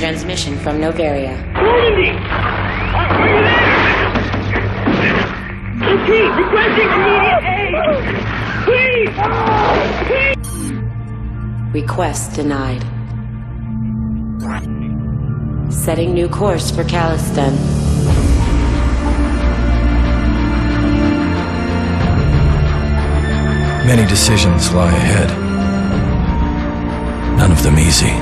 transmission from Novaria. Normandy! Are you there? Repeat, requesting immediate aid! Please! Request denied. Setting new course for Caliston. Many decisions lie ahead. None of them easy.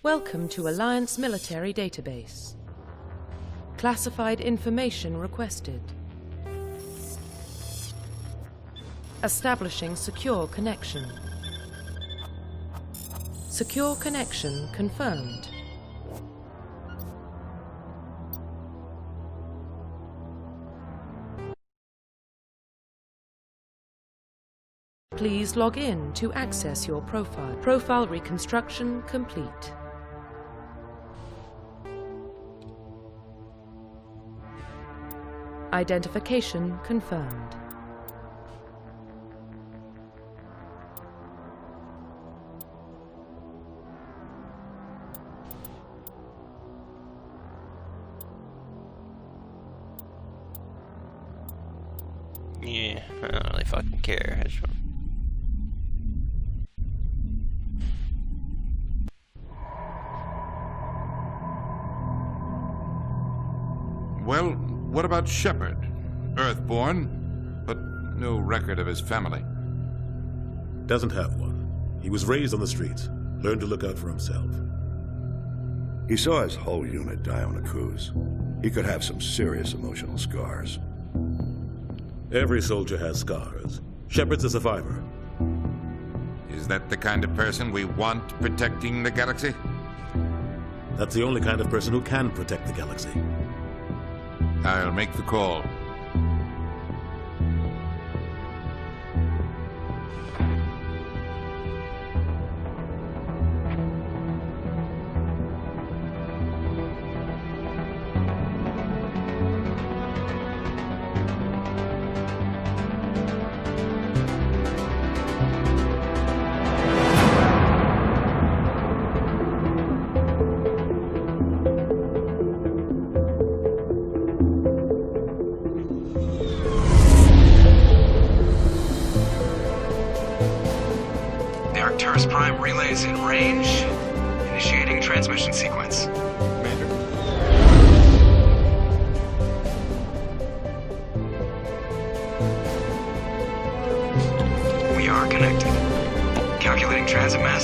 Welcome to Alliance Military Database. Classified information requested. Establishing secure connection. Secure connection confirmed. Please log in to access your profile. Profile reconstruction complete. Identification confirmed. Yeah, I don't really fucking care. I just want... Well, what about Shepard? Earthborn, but no record of his family. Doesn't have one. He was raised on the streets, learned to look out for himself. He saw his whole unit die on a cruise. He could have some serious emotional scars. Every soldier has scars. Shepard's a survivor. Is that the kind of person we want protecting the galaxy? That's the only kind of person who can protect the galaxy. I'll make the call. Arcturus Prime relays in range. Initiating transmission sequence. Commander?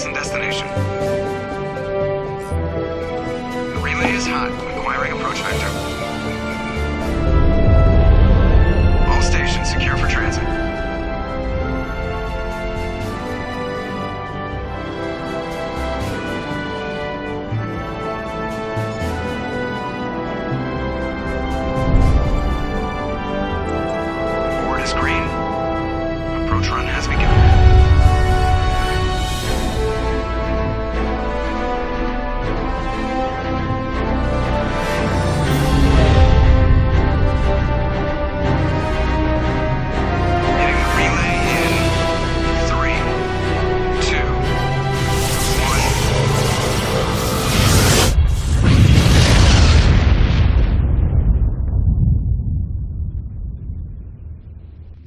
Garrison destination. The relay is hot. Acquiring approach vector. All stations secure for transit. Board is green. Approach run has begun.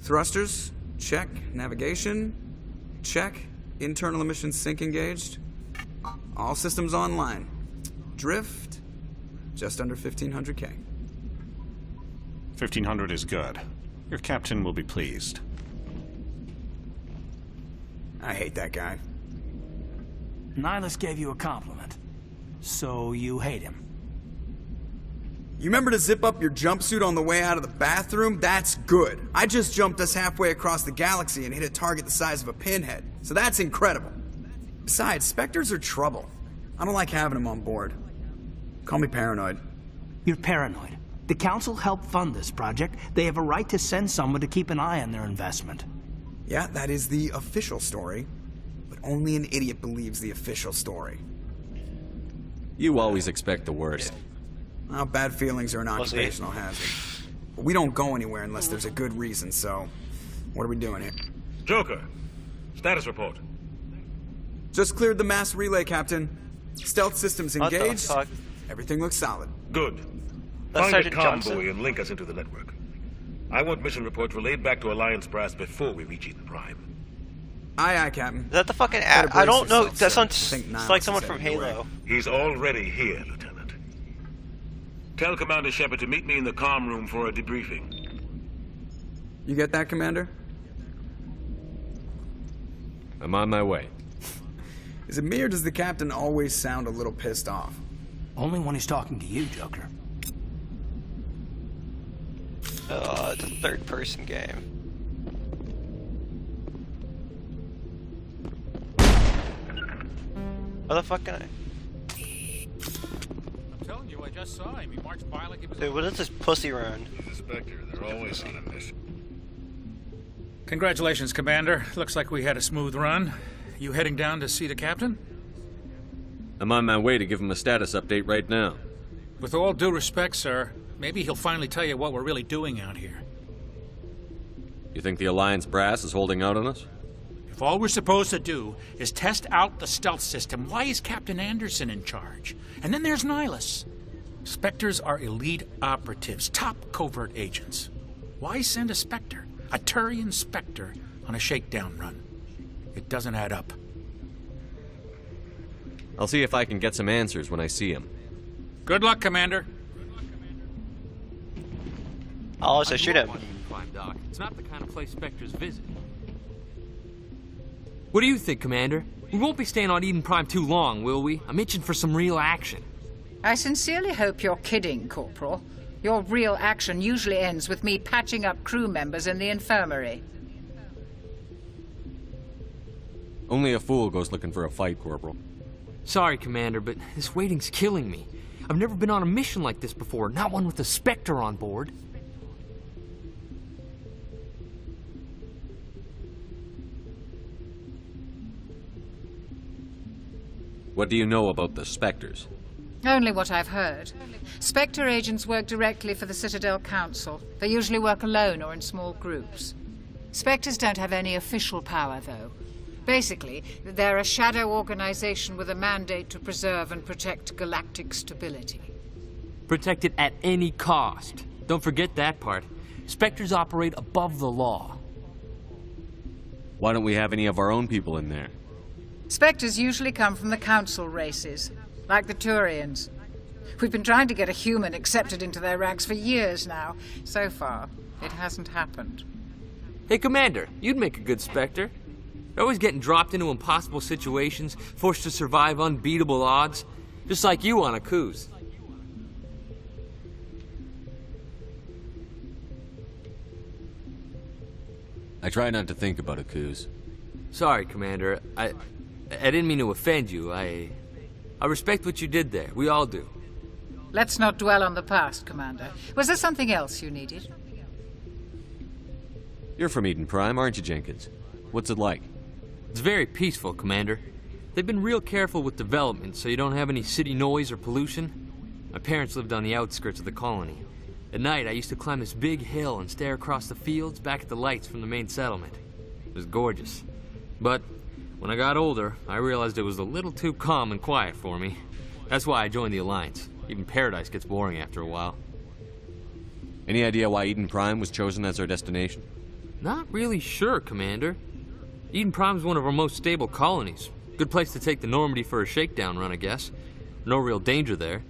Thrusters, check. Navigation, check. Internal emissions sync engaged. All systems online. Drift, just under 1500K. 1500 is good. Your captain will be pleased. I hate that guy. Nihilus gave you a compliment. So you hate him. You remember to zip up your jumpsuit on the way out of the bathroom? That's good. I just jumped us halfway across the galaxy and hit a target the size of a pinhead. So that's incredible. Besides, Spectres are trouble. I don't like having them on board. Call me paranoid. You're paranoid. The Council helped fund this project. They have a right to send someone to keep an eye on their investment. Yeah, that is the official story. But only an idiot believes the official story. You always expect the worst. Well, bad feelings are an occupational hazard. But we don't go anywhere unless there's a good reason, so... What are we doing here? Joker, status report. Just cleared the mass relay, Captain. Stealth systems engaged. Everything looks solid. Good. Find a convoy and link us into the network. I want mission reports relayed back to Alliance Brass before we reach Eden Prime. Aye, aye, Captain. Is that the fucking I don't know. That sounds it's like someone from Halo. He's already here, Lieutenant. Tell Commander Shepard to meet me in the comm room for a debriefing. You get that, Commander? I'm on my way. Is it me or does the Captain always sound a little pissed off? Only when he's talking to you, Joker. It's a third-person game. How the fuck can I? I'm telling you, I just saw him. He marched by like he was... Dude, what is this pussy run? He's a Spectre. They're always on a mission. Congratulations, Commander. Looks like we had a smooth run. You heading down to see the Captain? I'm on my way to give him a status update right now. With all due respect, sir, maybe he'll finally tell you what we're really doing out here. You think the Alliance Brass is holding out on us? If all we're supposed to do is test out the stealth system, why is Captain Anderson in charge? And then there's Nihilus. Spectres are elite operatives, top covert agents. Why send a Spectre, a Turian Spectre, on a shakedown run? It doesn't add up. I'll see if I can get some answers when I see him. Good luck, Commander. I'll also shoot him. It's not the kind of place Spectres visit. What do you think, Commander? We won't be staying on Eden Prime too long, will we? I'm itching for some real action. I sincerely hope you're kidding, Corporal. Your real action usually ends with me patching up crew members in the infirmary. Only a fool goes looking for a fight, Corporal. Sorry, Commander, but this waiting's killing me. I've never been on a mission like this before, not one with a Spectre on board. What do you know about the Spectres? Only what I've heard. Spectre agents work directly for the Citadel Council. They usually work alone or in small groups. Spectres don't have any official power, though. Basically, they're a shadow organization with a mandate to preserve and protect galactic stability. Protect it at any cost. Don't forget that part. Spectres operate above the law. Why don't we have any of our own people in there? Spectres usually come from the Council races, like the Turians. We've been trying to get a human accepted into their ranks for years now. So far, it hasn't happened. Hey, Commander, you'd make a good Spectre. They're always getting dropped into impossible situations, forced to survive unbeatable odds, just like you on Akuz. I try not to think about Akuz. Sorry, Commander. I didn't mean to offend you. I respect what you did there. We all do. Let's not dwell on the past, Commander. Was there something else you needed? You're from Eden Prime, aren't you, Jenkins? What's it like? It's very peaceful, Commander. They've been real careful with development, so you don't have any city noise or pollution. My parents lived on the outskirts of the colony. At night, I used to climb this big hill and stare across the fields back at the lights from the main settlement. It was gorgeous. But when I got older, I realized it was a little too calm and quiet for me. That's why I joined the Alliance. Even Paradise gets boring after a while. Any idea why Eden Prime was chosen as our destination? Not really sure, Commander. Eden Prime's one of our most stable colonies. Good place to take the Normandy for a shakedown run, I guess. No real danger there.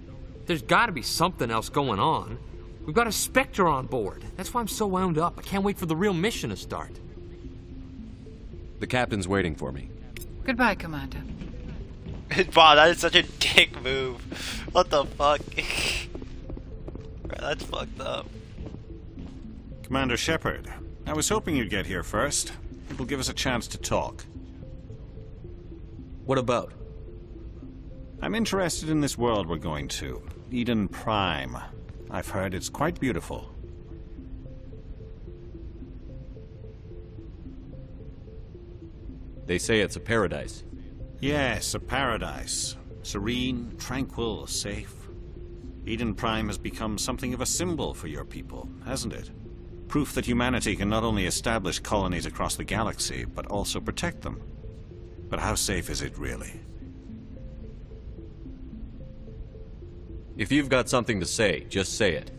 There's gotta be something else going on. We've got a Spectre on board. That's why I'm so wound up. I can't wait for the real mission to start. The captain's waiting for me. Goodbye, Commander. Wow, that is such a dick move. What the fuck? Bro, that's fucked up. Commander Shepard, I was hoping you'd get here first. It will give us a chance to talk. What about? I'm interested in this world we're going to. Eden Prime. I've heard it's quite beautiful. They say it's a paradise. Yes, a paradise. Serene, tranquil, safe. Eden Prime has become something of a symbol for your people, hasn't it? Proof that humanity can not only establish colonies across the galaxy, but also protect them. But how safe is it really? If you've got something to say, just say it.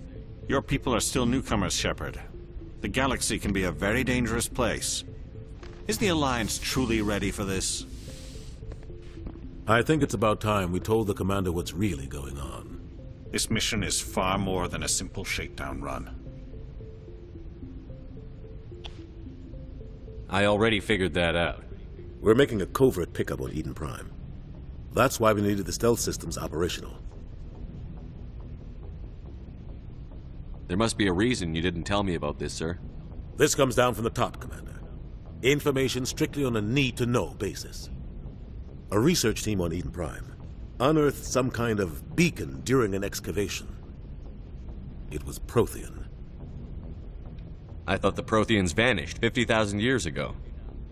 Your people are still newcomers, Shepard. The galaxy can be a very dangerous place. Is the Alliance truly ready for this? I think it's about time we told the Commander what's really going on. This mission is far more than a simple shakedown run. I already figured that out. We're making a covert pickup on Eden Prime. That's why we needed the stealth systems operational. There must be a reason you didn't tell me about this, sir. This comes down from the top, Commander. Information strictly on a need-to-know basis. A research team on Eden Prime unearthed some kind of beacon during an excavation. It was Prothean. I thought the Protheans vanished 50,000 years ago.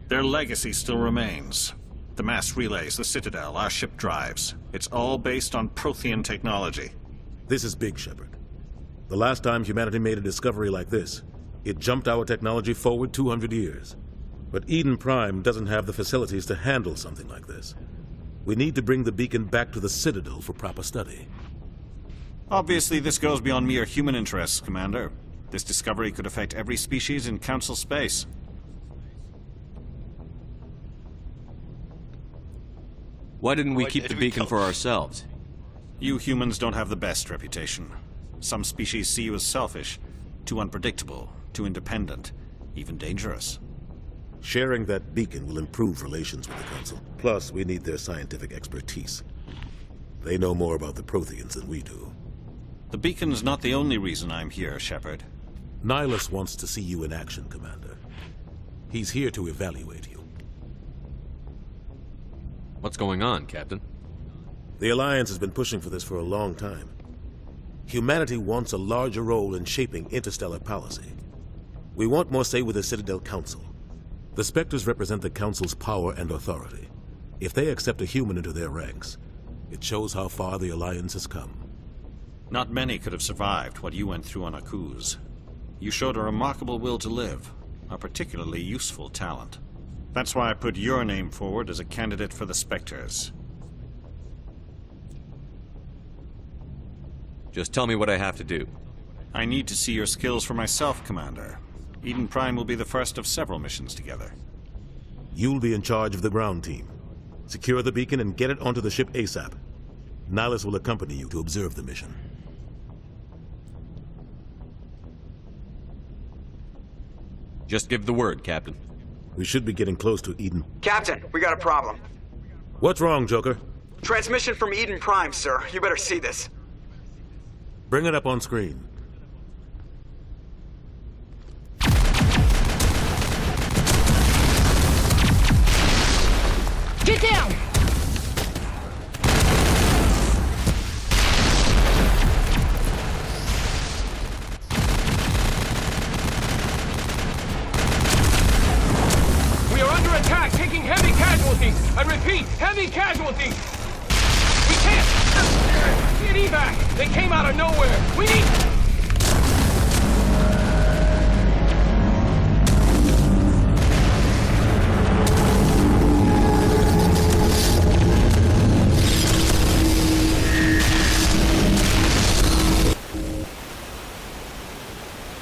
Their legacy still remains. The mass relays, the Citadel, our ship drives. It's all based on Prothean technology. This is big, Shepard. The last time humanity made a discovery like this, it jumped our technology forward 200 years. But Eden Prime doesn't have the facilities to handle something like this. We need to bring the beacon back to the Citadel for proper study. Obviously, this goes beyond mere human interests, Commander. This discovery could affect every species in Council space. Why didn't we keep the beacon for ourselves? You humans don't have the best reputation. Some species see you as selfish, too unpredictable, too independent, even dangerous. Sharing that beacon will improve relations with the Council. Plus, we need their scientific expertise. They know more about the Protheans than we do. The beacon's not the only reason I'm here, Shepard. Nihilus wants to see you in action, Commander. He's here to evaluate you. What's going on, Captain? The Alliance has been pushing for this for a long time. Humanity wants a larger role in shaping interstellar policy. We want more say with the Citadel Council. The Spectres represent the Council's power and authority. If they accept a human into their ranks, it shows how far the Alliance has come. Not many could have survived what you went through on Akuz. You showed a remarkable will to live, a particularly useful talent. That's why I put your name forward as a candidate for the Spectres. Just tell me what I have to do. I need to see your skills for myself, Commander. Eden Prime will be the first of several missions together. You'll be in charge of the ground team. Secure the beacon and get it onto the ship ASAP. Nihilus will accompany you to observe the mission. Just give the word, Captain. We should be getting close to Eden. Captain, we got a problem. What's wrong, Joker? Transmission from Eden Prime, sir. You better see this. Bring it up on screen. Get down! We are under attack, taking heavy casualties. I repeat, heavy casualties. We can't get evac. They came out of nowhere. We need...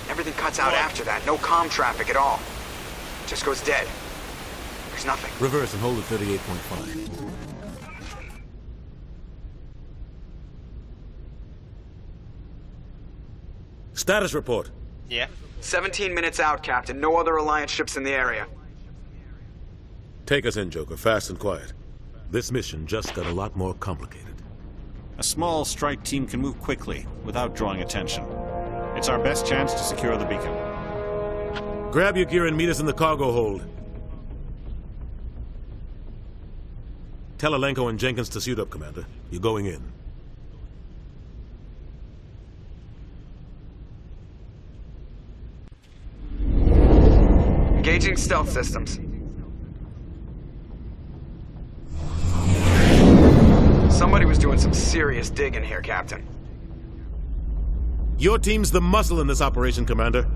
Everything cuts out after that. No comm traffic at all. Just goes dead. There's nothing. Reverse and hold at 38.5. Status report. Yeah. 17 minutes out, Captain. No other Alliance ships in the area. Take us in, Joker, fast and quiet. This mission just got a lot more complicated. A small strike team can move quickly, without drawing attention. It's our best chance to secure the beacon. Grab your gear and meet us in the cargo hold. Tell Alenko and Jenkins to suit up, Commander. You're going in. Engaging stealth systems. Somebody was doing some serious digging here, Captain. Your team's the muscle in this operation, Commander.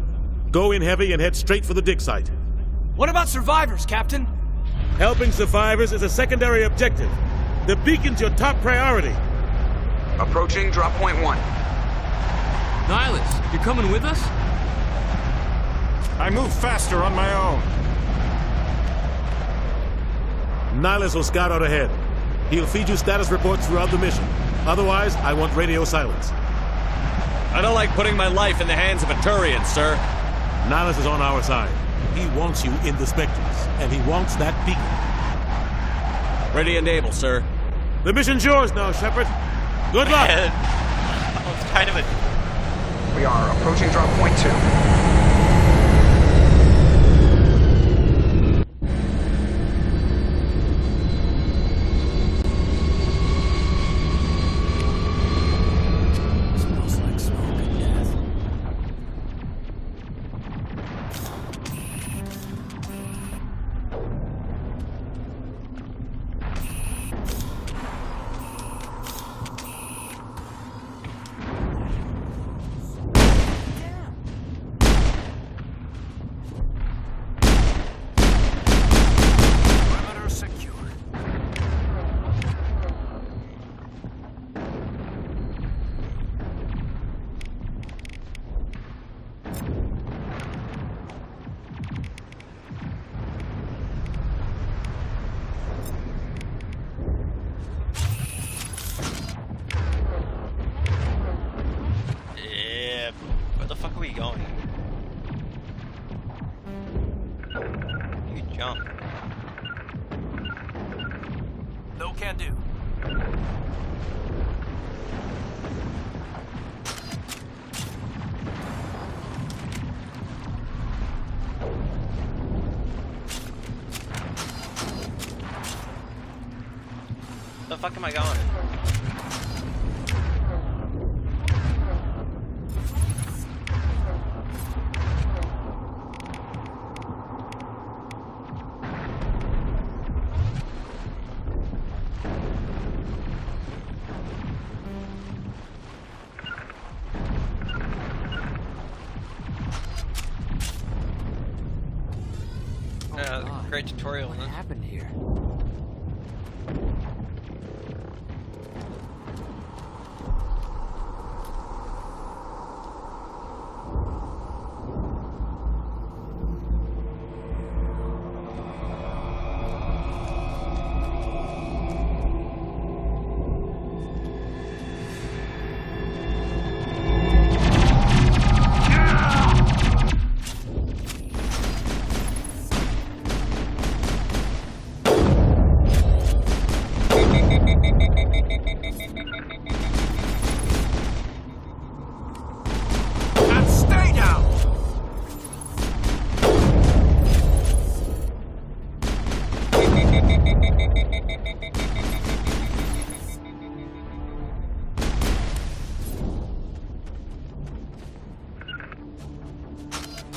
Go in heavy and head straight for the dig site. What about survivors, Captain? Helping survivors is a secondary objective. The beacon's your top priority. Approaching drop point 1. Nihilus, you're coming with us? I move faster on my own. Nihilus will scout out ahead. He'll feed you status reports throughout the mission. Otherwise, I want radio silence. I don't like putting my life in the hands of a Turian, sir. Nihilus is on our side. He wants you in the Spectres, and he wants that beacon. Ready and able, sir. The mission's yours now, Shepard. Good luck! That was kind of a... We are approaching drop point 2. Where the fuck are we going? You jump. No can do. The fuck am I going? Great tutorial. What happened here?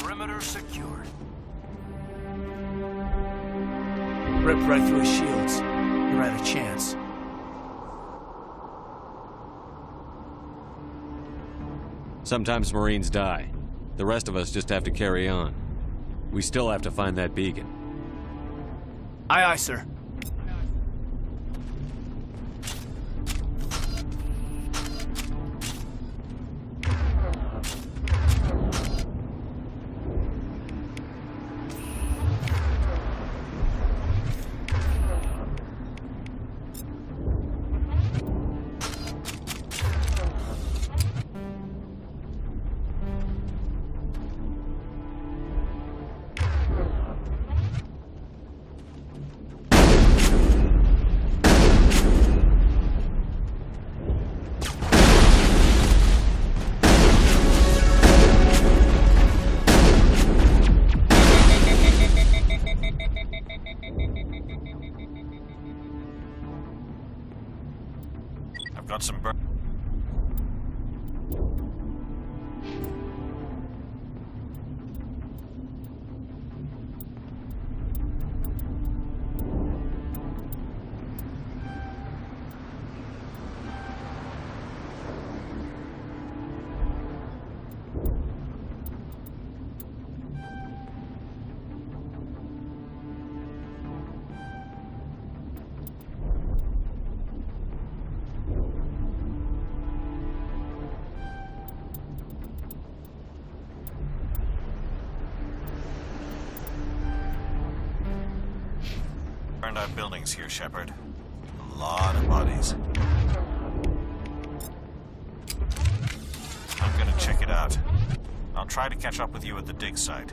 Perimeter secured. Ripped right through his shields. You're at a chance. Sometimes Marines die. The rest of us just have to carry on. We still have to find that beacon. Aye, aye, sir. Got some burn. Burned out buildings here, Shepard. A lot of bodies. I'm gonna check it out. I'll try to catch up with you at the dig site.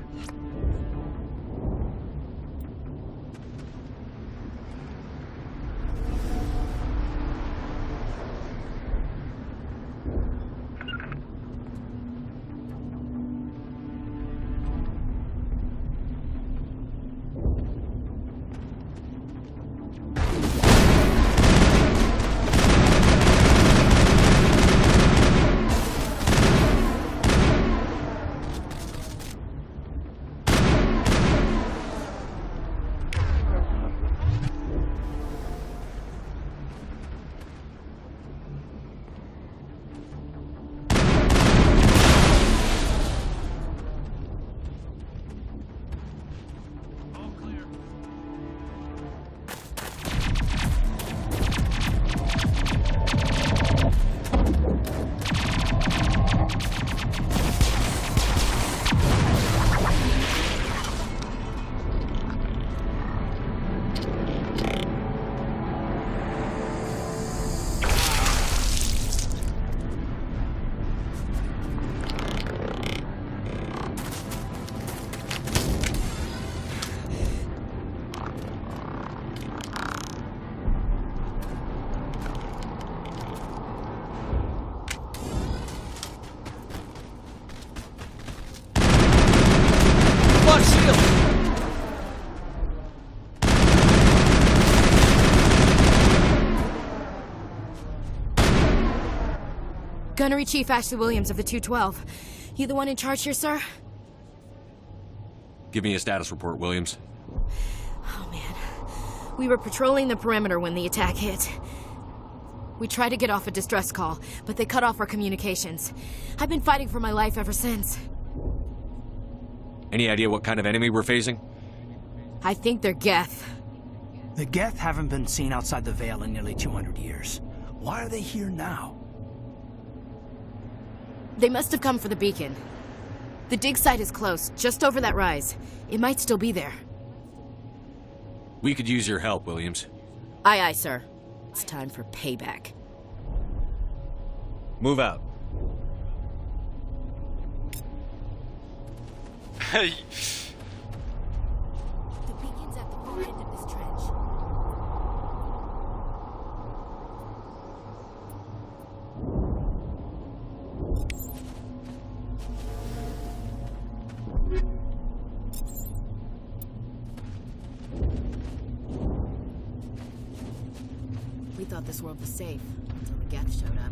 Gunnery Chief Ashley Williams of the 212. You the one in charge here, sir? Give me a status report, Williams. Oh, man. We were patrolling the perimeter when the attack hit. We tried to get off a distress call, but they cut off our communications. I've been fighting for my life ever since. Any idea what kind of enemy we're facing? I think they're Geth. The Geth haven't been seen outside the Veil in nearly 200 years. Why are they here now? They must have come for the beacon. The dig site is close, just over that rise. It might still be there. We could use your help, Williams. Aye, aye, sir. It's time for payback. Move out. The beacon's at the far end of this trench. We thought this world was safe until the Geth showed up.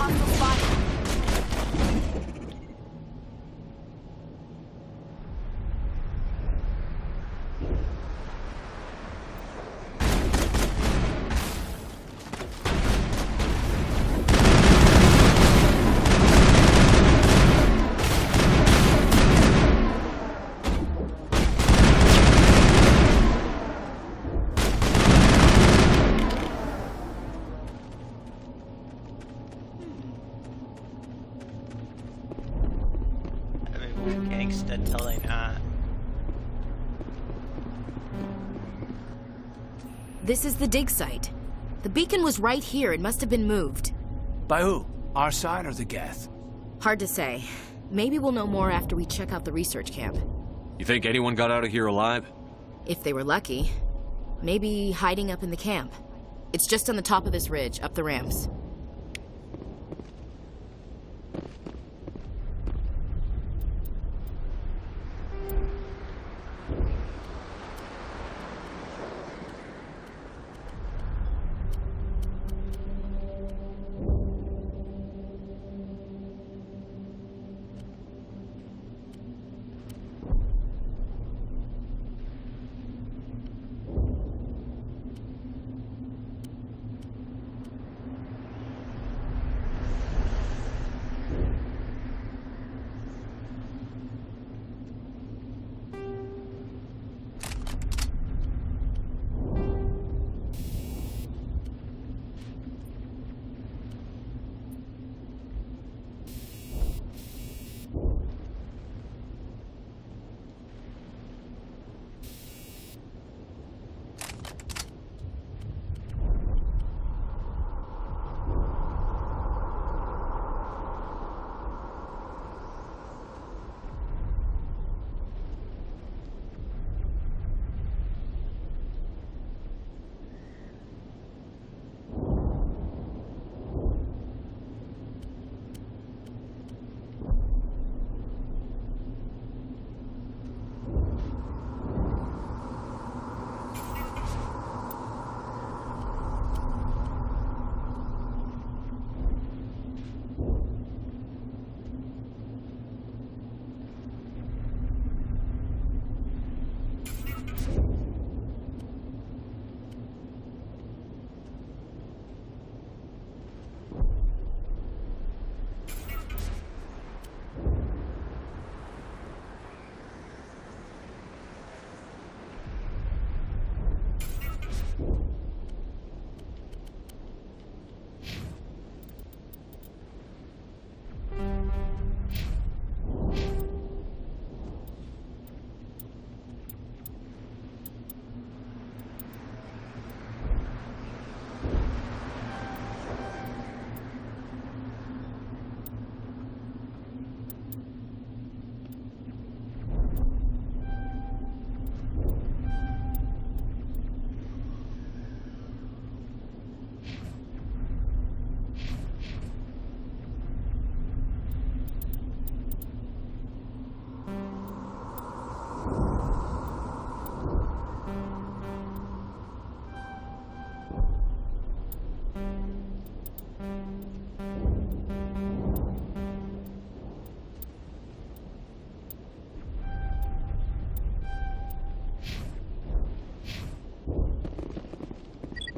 Hostile spotted. Gangsta till they not. This is the dig site. The beacon was right here. It must have been moved. By who? Our side or the Geth? Hard to say. Maybe we'll know more after we check out the research camp. You think anyone got out of here alive? If they were lucky. Maybe hiding up in the camp. It's just on the top of this ridge, up the ramps.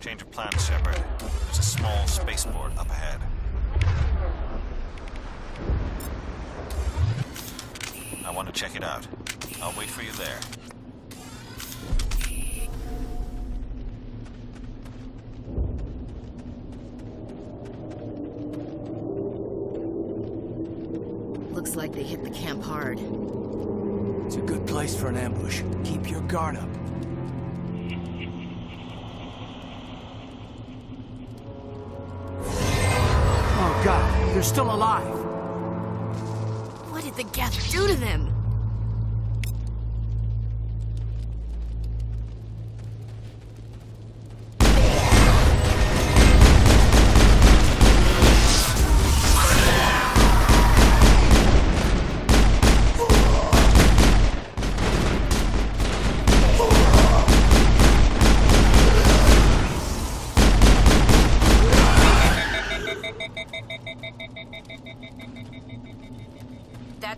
Change of plans, Shepard. There's a small spaceport up ahead. I want to check it out. I'll wait for you there. Looks like they hit the camp hard. It's a good place for an ambush. Keep your guard up. Oh God, they're still alive. What did the Geth do to them?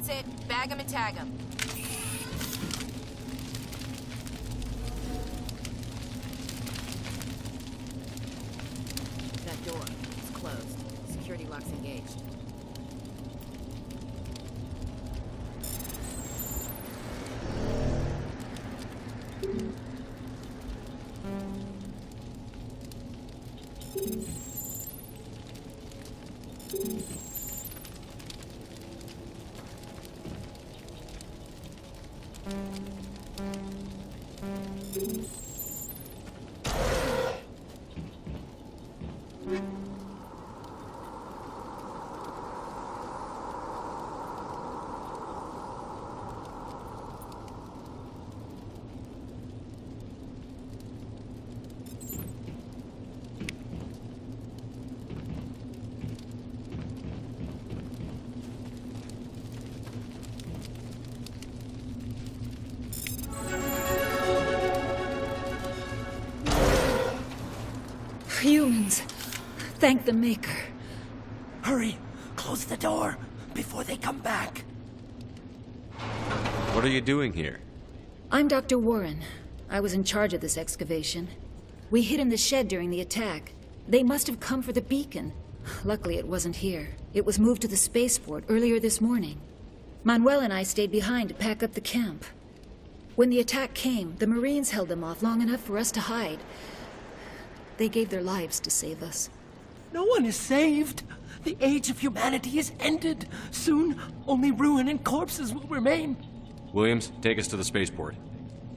That's it. Bag 'em and tag 'em. That door is closed. Security lock's engaged. Humans. Thank the Maker. Hurry! Close the door before they come back. What are you doing here? I'm Dr. Warren. I was in charge of this excavation. We hid in the shed during the attack. They must have come for the beacon. Luckily, it wasn't here. It was moved to the spaceport earlier this morning. Manuel and I stayed behind to pack up the camp. When the attack came, the Marines held them off long enough for us to hide. They gave their lives to save us. No one is saved. The age of humanity is ended. Soon, only ruin and corpses will remain. Williams, take us to the spaceport.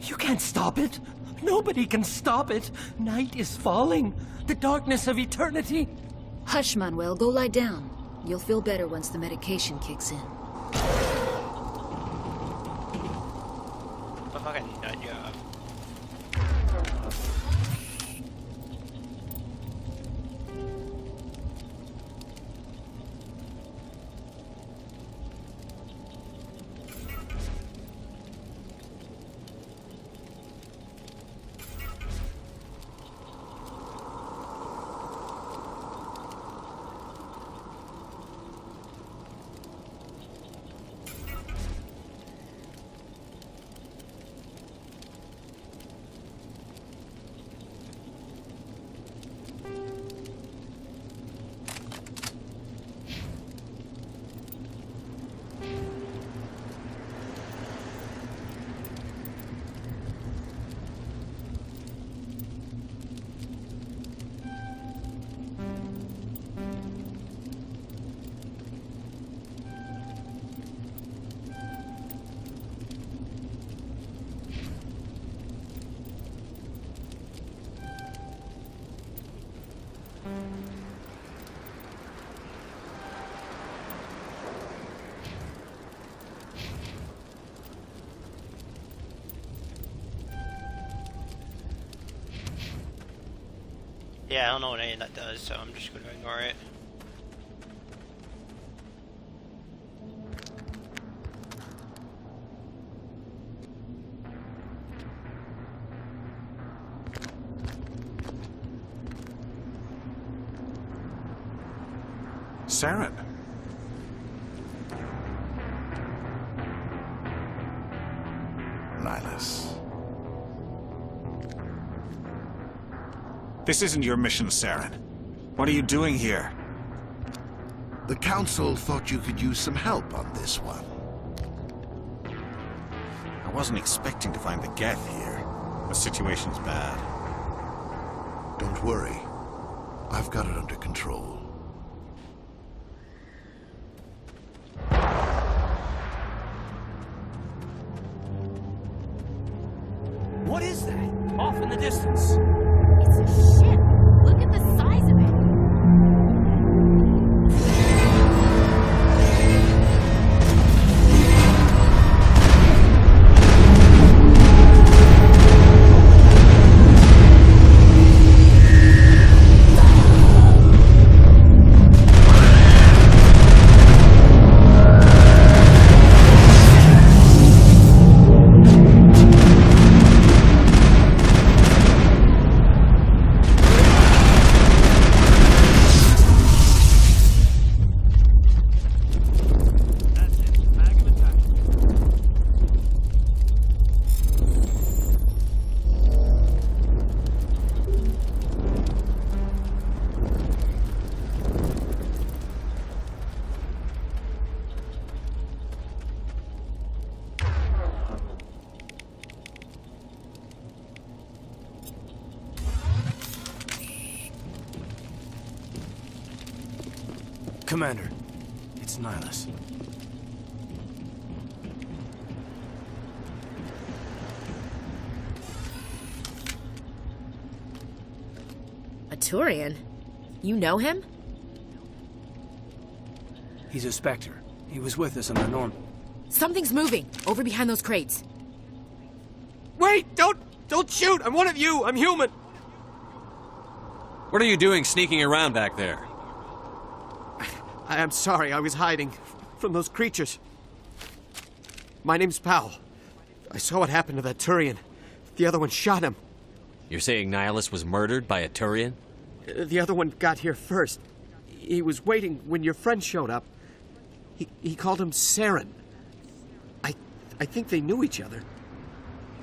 You can't stop it. Nobody can stop it. Night is falling. The darkness of eternity. Hush, Manuel. Go lie down. You'll feel better once the medication kicks in. A fucking nut job. Yeah, I don't know what any of that does, so I'm just going to ignore it. Saren. Nihilus. This isn't your mission, Saren. What are you doing here? The Council thought you could use some help on this one. I wasn't expecting to find the Geth here. The situation's bad. Don't worry. I've got it under control. What is that? Off in the distance. It's a ship. Look at the size of it. Commander, it's Nihilus. A Turian? You know him? He's a Spectre. He was with us on the Norm. Something's moving, over behind those crates. Wait! Don't shoot! I'm one of you! I'm human! What are you doing sneaking around back there? I'm sorry, I was hiding from those creatures. My name's Powell. I saw what happened to that Turian. The other one shot him. You're saying Nihilus was murdered by a Turian? The other one got here first. He was waiting when your friend showed up. He called him Saren. I think they knew each other.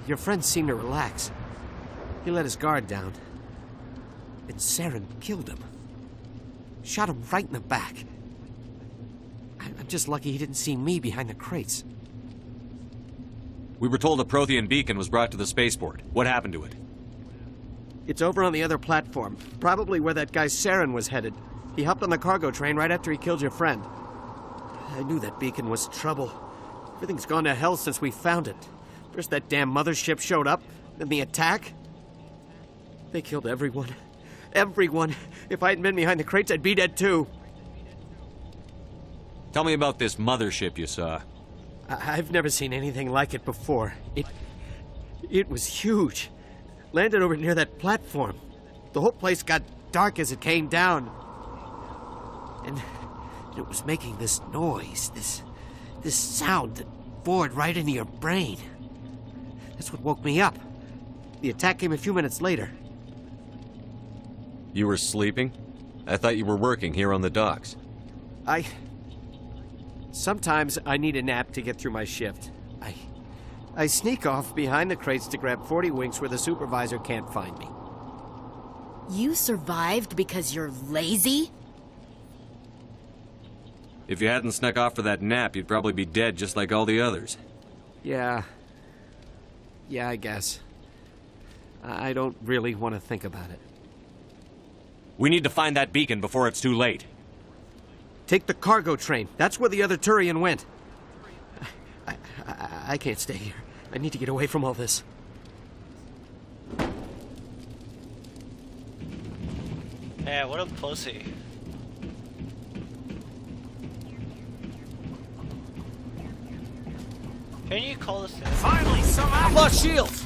Your friend seemed to relax. He let his guard down. And Saren killed him. Shot him right in the back. I'm just lucky he didn't see me behind the crates. We were told a Prothean beacon was brought to the spaceport. What happened to it? It's over on the other platform. Probably where that guy Saren was headed. He hopped on the cargo train right after he killed your friend. I knew that beacon was trouble. Everything's gone to hell since we found it. First that damn mothership showed up, then the attack. They killed everyone. Everyone. If I hadn't been behind the crates, I'd be dead too. Tell me about this mothership you saw. I've never seen anything like it before. It was huge. Landed over near that platform. The whole place got dark as it came down. And it was making this noise, this sound that bored right into your brain. That's what woke me up. The attack came a few minutes later. You were sleeping? I thought you were working here on the docks. Sometimes I need a nap to get through my shift. I sneak off behind the crates to grab 40 winks where the supervisor can't find me. You survived because you're lazy? If you hadn't snuck off for that nap, you'd probably be dead just like all the others. Yeah, I guess. I don't really want to think about it. We need to find that beacon before it's too late. Take the cargo train. That's where the other Turian went. I can't stay here. I need to get away from all this. Yeah, what a pussy. Can you call this in? Finally, some action! I've lost shields!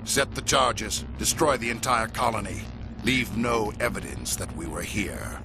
Set the charges. Destroy the entire colony. Leave no evidence that we were here.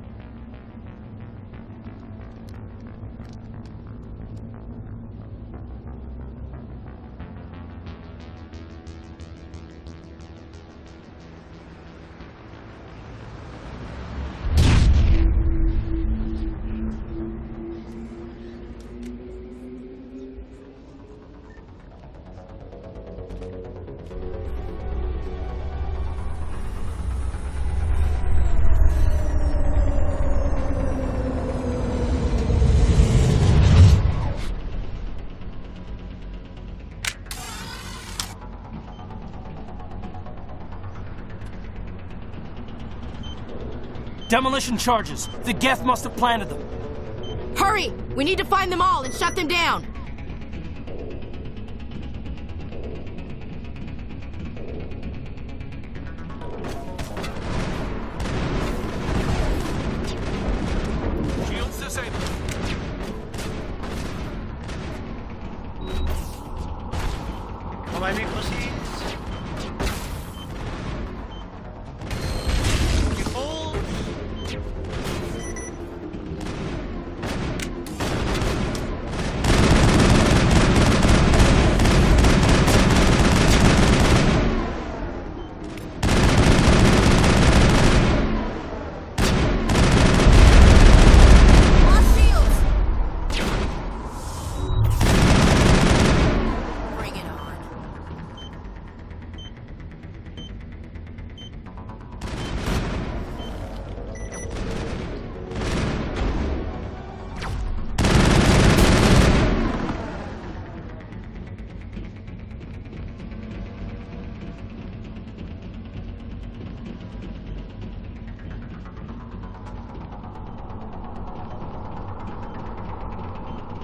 Demolition charges. The Geth must have planted them. Hurry! We need to find them all and shut them down! Shields disabled. Come on, me pussies. You fools.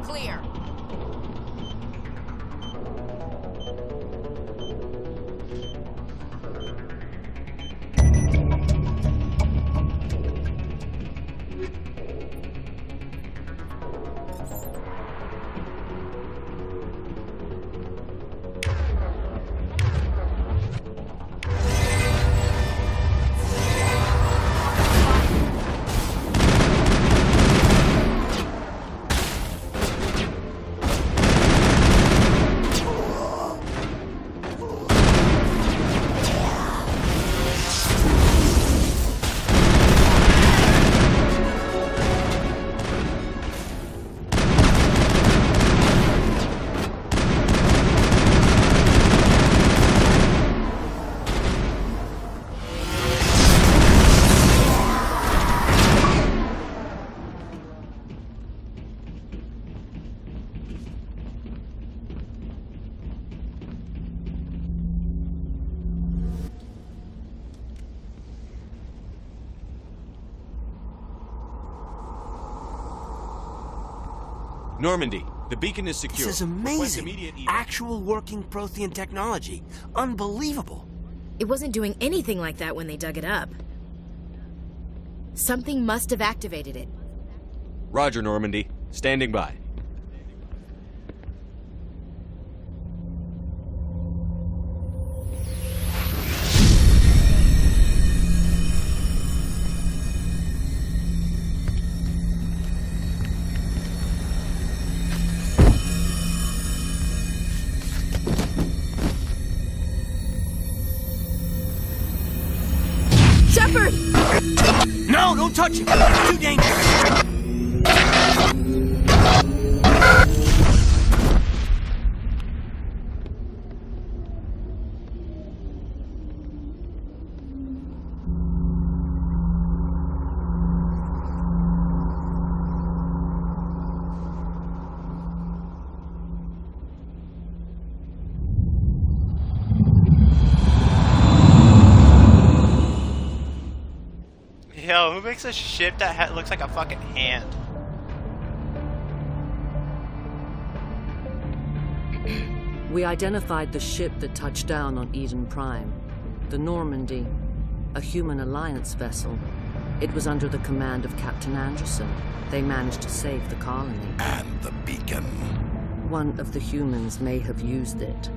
Clear. Normandy, the beacon is secure. This is amazing. Actual working Prothean technology. Unbelievable. It wasn't doing anything like that when they dug it up. Something must have activated it. Roger, Normandy. Standing by. Shepard! No, don't touch him! It's too dangerous! Yo, who makes a ship that looks like a fucking hand? We identified the ship that touched down on Eden Prime. The Normandy. A human alliance vessel. It was under the command of Captain Anderson. They managed to save the colony. And the beacon. One of the humans may have used it.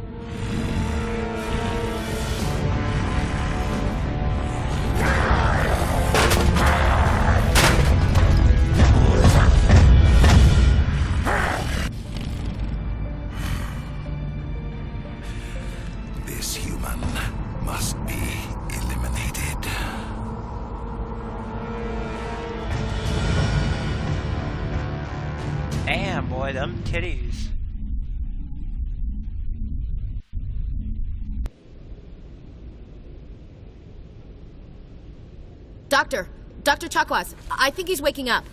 This human must be eliminated. Damn, boy, them titties. Dr. Chakwas, I think he's waking up.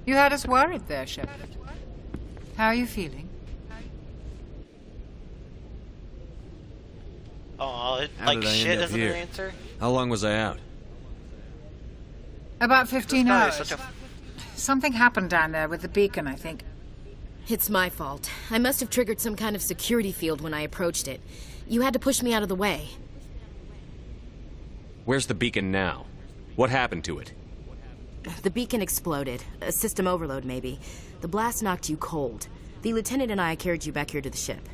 You had us worried there, Shepard. How are you feeling? it, How like did I shit end up isn't here? the answer. How long was I out? About 15 This guy hours. is such a Something happened down there with the beacon, I think. It's my fault. I must have triggered some kind of security field when I approached it. You had to push me out of the way. Where's the beacon now? What happened to it? The beacon exploded. A system overload, maybe. The blast knocked you cold. The lieutenant and I carried you back here to the ship.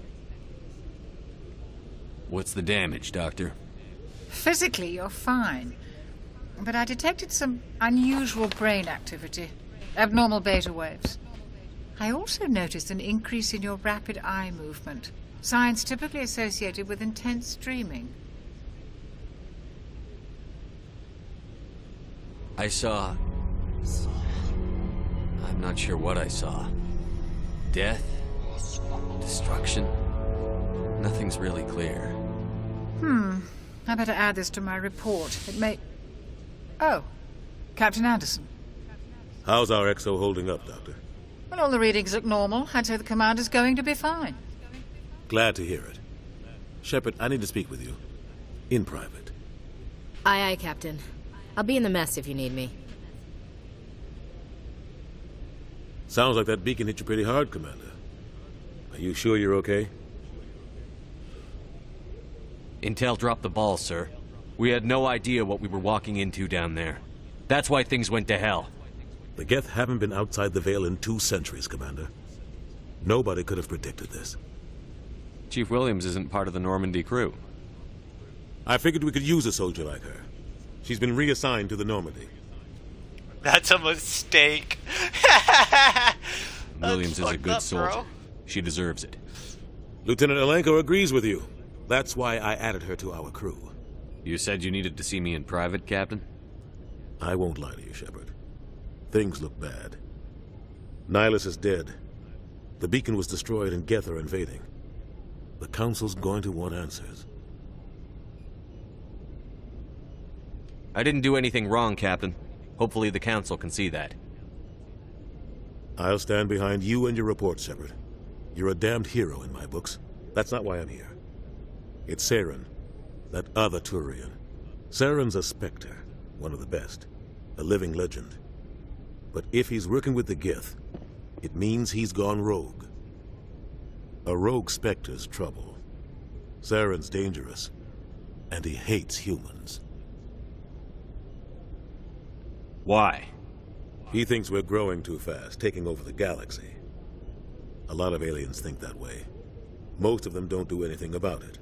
What's the damage, Doctor? Physically, you're fine. But I detected some unusual brain activity. Abnormal beta waves. I also noticed an increase in your rapid eye movement. Signs typically associated with intense dreaming. I saw... I'm not sure what I saw. Death? Destruction? Nothing's really clear. I better add this to my report. It may... Oh, Captain Anderson. How's our XO holding up, Doctor? Well, all the readings look normal. I'd say the commander's going to be fine. Glad to hear it. Shepard, I need to speak with you. In private. Aye, aye, Captain. I'll be in the mess if you need me. Sounds like that beacon hit you pretty hard, Commander. Are you sure you're okay? Intel dropped the ball, sir. We had no idea what we were walking into down there. That's why things went to hell. The Geth haven't been outside the Veil in 2 centuries, Commander. Nobody could have predicted this. Chief Williams isn't part of the Normandy crew. I figured we could use a soldier like her. She's been reassigned to the Normandy. That's a mistake. Williams is a good up, soldier. bro. She deserves it. Lieutenant Alenko agrees with you. That's why I added her to our crew. You said you needed to see me in private, Captain? I won't lie to you, Shepard. Things look bad. Nihilus is dead. The beacon was destroyed and Geth are invading. The Council's going to want answers. I didn't do anything wrong, Captain. Hopefully the Council can see that. I'll stand behind you and your report, Shepard. You're a damned hero in my books. That's not why I'm here. It's Saren, that other Turian. Saren's a Spectre, one of the best, a living legend. But if he's working with the Geth, it means he's gone rogue. A rogue Spectre's trouble. Saren's dangerous, and he hates humans. Why? He thinks we're growing too fast, taking over the galaxy. A lot of aliens think that way. Most of them don't do anything about it.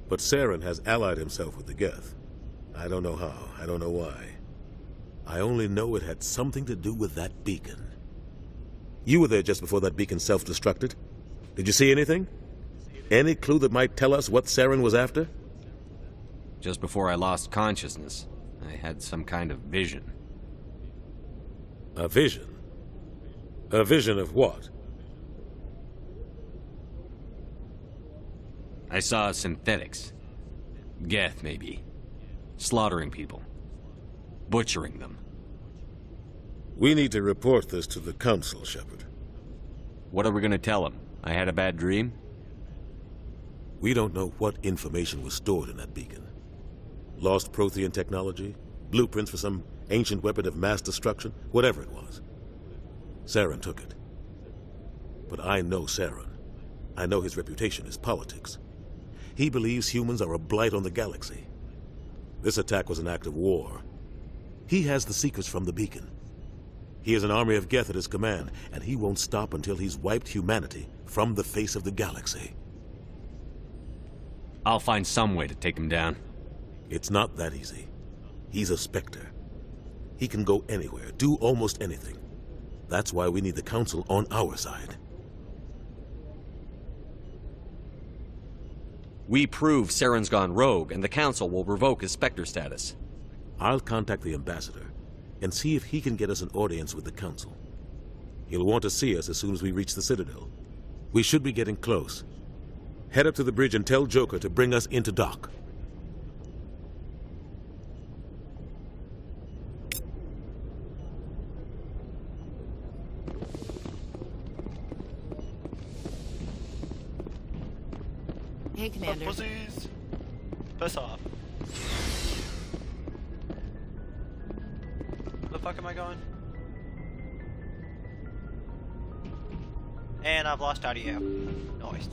But Saren has allied himself with the Geth. I don't know how, I don't know why. I only know it had something to do with that beacon. You were there just before that beacon self-destructed. Did you see anything? Any clue that might tell us what Saren was after? Just before I lost consciousness, I had some kind of vision. A vision? A vision of what? I saw synthetics. Geth, maybe. Slaughtering people. Butchering them. We need to report this to the Council, Shepard. What are we gonna tell them? I had a bad dream? We don't know what information was stored in that beacon. Lost Prothean technology? Blueprints for some ancient weapon of mass destruction? Whatever it was. Saren took it. But I know Saren. I know his reputation is politics. He believes humans are a blight on the galaxy. This attack was an act of war. He has the secrets from the beacon. He has an army of Geth at his command, and he won't stop until he's wiped humanity from the face of the galaxy. I'll find some way to take him down. It's not that easy. He's a Spectre. He can go anywhere, do almost anything. That's why we need the Council on our side. We prove Saren's gone rogue, and the Council will revoke his Spectre status. I'll contact the Ambassador and see if he can get us an audience with the Council. He'll want to see us as soon as we reach the Citadel. We should be getting close. Head up to the bridge and tell Joker to bring us into dock. Hey, Commander. Piss off. Where the fuck am I going? And I've lost audio. Noise.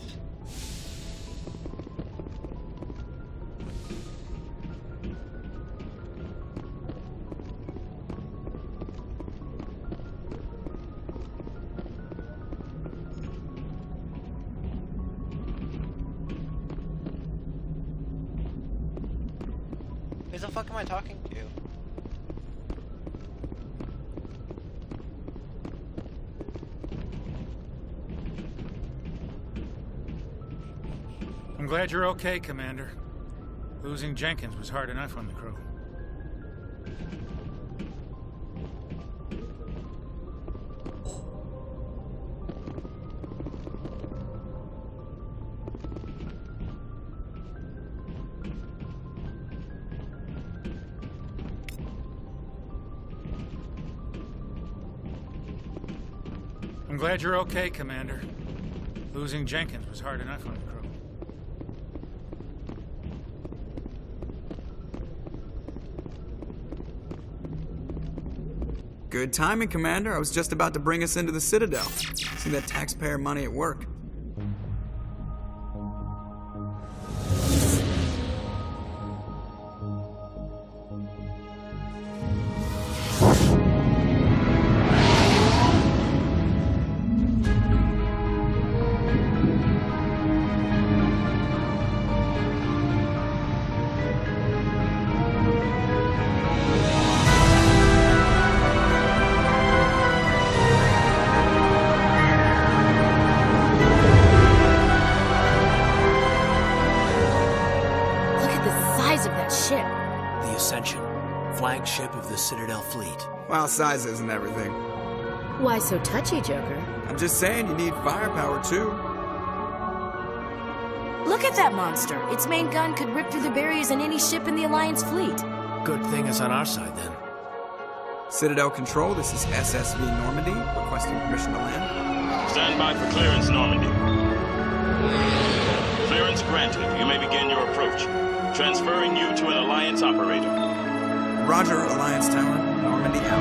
Who the fuck am I talking to? I'm glad you're okay, Commander. Losing Jenkins was hard enough on the crew. I'm glad you're okay, Commander. Losing Jenkins was hard enough on the crew. Good timing, Commander. I was just about to bring us into the Citadel. See that taxpayer money at work. Flagship of the Citadel fleet. Well, size isn't everything. Why so touchy, Joker? I'm just saying you need firepower, too. Look at that monster. Its main gun could rip through the barriers in any ship in the Alliance fleet. Good thing it's on our side, then. Citadel Control, this is SSV Normandy, requesting permission to land. Stand by for clearance, Normandy. Clearance granted. You may begin your approach. Transferring you to an Alliance operator. Roger, Alliance Tower. Normandy out.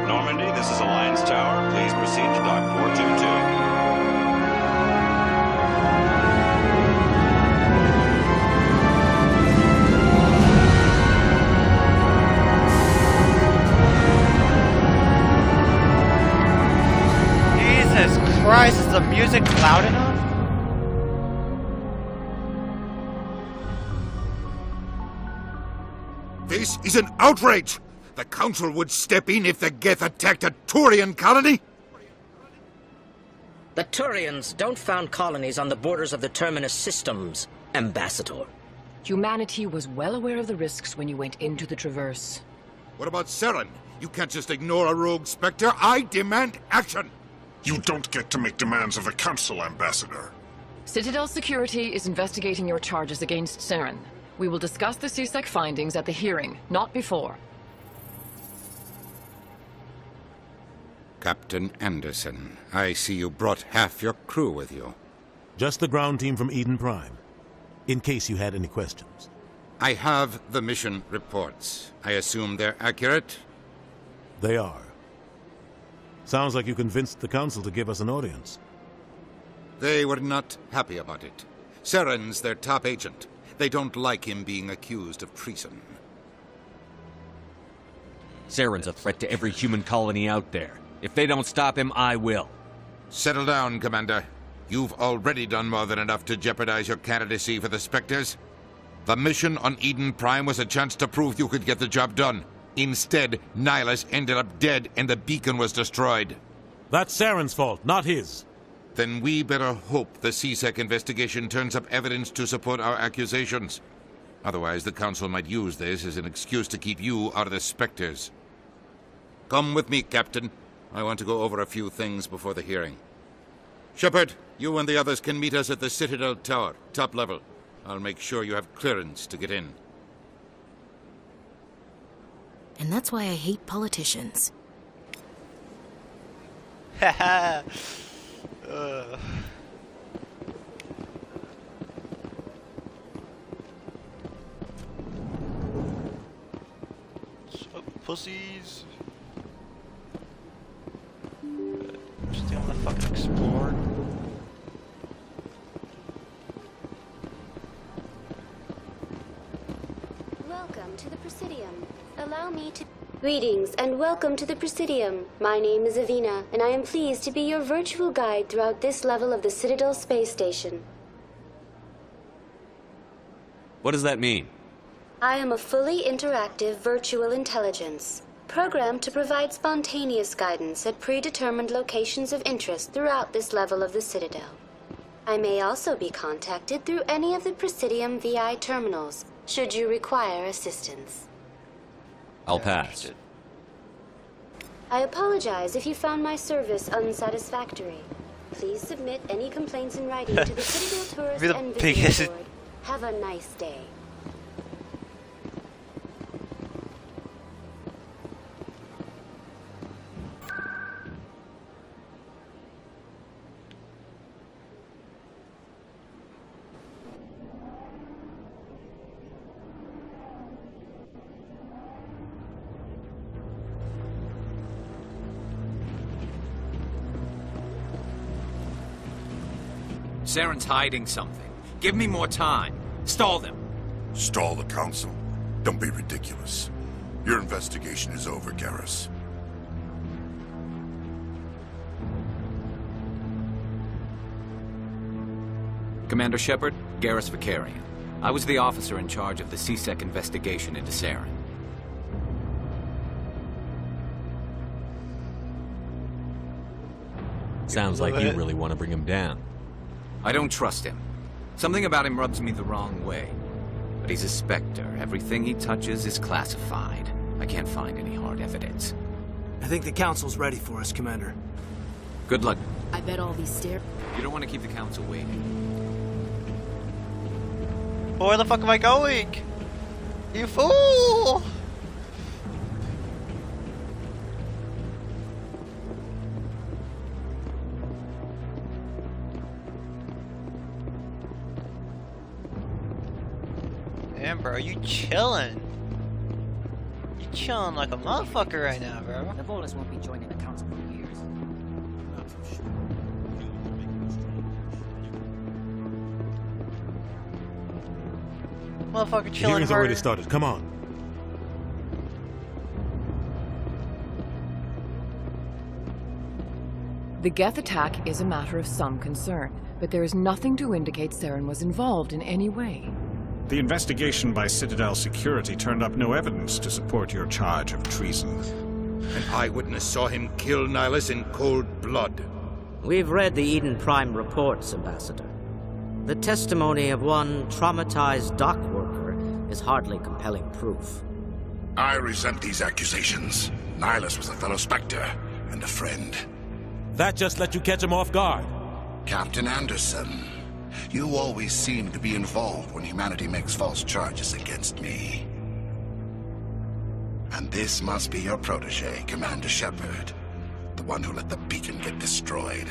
Normandy, this is Alliance Tower. Please proceed to Dock 422. Jesus Christ, is the music loud enough? This is an outrage! The Council would step in if the Geth attacked a Turian colony? The Turians don't found colonies on the borders of the Terminus systems, Ambassador. Humanity was well aware of the risks when you went into the Traverse. What about Saren? You can't just ignore a rogue Spectre. I demand action! You don't get to make demands of the Council, Ambassador. Citadel Security is investigating your charges against Saren. We will discuss the CSEC findings at the hearing, not before. Captain Anderson, I see you brought half your crew with you. Just the ground team from Eden Prime, in case you had any questions. I have the mission reports. I assume they're accurate? They are. Sounds like you convinced the Council to give us an audience. They were not happy about it. Saren's their top agent. They don't like him being accused of treason. Saren's a threat to every human colony out there. If they don't stop him, I will. Settle down, Commander. You've already done more than enough to jeopardize your candidacy for the Spectres. The mission on Eden Prime was a chance to prove you could get the job done. Instead, Nihilus ended up dead and the beacon was destroyed. That's Saren's fault, not his. Then we better hope the CSEC investigation turns up evidence to support our accusations. Otherwise, the Council might use this as an excuse to keep you out of the Spectres. Come with me, Captain. I want to go over a few things before the hearing. Shepard, you and the others can meet us at the Citadel Tower, top level. I'll make sure you have clearance to get in. And that's why I hate politicians. pussies. Still wanna fucking explore. Welcome to the Presidium. Allow me to... Greetings and welcome to the Presidium. My name is Avina, and I am pleased to be your virtual guide throughout this level of the Citadel space station. What does that mean? I am a fully interactive virtual intelligence, programmed to provide spontaneous guidance at predetermined locations of interest throughout this level of the Citadel. I may also be contacted through any of the Presidium VI terminals, should you require assistance. I'll pass. I apologize if you found my service unsatisfactory. Please submit any complaints in writing to the Citadel Tourist and Visitor Board. Have a nice day. Saren's hiding something. Give me more time. Stall them. Stall the Council? Don't be ridiculous. Your investigation is over, Garrus. Commander Shepard, Garrus Vakarian. I was the officer in charge of the C-Sec investigation into Saren. Sounds like you really want to bring him down. I don't trust him. Something about him rubs me the wrong way. But he's a Spectre. Everything he touches is classified. I can't find any hard evidence. I think the Council's ready for us, Commander. Good luck. I bet all these stairs... You don't want to keep the Council waiting. Where the fuck am I going? You fool! Damn, bro, you chillin'. You chillin' like a motherfucker right now, bro. The Volus won't be joining the Council for years. Motherfucker The chilling hearing's harder. already started. Come on. The Geth attack is a matter of some concern, but there is nothing to indicate Saren was involved in any way. The investigation by Citadel Security turned up no evidence to support your charge of treason. An eyewitness saw him kill Nihilus in cold blood. We've read the Eden Prime reports, Ambassador. The testimony of one traumatized dock worker is hardly compelling proof. I resent these accusations. Nihilus was a fellow Spectre and a friend. That just let you catch him off guard. Captain Anderson, you always seem to be involved when humanity makes false charges against me. And this must be your protege, Commander Shepard. The one who let the beacon get destroyed.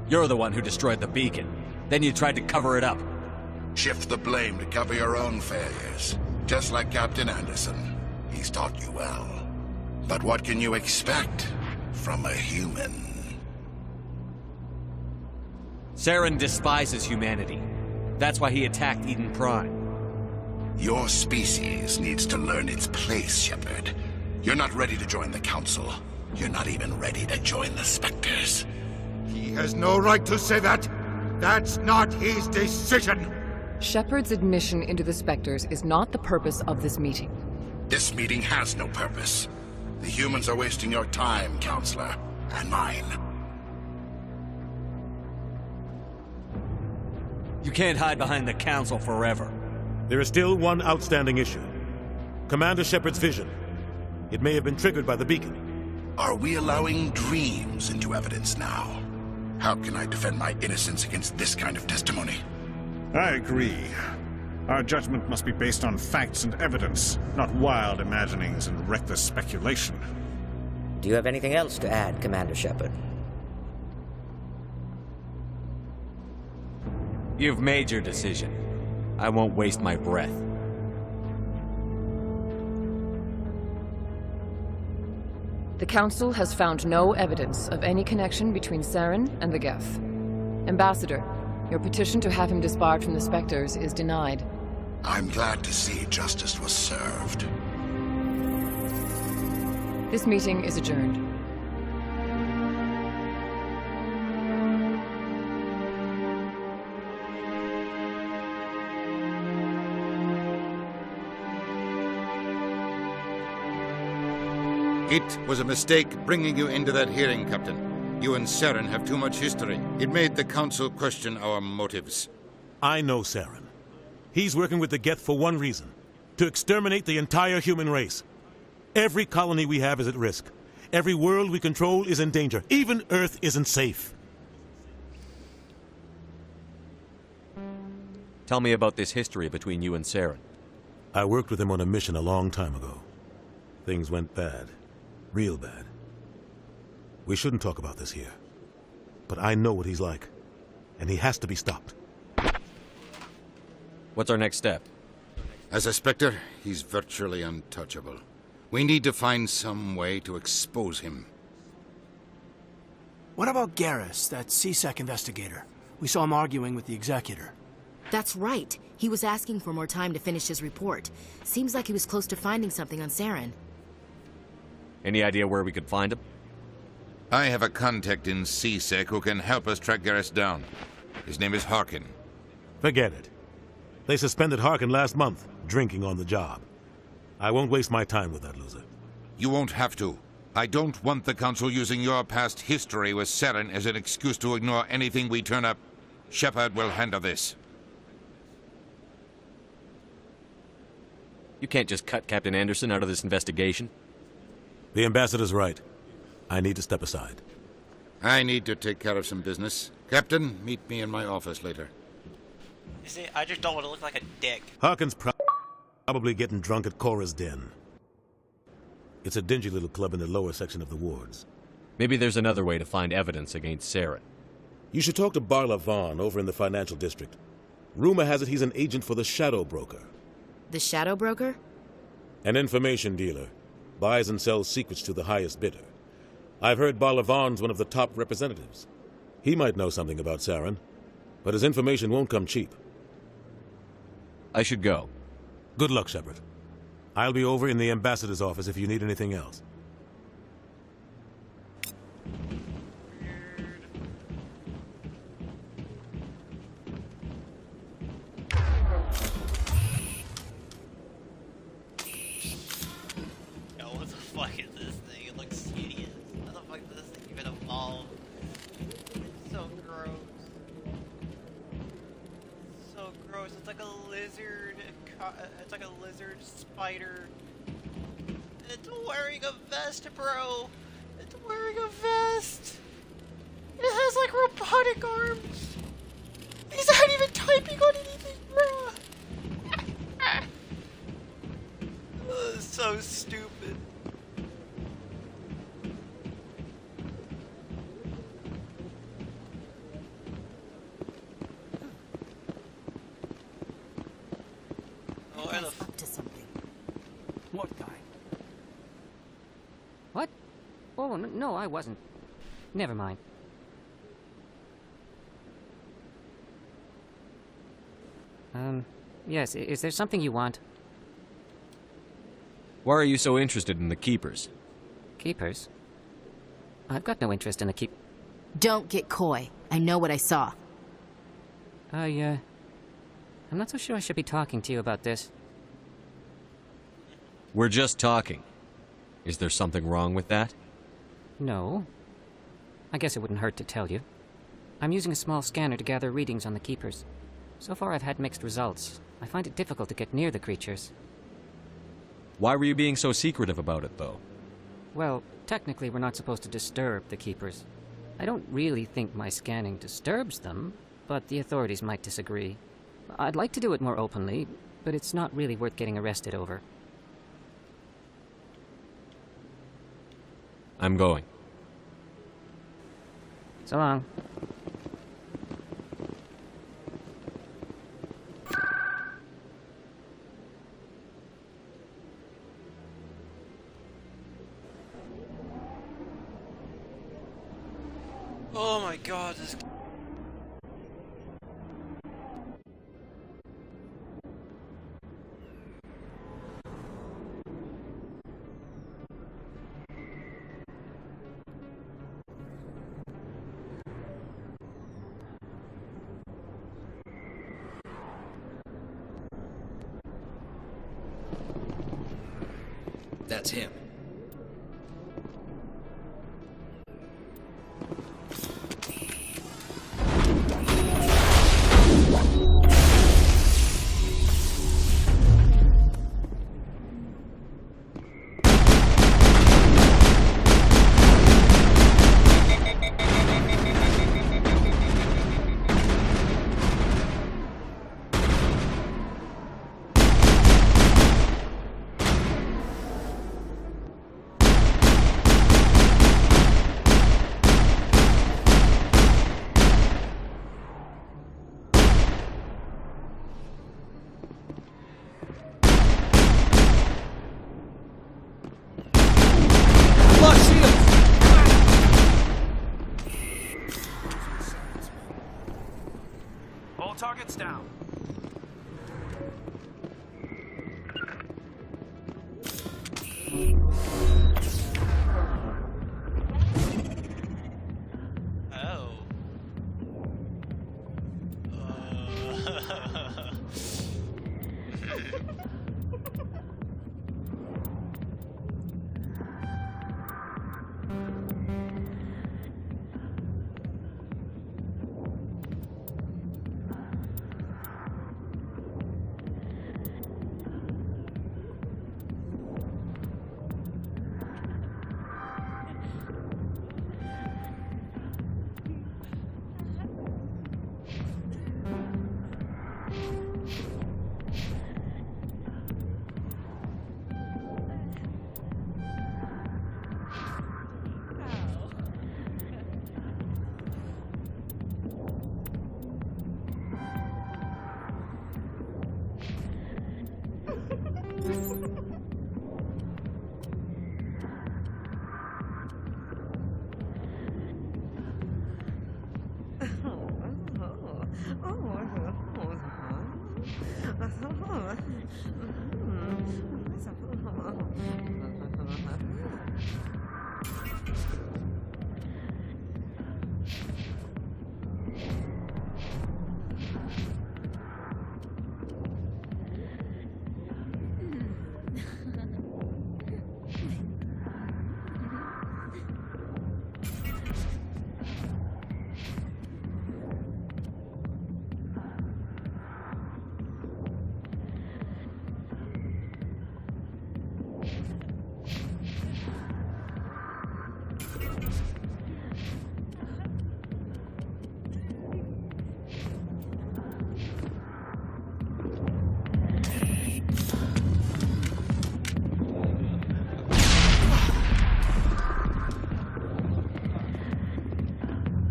You're the one who destroyed the beacon. Then you tried to cover it up. Shift the blame to cover your own failures. Just like Captain Anderson. He's taught you well. But what can you expect from a human? Saren despises humanity. That's why he attacked Eden Prime. Your species needs to learn its place, Shepard. You're not ready to join the Council. You're not even ready to join the Spectres. He has no right to say that. That's not his decision. Shepard's admission into the Spectres is not the purpose of this meeting. This meeting has no purpose. The humans are wasting your time, Counselor, and mine. You can't hide behind the Council forever. There is still one outstanding issue. Commander Shepard's vision. It may have been triggered by the beacon. Are we allowing dreams into evidence now? How can I defend my innocence against this kind of testimony? I agree. Our judgment must be based on facts and evidence, not wild imaginings and reckless speculation. Do you have anything else to add, Commander Shepard? You've made your decision. I won't waste my breath. The Council has found no evidence of any connection between Saren and the Geth. Ambassador, your petition to have him disbarred from the Spectres is denied. I'm glad to see justice was served. This meeting is adjourned. It was a mistake bringing you into that hearing, Captain. You and Saren have too much history. It made the Council question our motives. I know Saren. He's working with the Geth for one reason: to exterminate the entire human race. Every colony we have is at risk. Every world we control is in danger. Even Earth isn't safe. Tell me about this history between you and Saren. I worked with him on a mission a long time ago. Things went bad. Real bad. We shouldn't talk about this here. But I know what he's like. And he has to be stopped. What's our next step? As a Spectre, he's virtually untouchable. We need to find some way to expose him. What about Garrus, that CSEC investigator? We saw him arguing with the Executor. That's right. He was asking for more time to finish his report. Seems like he was close to finding something on Saren. Any idea where we could find him? I have a contact in CSEC who can help us track Garrus down. His name is Harkin. Forget it. They suspended Harkin last month, drinking on the job. I won't waste my time with that loser. You won't have to. I don't want the Council using your past history with Saren as an excuse to ignore anything we turn up. Shepard will handle this. You can't just cut Captain Anderson out of this investigation. The Ambassador's right. I need to step aside. I need to take care of some business. Captain, meet me in my office later. You see, I just don't want to look like a dick. Harkin's probably getting drunk at Cora's Den. It's a dingy little club in the lower section of the wards. Maybe there's another way to find evidence against Saren. You should talk to Barla Vaughn over in the financial district. Rumor has it he's an agent for the Shadow Broker. The Shadow Broker? An information dealer. Buys and sells secrets to the highest bidder. I've heard Barla Vaughn's one of the top representatives. He might know something about Saren, but his information won't come cheap. I should go. Good luck, Shepard. I'll be over in the Ambassador's office if you need anything else. Yo, what the fuck is this thing? It looks hideous. How the fuck does this thing even evolve? It's so gross. So gross. It's like a lizard. It's like a lizard spider. It's wearing a vest, bro. It's wearing a vest. It has like robotic arms. He's not even typing on anything, bro. This is so stupid. Oh, where the up to something. What guy? What? Oh, no, I wasn't. Never mind. Yes, is there something you want? Why are you so interested in the Keepers? Keepers? I've got no interest in the keep... Don't get coy. I know what I saw. I'm not so sure I should be talking to you about this. We're just talking. Is there something wrong with that? No. I guess it wouldn't hurt to tell you. I'm using a small scanner to gather readings on the Keepers. So far I've had mixed results. I find it difficult to get near the creatures. Why were you being so secretive about it, though? Well, technically we're not supposed to disturb the Keepers. I don't really think my scanning disturbs them, but the authorities might disagree. I'd like to do it more openly, but it's not really worth getting arrested over. I'm going. So long. my god, this... That's him. All targets down. Oh.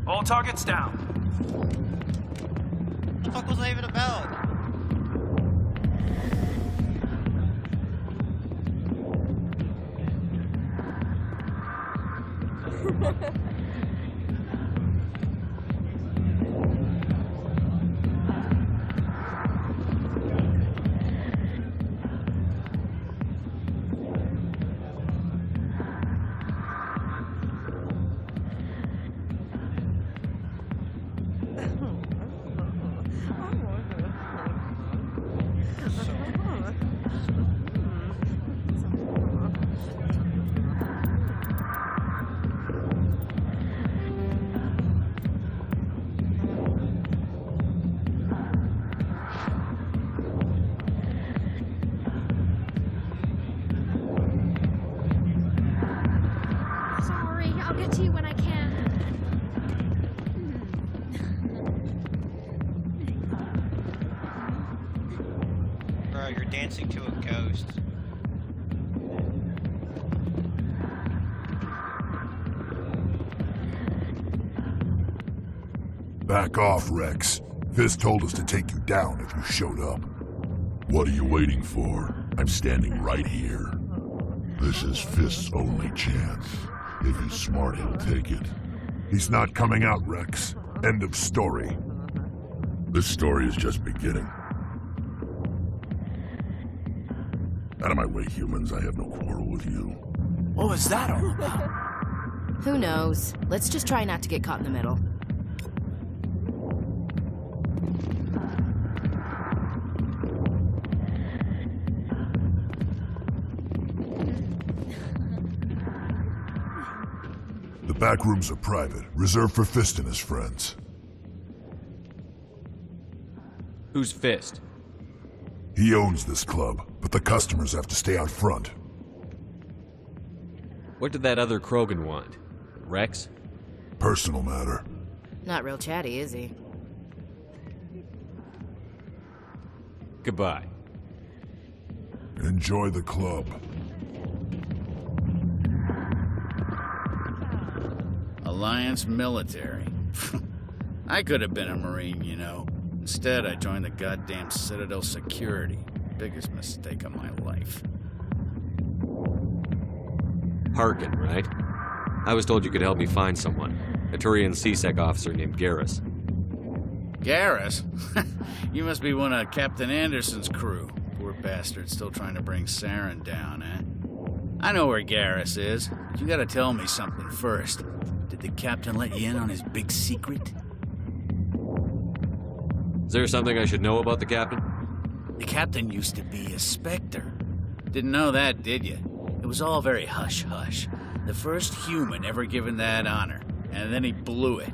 All targets down. What the fuck was that even about? I'll get to you when I can. Bro, you're dancing to a ghost. Back off, Rex. Fisk told us to take you down if you showed up. What are you waiting for? I'm standing right here. This is Fisk's only chance. If he's smart, he'll take it. He's not coming out, Rex. End of story. This story is just beginning. Out of my way, humans. I have no quarrel with you. What was that all about? Who knows? Let's just try not to get caught in the middle. The back rooms are private, reserved for Fist and his friends. Who's Fist? He owns this club, but the customers have to stay out front. What did that other Krogan want? Rex? Personal matter. Not real chatty, is he? Goodbye. Enjoy the club. Alliance military. I could have been a Marine, you know. Instead, I joined the goddamn Citadel security. Biggest mistake of my life. Harkin, right? I was told you could help me find someone. A Turian CSEC officer named Garrus. Garrus? You must be one of Captain Anderson's crew. Poor bastard still trying to bring Saren down, eh? I know where Garrus is, but you gotta tell me something first. Did the captain let you in on his big secret? Is there something I should know about the captain? The captain used to be a Spectre. Didn't know that, did you? It was all very hush-hush. The first human ever given that honor, and then he blew it.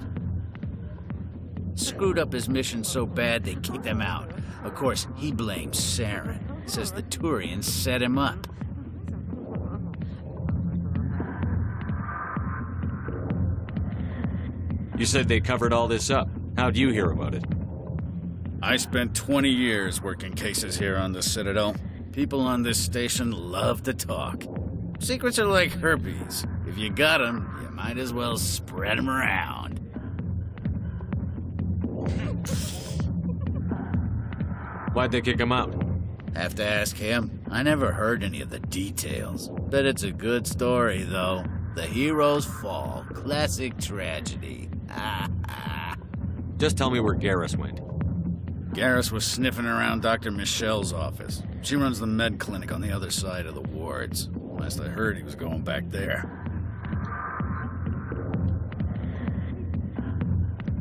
Screwed up his mission so bad they kicked him out. Of course, he blames Saren. Says the Turians set him up. You said they covered all this up. How'd you hear about it? I spent 20 years working cases here on the Citadel. People on this station love to talk. Secrets are like herpes. If you got them, you might as well spread them around. Why'd they kick him out? Have to ask him. I never heard any of the details. Bet it's a good story, though. The heroes fall. Classic tragedy. Just tell me where Garrus went. Garrus was sniffing around Dr. Michelle's office. She runs the med clinic on the other side of the wards. Last I heard, he was going back there.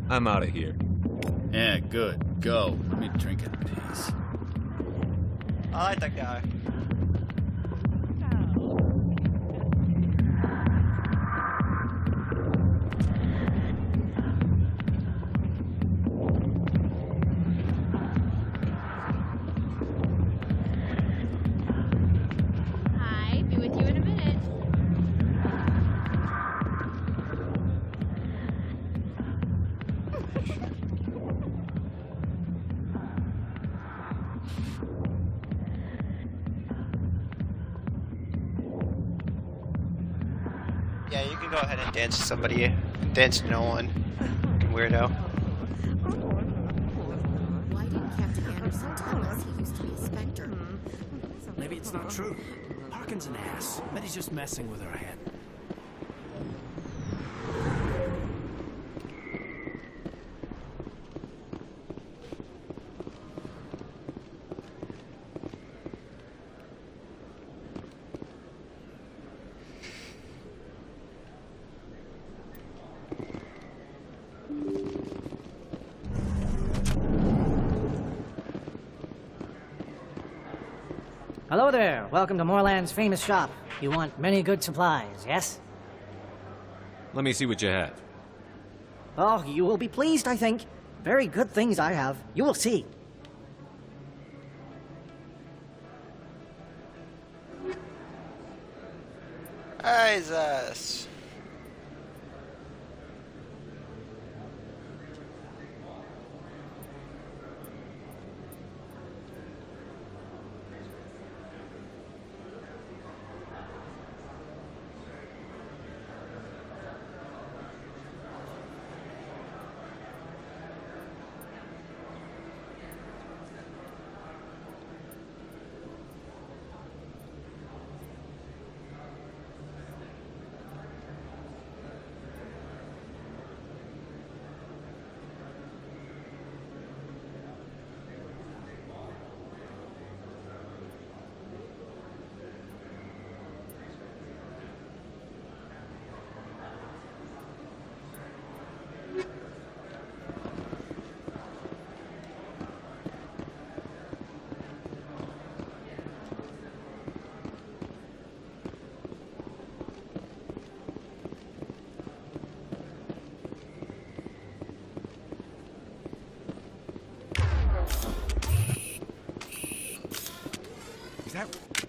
I'm out of here. Yeah, good. Go. Let me drink in peace. I like that guy. Hi, be with you in a minute. Yeah, you can go ahead and dance to somebody. Dance to no one. Fucking weirdo. Why didn't Captain Anderson tell us he used to be a Spectre? Maybe it's not true. Harkin's an ass. Bet he's just messing with her head. Hello there. Welcome to Moorland's famous shop. You want many good supplies, yes? Let me see what you have. Oh, you will be pleased, I think. Very good things I have. You will see. Jesus.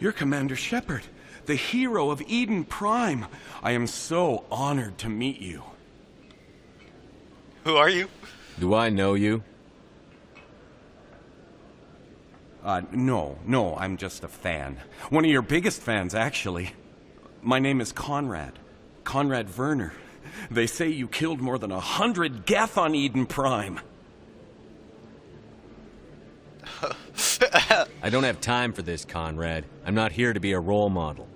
You're Commander Shepard, the hero of Eden Prime. I am so honored to meet you. Who are you? Do I know you? No, I'm just a fan. One of your biggest fans, actually. My name is Conrad. Conrad Werner. They say you killed more than 100 Geth on Eden Prime. I don't have time for this, Conrad. I'm not here to be a role model.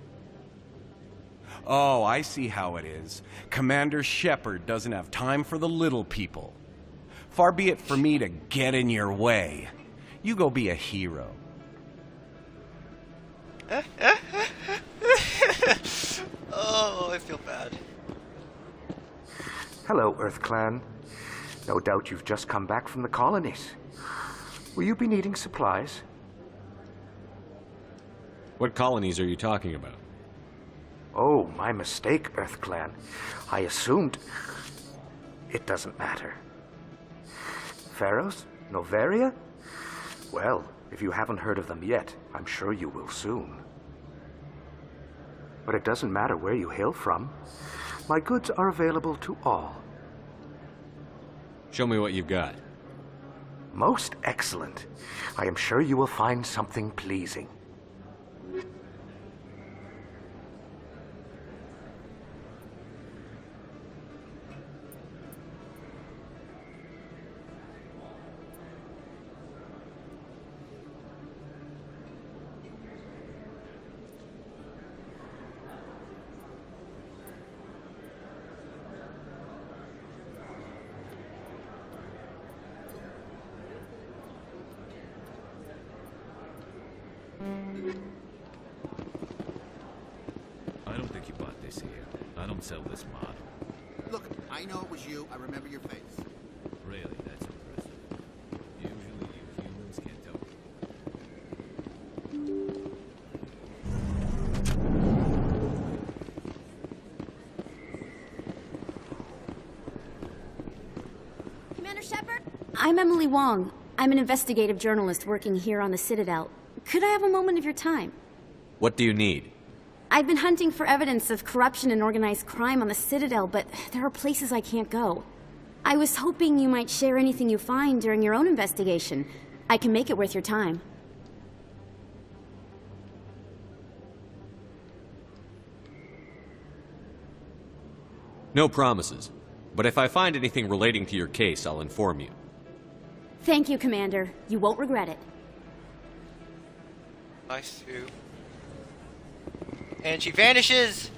Oh, I see how it is. Commander Shepard doesn't have time for the little people. Far be it for me to get in your way. You go be a hero. Oh, I feel bad. Hello, Earth Clan. No doubt you've just come back from the colonies. Will you be needing supplies? What colonies are you talking about? Oh, my mistake, Earth Clan. I assumed... It doesn't matter. Pharaohs? Noveria? Well, if you haven't heard of them yet, I'm sure you will soon. But it doesn't matter where you hail from. My goods are available to all. Show me what you've got. Most excellent. I am sure you will find something pleasing. I don't think you bought this here. I don't sell this model. Look, I know it was you. I remember your face. Really, that's impressive. Usually you humans can't tell. Commander Shepard? I'm Emily Wong. I'm an investigative journalist working here on the Citadel. Could I have a moment of your time? What do you need? I've been hunting for evidence of corruption and organized crime on the Citadel, but there are places I can't go. I was hoping you might share anything you find during your own investigation. I can make it worth your time. No promises. But if I find anything relating to your case, I'll inform you. Thank you, Commander. You won't regret it. Nice too. And she vanishes!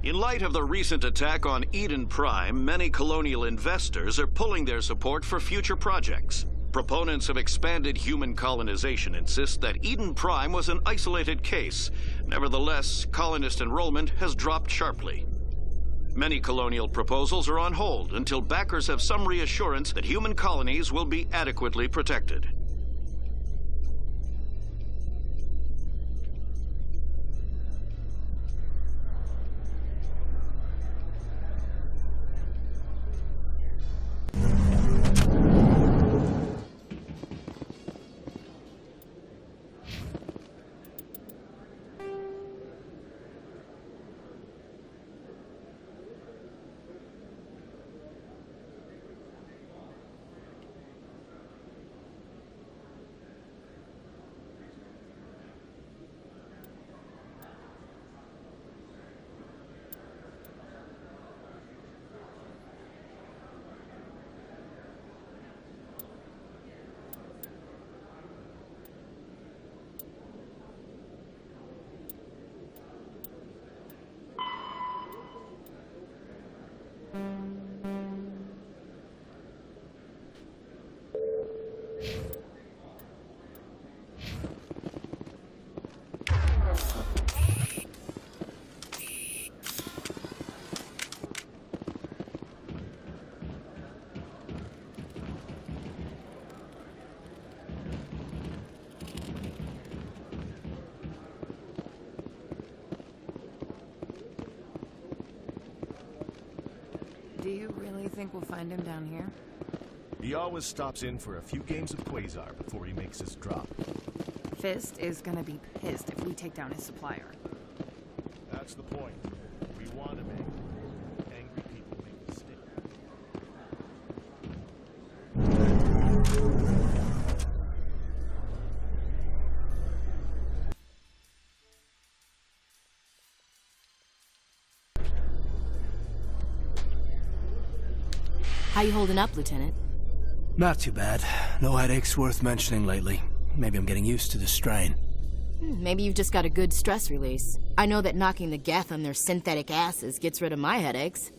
In light of the recent attack on Eden Prime, many colonial investors are pulling their support for future projects. Proponents of expanded human colonization insist that Eden Prime was an isolated case. Nevertheless, colonist enrollment has dropped sharply. Many colonial proposals are on hold until backers have some reassurance that human colonies will be adequately protected. Do you really think we'll find him down here? He always stops in for a few games of Quasar before he makes his drop. Fist is gonna be pissed if we take down his supplier. That's the point. We want him angry. Angry people make mistakes. How you holding up, Lieutenant? Not too bad. No headaches worth mentioning lately. Maybe I'm getting used to the strain. Maybe you've just got a good stress release. I know that knocking the geth on their synthetic asses gets rid of my headaches.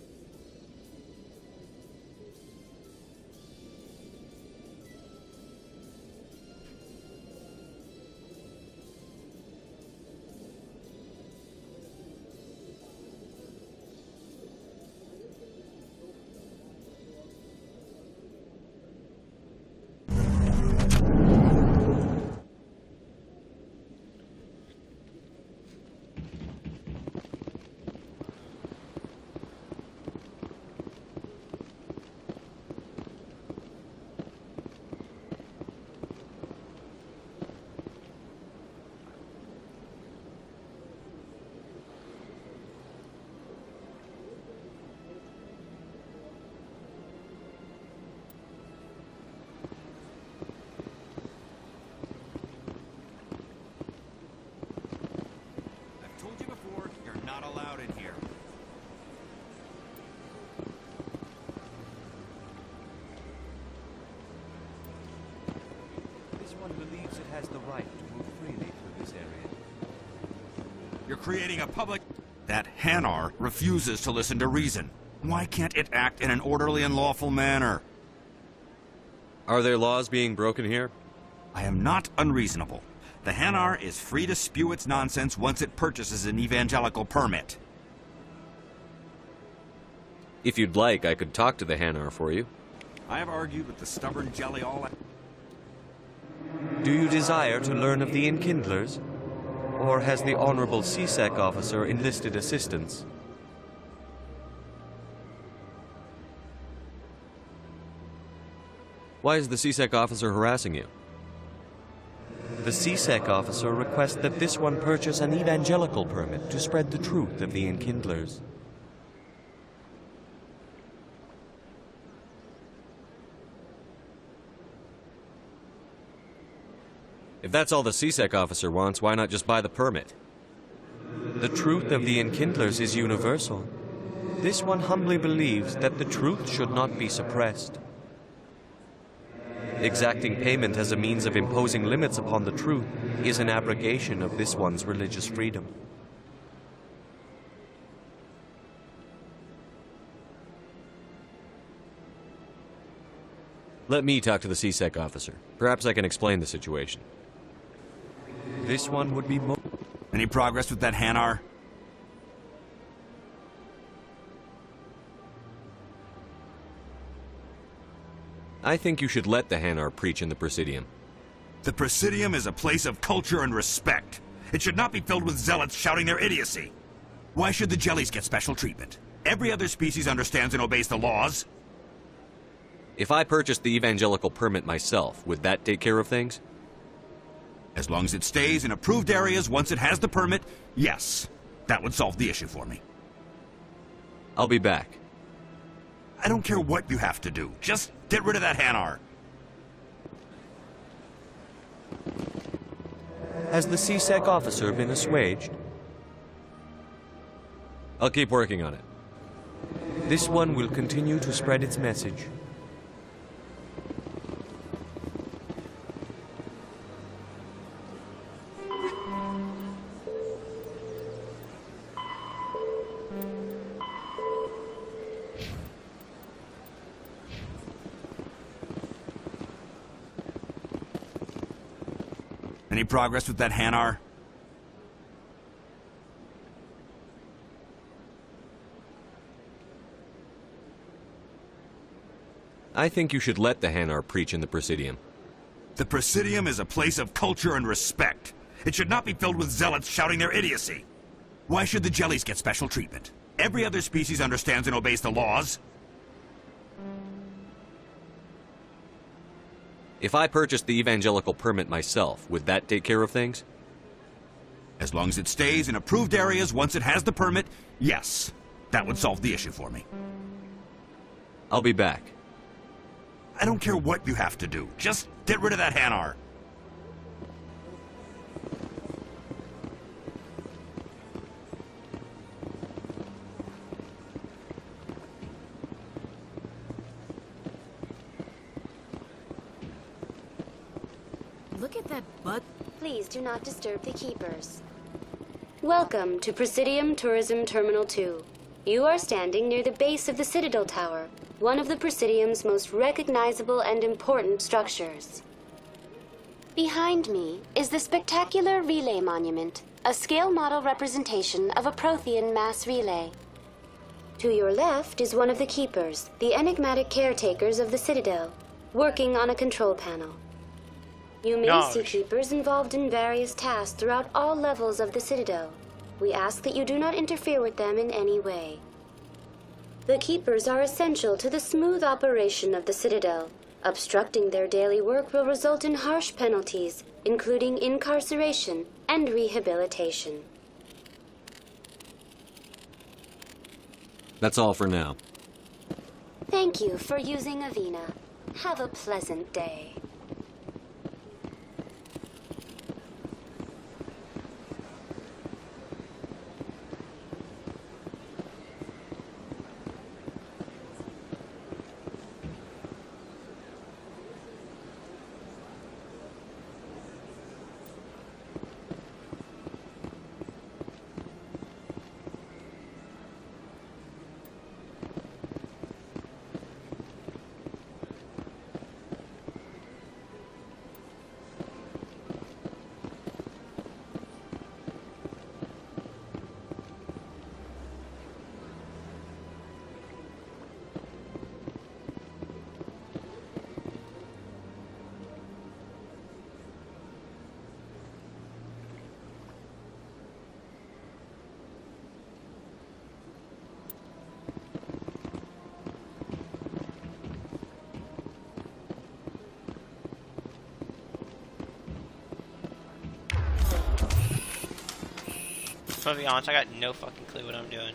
Creating a public... That Hanar refuses to listen to reason. Why can't it act in an orderly and lawful manner? Are there laws being broken here? I am not unreasonable. The Hanar is free to spew its nonsense once it purchases an evangelical permit. If you'd like, I could talk to the Hanar for you. I have argued with the stubborn jelly all... Do you desire to learn of the Enkindlers? Or has the Honorable CSEC officer enlisted assistance? Why is the CSEC officer harassing you? The CSEC officer requests that this one purchase an evangelical permit to spread the truth of the Enkindlers. If that's all the CSEC officer wants, why not just buy the permit? The truth of the Enkindlers is universal. This one humbly believes that the truth should not be suppressed. Exacting payment as a means of imposing limits upon the truth is an abrogation of this one's religious freedom. Let me talk to the CSEC officer. Perhaps I can explain the situation. This one would be Any progress with that Hanar? I think you should let the Hanar preach in the Presidium. The Presidium is a place of culture and respect. It should not be filled with zealots shouting their idiocy. Why should the jellies get special treatment? Every other species understands and obeys the laws. If I purchased the evangelical permit myself, would that take care of things? As long as it stays in approved areas once it has the permit, yes. That would solve the issue for me. I'll be back. I don't care what you have to do. Just get rid of that Hanar. Has the CSEC officer been assuaged? I'll keep working on it. This one will continue to spread its message. Any progress with that Hanar? I think you should let the Hanar preach in the Presidium. The Presidium is a place of culture and respect. It should not be filled with zealots shouting their idiocy. Why should the jellies get special treatment? Every other species understands and obeys the laws. If I purchased the evangelical permit myself, would that take care of things? As long as it stays in approved areas once it has the permit, yes. That would solve the issue for me. I'll be back. I don't care what you have to do. Just get rid of that Hanar. Look at that butt. Please do not disturb the keepers. Welcome to Presidium Tourism Terminal 2. You are standing near the base of the Citadel Tower, one of the Presidium's most recognizable and important structures. Behind me is the spectacular Relay Monument, a scale model representation of a Prothean mass relay. To your left is one of the keepers, the enigmatic caretakers of the Citadel, working on a control panel. You may see keepers involved in various tasks throughout all levels of the Citadel. We ask that you do not interfere with them in any way. The keepers are essential to the smooth operation of the Citadel. Obstructing their daily work will result in harsh penalties, including incarceration and rehabilitation. That's all for now. Thank you for using Avina. Have a pleasant day. gonna be honest, I got no fucking clue what I'm doing.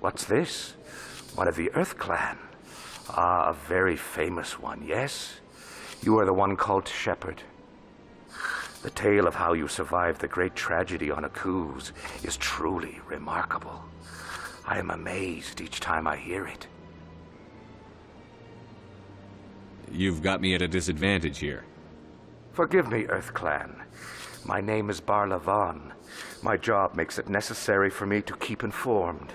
What's this? One of the Earth Clan. Ah, a very famous one, yes? You are the one called Shepard. The tale of how you survived the great tragedy on Akuz is truly remarkable. I am amazed each time I hear it. You've got me at a disadvantage here. Forgive me, Earth Clan. My name is Barla Von. My job makes it necessary for me to keep informed.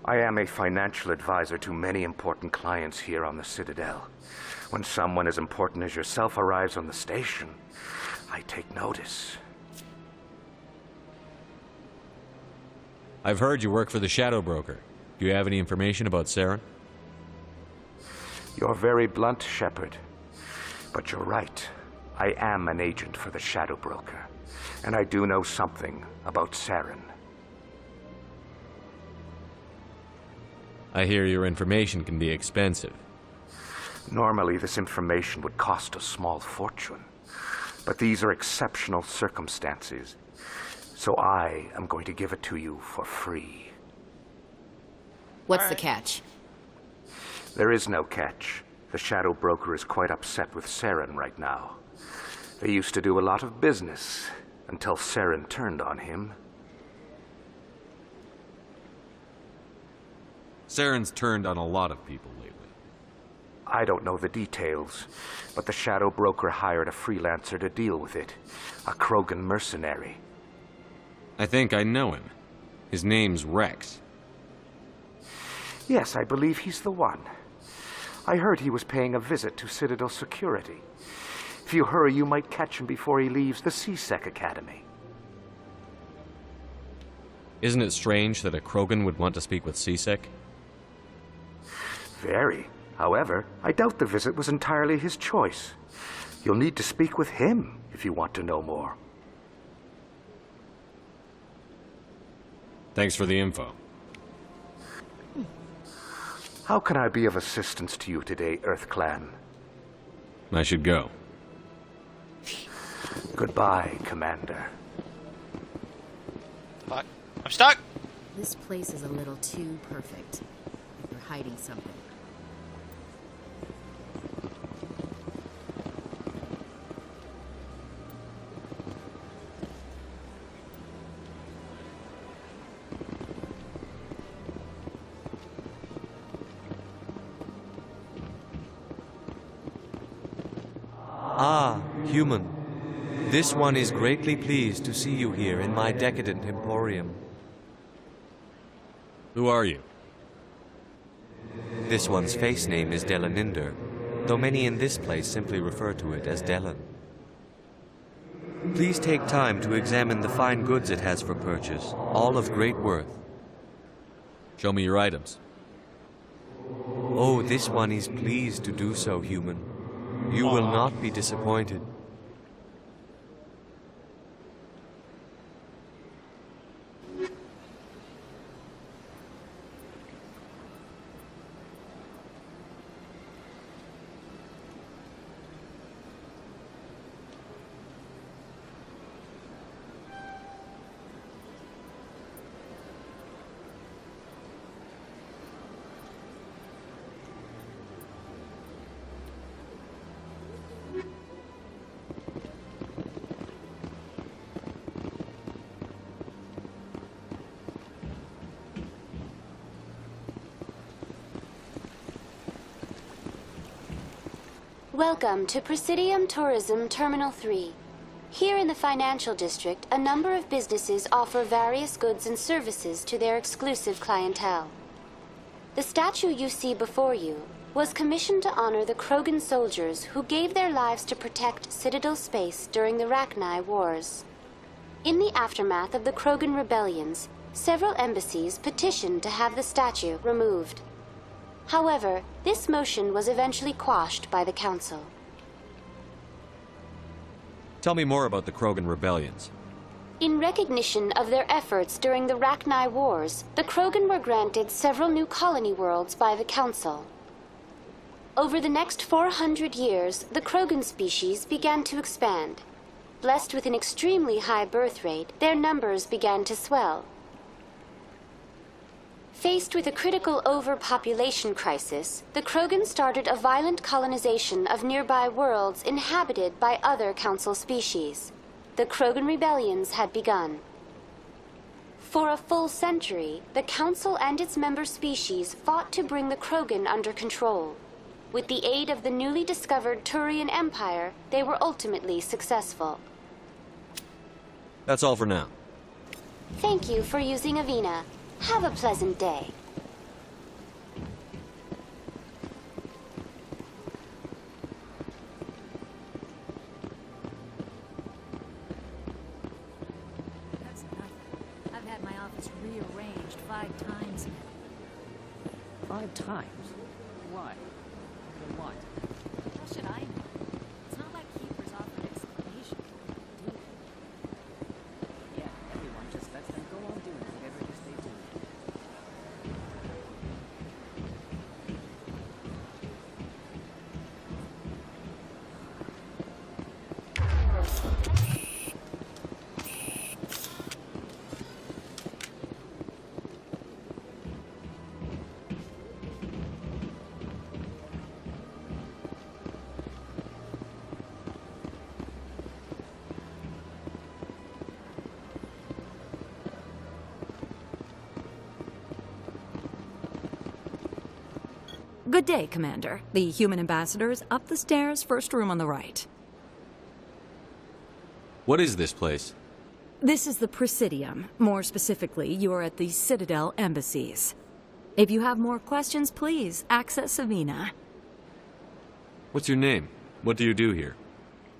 I am a financial advisor to many important clients here on the Citadel. When someone as important as yourself arrives on the station, I take notice. I've heard you work for the Shadow Broker. Do you have any information about Saren? You're very blunt, Shepard. But you're right. I am an agent for the Shadow Broker. And I do know something about Saren. I hear your information can be expensive. Normally, this information would cost a small fortune. But these are exceptional circumstances. So I am going to give it to you for free. What's the catch? There is no catch. The Shadow Broker is quite upset with Saren right now. They used to do a lot of business until Saren turned on him. Saren's turned on a lot of people lately. I don't know the details, but the Shadow Broker hired a freelancer to deal with it. A Krogan mercenary. I think I know him. His name's Rex. Yes, I believe he's the one. I heard he was paying a visit to Citadel security. If you hurry, you might catch him before he leaves the C-Sec Academy. Isn't it strange that a Krogan would want to speak with C-Sec? Very. However, I doubt the visit was entirely his choice. You'll need to speak with him if you want to know more. Thanks for the info. How can I be of assistance to you today, Earth Clan? I should go. Goodbye, Commander. Fuck. I'm stuck! This place is a little too perfect. You're hiding something. Ah, human. This one is greatly pleased to see you here in my decadent emporium. Who are you? This one's face name is Delaninder, though many in this place simply refer to it as Delan. Please take time to examine the fine goods it has for purchase, all of great worth. Show me your items. Oh, this one is pleased to do so, human. You will not be disappointed. Welcome to Presidium Tourism Terminal 3. Here in the financial district, a number of businesses offer various goods and services to their exclusive clientele. The statue you see before you was commissioned to honor the Krogan soldiers who gave their lives to protect Citadel space during the Rachni Wars. In the aftermath of the Krogan rebellions, several embassies petitioned to have the statue removed. However, this motion was eventually quashed by the Council. Tell me more about the Krogan rebellions. In recognition of their efforts during the Rachni Wars, the Krogan were granted several new colony worlds by the Council. Over the next 400 years, the Krogan species began to expand. Blessed with an extremely high birth rate, their numbers began to swell. Faced with a critical overpopulation crisis, the Krogan started a violent colonization of nearby worlds inhabited by other Council species. The Krogan rebellions had begun. For a full century, the Council and its member species fought to bring the Krogan under control. With the aid of the newly discovered Turian Empire, they were ultimately successful. That's all for now. Thank you for using Avina. Have a pleasant day. That's nothing. I've had my office rearranged 5 times. 5 times? Why? For what? How should I know? It's not like Keepers offered explanation, do they? Yeah, everyone just lets them go on doing whatever it is they do. Good day, Commander. The human ambassador is up the stairs, first room on the right. What is this place? This is the Presidium. More specifically, you are at the Citadel embassies. If you have more questions, please access Avina. What's your name? What do you do here?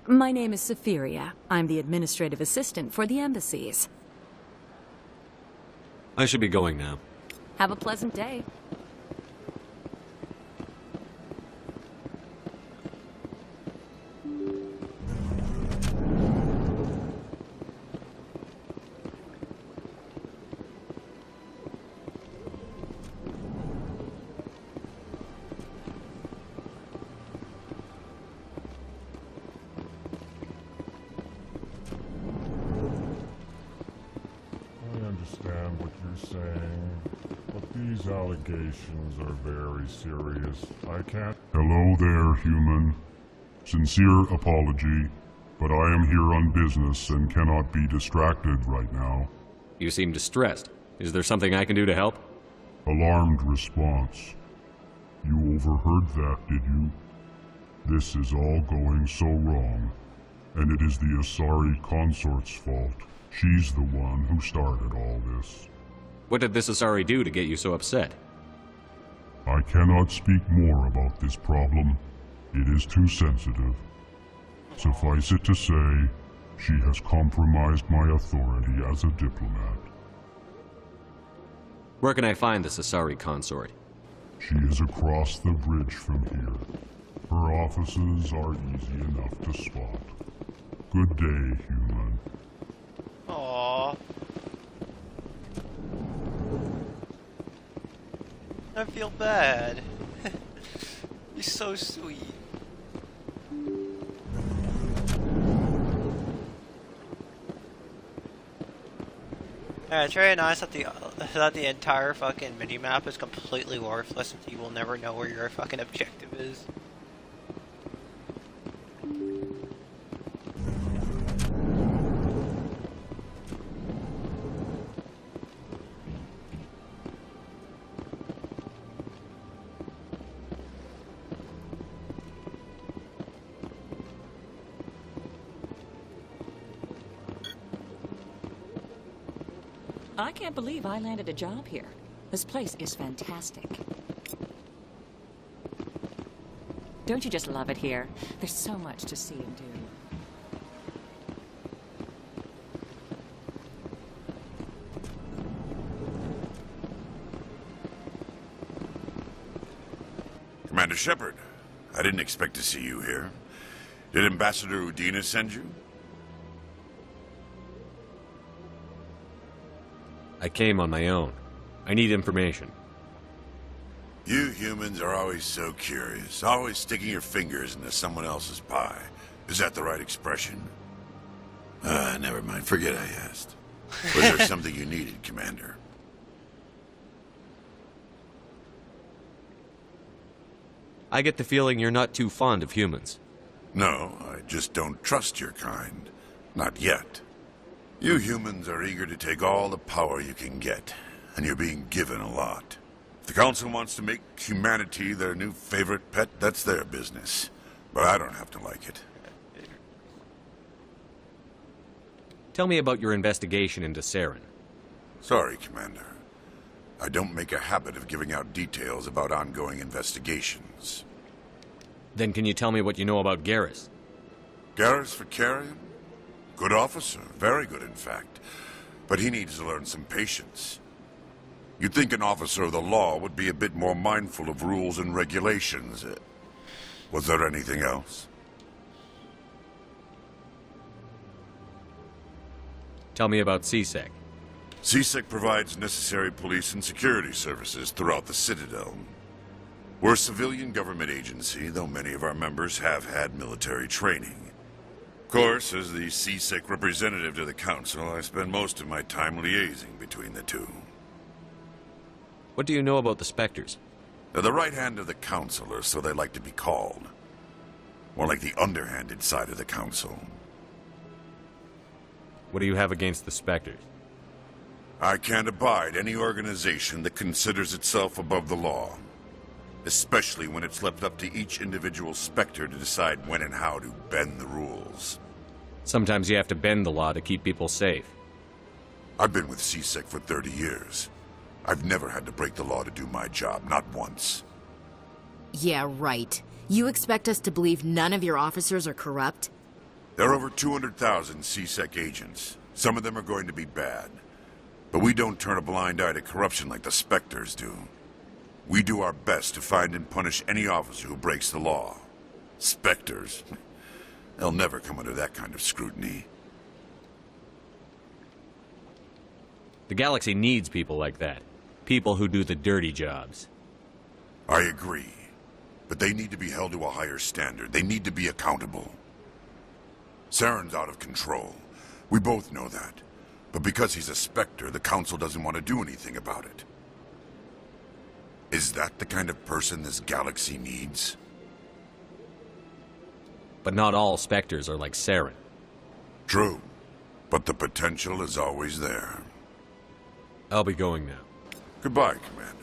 My name is Safiria. I'm the administrative assistant for the embassies. I should be going now. Have a pleasant day. Understand what you're saying, but these allegations are very serious. I can't... Hello there, human. Sincere apology, but I am here on business and cannot be distracted right now. You seem distressed. Is there something I can do to help? Alarmed response. You overheard that, did you? This is all going so wrong, and it is the Asari consort's fault. She's the one who started all this. What did this Asari do to get you so upset? I cannot speak more about this problem. It is too sensitive. Suffice it to say, she has compromised my authority as a diplomat. Where can I find this Asari consort? She is across the bridge from here. Her offices are easy enough to spot. Good day, human. Aww. I feel bad. He's so sweet. Yeah, it's very nice that the entire fucking minimap is completely worthless and you will never know where your fucking objective is. I can't believe I landed a job here. This place is fantastic. Don't you just love it here? There's so much to see and do. Commander Shepard, I didn't expect to see you here. Did Ambassador Udina send you? I came on my own. I need information. You humans are always so curious, always sticking your fingers into someone else's pie. Is that the right expression? Never mind. Forget I asked. Was there something you needed, Commander? I get the feeling you're not too fond of humans. No, I just don't trust your kind. Not yet. You humans are eager to take all the power you can get, and you're being given a lot. If the Council wants to make humanity their new favorite pet, that's their business. But I don't have to like it. Tell me about your investigation into Saren. Sorry, Commander. I don't make a habit of giving out details about ongoing investigations. Then can you tell me what you know about Garrus? Garrus Vakarian? Good officer, very good in fact. But he needs to learn some patience. You'd think an officer of the law would be a bit more mindful of rules and regulations. Was there anything else? Tell me about CSEC. CSEC provides necessary police and security services throughout the Citadel. We're a civilian government agency, though many of our members have had military training. Of course, as the CSEC representative to the Council, I spend most of my time liaising between the two. What do you know about the Spectres? They're the right hand of the Council, or so they like to be called. More like the underhanded side of the Council. What do you have against the Spectres? I can't abide any organization that considers itself above the law. Especially when it's left up to each individual Spectre to decide when and how to bend the rules. Sometimes you have to bend the law to keep people safe. I've been with CSEC for 30 years. I've never had to break the law to do my job, not once. Yeah, right. You expect us to believe none of your officers are corrupt? There are over 200,000 CSEC agents. Some of them are going to be bad. But we don't turn a blind eye to corruption like the Spectres do. We do our best to find and punish any officer who breaks the law. Spectres? They'll never come under that kind of scrutiny. The galaxy needs people like that. People who do the dirty jobs. I agree. But they need to be held to a higher standard. They need to be accountable. Saren's out of control. We both know that. But because he's a Spectre, the Council doesn't want to do anything about it. Is that the kind of person this galaxy needs? But not all Spectres are like Saren. True. But the potential is always there. I'll be going now. Goodbye, Commander.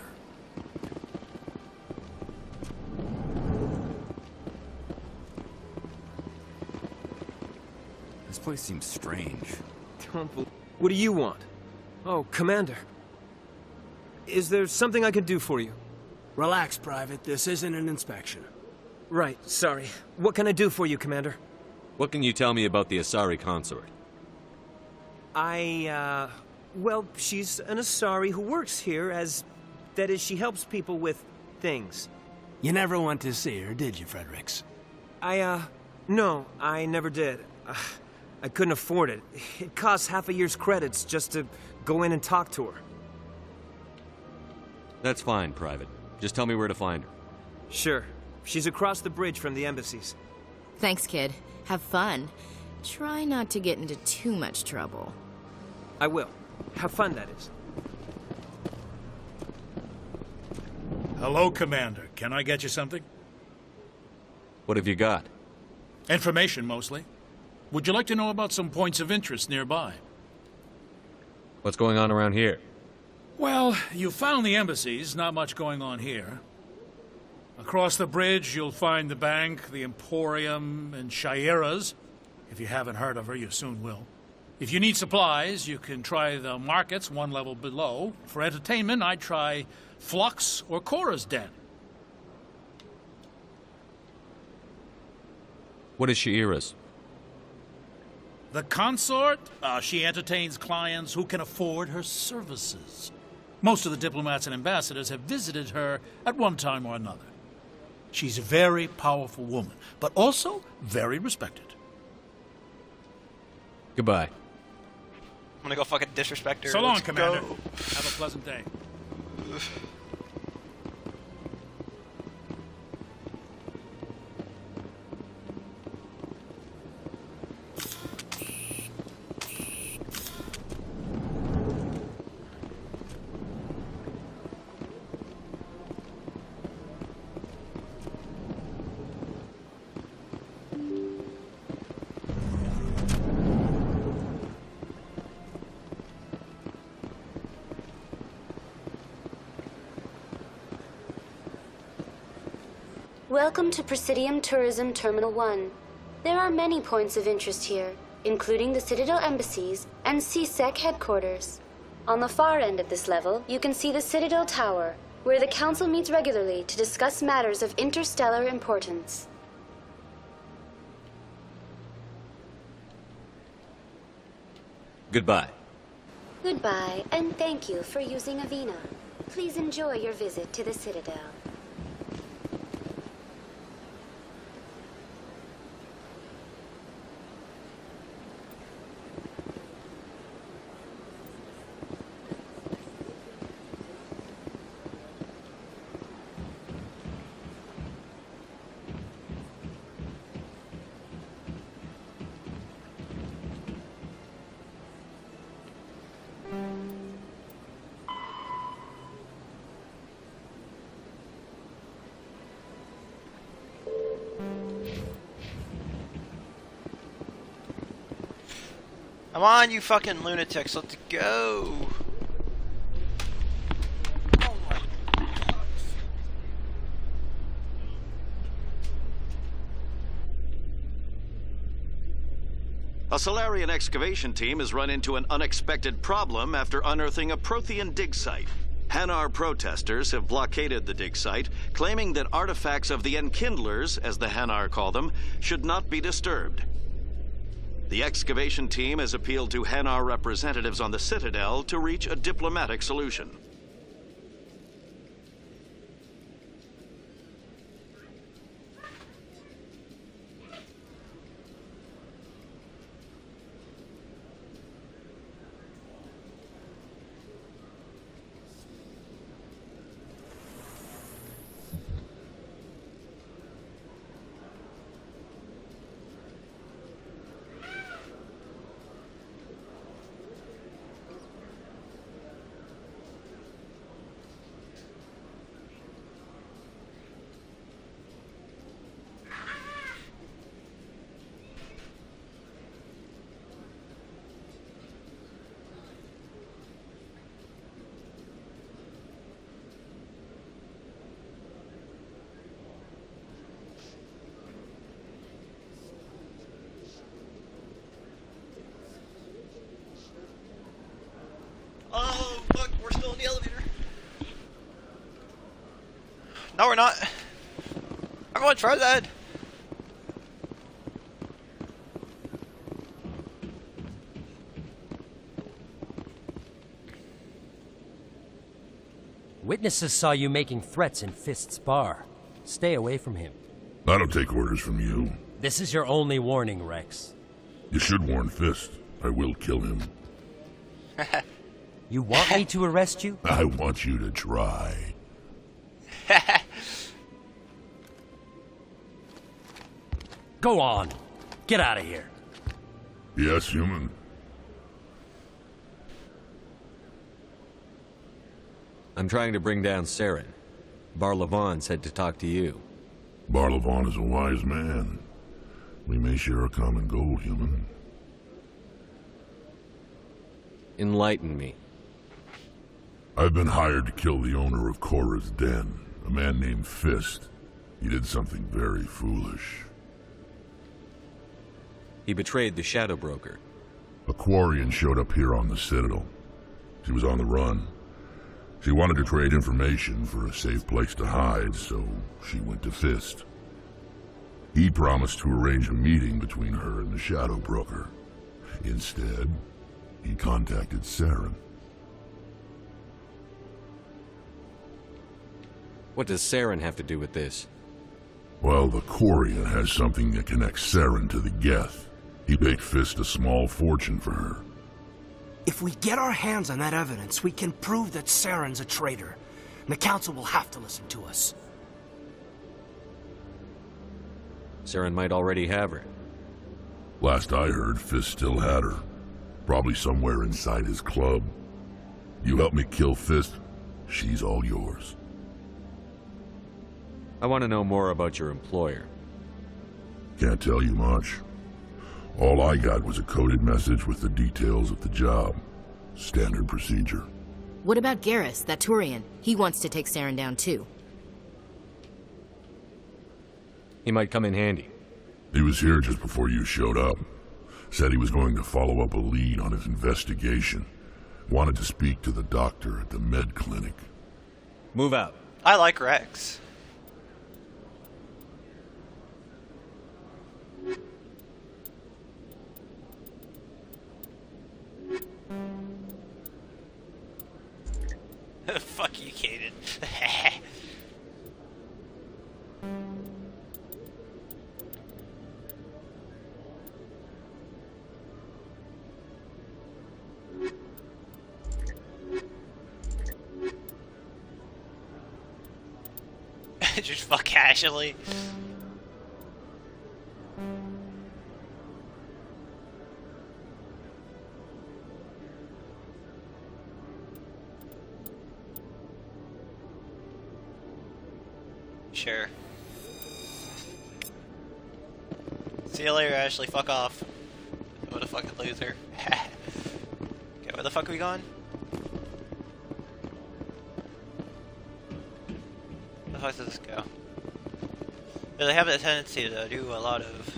This place seems strange. What do you want? Oh, Commander. Is there something I can do for you? Relax, Private. This isn't an inspection. Right, sorry. What can I do for you, Commander? What can you tell me about the Asari consort? Well, she's an Asari who works here as... That is, she helps people with things. You never went to see her, did you, Fredericks? No, I never did. I couldn't afford it. It costs half a year's credits just to go in and talk to her. That's fine, Private. Just tell me where to find her. Sure. She's across the bridge from the embassies. Thanks, kid. Have fun. Try not to get into too much trouble. I will. Have fun, that is. Hello, Commander. Can I get you something? What have you got? Information, mostly. Would you like to know about some points of interest nearby? What's going on around here? Well, you found the embassies, not much going on here. Across the bridge, you'll find the bank, the Emporium, and Shaira's. If you haven't heard of her, you soon will. If you need supplies, you can try the markets one level below. For entertainment, I'd try Flux or Cora's Den. What is Shi'ira's? The consort? She entertains clients who can afford her services. Most of the diplomats and ambassadors have visited her at one time or another. She's a very powerful woman, but also very respected. Goodbye. I'm gonna go fucking disrespect her. So long, Let's Commander. go. Have a pleasant day. Welcome to Presidium Tourism Terminal 1. There are many points of interest here, including the Citadel embassies and CSEC headquarters. On the far end of this level, you can see the Citadel Tower, where the Council meets regularly to discuss matters of interstellar importance. Goodbye. Goodbye, and thank you for using Avina. Please enjoy your visit to the Citadel. Come on, you fucking lunatics, let's go. A Solarian excavation team has run into an unexpected problem after unearthing a Prothean dig site. Hanar protesters have blockaded the dig site, claiming that artifacts of the Enkindlers, as the Hanar call them, should not be disturbed. The excavation team has appealed to Hanar representatives on the Citadel to reach a diplomatic solution. Oh, fuck, we're still in the elevator. No, we're not. Everyone try that. Witnesses saw you making threats in Fist's bar. Stay away from him. I don't take orders from you. This is your only warning, Rex. You should warn Fist. I will kill him. You want me to arrest you? I want you to try. Go on. Get out of here. Yes, human. I'm trying to bring down Saren. Barlavan said to talk to you. Barlavan is a wise man. We may share a common goal, human. Enlighten me. I've been hired to kill the owner of Cora's Den, a man named Fist. He did something very foolish. He betrayed the Shadow Broker. A Quarian showed up here on the Citadel. She was on the run. She wanted to trade information for a safe place to hide, so she went to Fist. He promised to arrange a meeting between her and the Shadow Broker. Instead, he contacted Saren. What does Saren have to do with this? Well, the Quarian has something that connects Saren to the Geth. He paid Fist a small fortune for her. If we get our hands on that evidence, we can prove that Saren's a traitor. And the Council will have to listen to us. Saren might already have her. Last I heard, Fist still had her. Probably somewhere inside his club. You help me kill Fist, she's all yours. I want to know more about your employer. Can't tell you much. All I got was a coded message with the details of the job. Standard procedure. What about Garrus, that Turian? He wants to take Saren down too. He might come in handy. He was here just before you showed up. Said he was going to follow up a lead on his investigation. Wanted to speak to the doctor at the med clinic. Move out. I like Rex. Fuck you, Kaden. Just fuck casually. Sure. See you later, Ashley. Fuck off. What a fucking loser. Okay, where the fuck are we going? Where the fuck does this go? Yeah, they have a tendency to do a lot of...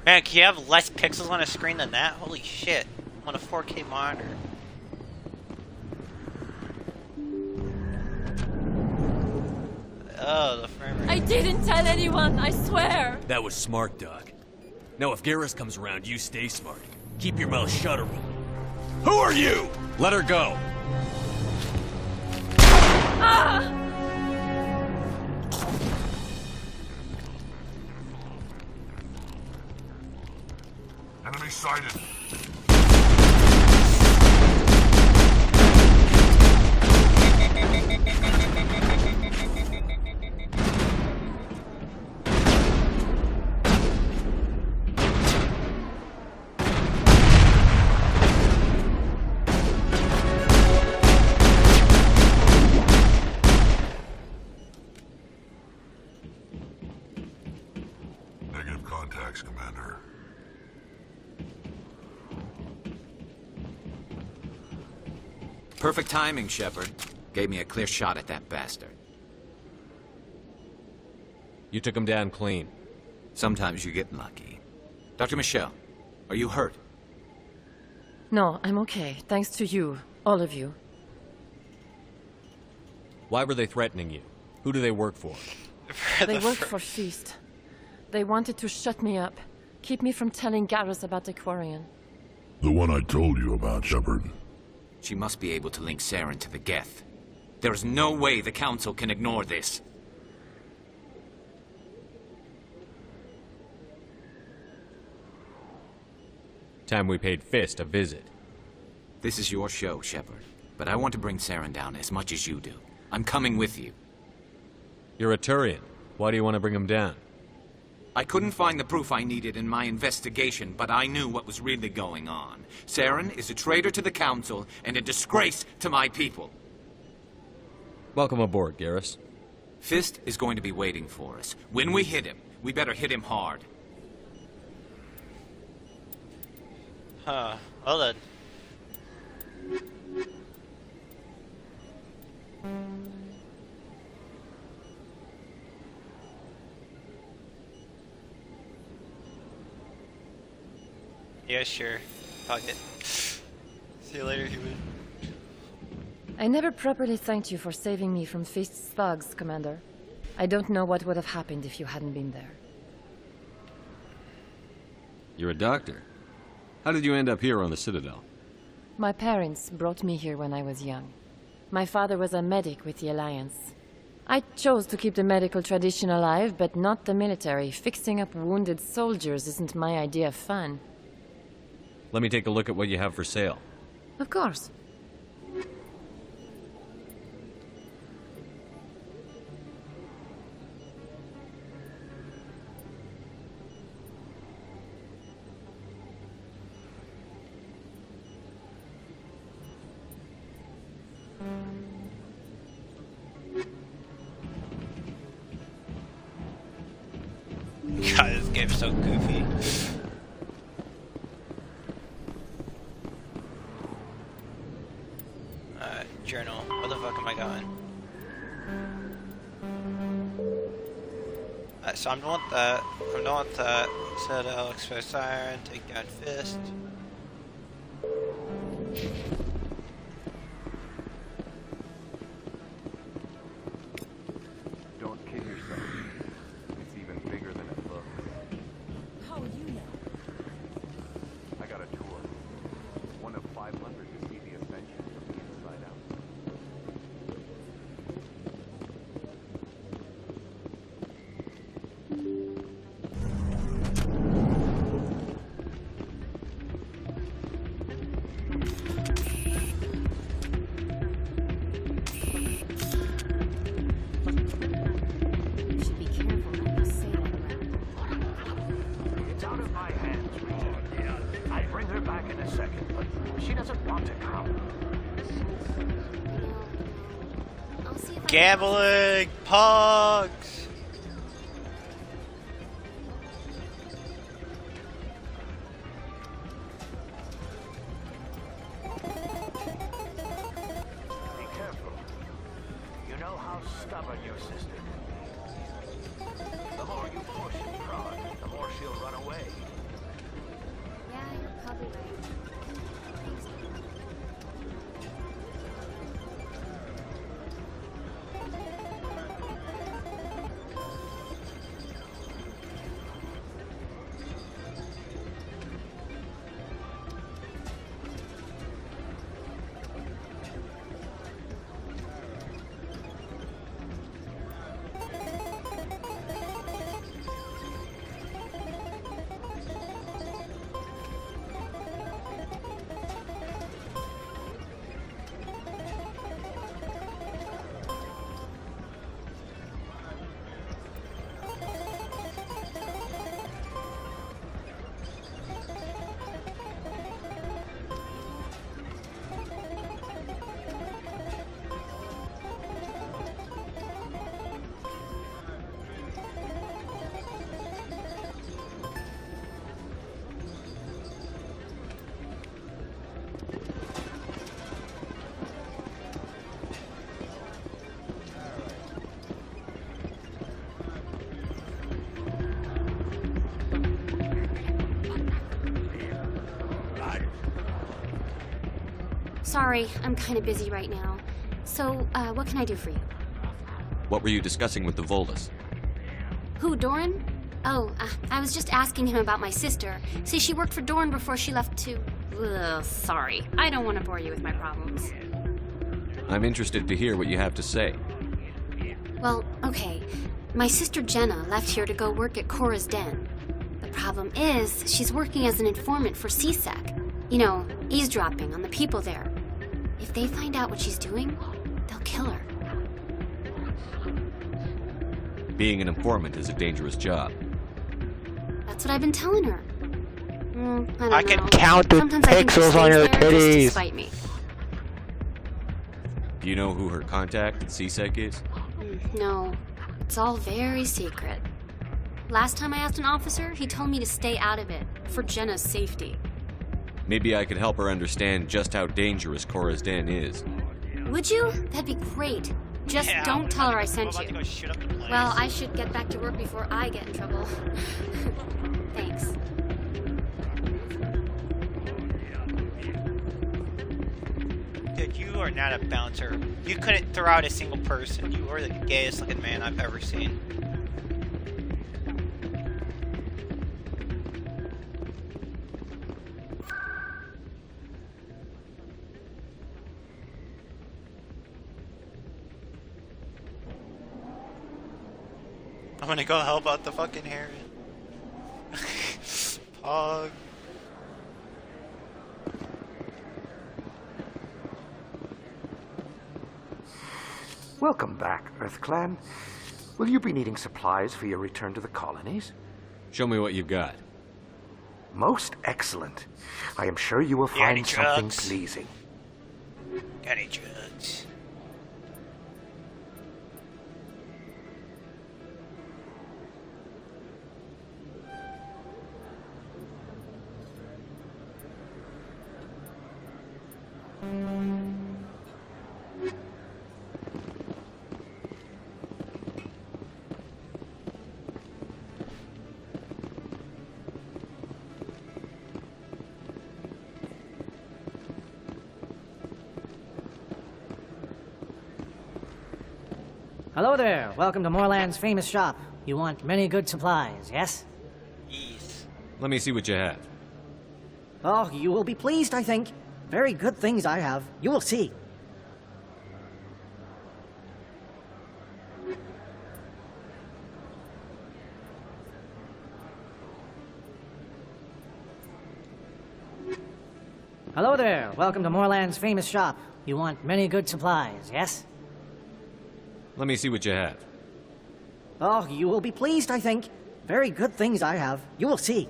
Man, can you have less pixels on a screen than that? Holy shit. I'm on a 4K monitor. Oh, the frame rate. I didn't tell anyone, I swear! That was smart, Doc. Now if Garrus comes around, you stay smart. Keep your mouth shut, or... Who are you? Let her go! Ah! Enemy sighted. Negative contacts, Commander. Perfect timing, Shepard. Gave me a clear shot at that bastard. You took him down clean. Sometimes you get lucky. Dr. Michelle, are you hurt? No, I'm okay. Thanks to you. All of you. Why were they threatening you? Who do they work for? They work for Feast. They wanted to shut me up. Keep me from telling Garrus about the Quarian. The one I told you about, Shepard. She must be able to link Saren to the Geth. There is no way the Council can ignore this. Time we paid Fist a visit. This is your show, Shepard. But I want to bring Saren down as much as you do. I'm coming with you. You're a Turian. Why do you want to bring him down? I couldn't find the proof I needed in my investigation, but I knew what was really going on. Saren is a traitor to the Council and a disgrace to my people. Welcome aboard, Garrus. Fist is going to be waiting for us. When we hit him, we better hit him hard. Huh. Well then. Yeah, sure. Fuck it. See you later, human. I never properly thanked you for saving me from Fist's thugs, Commander. I don't know what would have happened if you hadn't been there. You're a doctor. How did you end up here on the Citadel? My parents brought me here when I was young. My father was a medic with the Alliance. I chose to keep the medical tradition alive, but not the military. Fixing up wounded soldiers isn't my idea of fun. Let me take a look at what you have for sale. Of course. God, this game's so goofy. Journal. Where the fuck am I going? So I'm done with that. I'm done with that. Citadel, expose Siren, take down Fist. Don't kid yourself. It's even bigger than it looks. How do you know? I got a tour. One of 500 to see the Ascension from the inside out. You should be careful how you say that around. It's out of my hands, Rita. I'll bring her back in a second, but she doesn't want to come. Gambling! Pogs! Be careful. You know how stubborn your sister is. The more you push and prod, the more she'll run away. Yeah, you're probably right. Sorry, I'm kind of busy right now. So, what can I do for you? What were you discussing with the Volus? Who, Doran? Oh, I was just asking him about my sister. See, she worked for Doran before she left to... Ugh, sorry. I don't want to bore you with my problems. I'm interested to hear what you have to say. Well, okay. My sister Jenna left here to go work at Cora's Den. The problem is, she's working as an informant for CSEC. You know, eavesdropping on the people there. If they find out what she's doing, they'll kill her. Being an informant is a dangerous job. That's what I've been telling her. I can count the Sometimes I think pixels she on stays your there just to titties. spite me. Do you know who her contact at CSEC is? No, it's all very secret. Last time I asked an officer, he told me to stay out of it, for Jenna's safety. Maybe I could help her understand just how dangerous Cora's Den is. Would you? That'd be great. Just don't tell her I sent you. Well, I should get back to work before I get in trouble. Thanks. Dude, you are not a bouncer. You couldn't throw out a single person. You are the gayest looking man I've ever seen. I'm gonna go help out the fucking Heron. Pog. Welcome back, EarthClan. Will you be needing supplies for your return to the colonies? Show me what you've got. Most excellent. I am sure you will find something pleasing. Got any drugs? Hello there. Welcome to Moorland's famous shop. You want many good supplies, yes? Yes. Let me see what you have. Oh, you will be pleased, I think. Very good things I have. You will see. Hello there. Welcome to Moorland's famous shop. You want many good supplies, yes? Let me see what you have. Oh, you will be pleased, I think. Very good things I have. You will see.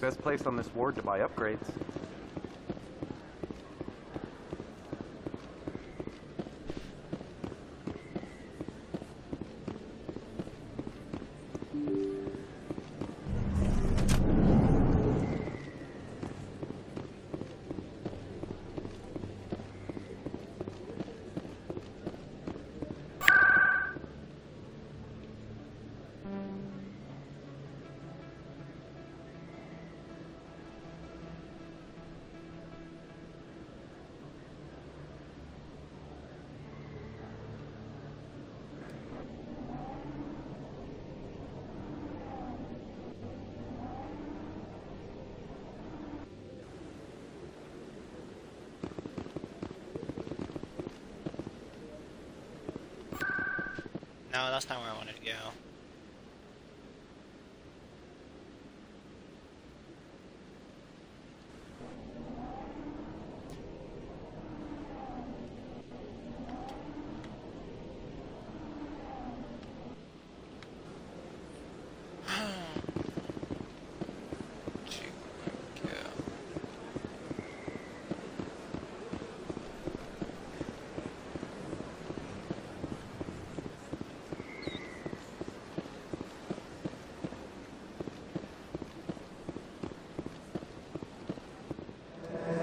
Best place on this ward to buy upgrades. No, that's not where I wanted to go.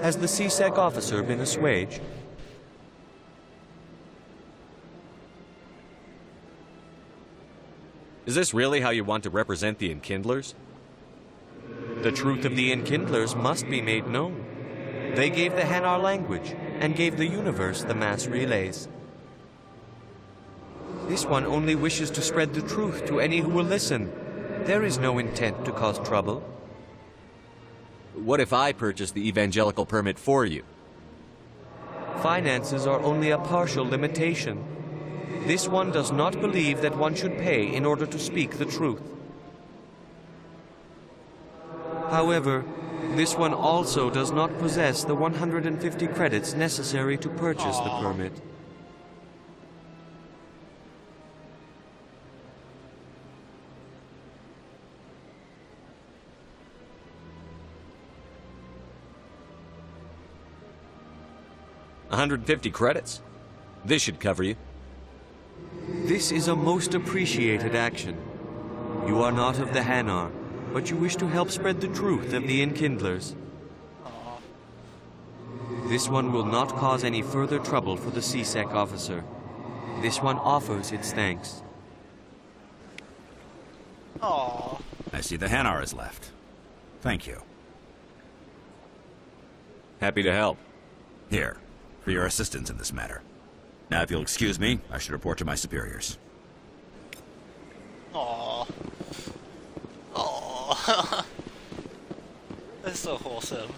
Has the CSEC officer been assuaged? Is this really how you want to represent the Enkindlers? The truth of the Enkindlers must be made known. They gave the Hanar language and gave the universe the mass relays. This one only wishes to spread the truth to any who will listen. There is no intent to cause trouble. What if I purchase the evangelical permit for you? Finances are only a partial limitation. This one does not believe that one should pay in order to speak the truth. However, this one also does not possess the 150 credits necessary to purchase the permit. $150 credits? This should cover you. This is a most appreciated action. You are not of the Hanar, but you wish to help spread the truth of the Enkindlers. This one will not cause any further trouble for the CSEC officer. This one offers its thanks. Aww. I see the Hanar is left. Thank you. Happy to help. Here, for your assistance in this matter. Now, if you'll excuse me, I should report to my superiors. Aww. Aww. That's so wholesome.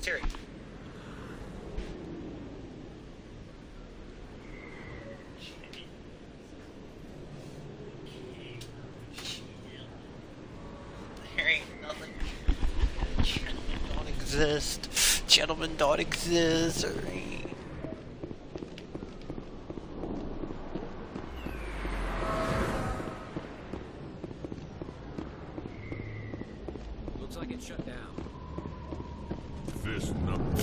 Siri. There ain't nothing. Gentlemen don't exist. Gentlemen don't exist. Looks like it's shut down. Fist number.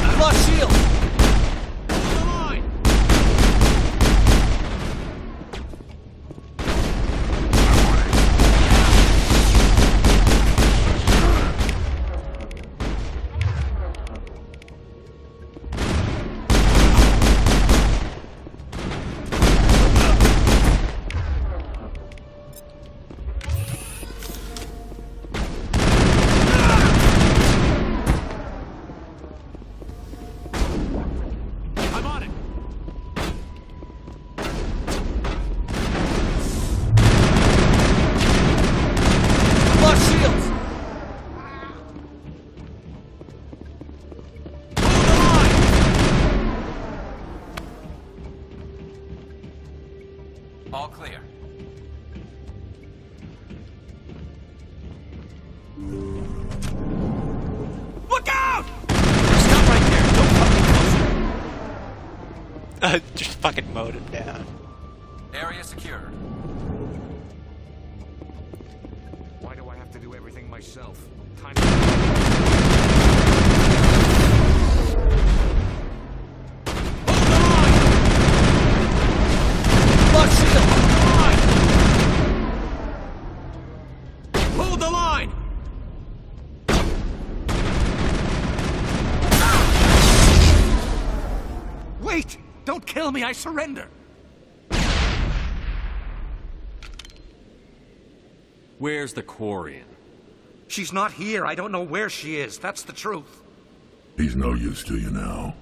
I've lost shield! Launch shields! All clear. Look out! Stop right there. Don't come any closer. Just fucking mowed him down. Area secure. Why do I have to do everything myself? Time Launch shield! Hold the line! Wait! Don't kill me, I surrender! Where's the Quarian? She's not here. I don't know where she is. That's the truth. He's no use to you now.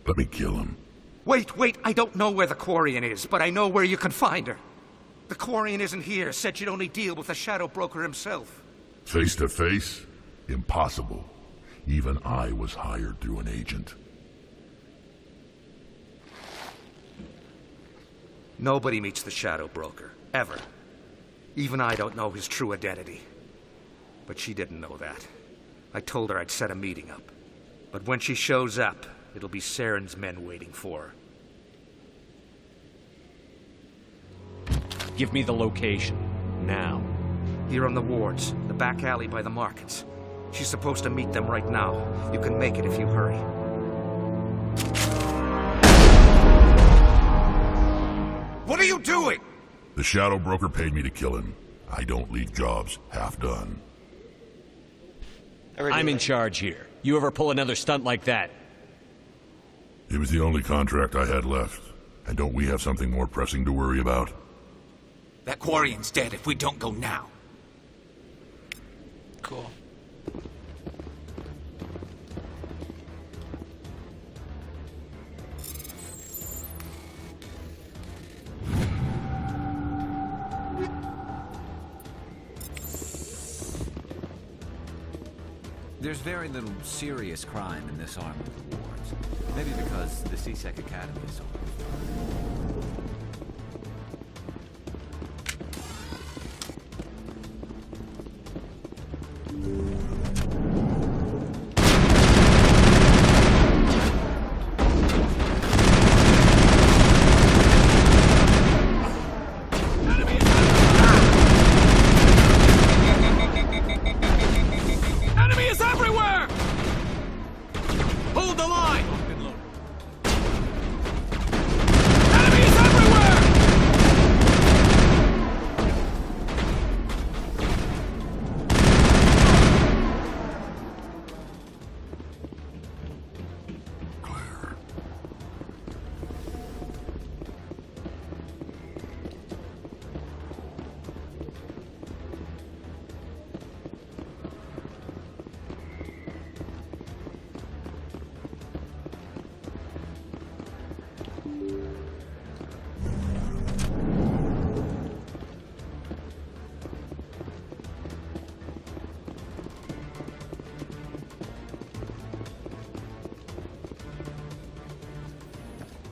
Let me kill him. Wait. I don't know where the Quarian is, but I know where you can find her. The Quarian isn't here. Said you'd only deal with the Shadow Broker himself. Face to face? Impossible. Even I was hired through an agent. Nobody meets the Shadow Broker. Ever. Even I don't know his true identity. But she didn't know that. I told her I'd set a meeting up. But when she shows up, it'll be Saren's men waiting for her. Give me the location. Now. Here on the wards, the back alley by the markets. She's supposed to meet them right now. You can make it if you hurry. What are you doing? The Shadow Broker paid me to kill him. I don't leave jobs half done. I'm in charge here. You ever pull another stunt like that? It was the only contract I had left. And don't we have something more pressing to worry about? That Quarian's dead if we don't go now. Cool. There's very little serious crime in this arm of the wards. Maybe because the C-Sec Academy is so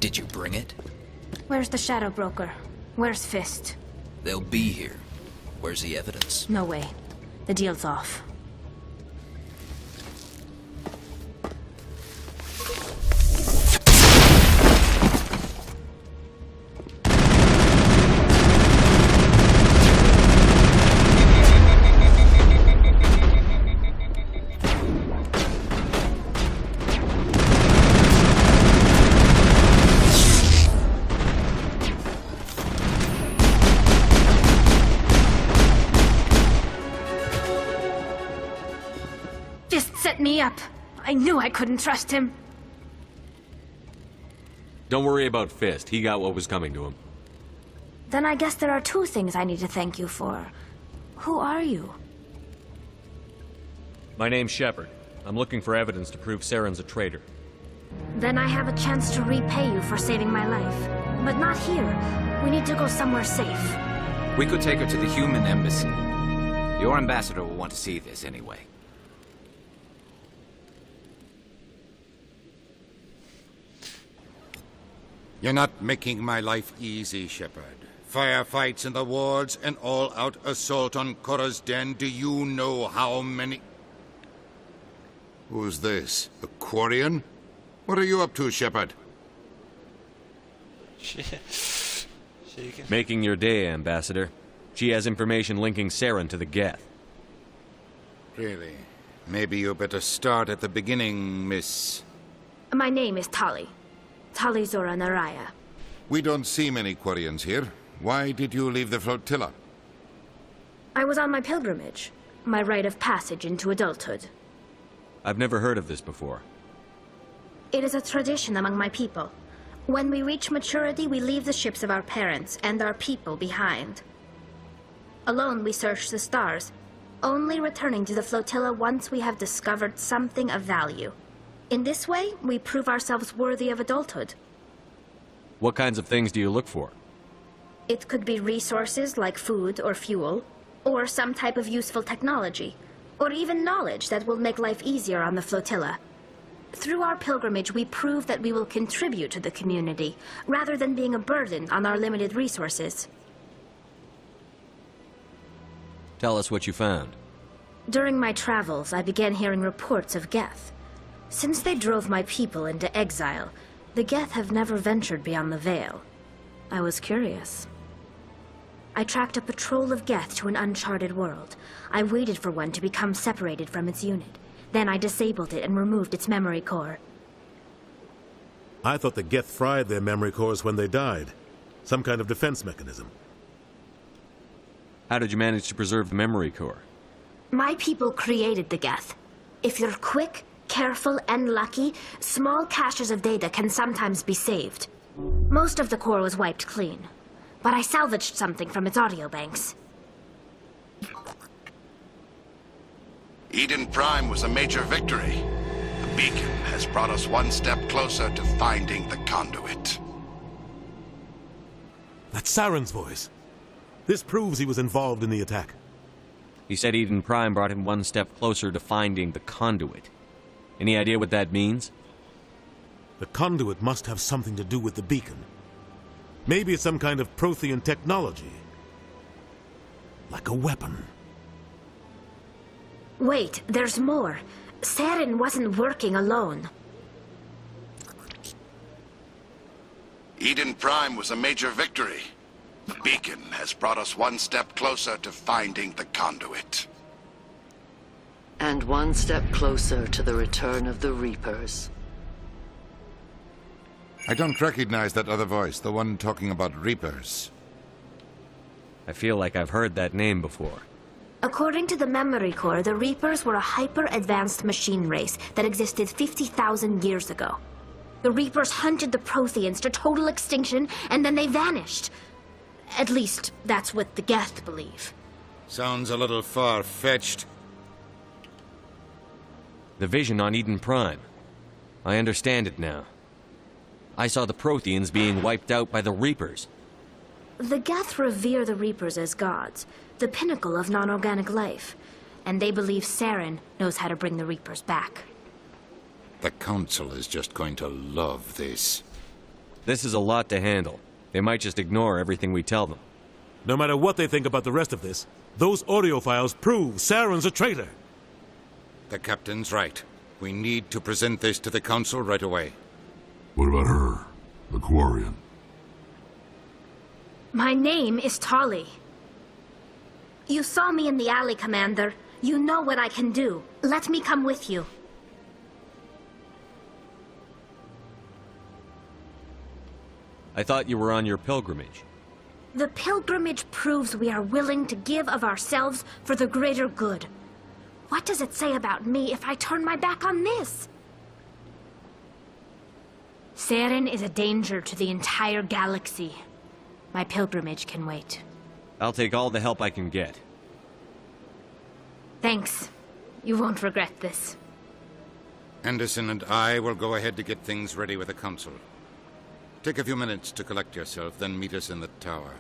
Did you bring it? Where's the Shadow Broker? Where's Fist? They'll be here. Where's the evidence? No way. The deal's off. Me up. I knew I couldn't trust him. Don't worry about Fist. He got what was coming to him. Then I guess there are two things I need to thank you for. Who are you? My name's Shepard. I'm looking for evidence to prove Saren's a traitor. Then I have a chance to repay you for saving my life. But not here. We need to go somewhere safe. We could take her to the human embassy. Your ambassador will want to see this anyway. You're not making my life easy, Shepard. Firefights in the wards, an all-out assault on Korra's den. Do you know how many... Who's this? A Quarian? What are you up to, Shepard? Making your day, Ambassador. She has information linking Saren to the Geth. Really? Maybe you better start at the beginning, Miss... My name is Tali. Tali Zora Naraya. We don't see many Quarians here. Why did you leave the flotilla? I was on my pilgrimage. My rite of passage into adulthood. I've never heard of this before. It is a tradition among my people. When we reach maturity, we leave the ships of our parents and our people behind. Alone, we search the stars, only returning to the flotilla once we have discovered something of value. In this way, we prove ourselves worthy of adulthood. What kinds of things do you look for? It could be resources like food or fuel, or some type of useful technology, or even knowledge that will make life easier on the flotilla. Through our pilgrimage, we prove that we will contribute to the community, rather than being a burden on our limited resources. Tell us what you found. During my travels, I began hearing reports of Geth. Since they drove my people into exile, the Geth have never ventured beyond the Veil. I was curious. I tracked a patrol of Geth to an uncharted world. I waited for one to become separated from its unit. Then I disabled it and removed its memory core. I thought the Geth fried their memory cores when they died. Some kind of defense mechanism. How did you manage to preserve the memory core? My people created the Geth. If you're quick, careful, and lucky, small caches of data can sometimes be saved. Most of the core was wiped clean, but I salvaged something from its audio banks. Eden Prime was a major victory. The beacon has brought us one step closer to finding the conduit. That's Saren's voice. This proves he was involved in the attack. He said Eden Prime brought him one step closer to finding the conduit. Any idea what that means? The conduit must have something to do with the beacon. Maybe it's some kind of Prothean technology. Like a weapon. Wait, there's more. Saren wasn't working alone. Eden Prime was a major victory. The beacon has brought us one step closer to finding the conduit. And one step closer to the return of the Reapers. I don't recognize that other voice, the one talking about Reapers. I feel like I've heard that name before. According to the memory core, the Reapers were a hyper-advanced machine race that existed 50,000 years ago. The Reapers hunted the Protheans to total extinction, and then they vanished. At least, that's what the Geth believe. Sounds a little far-fetched. The vision on Eden Prime. I understand it now. I saw the Protheans being wiped out by the Reapers. The Geth revere the Reapers as gods, the pinnacle of non-organic life, and they believe Saren knows how to bring the Reapers back. The Council is just going to love this. This is a lot to handle. They might just ignore everything we tell them. No matter what they think about the rest of this, those audio files prove Saren's a traitor. The Captain's right. We need to present this to the Council right away. What about her, the Quarian? My name is Tali. You saw me in the alley, Commander. You know what I can do. Let me come with you. I thought you were on your pilgrimage. The pilgrimage proves we are willing to give of ourselves for the greater good. What does it say about me if I turn my back on this? Saren is a danger to the entire galaxy. My pilgrimage can wait. I'll take all the help I can get. Thanks. You won't regret this. Anderson and I will go ahead to get things ready with the Council. Take a few minutes to collect yourself, then meet us in the tower.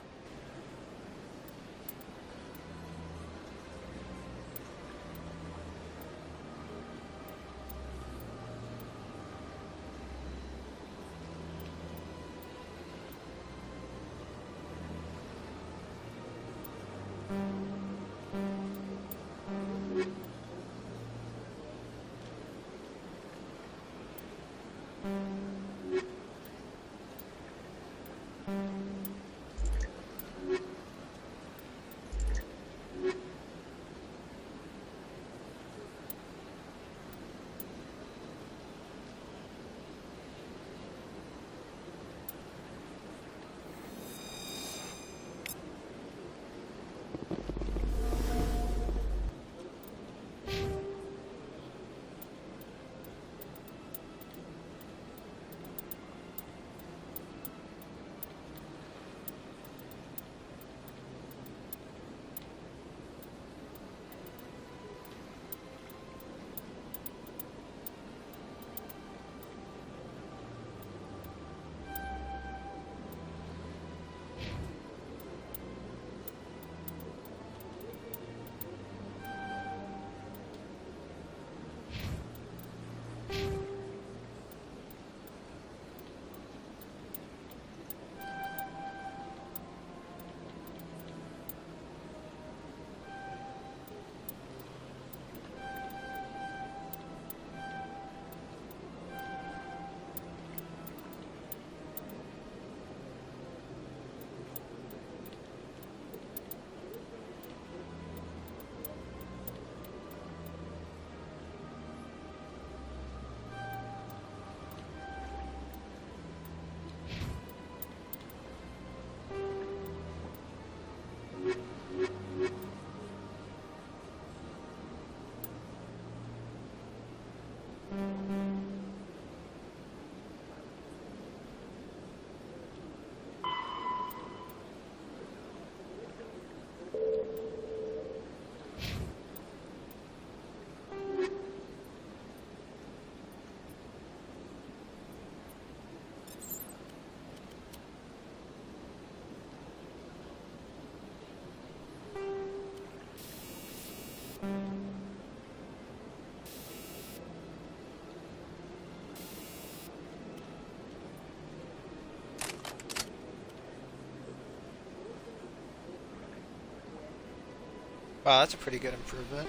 Wow, that's a pretty good improvement.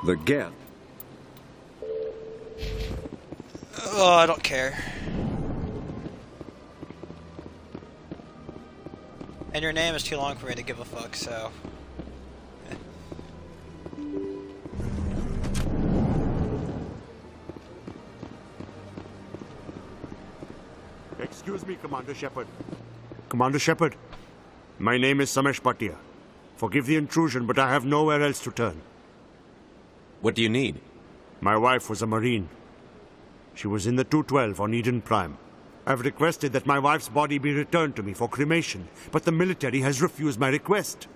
The Geth. Oh, I don't care. And your name is too long for me to give a fuck, so... Excuse me, Commander Shepard. Commander Shepard, my name is Samesh Bhatia. Forgive the intrusion, but I have nowhere else to turn. What do you need? My wife was a Marine. She was in the 212 on Eden Prime. I've requested that my wife's body be returned to me for cremation, but the military has refused my request.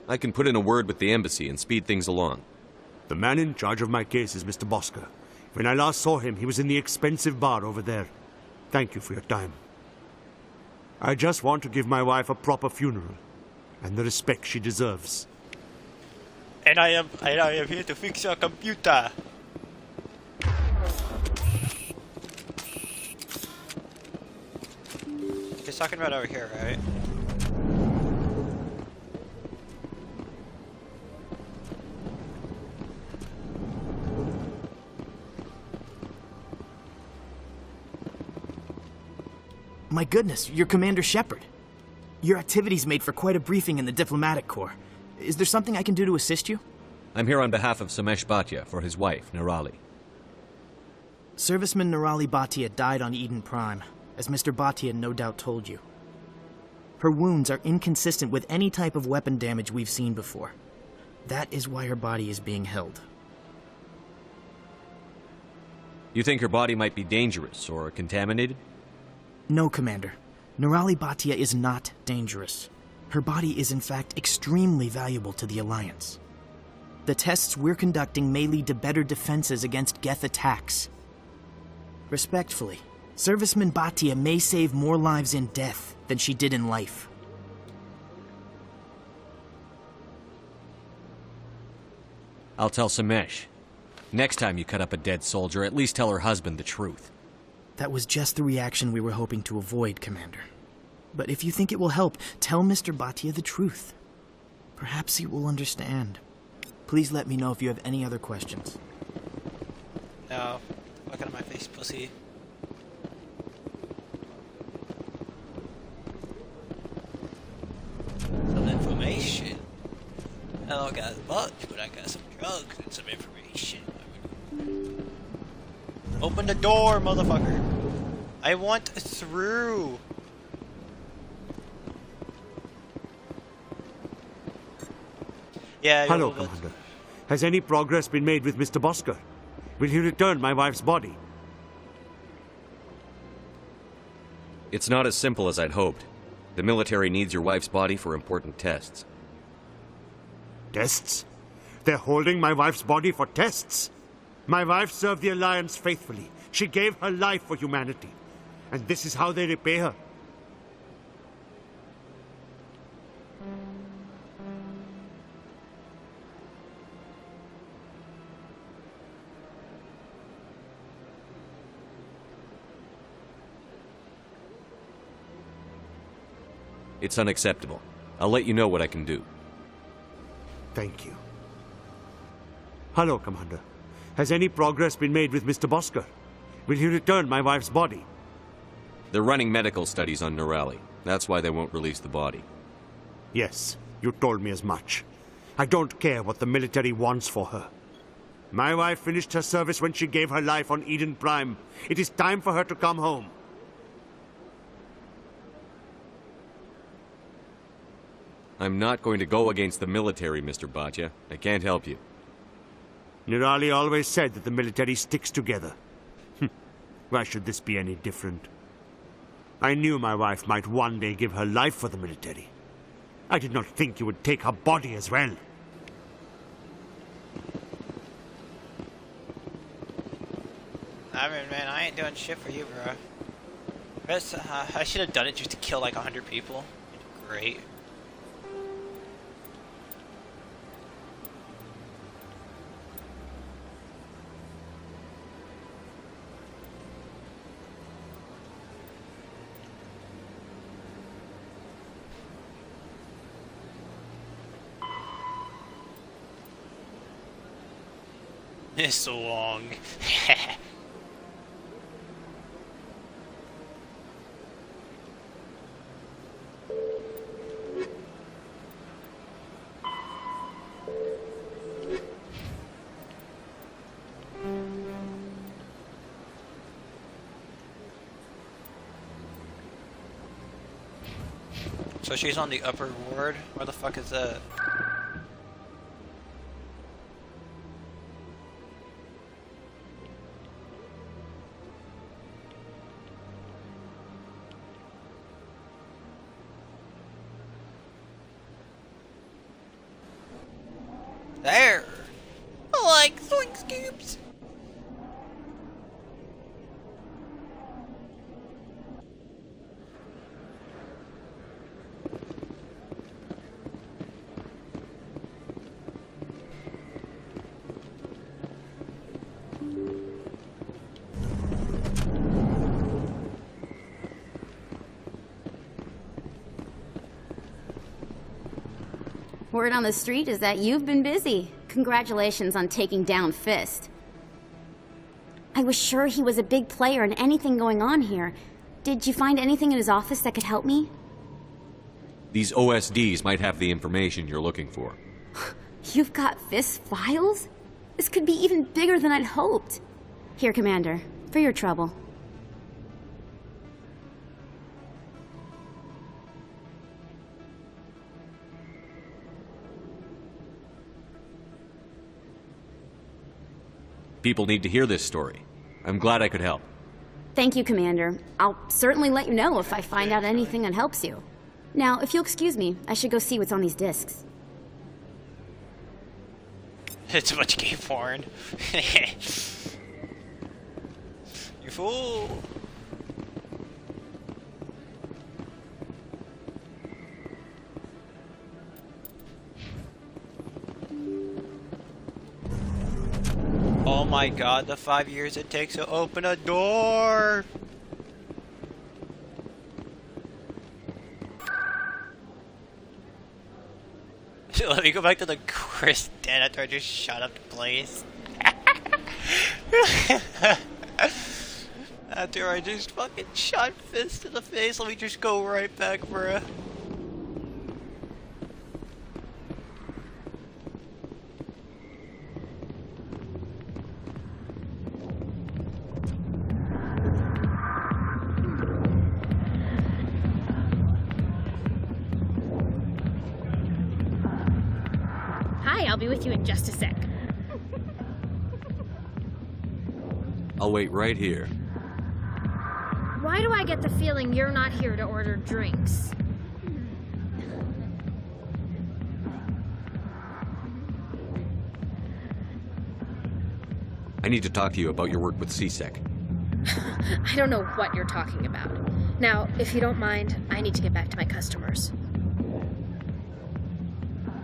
I can put in a word with the embassy and speed things along. The man in charge of my case is Mr. Bosker. When I last saw him, he was in the expensive bar over there. Thank you for your time. I just want to give my wife a proper funeral and the respect she deserves. And I am here to fix your computer. He's talking about over here, right? My goodness, you're Commander Shepard. Your activities made for quite a briefing in the Diplomatic Corps. Is there something I can do to assist you? I'm here on behalf of Samesh Bhatia for his wife, Nirali. Serviceman Nirali Bhatia died on Eden Prime, as Mr. Bhatia no doubt told you. Her wounds are inconsistent with any type of weapon damage we've seen before. That is why her body is being held. You think her body might be dangerous or contaminated? No, Commander. Nirali Bhatia is not dangerous. Her body is in fact extremely valuable to the Alliance. The tests we're conducting may lead to better defenses against Geth attacks. Respectfully, Serviceman Bhatia may save more lives in death than she did in life. I'll tell Samesh. Next time you cut up a dead soldier, at least tell her husband the truth. That was just the reaction we were hoping to avoid, Commander. But if you think it will help, tell Mr. Bhatia the truth. Perhaps he will understand. Please let me know if you have any other questions. No. Look at my face, pussy. Some information. I don't got much, but I got some drugs and some information. Open the door, motherfucker. I want through. Yeah. Hello, Commander. Has any progress been made with Mr. Bosker? Will he return my wife's body? It's not as simple as I'd hoped. The military needs your wife's body for important tests. Tests? They're holding my wife's body for tests? My wife served the Alliance faithfully. She gave her life for humanity. And this is how they repay her. It's unacceptable. I'll let you know what I can do. Thank you. Hello, Commander. Has any progress been made with Mr. Bosker? Will he return my wife's body? They're running medical studies on Nirali. That's why they won't release the body. Yes, you told me as much. I don't care what the military wants for her. My wife finished her service when she gave her life on Eden Prime. It is time for her to come home. I'm not going to go against the military, Mr. Bhatia. I can't help you. Nirali always said that the military sticks together. Why should this be any different? I knew my wife might one day give her life for the military. I did not think you would take her body as well. I mean, man, I ain't doing shit for you, bro. I should have done it just to kill like 100 people. Great. It's so long. So she's on the upper ward? Where the fuck is that? There! I like Zoink Scoops! Word on the street is that you've been busy. Congratulations on taking down Fist. I was sure he was a big player in anything going on here. Did you find anything in his office that could help me? These OSDs might have the information you're looking for. You've got Fist's files? This could be even bigger than I'd hoped. Here, Commander, for your trouble. People need to hear this story. I'm glad I could help. Thank you, Commander. I'll certainly let you know if I find out anything that helps you. Now, if you'll excuse me, I should go see what's on these discs. It's a bunch of gay porn. You fool! Oh my god, the 5 years it takes to open a door! Let me go back to the Chris den after I just shot up the place. After I just fucking shot Fist in the face, let me just go right back, bruh. I'll be with you in just a sec. I'll wait right here. Why do I get the feeling you're not here to order drinks? I need to talk to you about your work with CSEC. I don't know what you're talking about. Now, if you don't mind, I need to get back to my customers.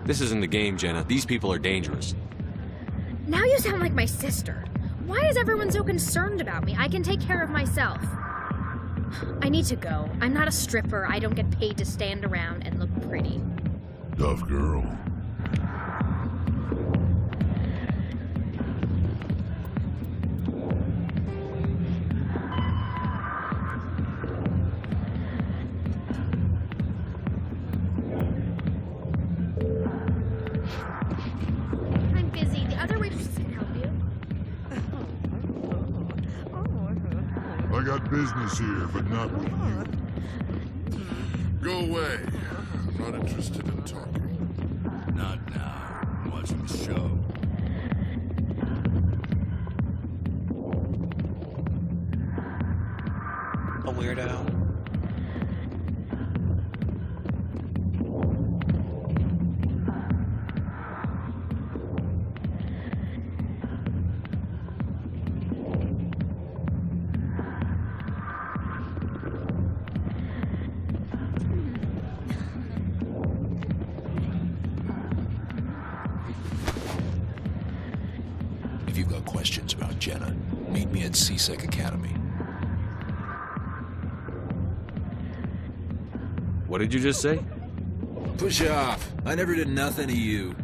This isn't a game, Jenna. These people are dangerous. Now you sound like my sister. Why is everyone so concerned about me? I can take care of myself. I need to go. I'm not a stripper. I don't get paid to stand around and look pretty. Tough girl. I'm busy. The other waitresses can help you. I got business here, but not with you. Go away. I'm not interested in talking. Not now. I'm watching the show. A weirdo. If you've got questions about Jenna, meet me at CSEC Academy. What did you just say? Push off. I never did nothing to you.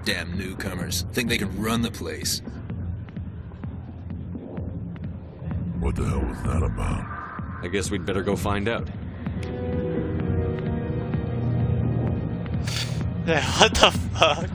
Damn newcomers. Think they can run the place. What the hell was that about? I guess we'd better go find out. What the fuck?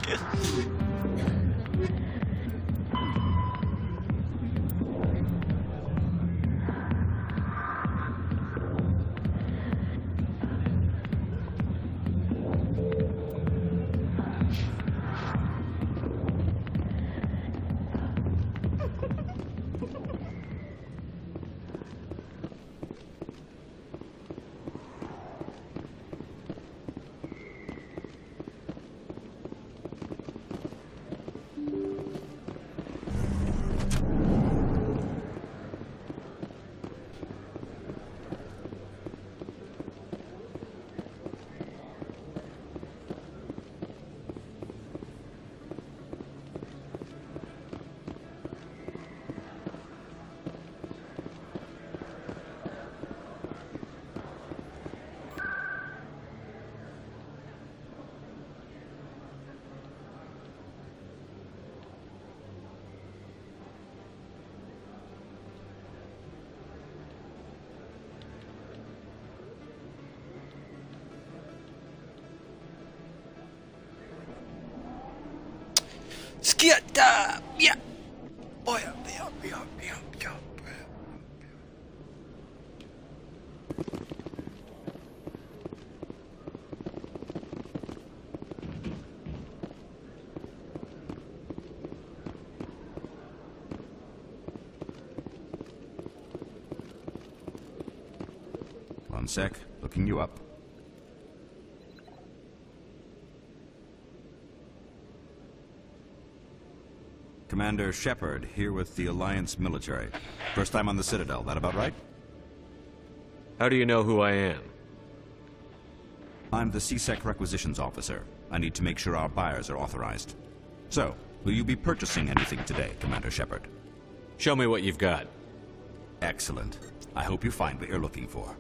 Skiata! Yeah! Boy, yeah. One sec, looking you up. Commander Shepard, here with the Alliance military. First time on the Citadel, that about right? How do you know who I am? I'm the CSEC requisitions officer. I need to make sure our buyers are authorized. So, will you be purchasing anything today, Commander Shepard? Show me what you've got. Excellent. I hope you find what you're looking for.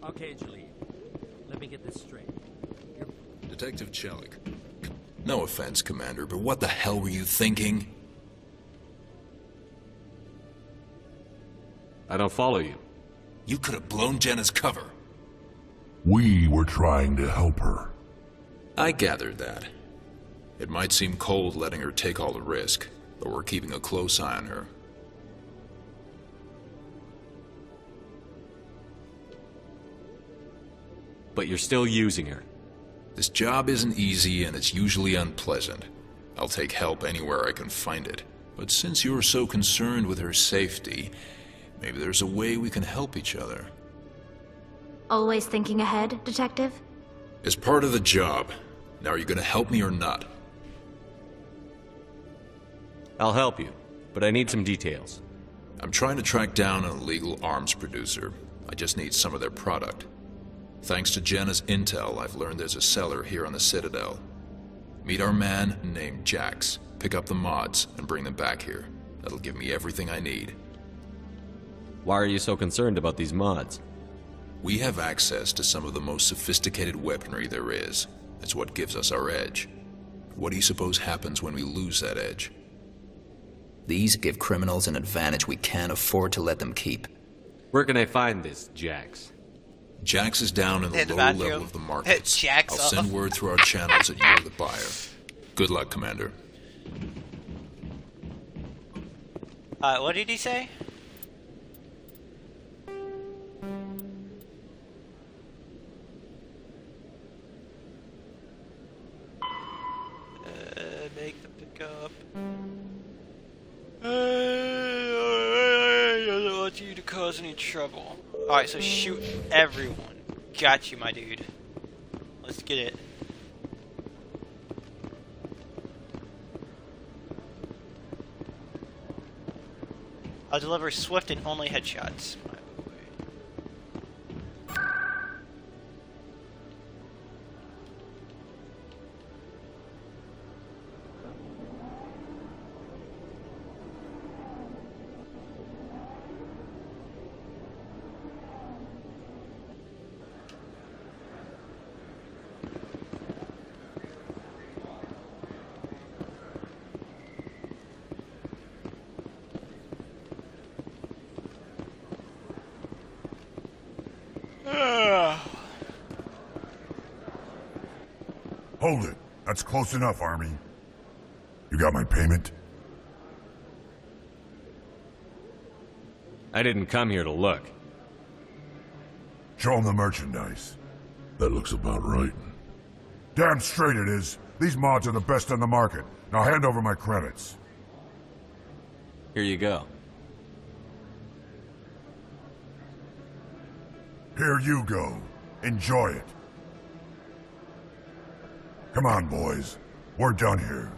Okay, Jaleel. Let me get this straight. Detective Chelik. No offense, Commander, but what the hell were you thinking? I don't follow you. You could have blown Jenna's cover. We were trying to help her. I gathered that. It might seem cold letting her take all the risk, but we're keeping a close eye on her. But you're still using her. This job isn't easy and it's usually unpleasant. I'll take help anywhere I can find it. But since you're so concerned with her safety, maybe there's a way we can help each other. Always thinking ahead, Detective? As part of the job. Now, are you gonna help me or not? I'll help you, but I need some details. I'm trying to track down an illegal arms producer. I just need some of their product. Thanks to Jenna's intel, I've learned there's a seller here on the Citadel. Meet our man named Jax, pick up the mods, and bring them back here. That'll give me everything I need. Why are you so concerned about these mods? We have access to some of the most sophisticated weaponry there is. It's what gives us our edge. What do you suppose happens when we lose that edge? These give criminals an advantage we can't afford to let them keep. Where can I find this, Jax? Jax is down in the lower level of the markets. Jax I'll send word through our channels that you're the buyer. Good luck, Commander. What did he say? Make the pickup. I don't want you to cause any trouble. Alright, so shoot everyone. Got you, my dude. Let's get it. I'll deliver swift and only headshots. Hold it. That's close enough, Army. You got my payment? I didn't come here to look. Show them the merchandise. That looks about right. Damn straight it is. These mods are the best on the market. Now hand over my credits. Here you go. Here you go. Enjoy it. Come on, boys. We're done here.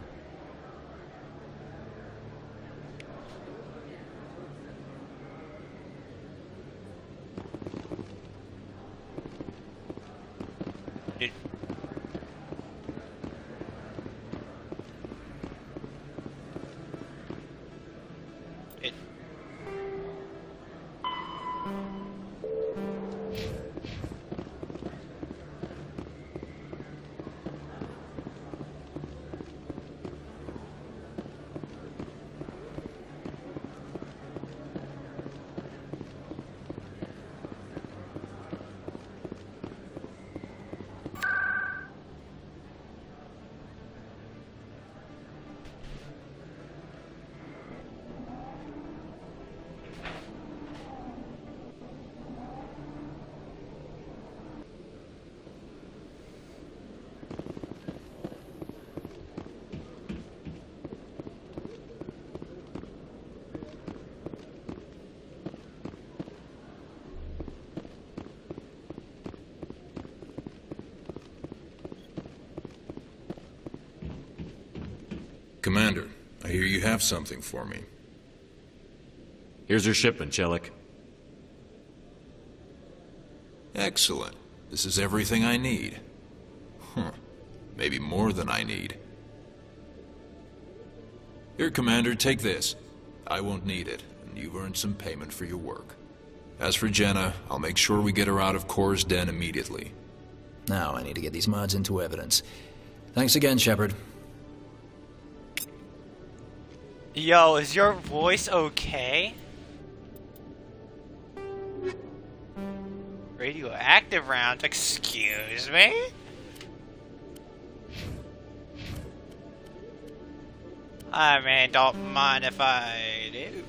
Commander, I hear you have something for me. Here's your shipment, Chelik. Excellent. This is everything I need. Maybe more than I need. Here, Commander, take this. I won't need it, and you've earned some payment for your work. As for Jenna, I'll make sure we get her out of Kor's den immediately. Now I need to get these mods into evidence. Thanks again, Shepard. Yo, is your voice okay? Radioactive rounds? Excuse me? I mean, don't mind if I do.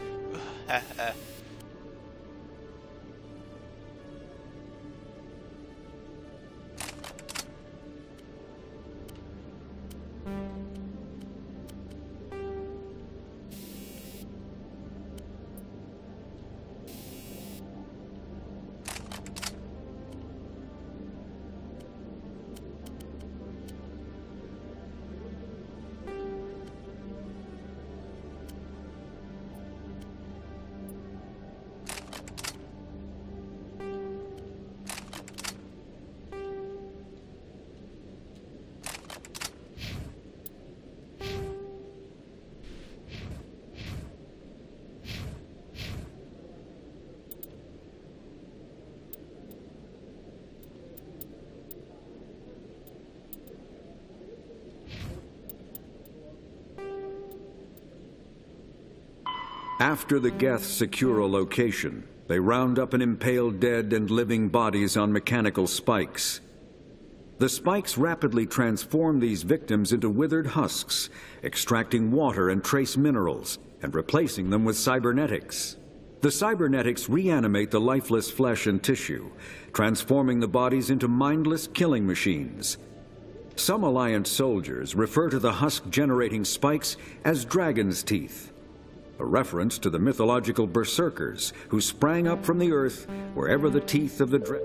After the Geth secure a location, they round up and impale dead and living bodies on mechanical spikes. The spikes rapidly transform these victims into withered husks, extracting water and trace minerals, and replacing them with cybernetics. The cybernetics reanimate the lifeless flesh and tissue, transforming the bodies into mindless killing machines. Some Alliance soldiers refer to the husk-generating spikes as dragon's teeth, a reference to the mythological berserkers who sprang up from the earth wherever the teeth of the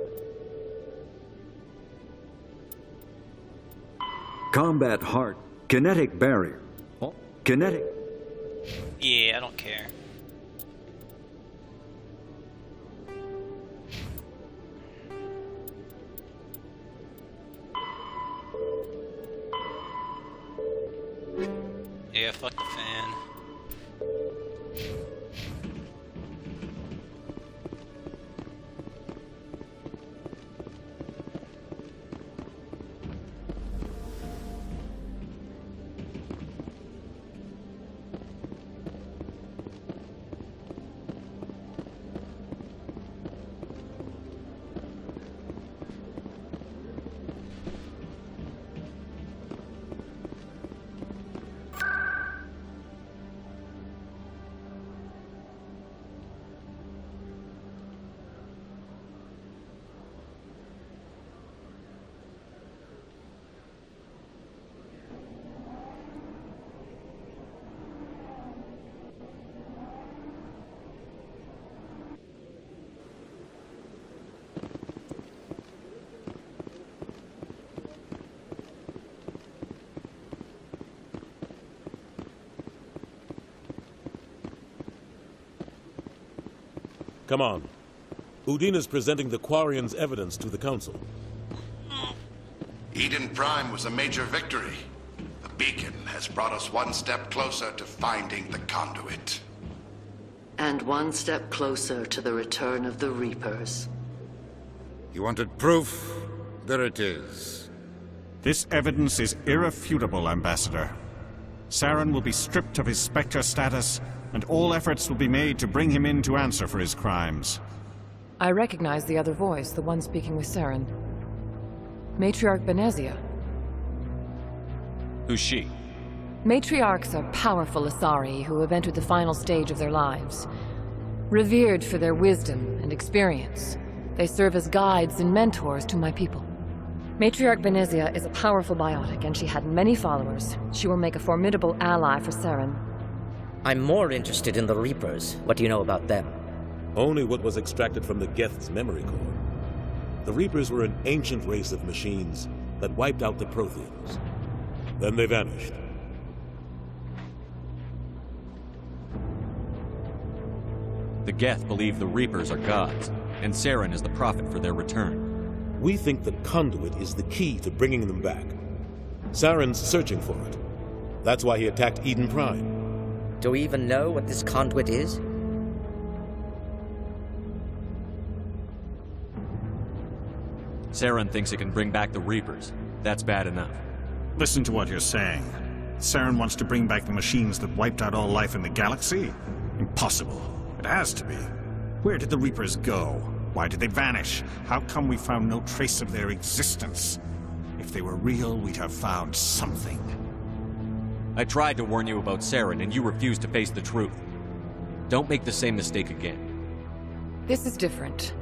combat heart, kinetic barrier, kinetic... Yeah, I don't care. Yeah, fuck the fan. Come on. Udina's presenting the Quarians' evidence to the Council. Eden Prime was a major victory. The beacon has brought us one step closer to finding the conduit. And one step closer to the return of the Reapers. You wanted proof? There it is. This evidence is irrefutable, Ambassador. Saren will be stripped of his Spectre status, and all efforts will be made to bring him in to answer for his crimes. I recognize the other voice, the one speaking with Saren. Matriarch Benezia. Who's she? Matriarchs are powerful Asari who have entered the final stage of their lives. Revered for their wisdom and experience, they serve as guides and mentors to my people. Matriarch Benezia is a powerful biotic, and she had many followers. She will make a formidable ally for Saren. I'm more interested in the Reapers. What do you know about them? Only what was extracted from the Geth's memory core. The Reapers were an ancient race of machines that wiped out the Protheans. Then they vanished. The Geth believe the Reapers are gods, and Saren is the prophet for their return. We think the conduit is the key to bringing them back. Saren's searching for it. That's why he attacked Eden Prime. Do we even know what this conduit is? Saren thinks it can bring back the Reapers. That's bad enough. Listen to what you're saying. Saren wants to bring back the machines that wiped out all life in the galaxy? Impossible. It has to be. Where did the Reapers go? Why did they vanish? How come we found no trace of their existence? If they were real, we'd have found something. I tried to warn you about Saren, and you refused to face the truth. Don't make the same mistake again. This is different.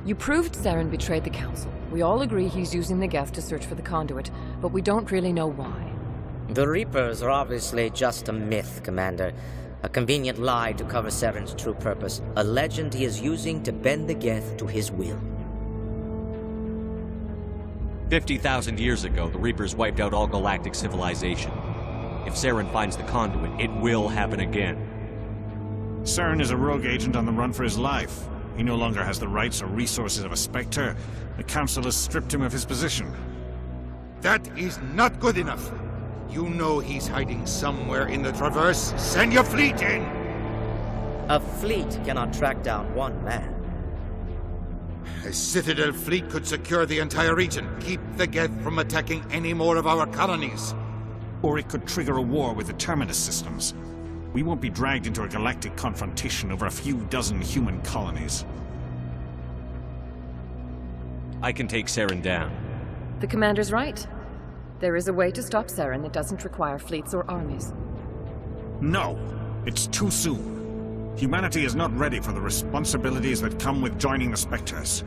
You proved Saren betrayed the Council. We all agree he's using the Geth to search for the conduit, but we don't really know why. The Reapers are obviously just a myth, Commander. A convenient lie to cover Saren's true purpose. A legend he is using to bend the Geth to his will. 50,000 years ago, the Reapers wiped out all galactic civilization. If Saren finds the conduit, it will happen again. Saren is a rogue agent on the run for his life. He no longer has the rights or resources of a Spectre. The Council has stripped him of his position. That is not good enough. You know he's hiding somewhere in the Traverse. Send your fleet in! A fleet cannot track down one man. A Citadel fleet could secure the entire region, keep the Geth from attacking any more of our colonies. Or it could trigger a war with the Terminus systems. We won't be dragged into a galactic confrontation over a few dozen human colonies. I can take Saren down. The commander's right. There is a way to stop Saren that doesn't require fleets or armies. No, it's too soon. Humanity is not ready for the responsibilities that come with joining the Spectres.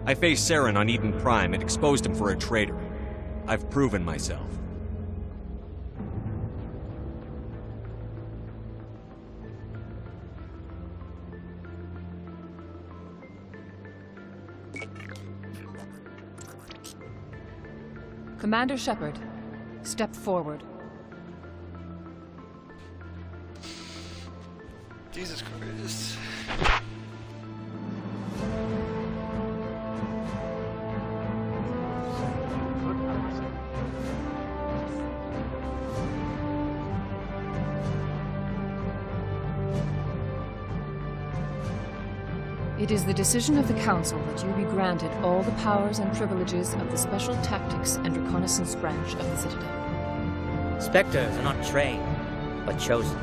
I faced Saren on Eden Prime and exposed him for a traitor. I've proven myself. Commander Shepard, step forward. Jesus Christ. It is the decision of the Council that you be granted all the powers and privileges of the Special Tactics and Reconnaissance Branch of the Citadel. Spectres are not trained, but chosen.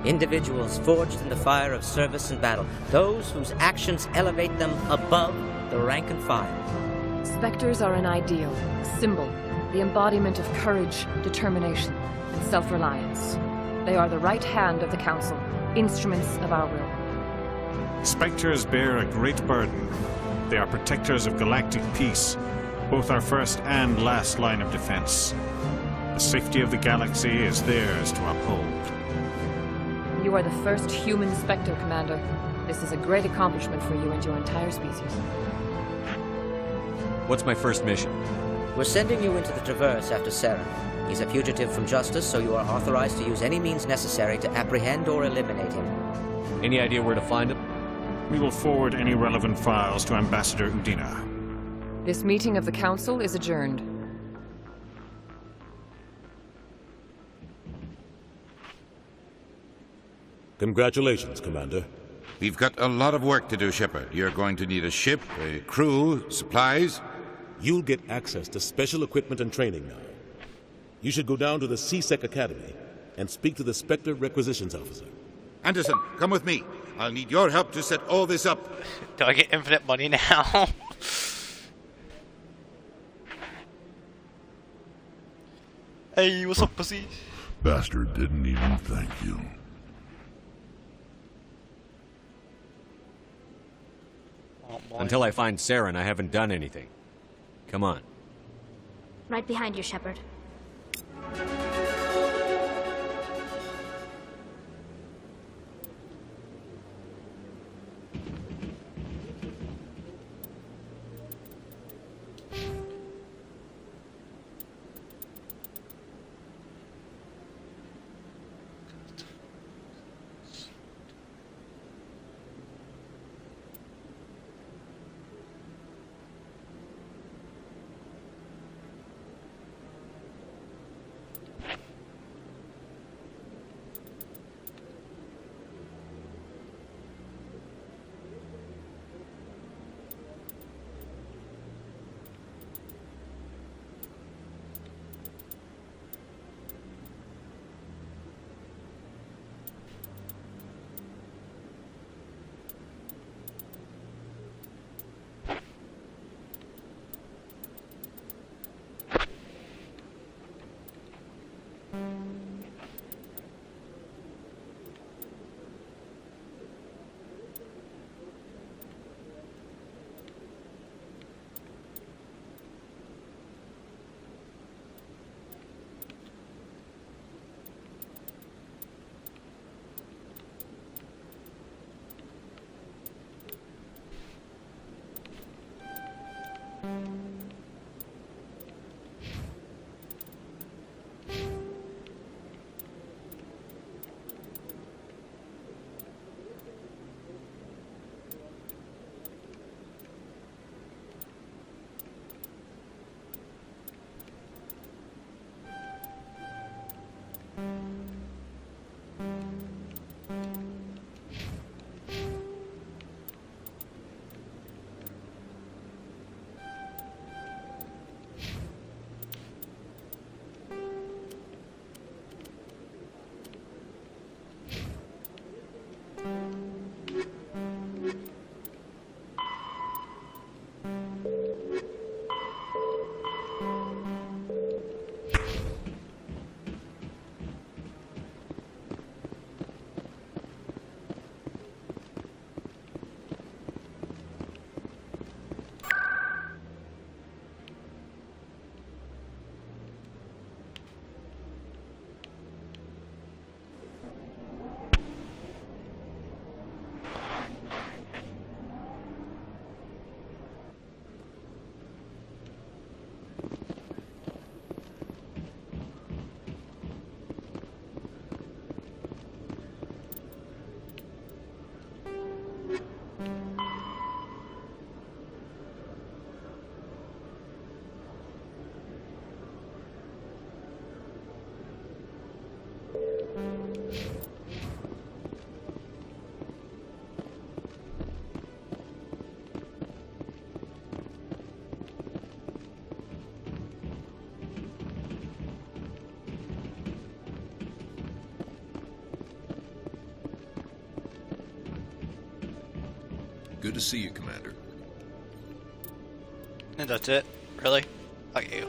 Individuals forged in the fire of service and battle. Those whose actions elevate them above the rank and file. Spectres are an ideal, a symbol, the embodiment of courage, determination, and self-reliance. They are the right hand of the Council, instruments of our will. Spectres bear a great burden. They are protectors of galactic peace, both our first and last line of defense. The safety of the galaxy is theirs to uphold. You are the first human Spectre, Commander. This is a great accomplishment for you and your entire species. What's my first mission? We're sending you into the Traverse after Saren. He's a fugitive from justice, so you are authorized to use any means necessary to apprehend or eliminate him. Any idea where to find him? We will forward any relevant files to Ambassador Udina. This meeting of the Council is adjourned. Congratulations, Commander. We've got a lot of work to do, Shepard. You're going to need a ship, a crew, supplies. You'll get access to special equipment and training now. You should go down to the C-Sec Academy and speak to the Spectre Requisitions Officer. Anderson, come with me. I'll need your help to set all this up. Do I get infinite money now? Hey, what's up, pussy? Bastard didn't even thank you. Oh, Until I find Saren, I haven't done anything. Come on. Right behind you, Shepard. Good to see you, Commander. And that's it? Really? Fuck you.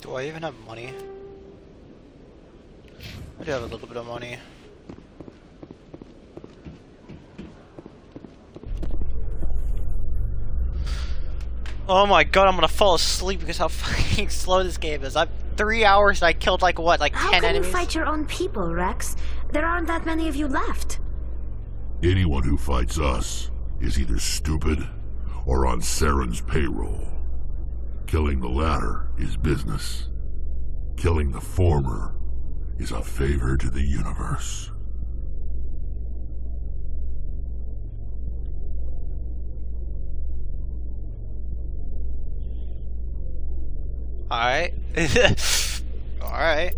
Do I even have money? I do have a little bit of money. Oh my god, I'm gonna fall asleep because how fucking slow this game is. I'm 3 hours and I killed like what, like 10 enemies? How can you fight your own people, Rex? There aren't that many of you left. Anyone who fights us is either stupid or on Saren's payroll. Killing the latter is business. Killing the former is a favor to the universe. Alright. Alright.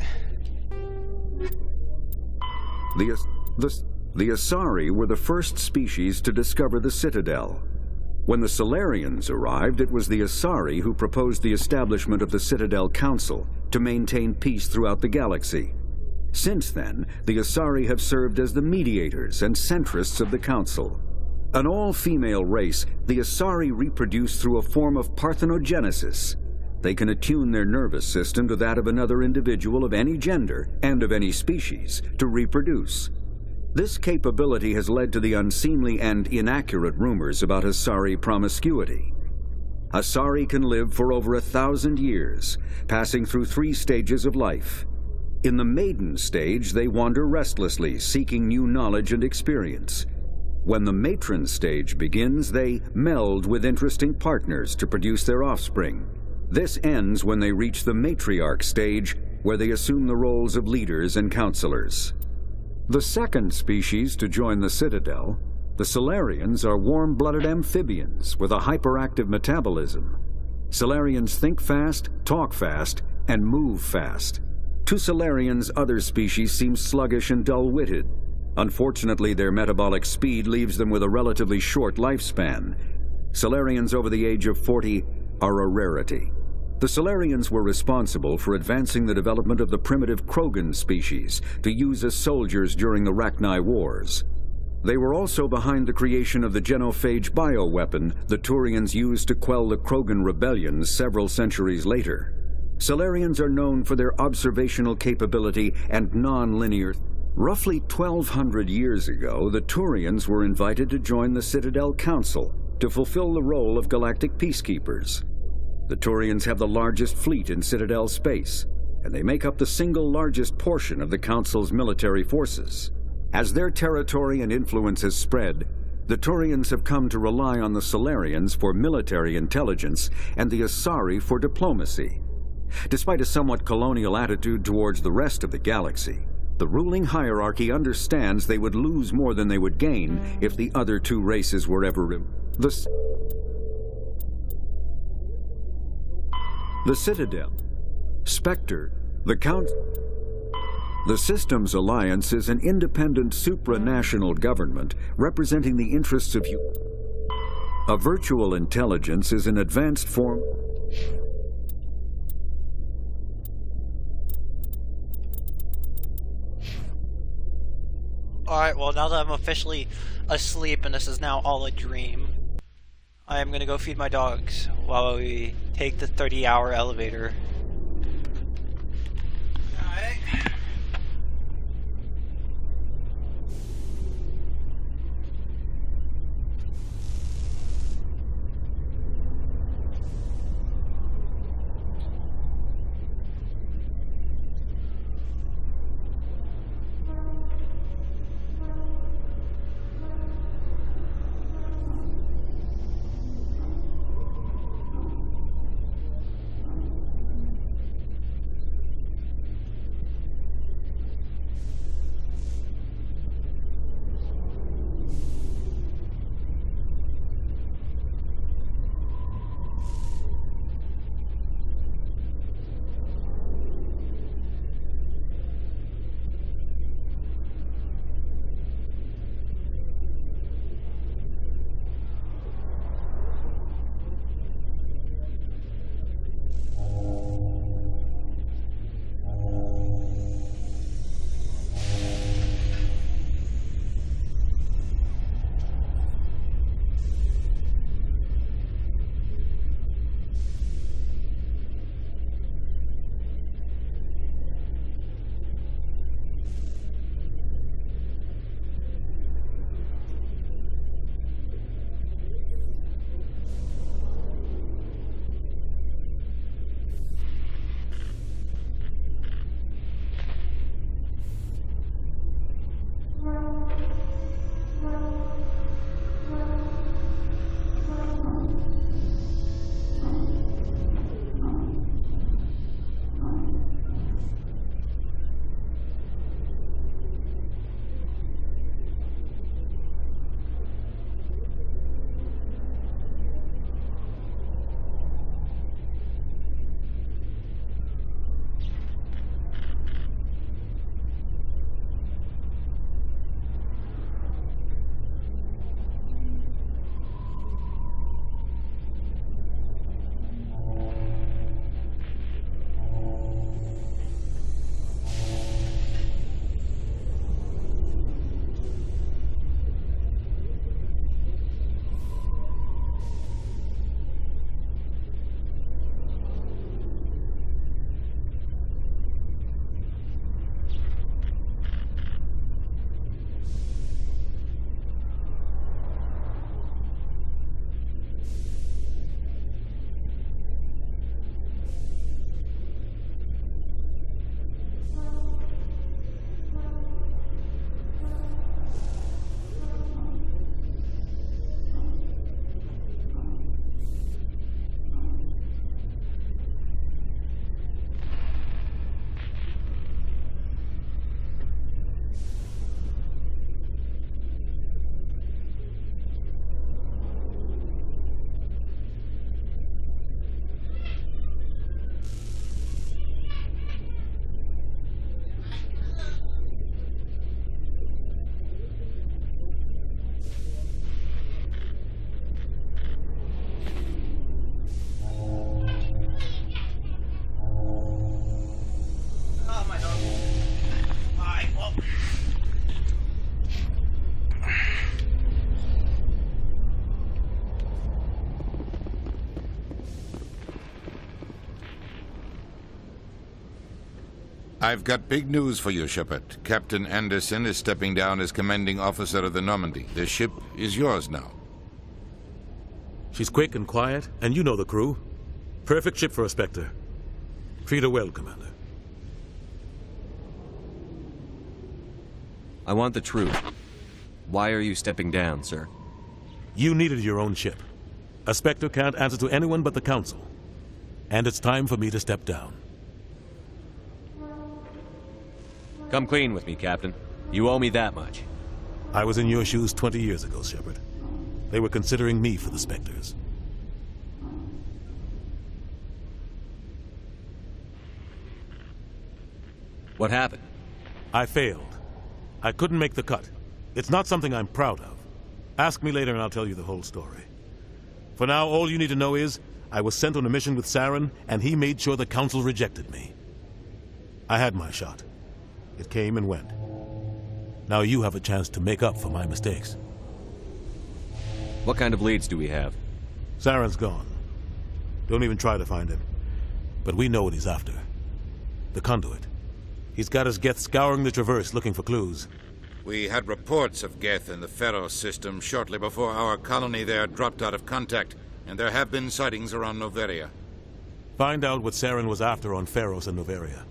The Asari were the first species to discover the Citadel. When the Salarians arrived, it was the Asari who proposed the establishment of the Citadel Council to maintain peace throughout the galaxy. Since then, the Asari have served as the mediators and centrists of the Council. An all-female race, the Asari reproduce through a form of parthenogenesis. They can attune their nervous system to that of another individual of any gender and of any species to reproduce. This capability has led to the unseemly and inaccurate rumors about Asari promiscuity. Asari can live for over 1,000 years, passing through 3 stages of life. In the maiden stage, they wander restlessly, seeking new knowledge and experience. When the matron stage begins, they meld with interesting partners to produce their offspring. This ends when they reach the matriarch stage, where they assume the roles of leaders and counselors. The second species to join the Citadel, the Salarians, are warm-blooded amphibians with a hyperactive metabolism. Salarians think fast, talk fast, and move fast. To Salarians, other species seem sluggish and dull-witted. Unfortunately, their metabolic speed leaves them with a relatively short lifespan. Salarians over the age of 40 are a rarity. The Salarians were responsible for advancing the development of the primitive Krogan species to use as soldiers during the Rachni Wars. They were also behind the creation of the genophage bioweapon the Turians used to quell the Krogan rebellions several centuries later. Salarians are known for their observational capability and non-linear. Roughly 1,200 years ago, the Turians were invited to join the Citadel Council to fulfill the role of galactic peacekeepers. The Turians have the largest fleet in Citadel space, and they make up the single largest portion of the Council's military forces. As their territory and influence has spread, the Turians have come to rely on the Solarians for military intelligence and the Asari for diplomacy. Despite a somewhat colonial attitude towards the rest of the galaxy, the ruling hierarchy understands they would lose more than they would gain if the other two races were ever... The Citadel, Spectre, the Systems Alliance is an independent supranational government representing the interests of A virtual intelligence is an advanced form... Alright, well now that I'm officially asleep and this is now all a dream, I am gonna go feed my dogs while we take the 30-hour elevator. Alright. I've got big news for you, Shepard. Captain Anderson is stepping down as commanding officer of the Normandy. The ship is yours now. She's quick and quiet, and you know the crew. Perfect ship for a Spectre. Treat her well, Commander. I want the truth. Why are you stepping down, sir? You needed your own ship. A Spectre can't answer to anyone but the Council. And it's time for me to step down. Come clean with me, Captain. You owe me that much. I was in your shoes 20 years ago, Shepard. They were considering me for the Spectres. What happened? I failed. I couldn't make the cut. It's not something I'm proud of. Ask me later and I'll tell you the whole story. For now, all you need to know is, I was sent on a mission with Saren, and he made sure the Council rejected me. I had my shot. It came and went. Now you have a chance to make up for my mistakes. What kind of leads do we have? Saren's gone. Don't even try to find him. But we know what he's after. The Conduit. He's got his Geth scouring the Traverse looking for clues. We had reports of Geth in the Pharos system shortly before our colony there dropped out of contact, and there have been sightings around Noveria. Find out what Saren was after on Pharos and Noveria.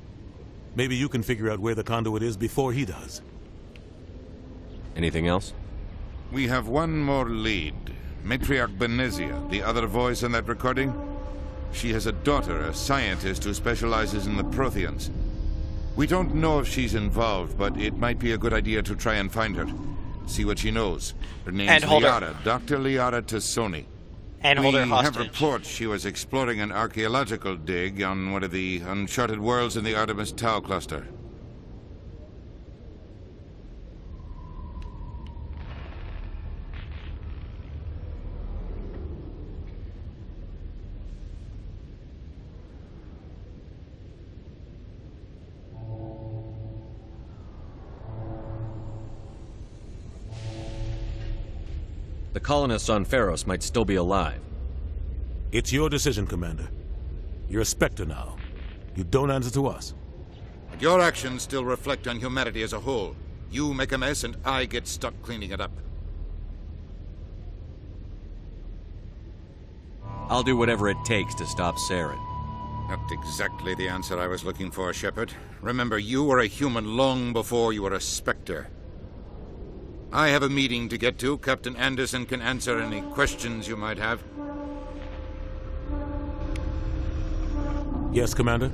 Maybe you can figure out where the Conduit is before he does. Anything else? We have one more lead. Matriarch Benezia, the other voice in that recording. She has a daughter, a scientist who specializes in the Protheans. We don't know if she's involved, but it might be a good idea to try and find her. See what she knows. Her name's Liara, Dr. Liara Tassoni. And hold her hostage. We have reports she was exploring an archaeological dig on one of the uncharted worlds in the Artemis Tau cluster. The colonists on Pharos might still be alive. It's your decision, Commander. You're a Spectre now. You don't answer to us. But your actions still reflect on humanity as a whole. You make a mess and I get stuck cleaning it up. I'll do whatever it takes to stop Saren. Not exactly the answer I was looking for, Shepard. Remember, you were a human long before you were a Spectre. I have a meeting to get to. Captain Anderson can answer any questions you might have. Yes, Commander?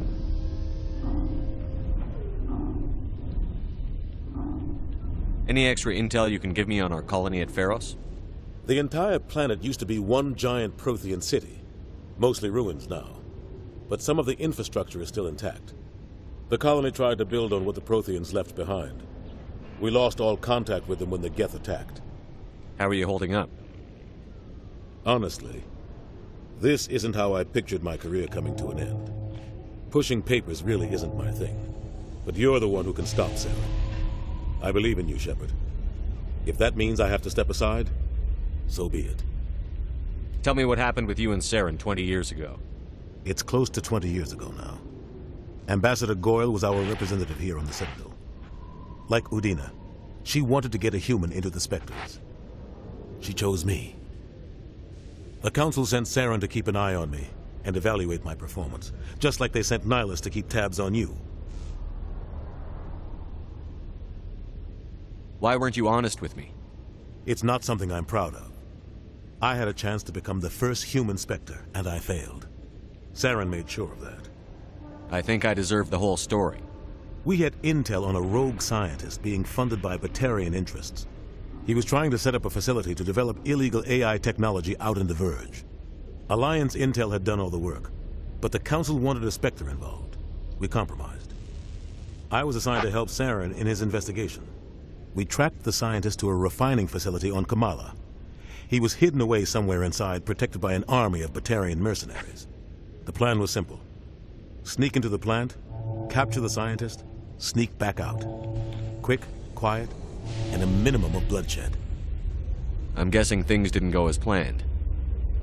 Any extra intel you can give me on our colony at Pharos? The entire planet used to be one giant Prothean city. Mostly ruins now. But some of the infrastructure is still intact. The colony tried to build on what the Protheans left behind. We lost all contact with them when the Geth attacked. How are you holding up? Honestly, this isn't how I pictured my career coming to an end. Pushing papers really isn't my thing. But you're the one who can stop Saren. I believe in you, Shepard. If that means I have to step aside, so be it. Tell me what happened with you and Saren 20 years ago. It's close to 20 years ago now. Ambassador Goyle was our representative here on the Citadel. Like Udina, she wanted to get a human into the Spectres. She chose me. The Council sent Saren to keep an eye on me and evaluate my performance, just like they sent Nihilus to keep tabs on you. Why weren't you honest with me? It's not something I'm proud of. I had a chance to become the first human Spectre, and I failed. Saren made sure of that. I think I deserve the whole story. We had intel on a rogue scientist being funded by Batarian interests. He was trying to set up a facility to develop illegal AI technology out in the Verge. Alliance intel had done all the work, but the Council wanted a Spectre involved. We compromised. I was assigned to help Saren in his investigation. We tracked the scientist to a refining facility on Kamala. He was hidden away somewhere inside, protected by an army of Batarian mercenaries. The plan was simple. Sneak into the plant, capture the scientist, sneak back out. Quick, quiet, and a minimum of bloodshed. I'm guessing things didn't go as planned.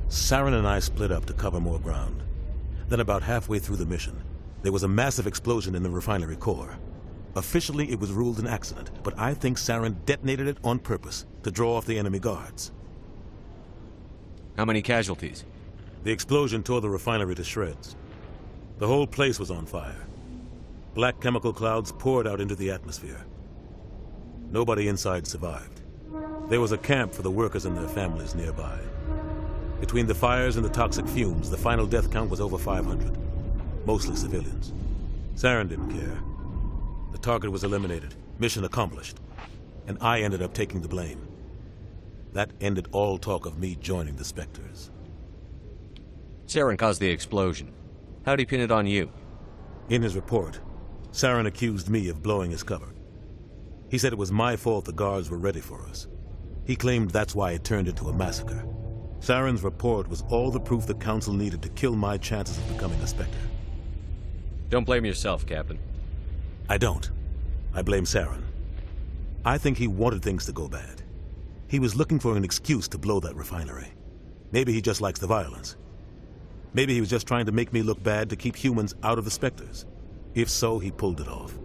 Saren and I split up to cover more ground. Then about halfway through the mission, there was a massive explosion in the refinery core. Officially, it was ruled an accident, but I think Saren detonated it on purpose to draw off the enemy guards. How many casualties? The explosion tore the refinery to shreds. The whole place was on fire. Black chemical clouds poured out into the atmosphere. Nobody inside survived. There was a camp for the workers and their families nearby. Between the fires and the toxic fumes, the final death count was over 500. Mostly civilians. Saren didn't care. The target was eliminated, mission accomplished, and I ended up taking the blame. That ended all talk of me joining the Spectres. Saren caused the explosion. How'd he pin it on you? In his report, Saren accused me of blowing his cover. He said it was my fault the guards were ready for us. He claimed that's why it turned into a massacre. Saren's report was all the proof the Council needed to kill my chances of becoming a Spectre. Don't blame yourself, Captain. I don't. I blame Saren. I think he wanted things to go bad. He was looking for an excuse to blow that refinery. Maybe he just likes the violence. Maybe he was just trying to make me look bad to keep humans out of the Spectres. If so, he pulled it off.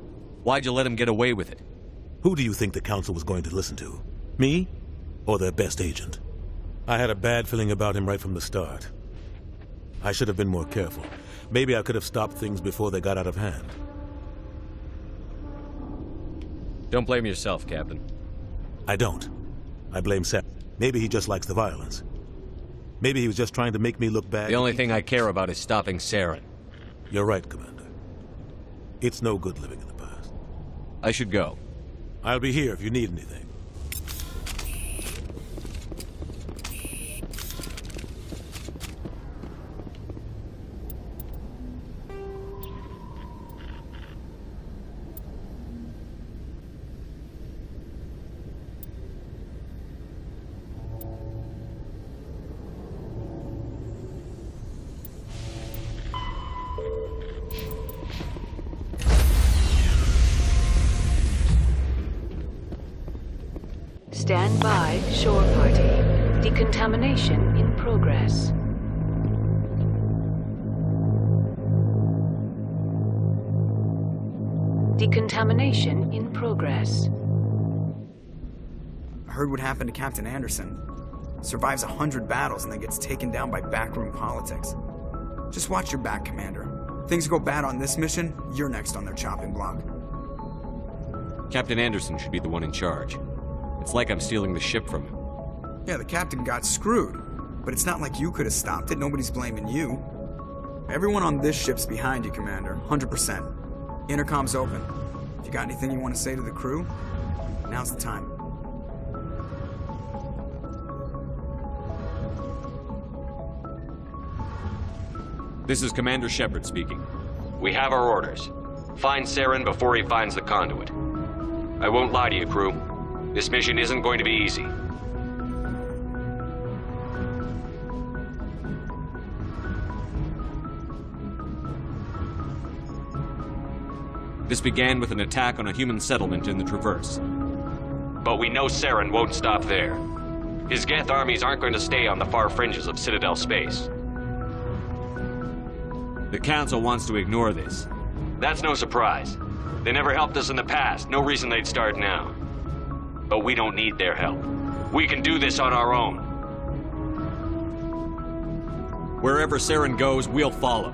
Why'd you let him get away with it? Who do you think the Council was going to listen to? Me? Or their best agent? I had a bad feeling about him right from the start. I should have been more careful. Maybe I could have stopped things before they got out of hand. Don't blame yourself, Captain. I don't. I blame Saren. Maybe he just likes the violence. Maybe he was just trying to make me look bad. The only thing I care about is stopping Saren. You're right, Commander. It's no good living in the past. I should go. I'll be here if you need anything. Stand by, shore party. Decontamination in progress. Decontamination in progress. I heard what happened to Captain Anderson. Survives 100 battles and then gets taken down by backroom politics. Just watch your back, Commander. Things go bad on this mission, you're next on their chopping block. Captain Anderson should be the one in charge. It's like I'm stealing the ship from him. Yeah, the captain got screwed. But it's not like you could have stopped it. Nobody's blaming you. Everyone on this ship's behind you, Commander. 100%. Intercom's open. If you got anything you want to say to the crew, now's the time. This is Commander Shepard speaking. We have our orders. Find Saren before he finds the conduit. I won't lie to you, crew. This mission isn't going to be easy. This began with an attack on a human settlement in the Traverse. But we know Saren won't stop there. His Geth armies aren't going to stay on the far fringes of Citadel space. The Council wants to ignore this. That's no surprise. They never helped us in the past. No reason they'd start now. But we don't need their help. We can do this on our own. Wherever Saren goes, we'll follow.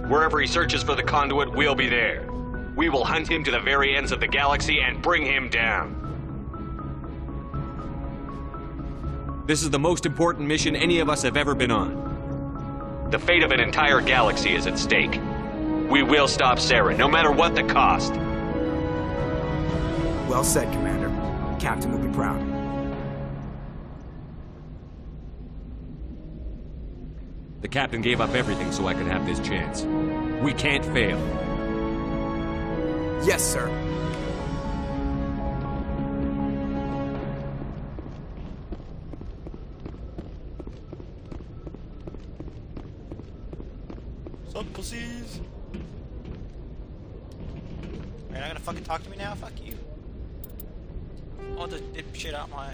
Wherever he searches for the conduit, we'll be there. We will hunt him to the very ends of the galaxy and bring him down. This is the most important mission any of us have ever been on. The fate of an entire galaxy is at stake. We will stop Saren, no matter what the cost. Well said, Commander. Captain will be proud. The captain gave up everything so I could have this chance. We can't fail. Yes, sir. Sup, pussies? You're not gonna fucking talk to me now? Fuck you. I'll just dip shit out my...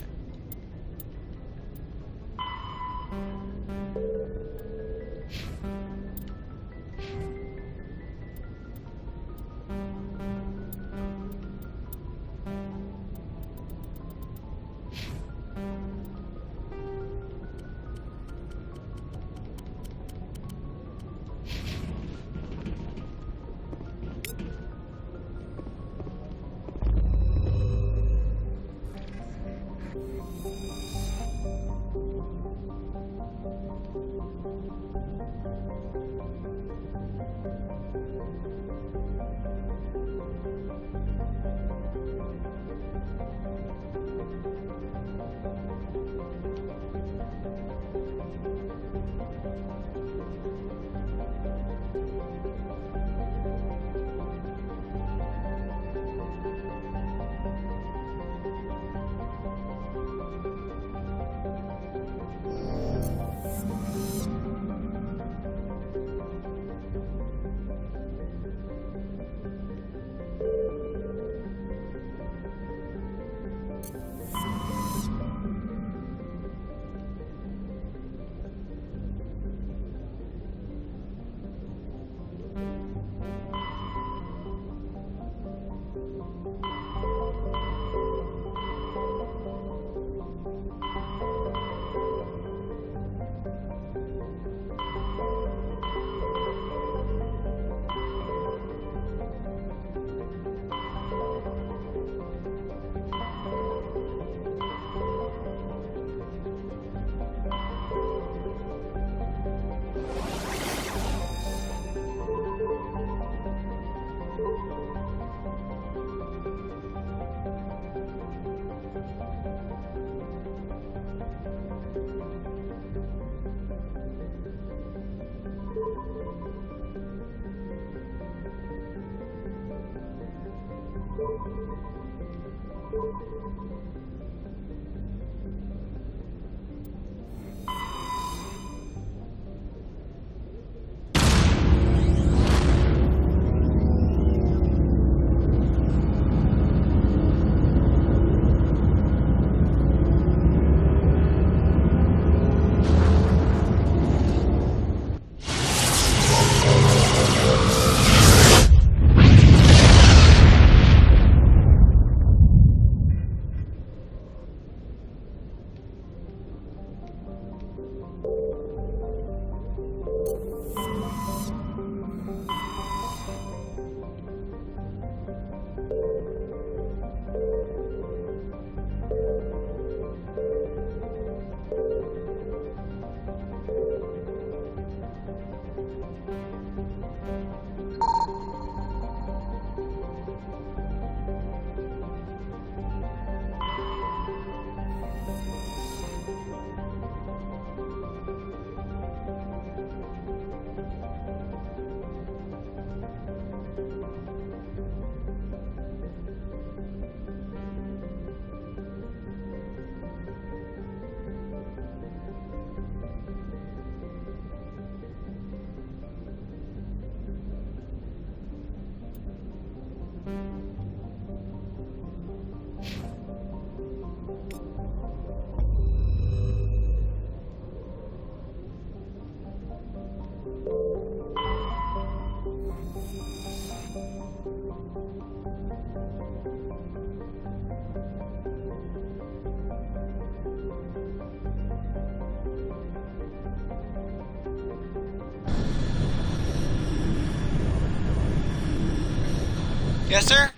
Yes, sir?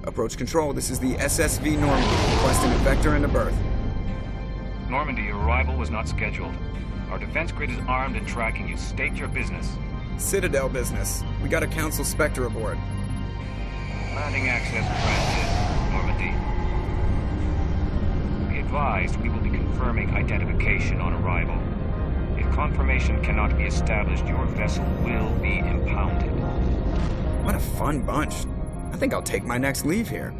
Approach control, this is the SSV Normandy, requesting a vector and a berth. Normandy, your arrival was not scheduled. Our defense grid is armed and tracking you. State your business. Citadel business. We got a Council Spectre aboard. Landing access granted, Normandy. Be advised, we will be confirming identification on arrival. If confirmation cannot be established, your vessel will be impounded. What a fun bunch. I think I'll take my next leave here.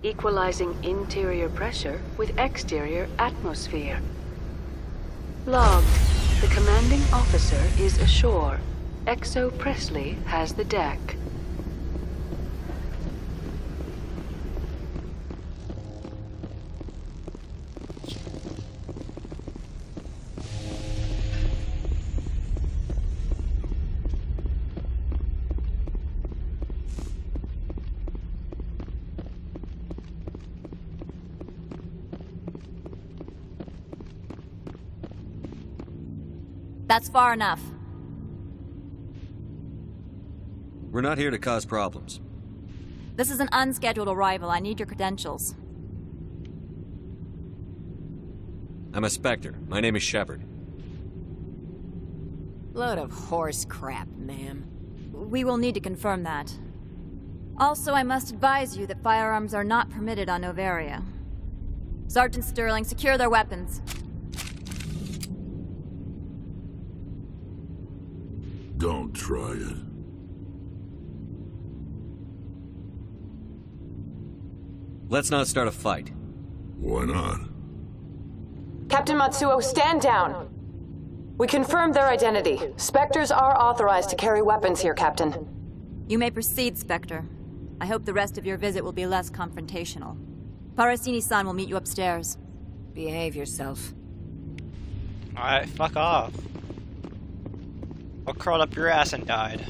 Equalizing interior pressure with exterior atmosphere. Logged. The commanding officer is ashore. Exo Presley has the deck. That's far enough. We're not here to cause problems. This is an unscheduled arrival. I need your credentials. I'm a Spectre. My name is Shepard. Load of horse crap, ma'am. We will need to confirm that. Also, I must advise you that firearms are not permitted on Noveria. Sergeant Sterling, secure their weapons. Don't try it. Let's not start a fight. Why not? Captain Matsuo, stand down! We confirmed their identity. Spectres are authorized to carry weapons here, Captain. You may proceed, Spectre. I hope the rest of your visit will be less confrontational. Parasini-san will meet you upstairs. Behave yourself. Alright, fuck off. Or crawled up your ass and died.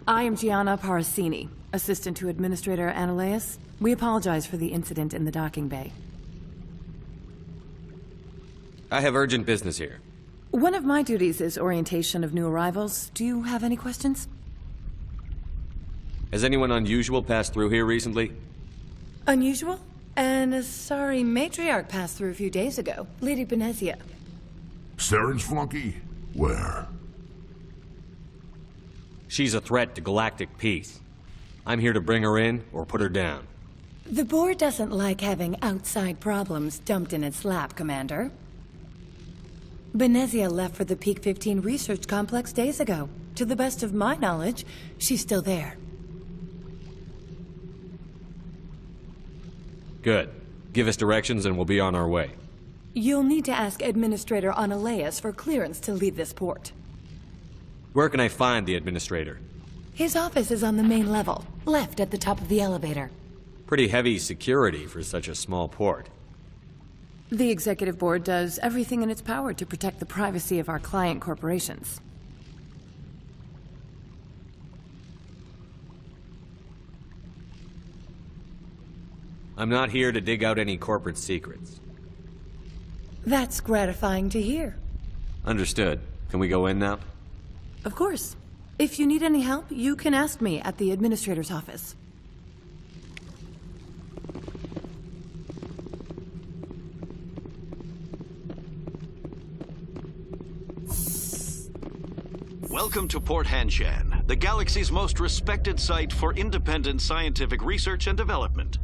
I am Gianna Parasini, assistant to Administrator Ananias. We apologize for the incident in the docking bay. I have urgent business here. One of my duties is orientation of new arrivals. Do you have any questions? Has anyone unusual passed through here recently? Unusual? An Asari matriarch passed through a few days ago. Lady Benezia. Saren's flunky? Where? She's a threat to galactic peace. I'm here to bring her in or put her down. The board doesn't like having outside problems dumped in its lap, Commander. Benezia left for the Peak 15 research complex days ago. To the best of my knowledge, she's still there. Good. Give us directions and we'll be on our way. You'll need to ask Administrator Ananias for clearance to leave this port. Where can I find the Administrator? His office is on the main level, left at the top of the elevator. Pretty heavy security for such a small port. The Executive Board does everything in its power to protect the privacy of our client corporations. I'm not here to dig out any corporate secrets. That's gratifying to hear. Understood. Can we go in now? Of course. If you need any help, you can ask me at the Administrator's office. Welcome to Port Hanshan, the galaxy's most respected site for independent scientific research and development.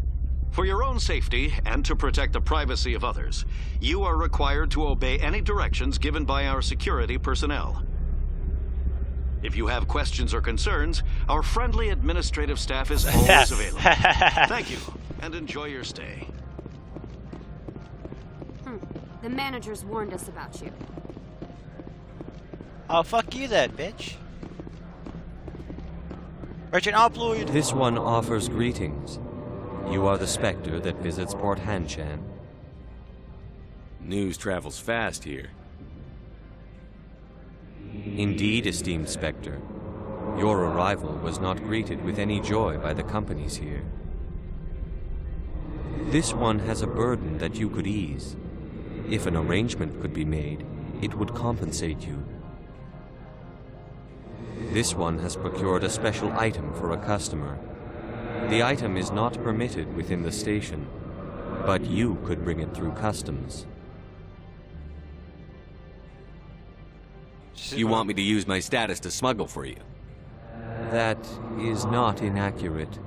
For your own safety and to protect the privacy of others, you are required to obey any directions given by our security personnel. If you have questions or concerns, our friendly administrative staff is always available. Thank you, and enjoy your stay. The managers warned us about you. Oh, fuck you then, bitch. Urgent upload. This one offers greetings. You are the Spectre that visits Port Hanshan. News travels fast here. Indeed, esteemed Spectre. Your arrival was not greeted with any joy by the companies here. This one has a burden that you could ease. If an arrangement could be made, it would compensate you. This one has procured a special item for a customer. The item is not permitted within the station, but you could bring it through customs. You want me to use my status to smuggle for you? That is not inaccurate.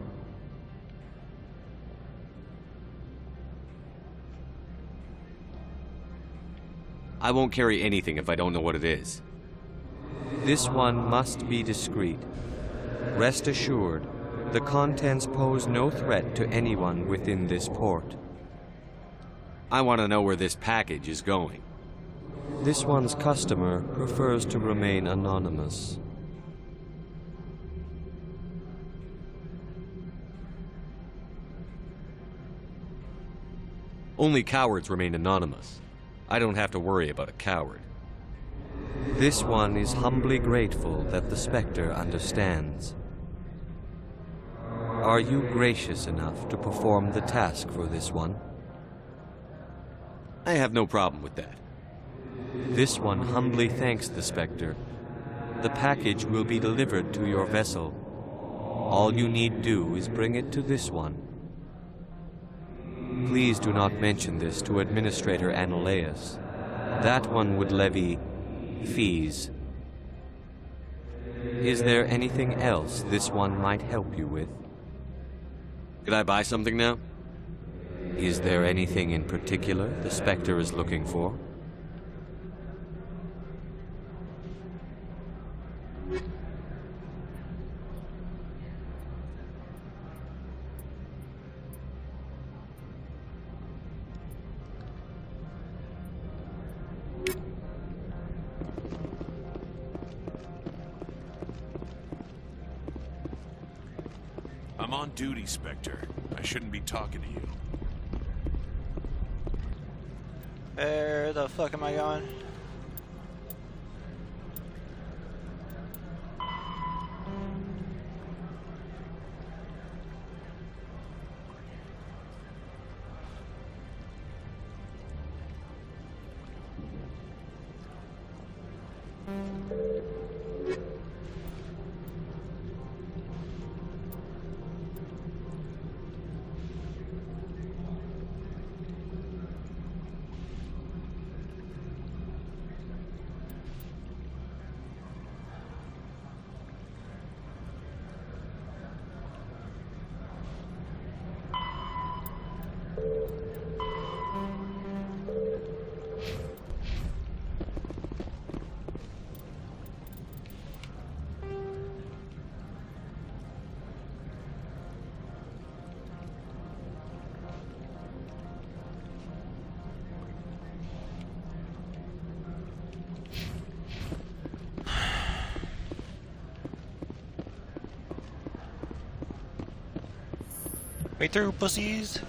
I won't carry anything if I don't know what it is. This one must be discreet. Rest assured, the contents pose no threat to anyone within this port. I want to know where this package is going. This one's customer prefers to remain anonymous. Only cowards remain anonymous. I don't have to worry about a coward. This one is humbly grateful that the Spectre understands. Are you gracious enough to perform the task for this one? I have no problem with that. This one humbly thanks the Spectre. The package will be delivered to your vessel. All you need do is bring it to this one. Please do not mention this to Administrator Analaeus. That one would levy fees. Is there anything else this one might help you with? Could I buy something now? Is there anything in particular the Spectre is looking for? I'm on duty, Spectre. I shouldn't be talking to you. Where the fuck am I going? Right through, pussies.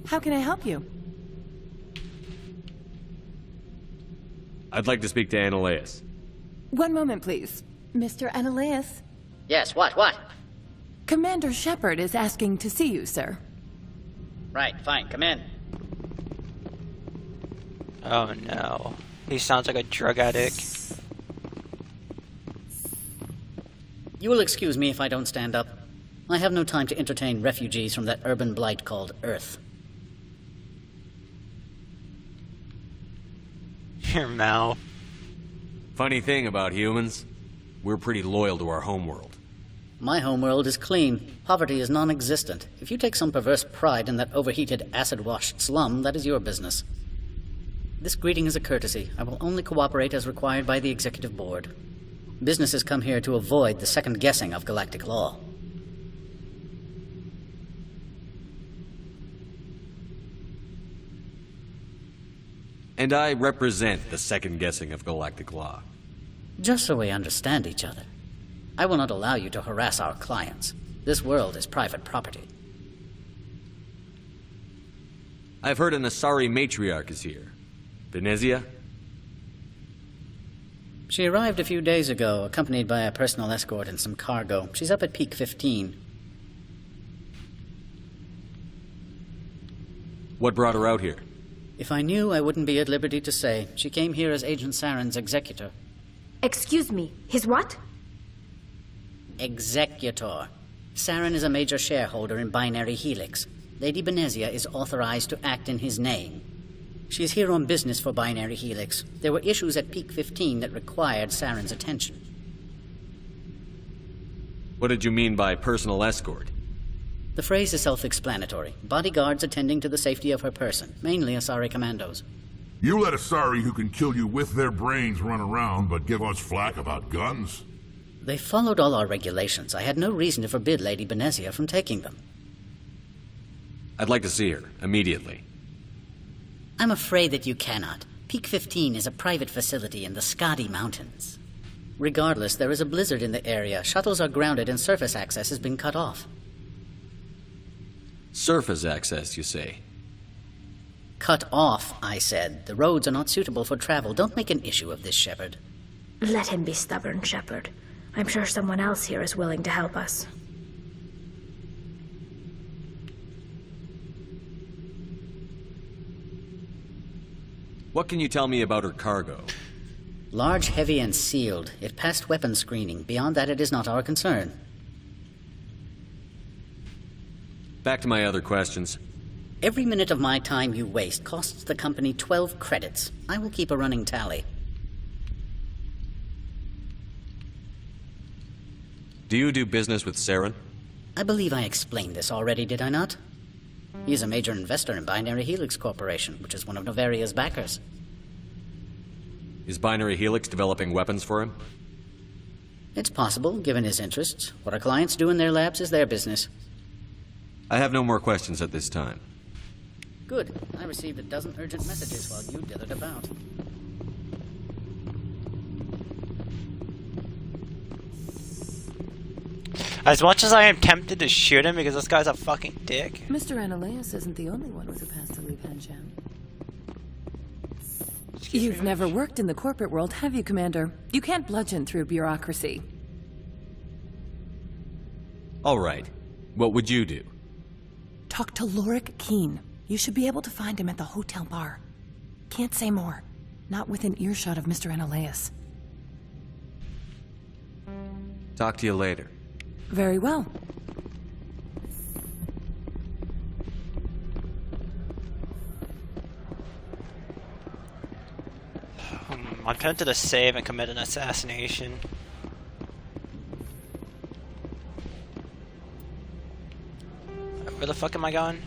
How can I help you? I'd like to speak to Analaeus. One moment, please. Mr. Analaeus? Yes, what? Commander Shepard is asking to see you, sir. Right, fine, come in. Oh no. He sounds like a drug addict. You will excuse me if I don't stand up. I have no time to entertain refugees from that urban blight called Earth. Your mouth. Funny thing about humans, we're pretty loyal to our homeworld. My homeworld is clean. Poverty is non-existent. If you take some perverse pride in that overheated, acid-washed slum, that is your business. This greeting is a courtesy. I will only cooperate as required by the Executive Board. Businesses come here to avoid the second guessing of galactic law. And I represent the second guessing of galactic law. Just so we understand each other. I will not allow you to harass our clients. This world is private property. I've heard an Asari matriarch is here. Benezia? She arrived a few days ago, accompanied by a personal escort and some cargo. She's up at Peak 15. What brought her out here? If I knew, I wouldn't be at liberty to say. She came here as Agent Saren's executor. Excuse me, his what? Executor. Saren is a major shareholder in Binary Helix. Lady Benezia is authorized to act in his name. She's here on business for Binary Helix. There were issues at Peak 15 that required Saren's attention. What did you mean by personal escort? The phrase is self-explanatory. Bodyguards attending to the safety of her person, mainly Asari commandos. You let Asari who can kill you with their brains run around, but give us flack about guns? They followed all our regulations. I had no reason to forbid Lady Benezia from taking them. I'd like to see her, immediately. I'm afraid that you cannot. Peak 15 is a private facility in the Skadi Mountains. Regardless, there is a blizzard in the area. Shuttles are grounded and surface access has been cut off. Surface access, you say? Cut off, I said. The roads are not suitable for travel. Don't make an issue of this, Shepard. Let him be stubborn, Shepard. I'm sure someone else here is willing to help us. What can you tell me about her cargo? Large, heavy, and sealed. It passed weapons screening. Beyond that, it is not our concern. Back to my other questions. Every minute of my time you waste costs the company 12 credits. I will keep a running tally. Do you do business with Saren? I believe I explained this already, did I not? He is a major investor in Binary Helix Corporation, which is one of Novaria's backers. Is Binary Helix developing weapons for him? It's possible, given his interests. What our clients do in their labs is their business. I have no more questions at this time. Good. I received a dozen urgent messages while you dithered about. As much as I am tempted to shoot him because this guy's a fucking dick. Mr. Ananias isn't the only one with a pass to leave Henshan. You've never worked in the corporate world, have you, Commander? You can't bludgeon through bureaucracy. All right. What would you do? Talk to Lorik Keen. You should be able to find him at the hotel bar. Can't say more. Not within earshot of Mr. Ananias. Talk to you later. Very well. I'm tempted to save and commit an assassination. Where the fuck am I going?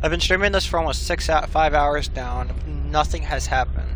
I've been streaming this for almost 5 hours now, and nothing has happened.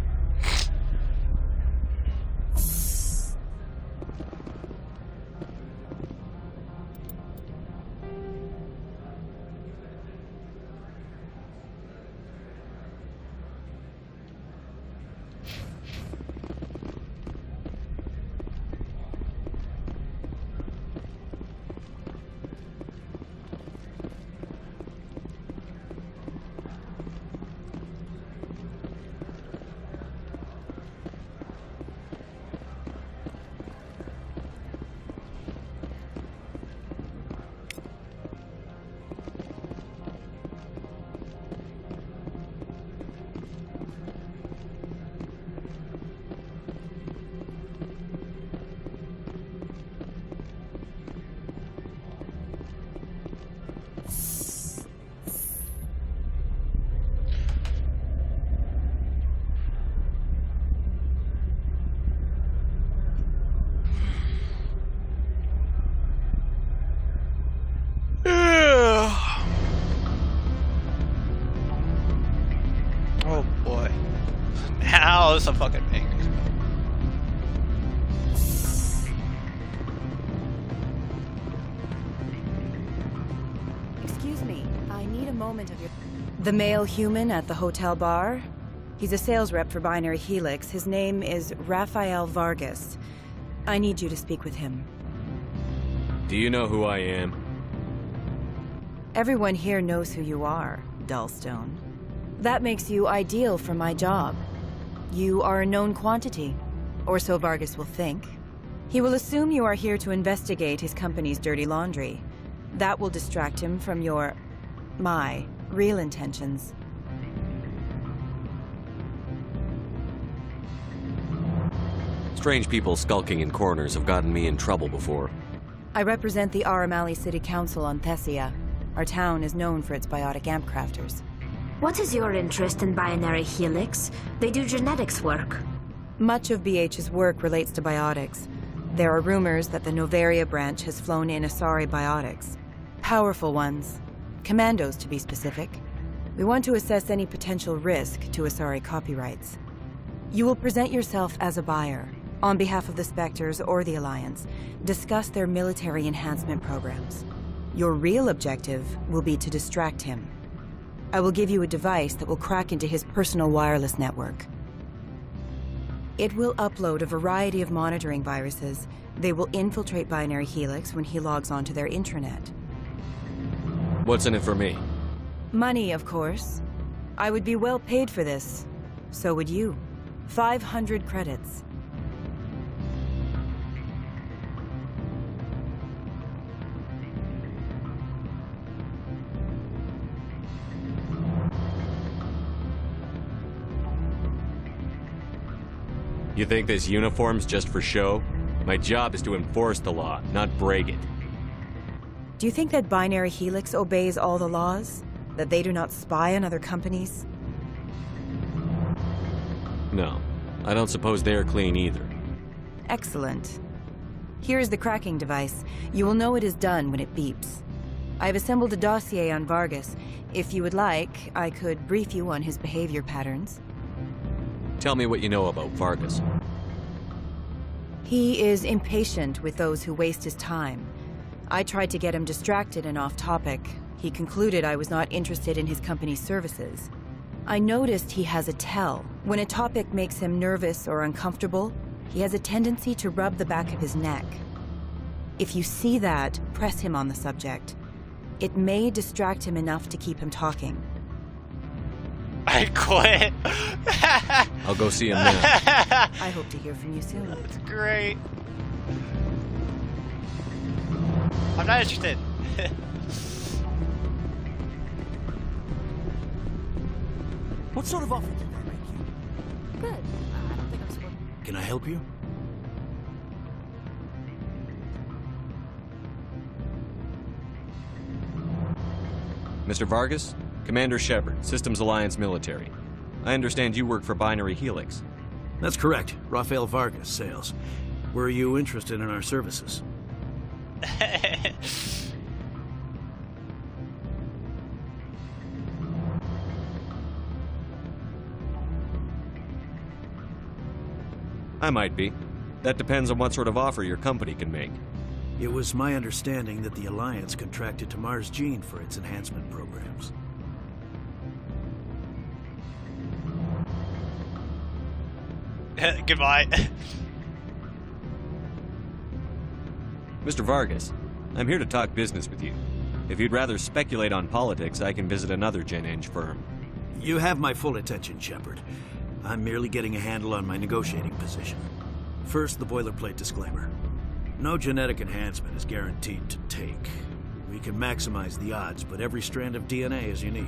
Oh boy. Now this is a fucking thing. Excuse me, I need a moment of your... The male human at the hotel bar? He's a sales rep for Binary Helix. His name is Rafael Vargas. I need you to speak with him. Do you know who I am? Everyone here knows who you are, Dullstone. That makes you ideal for my job. You are a known quantity, or so Vargas will think. He will assume you are here to investigate his company's dirty laundry. That will distract him from my real intentions. Strange people skulking in corners have gotten me in trouble before. I represent the Aramali City Council on Thessia. Our town is known for its biotic amp crafters. What is your interest in Binary Helix? They do genetics work. Much of BH's work relates to biotics. There are rumors that the Noveria branch has flown in Asari biotics. Powerful ones. Commandos, to be specific. We want to assess any potential risk to Asari copyrights. You will present yourself as a buyer, on behalf of the Spectres or the Alliance. Discuss their military enhancement programs. Your real objective will be to distract him. I will give you a device that will crack into his personal wireless network. It will upload a variety of monitoring viruses. They will infiltrate Binary Helix when he logs onto their intranet. What's in it for me? Money, of course. I would be well paid for this. So would you. 500 credits. You think this uniform's just for show? My job is to enforce the law, not break it. Do you think that Binary Helix obeys all the laws? That they do not spy on other companies? No, I don't suppose they're clean either. Excellent. Here is the cracking device. You will know it is done when it beeps. I have assembled a dossier on Vargas. If you would like, I could brief you on his behavior patterns. Tell me what you know about Vargas. He is impatient with those who waste his time. I tried to get him distracted and off topic. He concluded I was not interested in his company's services. I noticed he has a tell. When a topic makes him nervous or uncomfortable, he has a tendency to rub the back of his neck. If you see that, press him on the subject. It may distract him enough to keep him talking. I quit. I'll go see him now. I hope to hear from you soon. That's great. I'm not interested. What sort of offer did they make you? Good. I don't think I'm supposed to... Can I help you? Mr. Vargas? Commander Shepard, Systems Alliance Military. I understand you work for Binary Helix. That's correct. Rafael Vargas, sales. Were you interested in our services? I might be. That depends on what sort of offer your company can make. It was my understanding that the Alliance contracted to Mars Gene for its enhancement programs. Goodbye. Mr. Vargas, I'm here to talk business with you. If you'd rather speculate on politics, I can visit another Gen-Eng firm. You have my full attention, Shepard. I'm merely getting a handle on my negotiating position. First, the boilerplate disclaimer. No genetic enhancement is guaranteed to take. We can maximize the odds, but every strand of DNA is unique.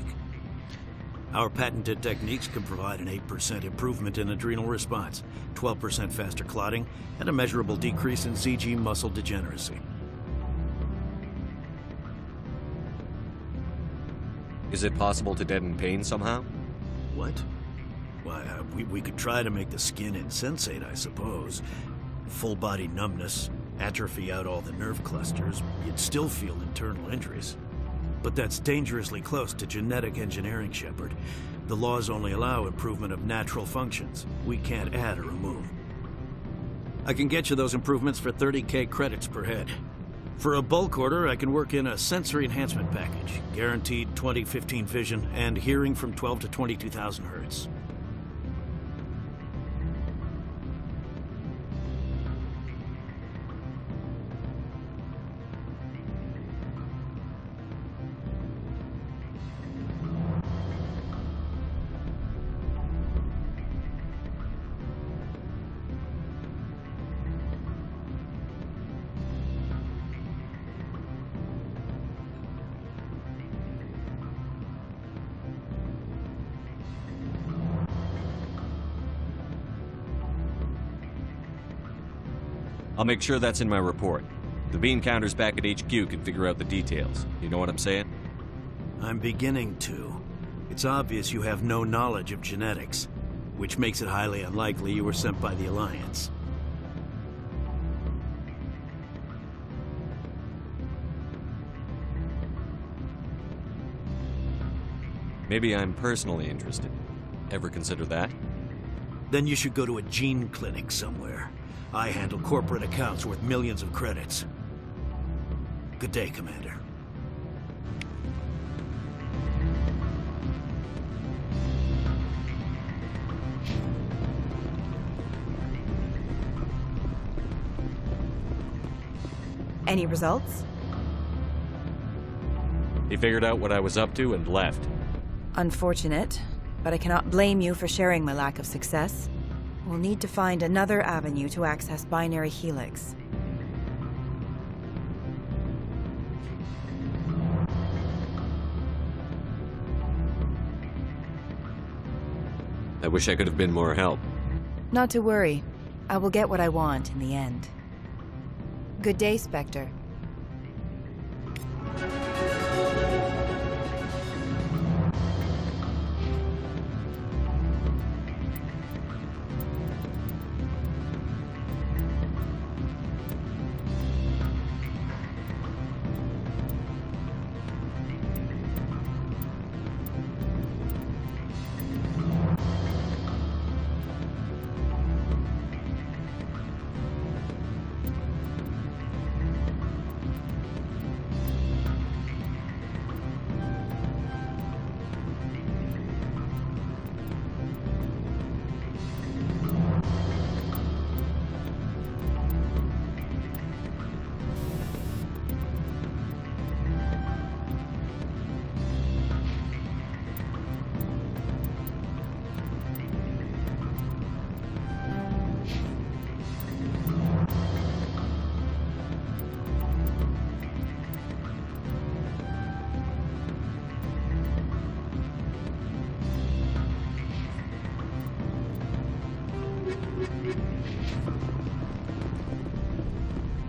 Our patented techniques can provide an 8% improvement in adrenal response, 12% faster clotting, and a measurable decrease in CG muscle degeneracy. Is it possible to deaden pain somehow? What? Why, we could try to make the skin insensate, I suppose. Full body numbness, atrophy out all the nerve clusters, you'd still feel internal injuries. But that's dangerously close to genetic engineering, Shepard. The laws only allow improvement of natural functions. We can't add or remove. I can get you those improvements for 30K credits per head. For a bulk order, I can work in a sensory enhancement package, guaranteed 20/15 vision, and hearing from 12 to 22,000 hertz. I'll make sure that's in my report. The bean counters back at HQ can figure out the details. You know what I'm saying? I'm beginning to. It's obvious you have no knowledge of genetics, which makes it highly unlikely you were sent by the Alliance. Maybe I'm personally interested. Ever consider that? Then you should go to a gene clinic somewhere. I handle corporate accounts worth millions of credits. Good day, Commander. Any results? He figured out what I was up to and left. Unfortunate, but I cannot blame you for sharing my lack of success. We'll need to find another avenue to access Binary Helix. I wish I could have been more help. Not to worry. I will get what I want in the end. Good day, Spectre.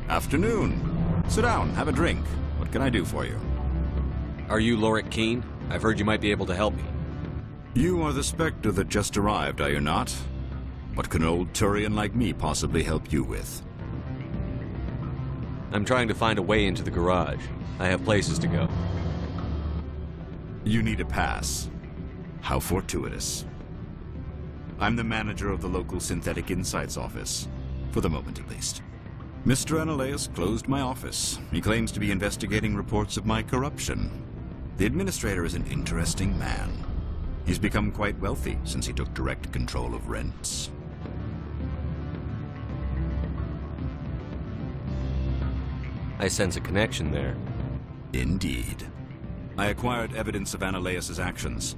Afternoon. Sit down, have a drink. What can I do for you? Are you Lorik Keene? I've heard you might be able to help me. You are the Spectre that just arrived, are you not? What can an old Turian like me possibly help you with? I'm trying to find a way into the garage. I have places to go. You need a pass. How fortuitous. I'm the manager of the local Synthetic Insights office. For the moment, at least. Mr. Analaeus closed my office. He claims to be investigating reports of my corruption. The administrator is an interesting man. He's become quite wealthy since he took direct control of rents. I sense a connection there. Indeed. I acquired evidence of Analaeus' actions.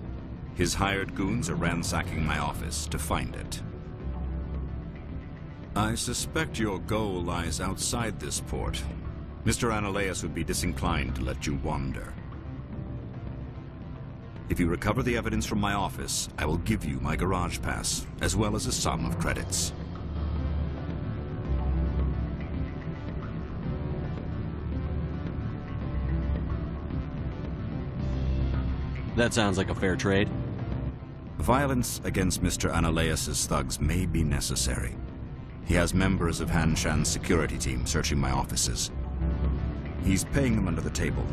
His hired goons are ransacking my office to find it. I suspect your goal lies outside this port. Mr. Analaeus would be disinclined to let you wander. If you recover the evidence from my office, I will give you my garage pass, as well as a sum of credits. That sounds like a fair trade. Violence against Mr. Analaeus' thugs may be necessary. He has members of Han Shan's security team searching my offices. He's paying them under the table.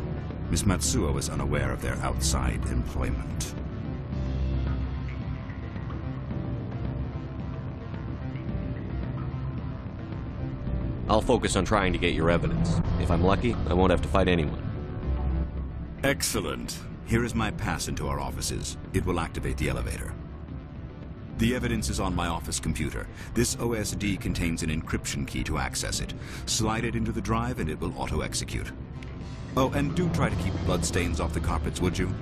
Miss Matsuo is unaware of their outside employment. I'll focus on trying to get your evidence. If I'm lucky, I won't have to fight anyone. Excellent. Here is my pass into our offices. It will activate the elevator. The evidence is on my office computer. This OSD contains an encryption key to access it. Slide it into the drive and it will auto-execute. Oh, and do try to keep bloodstains off the carpets, would you?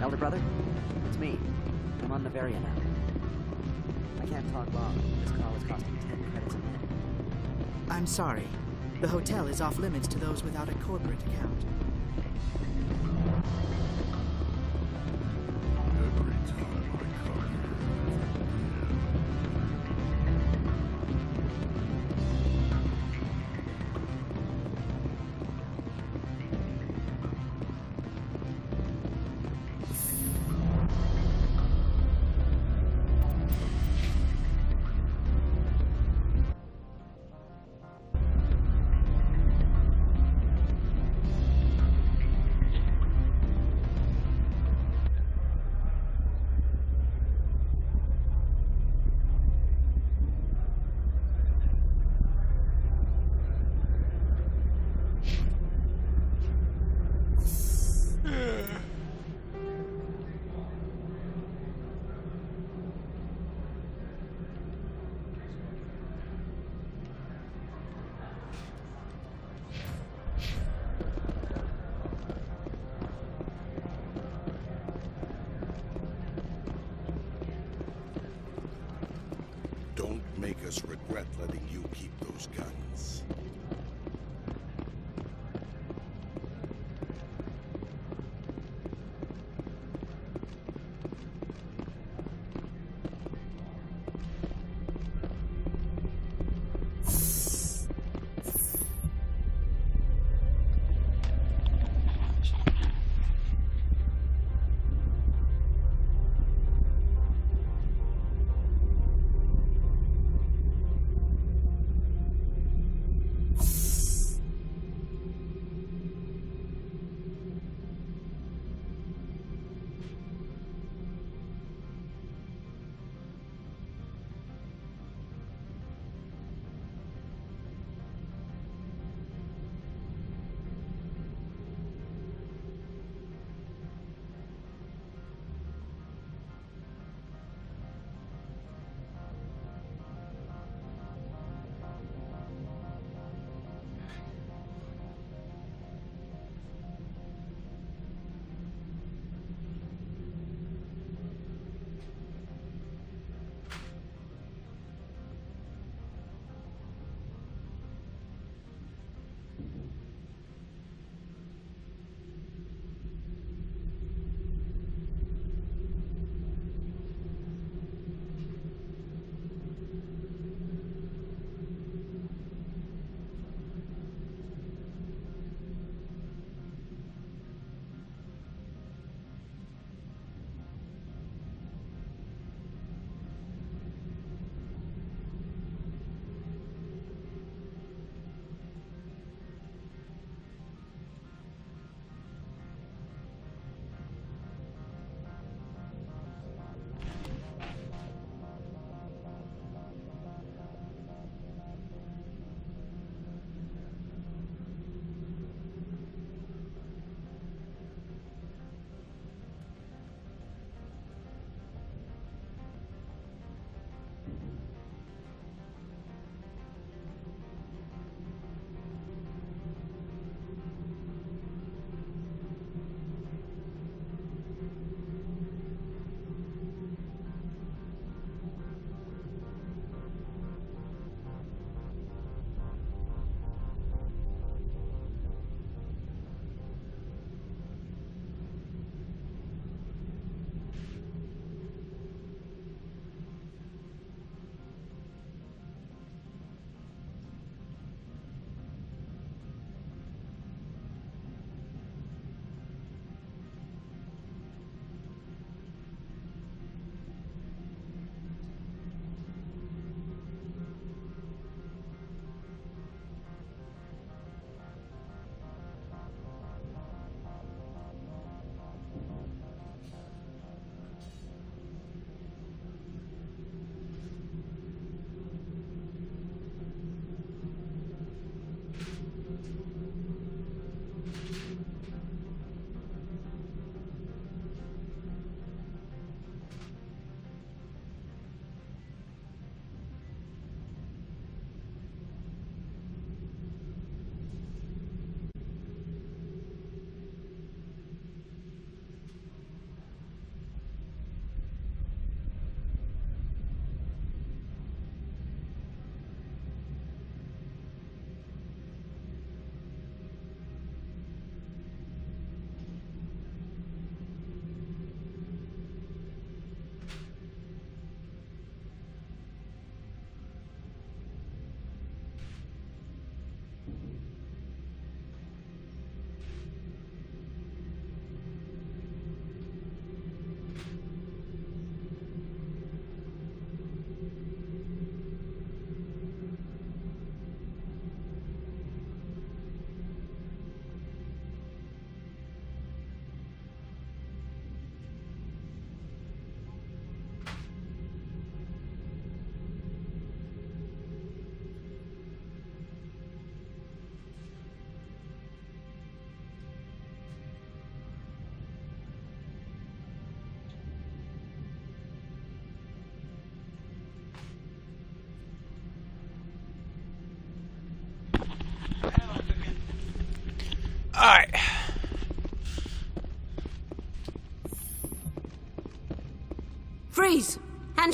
Elder brother, it's me. I'm on Noveria now. I can't talk long. This call is costing 10 credits a minute. I'm sorry. The hotel is off limits to those without a corporate account. Don't make us regret letting you keep those guns.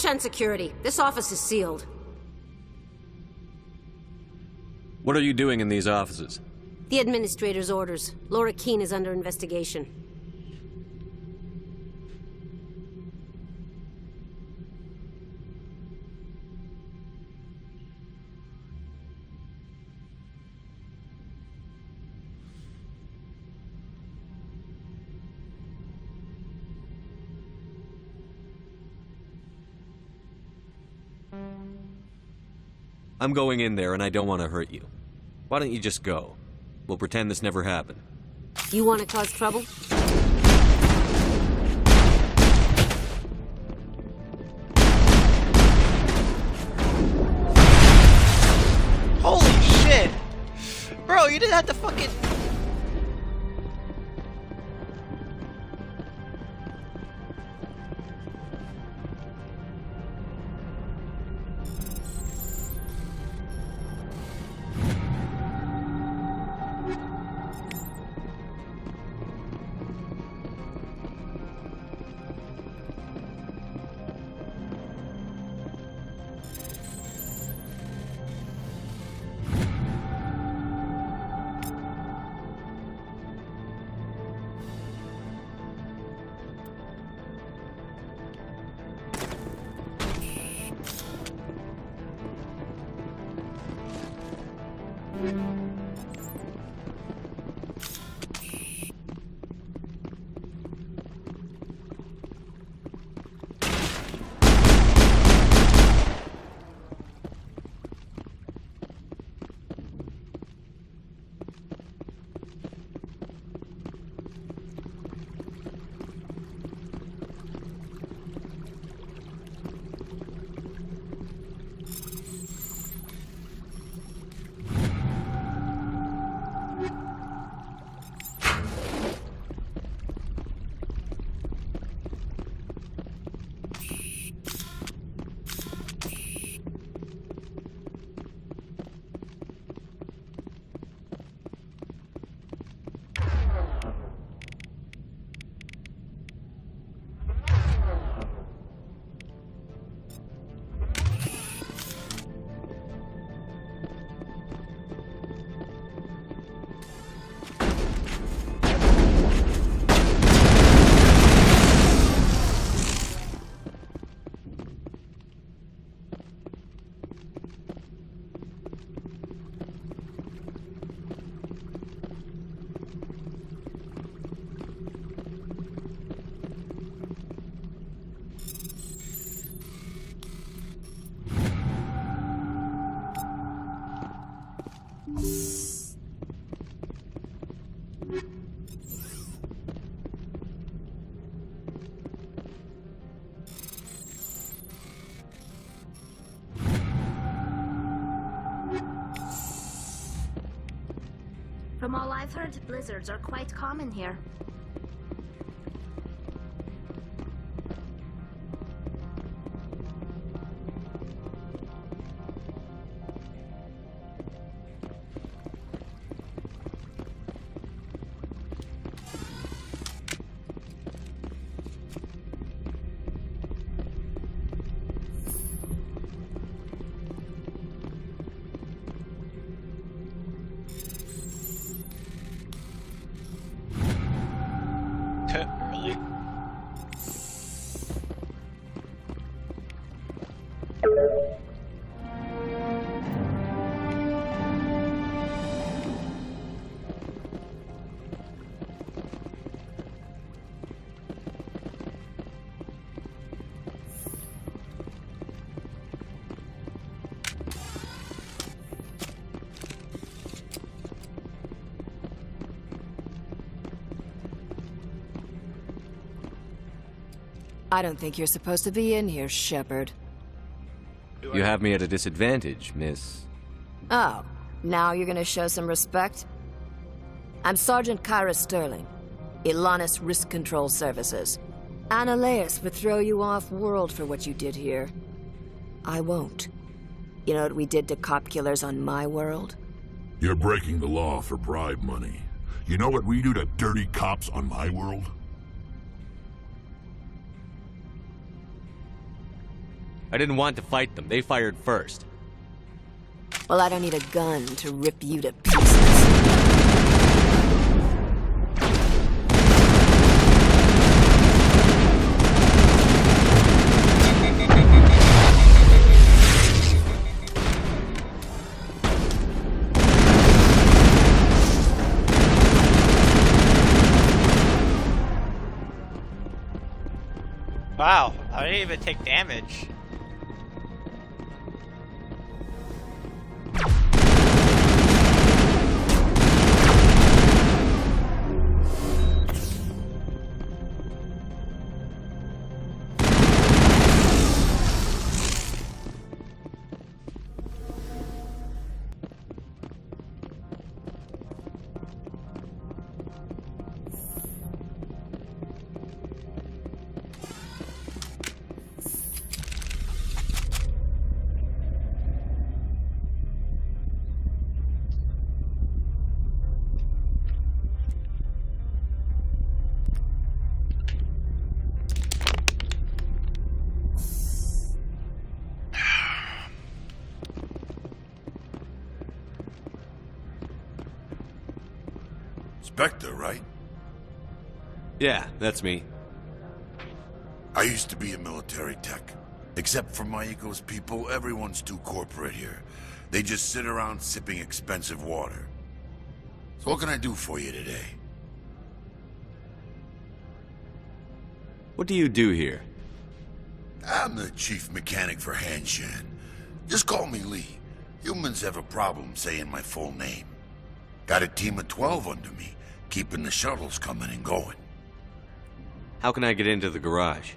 Hanshan Security. This office is sealed. What are you doing in these offices? The Administrator's orders. Laura Keene is under investigation. I'm going in there and I don't want to hurt you. Why don't you just go? We'll pretend this never happened. You want to cause trouble? Holy shit! Bro, you didn't have to fucking... From all I've heard, blizzards are quite common here. Really? I don't think you're supposed to be in here, Shepard. You have me at a disadvantage, miss. Oh, now you're gonna show some respect? I'm Sergeant Kyra Sterling, Ilanis Risk Control Services. Ananias would throw you off-world for what you did here. I won't. You know what we did to cop killers on my world? You're breaking the law for bribe money. You know what we do to dirty cops on my world? I didn't want to fight them. They fired first. Well, I don't need a gun to rip you to pieces. Wow, I didn't even take damage. Spectre, right? Yeah, that's me. I used to be a military tech. Except for Maiko's people, everyone's too corporate here. They just sit around sipping expensive water. So what can I do for you today? What do you do here? I'm the chief mechanic for Hanshan. Just call me Lee. Humans have a problem saying my full name. Got a team of 12 under me, keeping the shuttles coming and going. How can I get into the garage?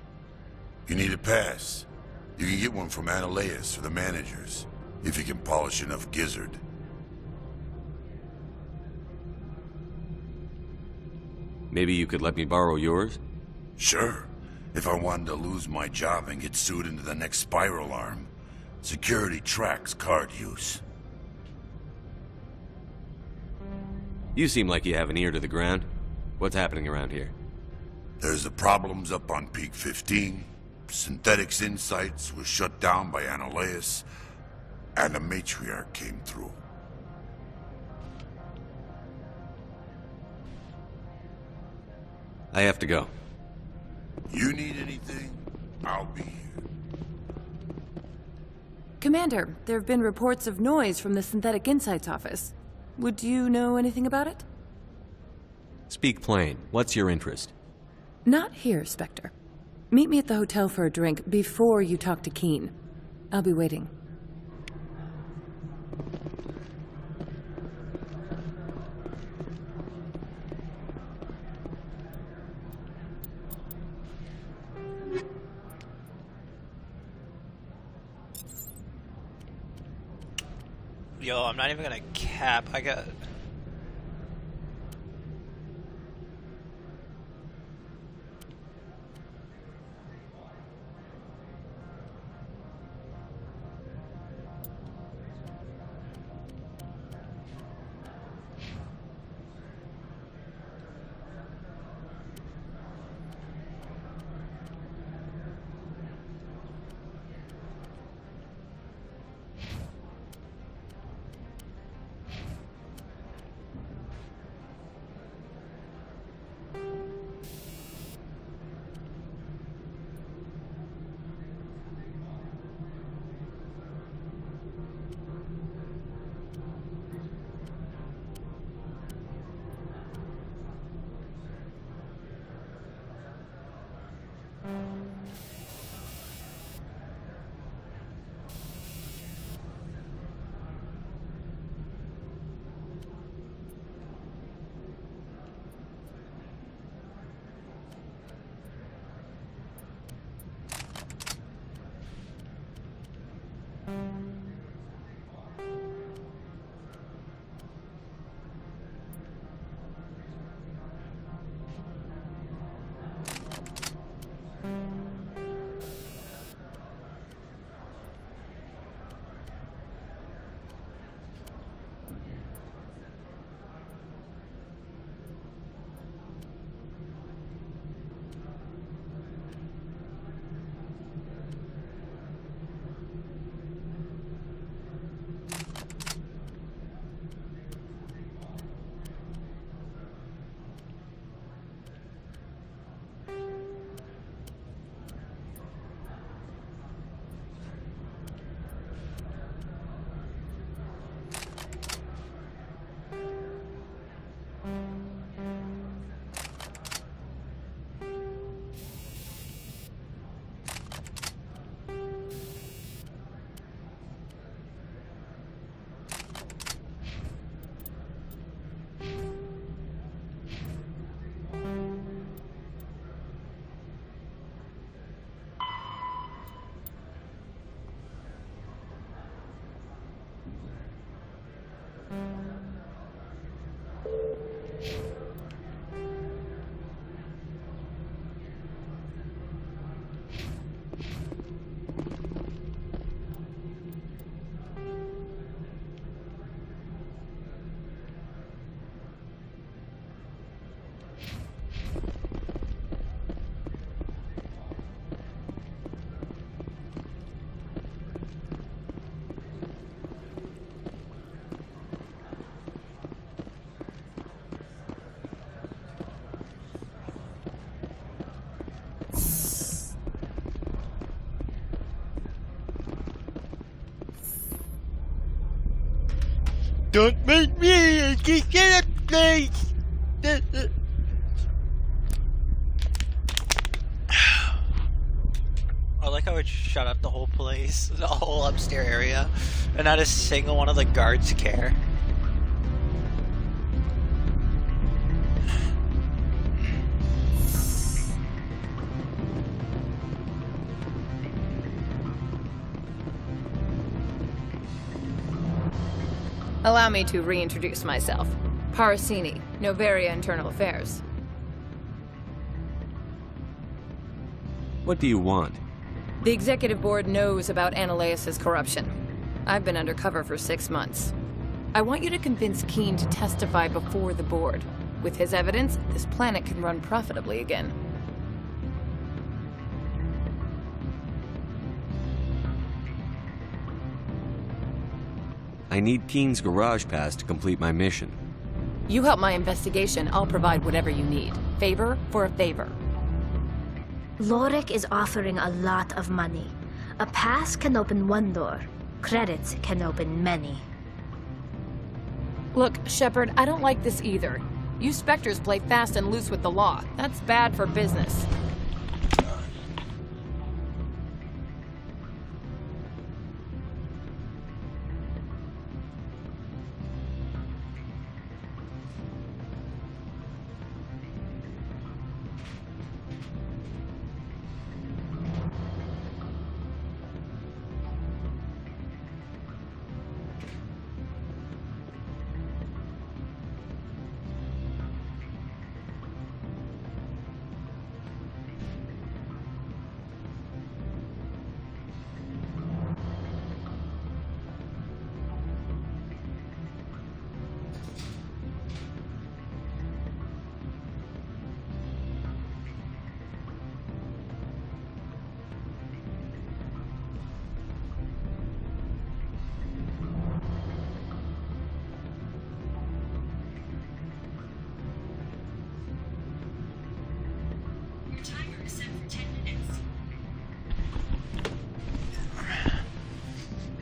You need a pass. You can get one from Analeas or the managers, if you can polish enough gizzard. Maybe you could let me borrow yours? Sure. If I wanted to lose my job and get sued into the next spiral arm. Security tracks card use. You seem like you have an ear to the ground. What's happening around here? There's the problems up on Peak 15. Synthetics Insights was shut down by Analeas. And the Matriarch came through. I have to go. You need anything? I'll be here. Commander, there have been reports of noise from the Synthetic Insights office. Would you know anything about it? Speak plain. What's your interest? Not here, Spectre. Meet me at the hotel for a drink before you talk to Keen. I'll be waiting. Yo, I'm not even gonna cap. I got... Don't make me get a place. I like how it shut up the whole place, the whole upstairs area, and not a single one of the guards care. Allow me to reintroduce myself. Parasini, Noveria Internal Affairs. What do you want? The Executive Board knows about Ananias' corruption. I've been undercover for 6 months. I want you to convince Keene to testify before the Board. With his evidence, this planet can run profitably again. I need Keene's garage pass to complete my mission. You help my investigation, I'll provide whatever you need. Favor for a favor. Lorik is offering a lot of money. A pass can open one door. Credits can open many. Look, Shepard, I don't like this either. You Spectres play fast and loose with the law. That's bad for business.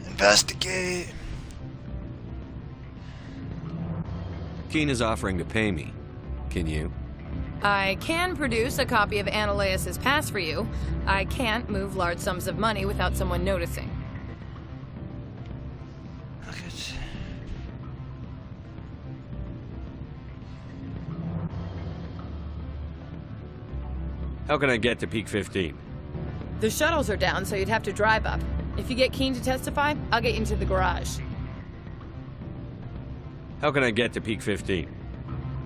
Investigate. Keene is offering to pay me. Can you? I can produce a copy of Ananias' pass for you. I can't move large sums of money without someone noticing. How can I get to Peak 15? The shuttles are down, so you'd have to drive up. If you get Keene to testify, I'll get you into the garage. How can I get to Peak 15?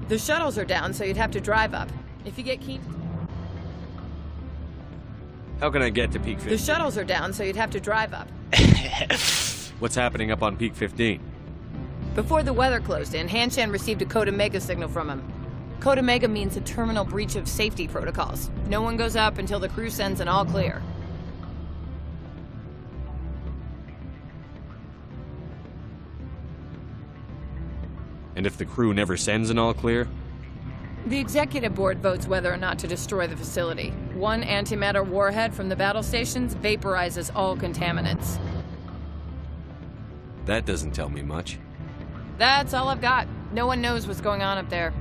The shuttles are down, so you'd have to drive up. If you get Keene... How can I get to Peak 15? The shuttles are down, so you'd have to drive up. What's happening up on Peak 15? Before the weather closed in, Hanshan received a Code Omega signal from him. Code Omega means a terminal breach of safety protocols. No one goes up until the crew sends an all clear. And if the crew never sends an all clear? The Executive Board votes whether or not to destroy the facility. One antimatter warhead from the battle stations vaporizes all contaminants. That doesn't tell me much. That's all I've got. No one knows what's going on up there.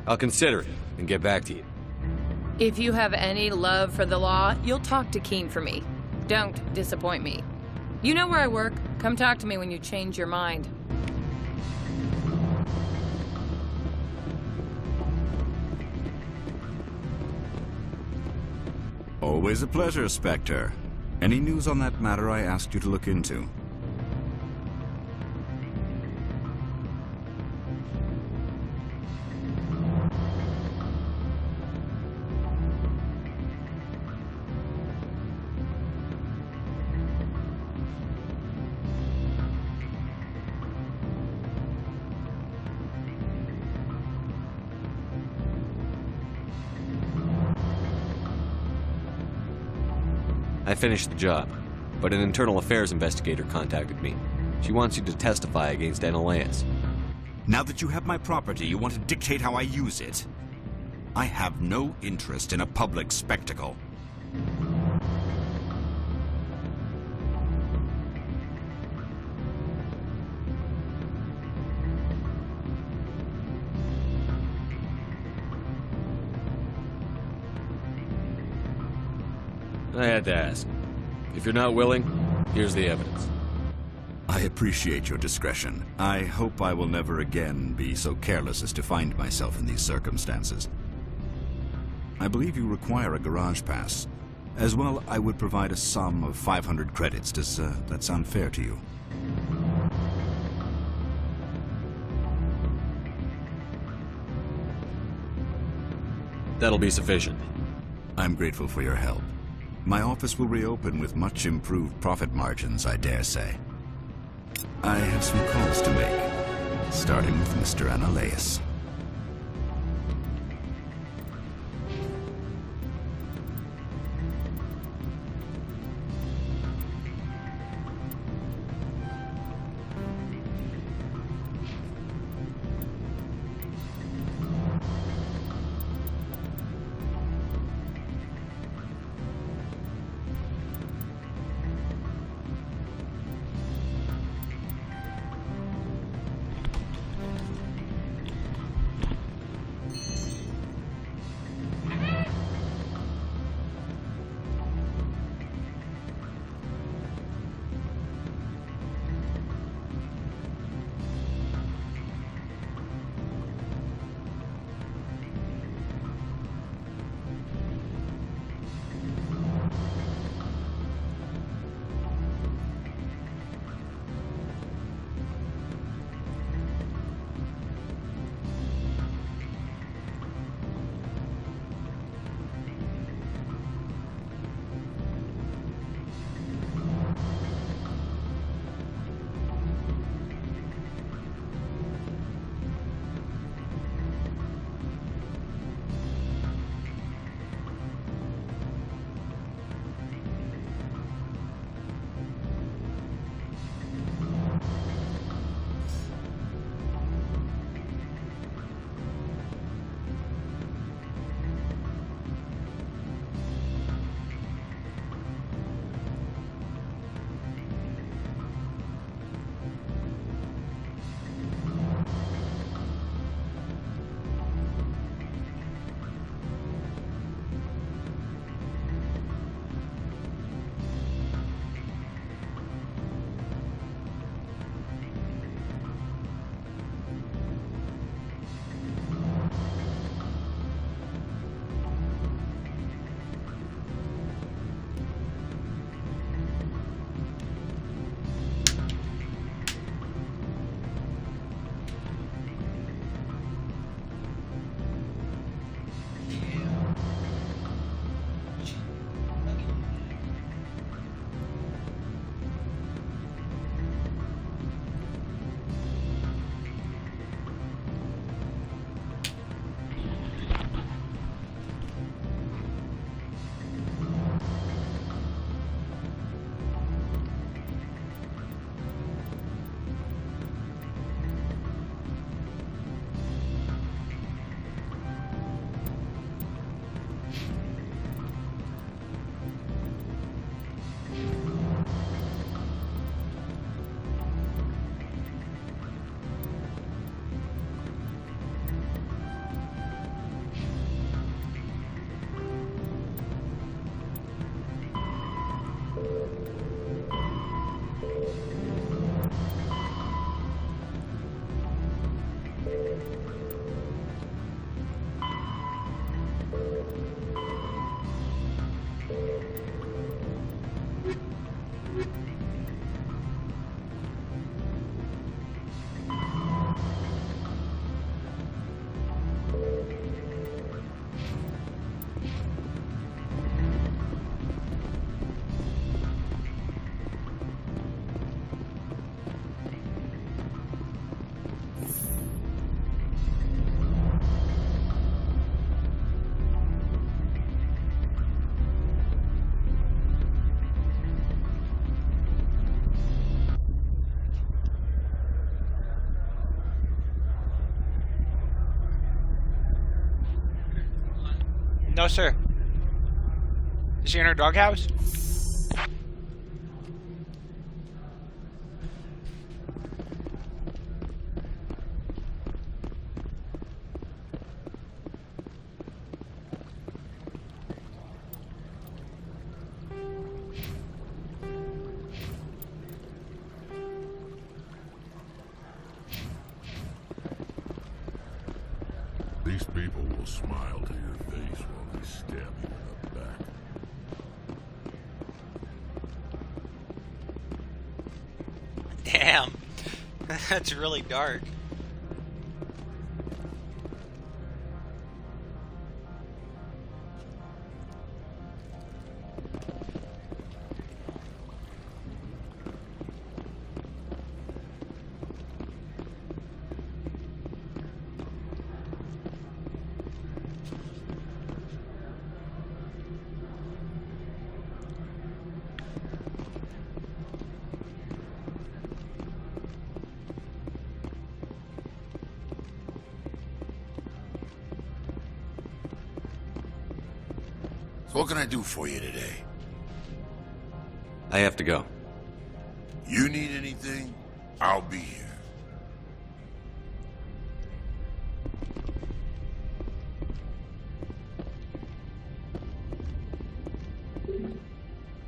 I'll consider it and get back to you. If you have any love for the law, you'll talk to Keene for me. Don't disappoint me. You know where I work. Come talk to me when you change your mind. Always a pleasure, Spectre. Any news on that matter I asked you to look into? I finished the job, but an internal affairs investigator contacted me. She wants you to testify against Analaeus. Now that you have my property, you want to dictate how I use it? I have no interest in a public spectacle. I had to ask. If you're not willing, here's the evidence. I appreciate your discretion. I hope I will never again be so careless as to find myself in these circumstances. I believe you require a garage pass. As well, I would provide a sum of 500 credits. Does that sound fair to you? That'll be sufficient. I'm grateful for your help. My office will reopen with much improved profit margins, I dare say. I have some calls to make, starting with Mr. Analaeus. No, sir. Is she in her doghouse? These people will smile to your face while they stab you in the back. Damn. That's really dark. So what can I do for you today? I have to go. You need anything? I'll be here.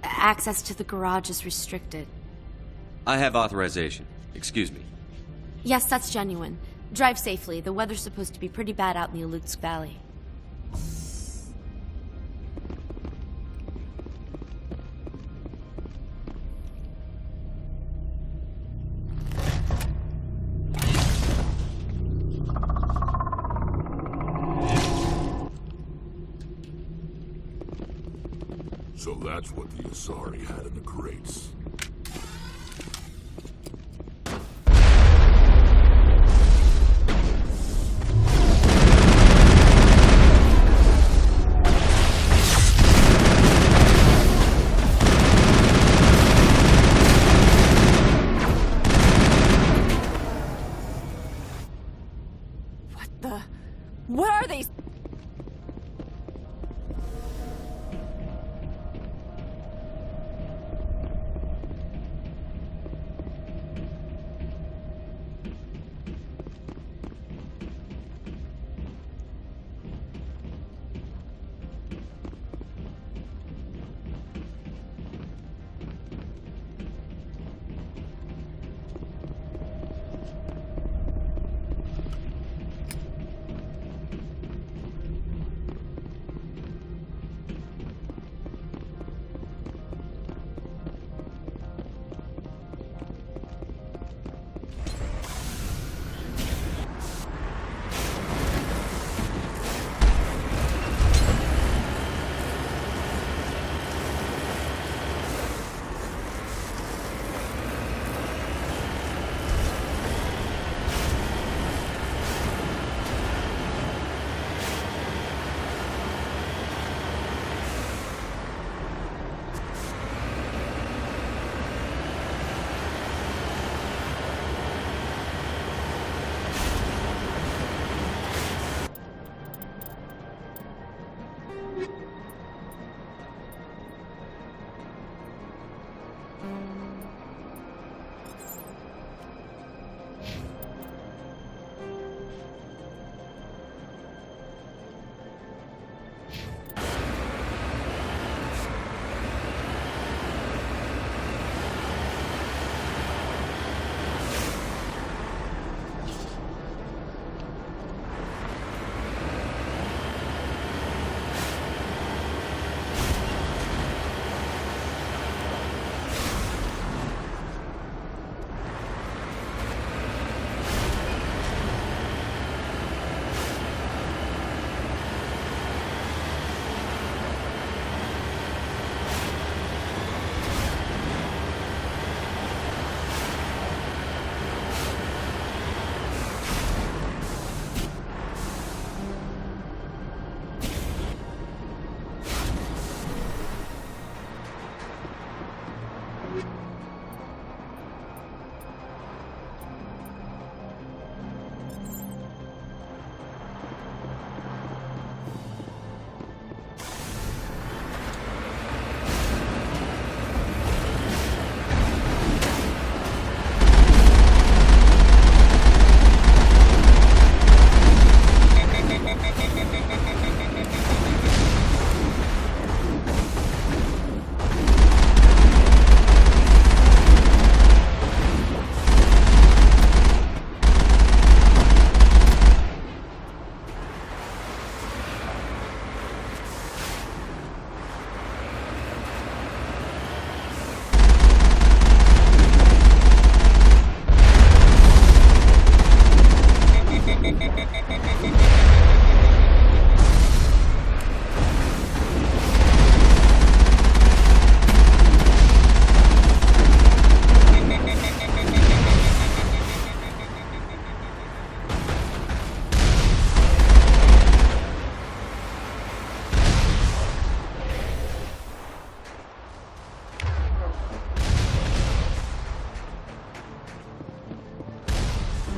Access to the garage is restricted. I have authorization. Excuse me. Yes, that's genuine. Drive safely. The weather's supposed to be pretty bad out in the Alutsk Valley. So that's what the Asari had in the crates. Where are they?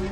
The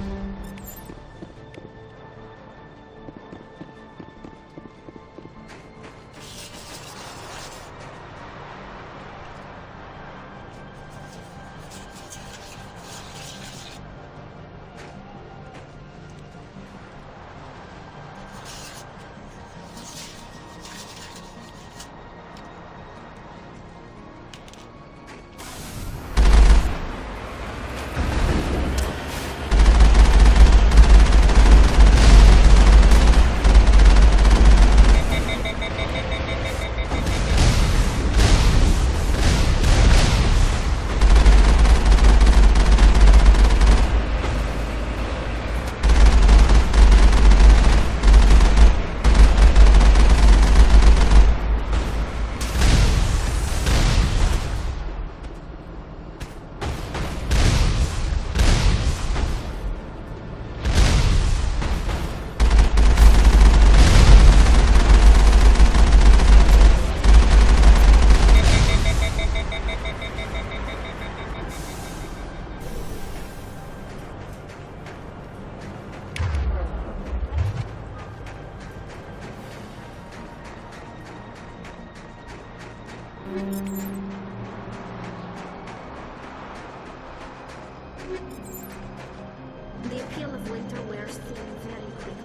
appeal of winter wears thin very quickly.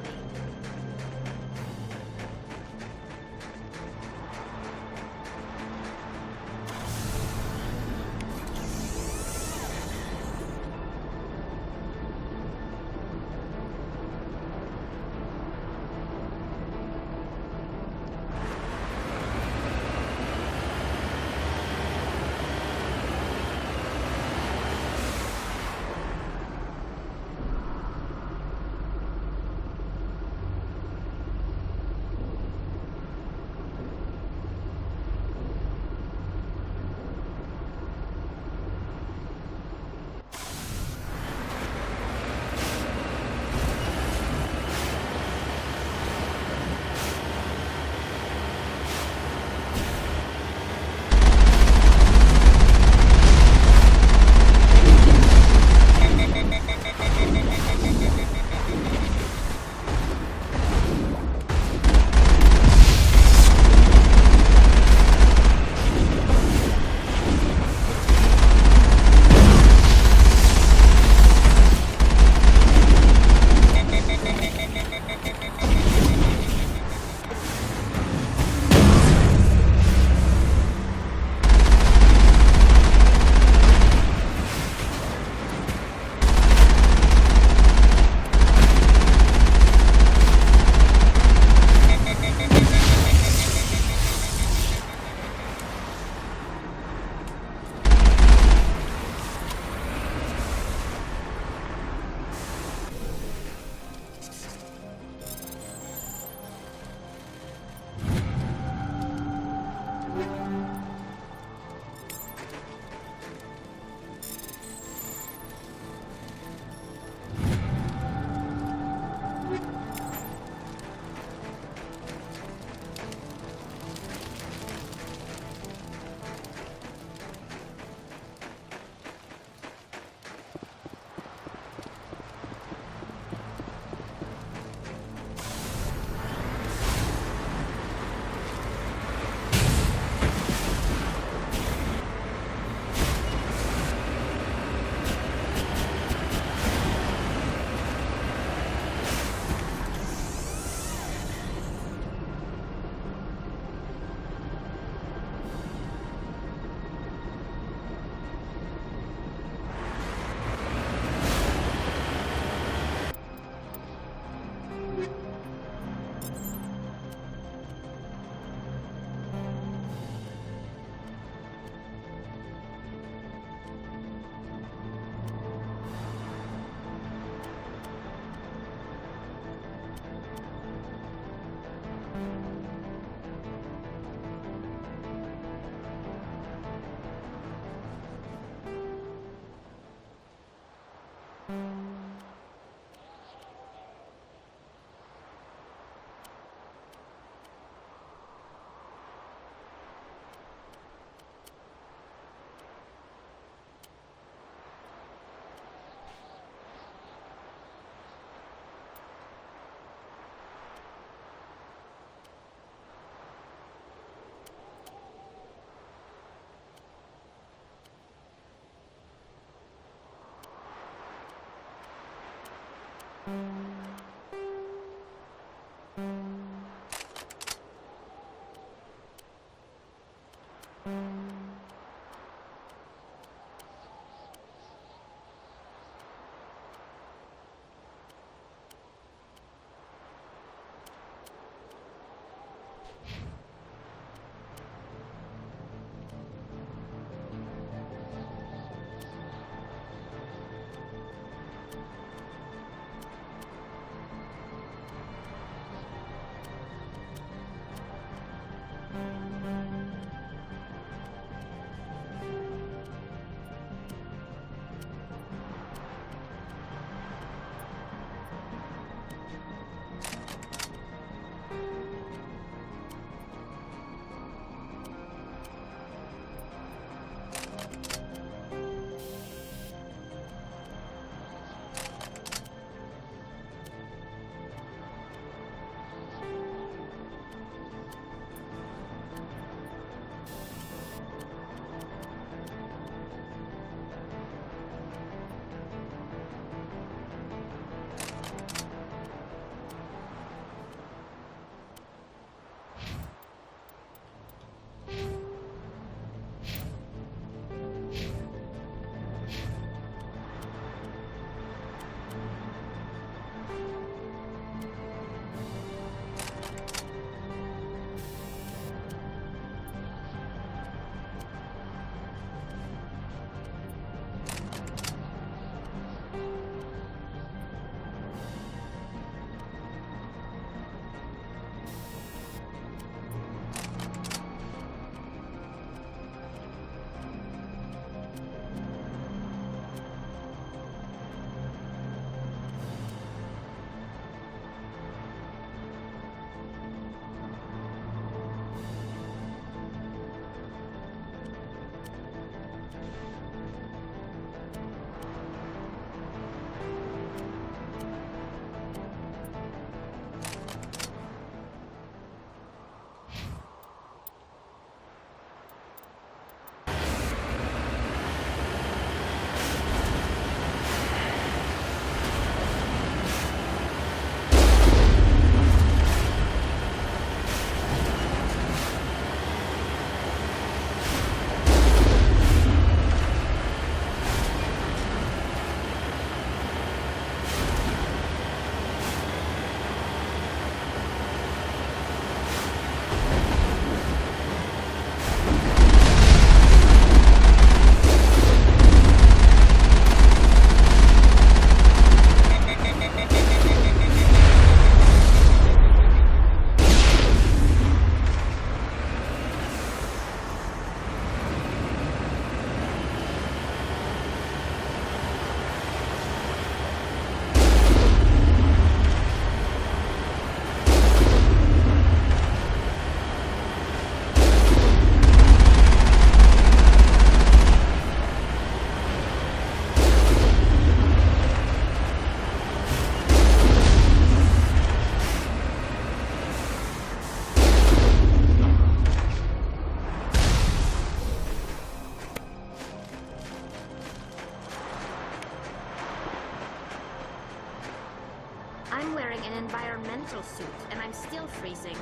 I'm wearing an environmental suit, and I'm still freezing.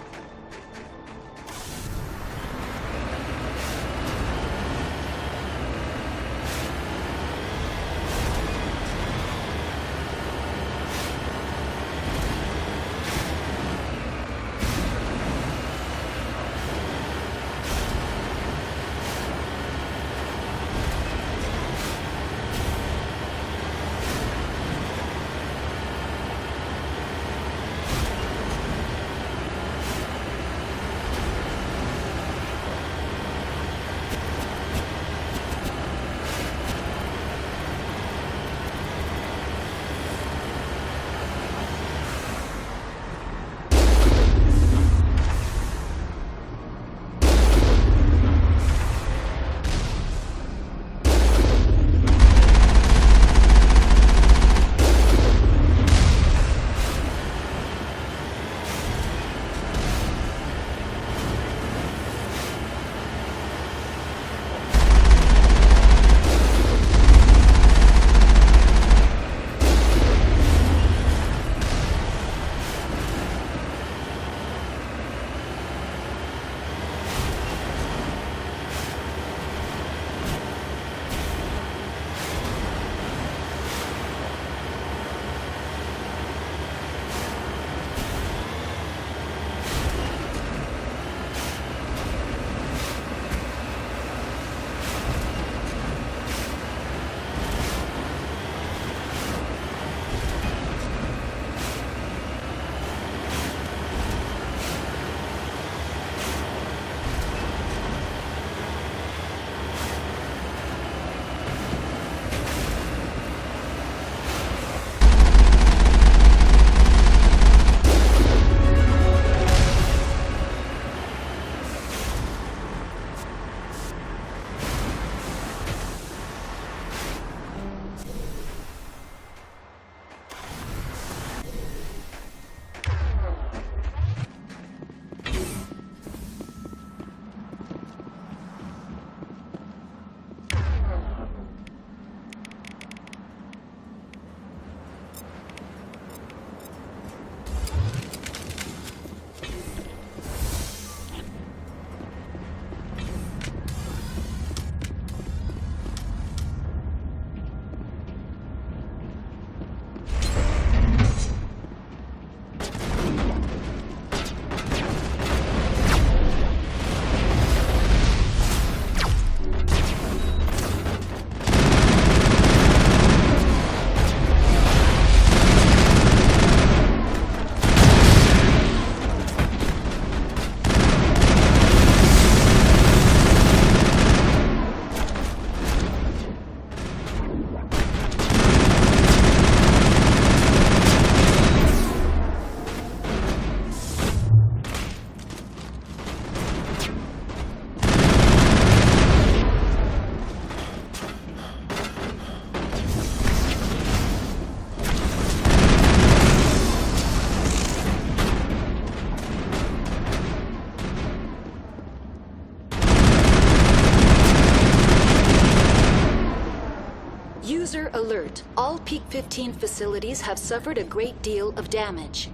alert. All Peak 15 facilities have suffered a great deal of damage.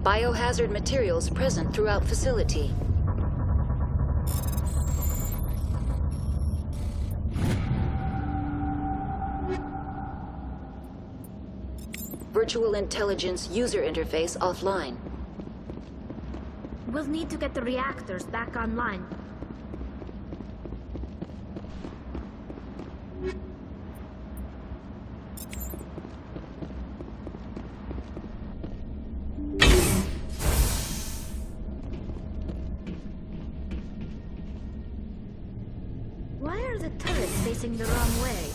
Biohazard materials present throughout facility. Virtual intelligence user interface offline. We'll need to get the reactors back online. Why are the turrets facing the wrong way?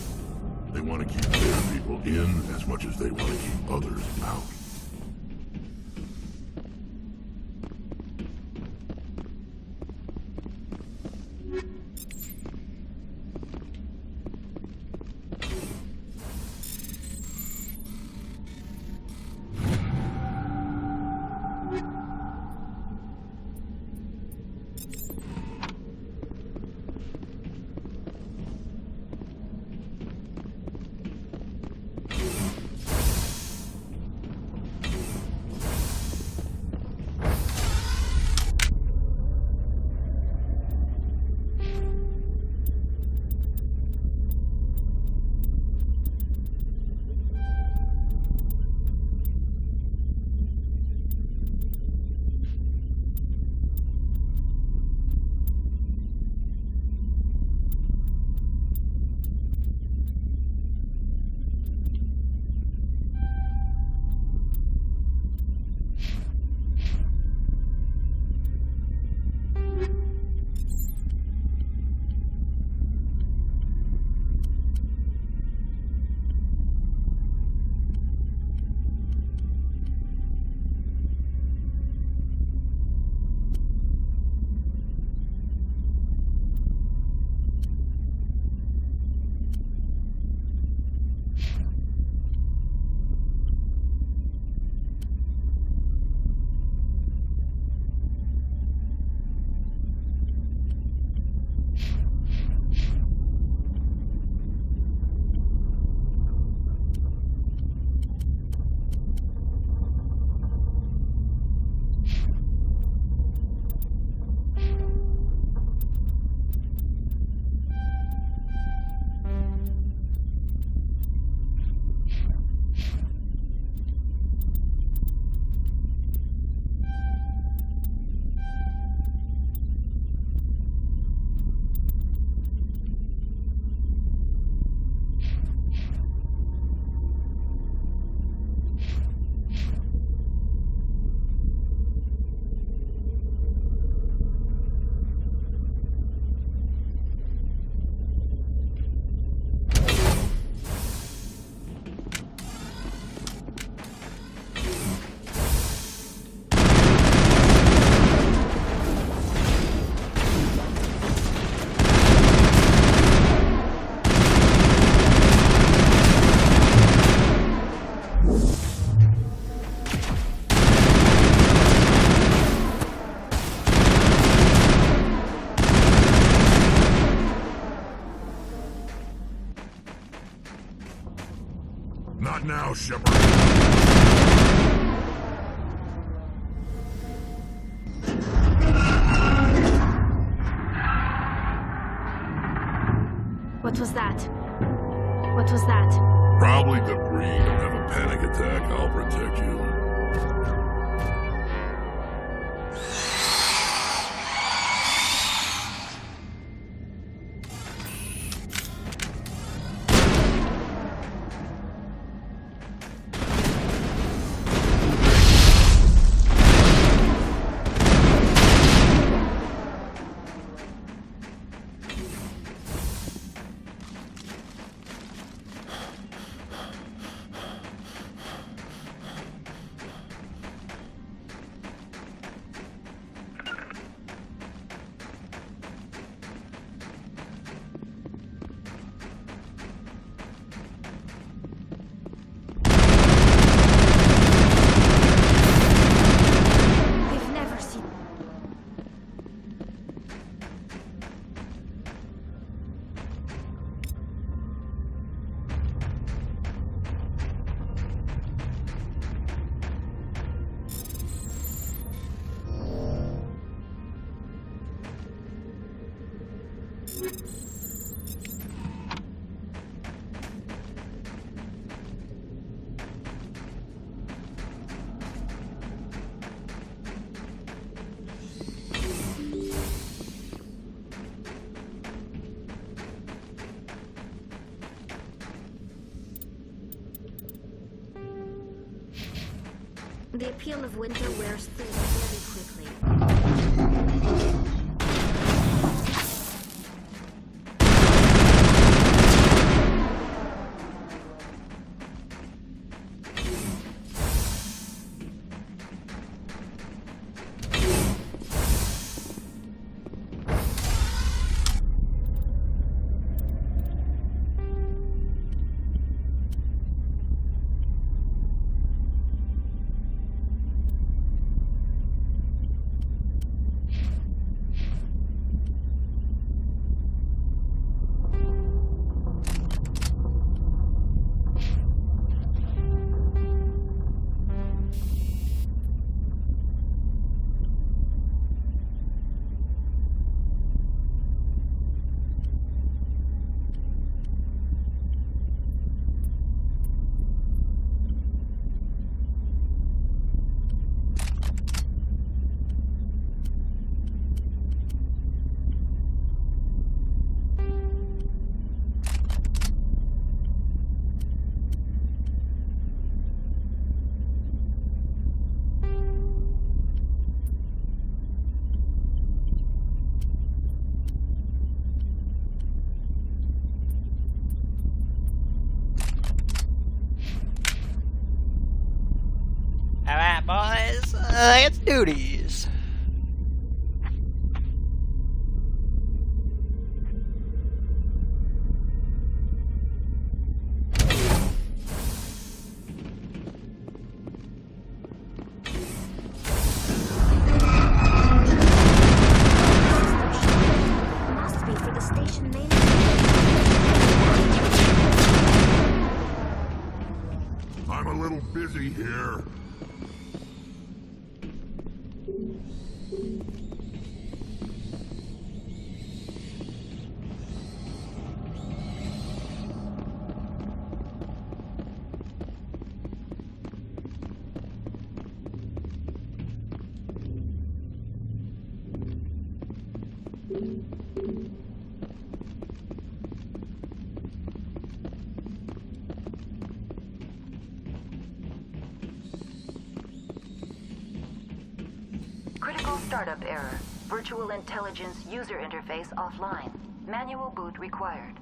They want to keep their people in as much as they want to keep others out. Not now, Shepard. What was that? What was that? Probably debris. Don't have a panic attack. I'll protect you. The appeal of winter wears thin very quickly. Alright, boys, it's duties. Must be for the station main. I'm a little busy here. Critical startup error. Virtual intelligence user interface offline. Manual boot required.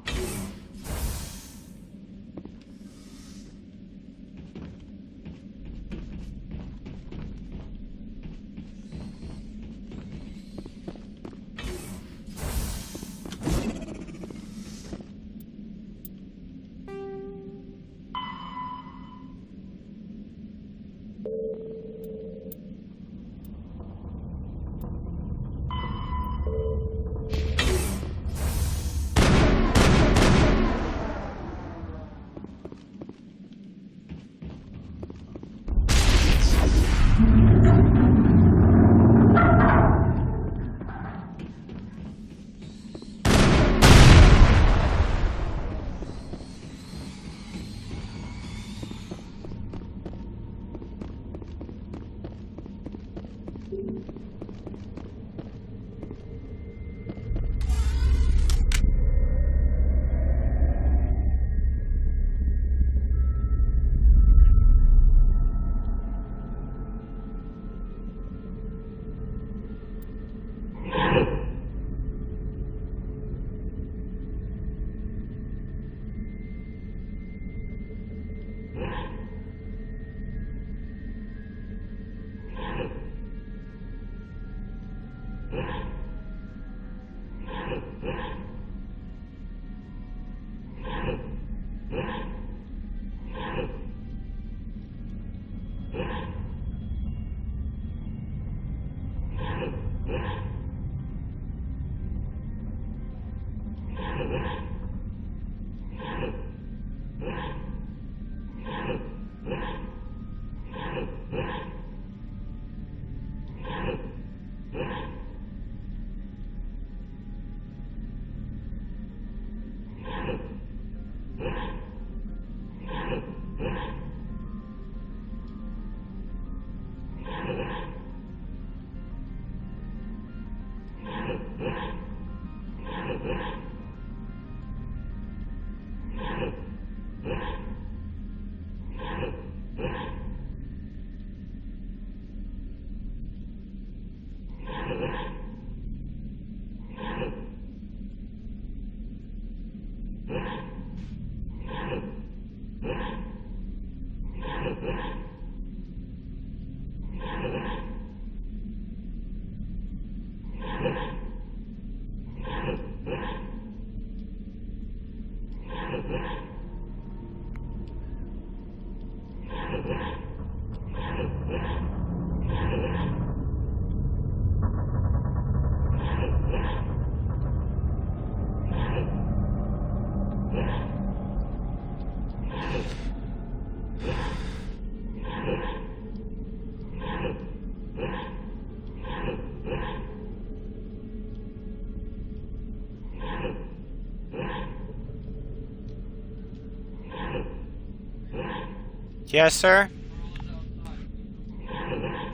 Yes, sir.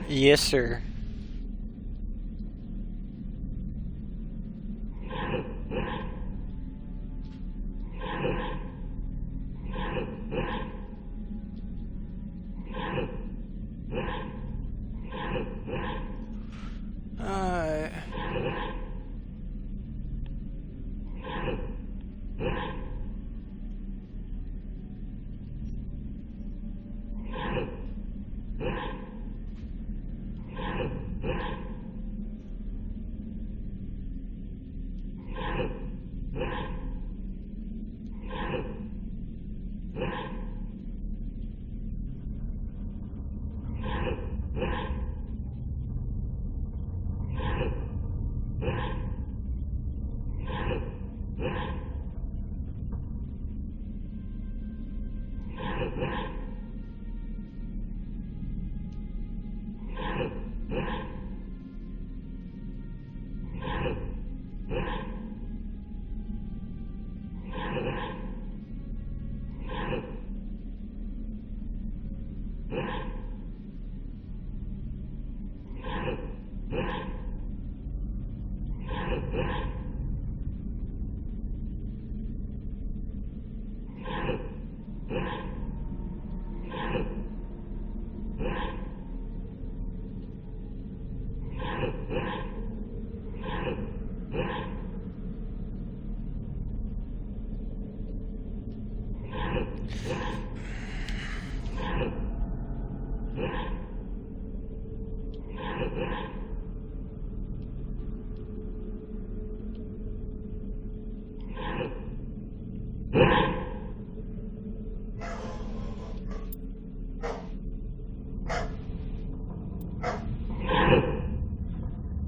Yes, sir.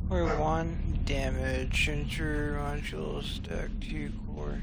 We're 1 damage. Enter module stack 2 core.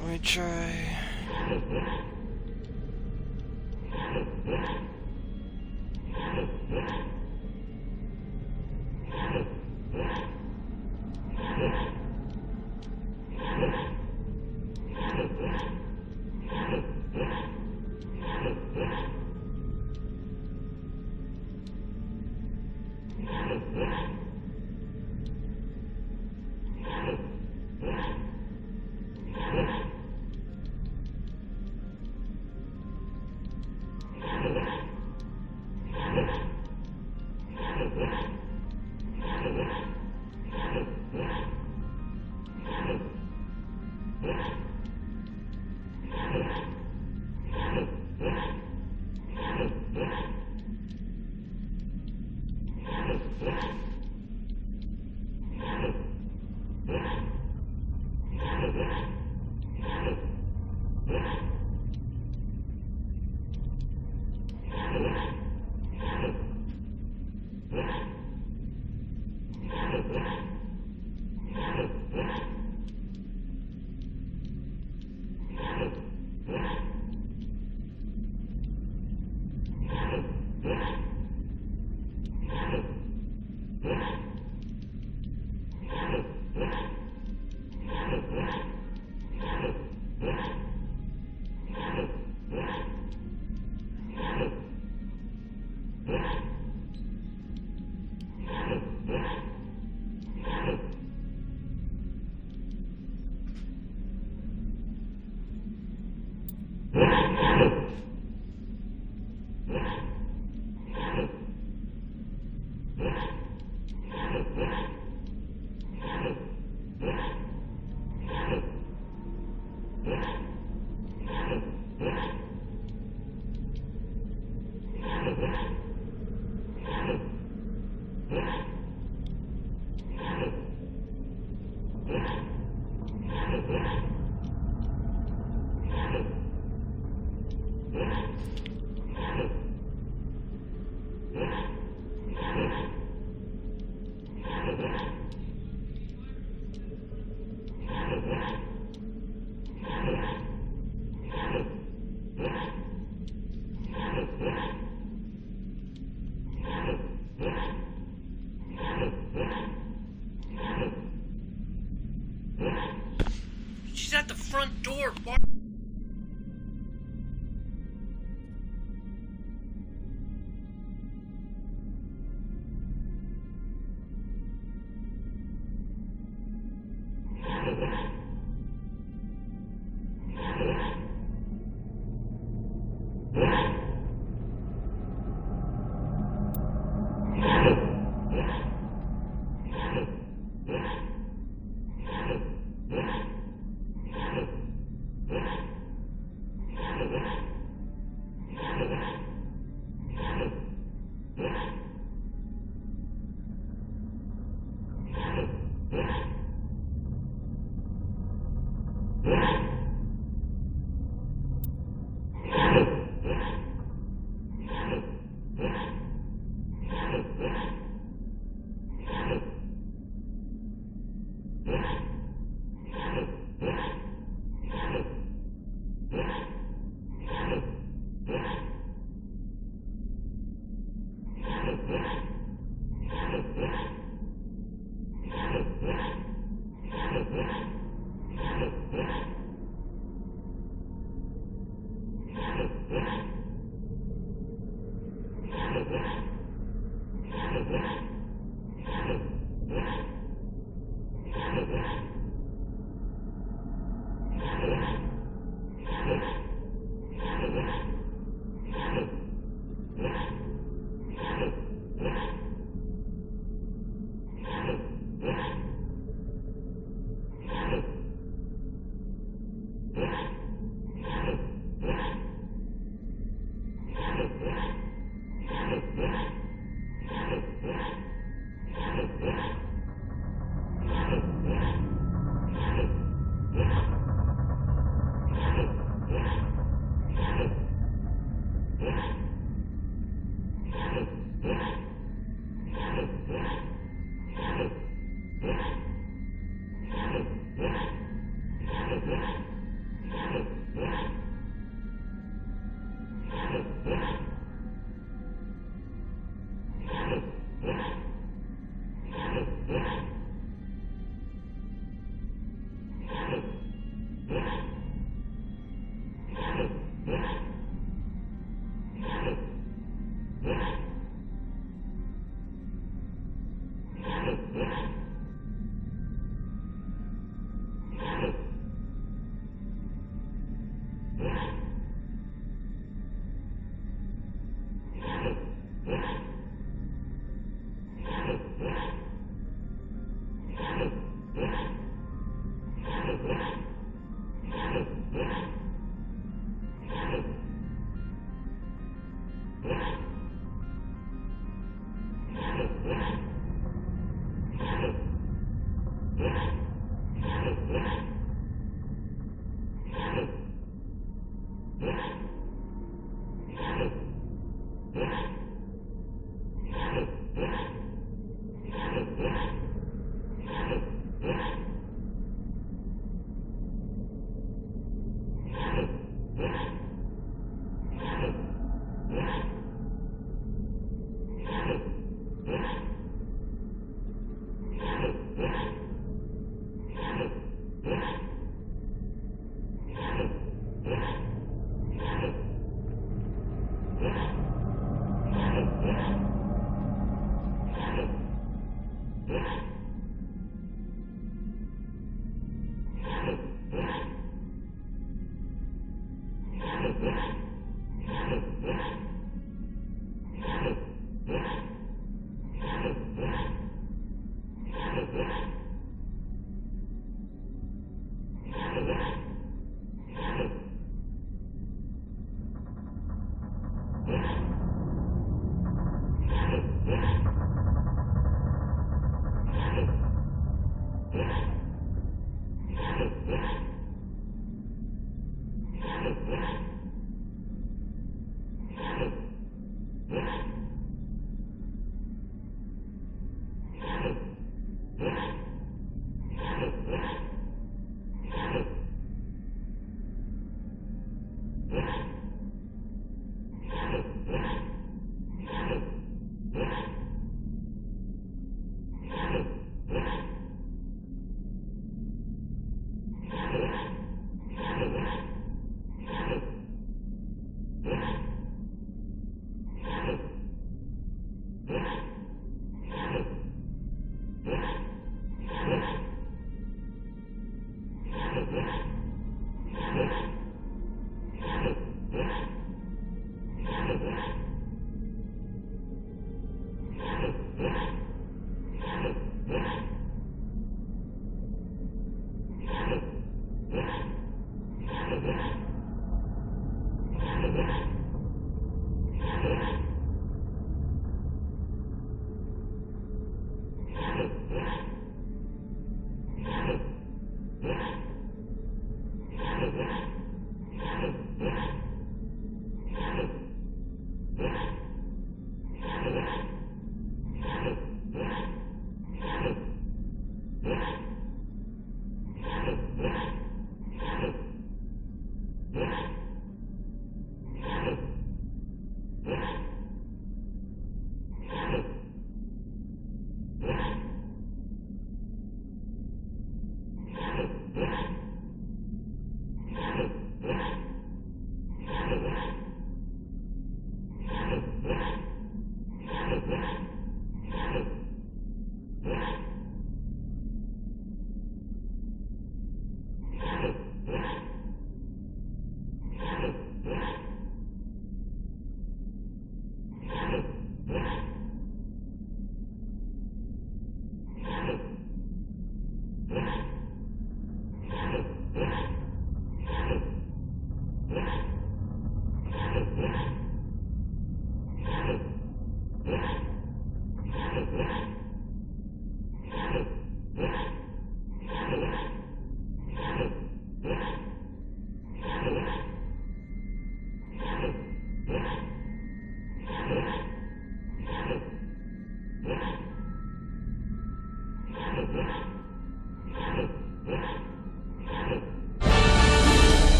Let me try. You She's at the front door,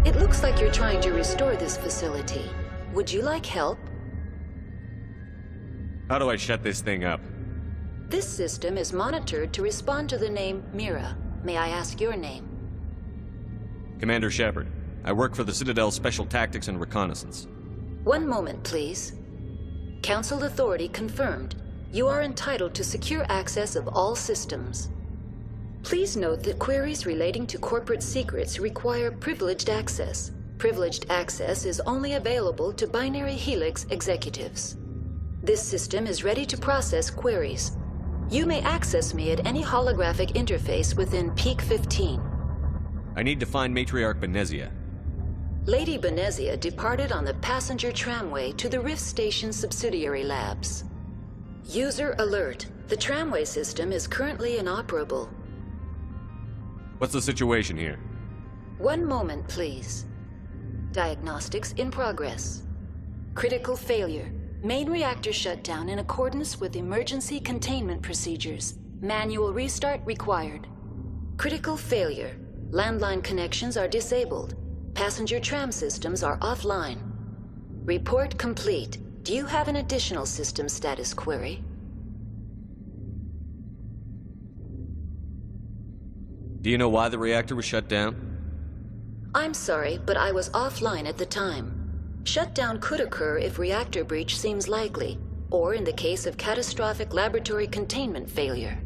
It looks like you're trying to restore this facility. Would you like help? How do I shut this thing up? This system is monitored to respond to the name Mira. May I ask your name? Commander Shepard. I work for the Citadel Special Tactics and Reconnaissance. One moment, please. Council authority confirmed. You are entitled to secure access of all systems. Please note that queries relating to corporate secrets require privileged access. Privileged access is only available to Binary Helix executives. This system is ready to process queries. You may access me at any holographic interface within Peak 15. I need to find Matriarch Benezia. Lady Benezia departed on the passenger tramway to the Rift Station subsidiary labs. User alert. The tramway system is currently inoperable. What's the situation here? One moment, please. Diagnostics in progress. Critical failure. Main reactor shut down in accordance with emergency containment procedures. Manual restart required. Critical failure. Landline connections are disabled. Passenger tram systems are offline. Report complete. Do you have an additional system status query? Do you know why the reactor was shut down? I'm sorry, but I was offline at the time. Shutdown could occur if reactor breach seems likely, or in the case of catastrophic laboratory containment failure.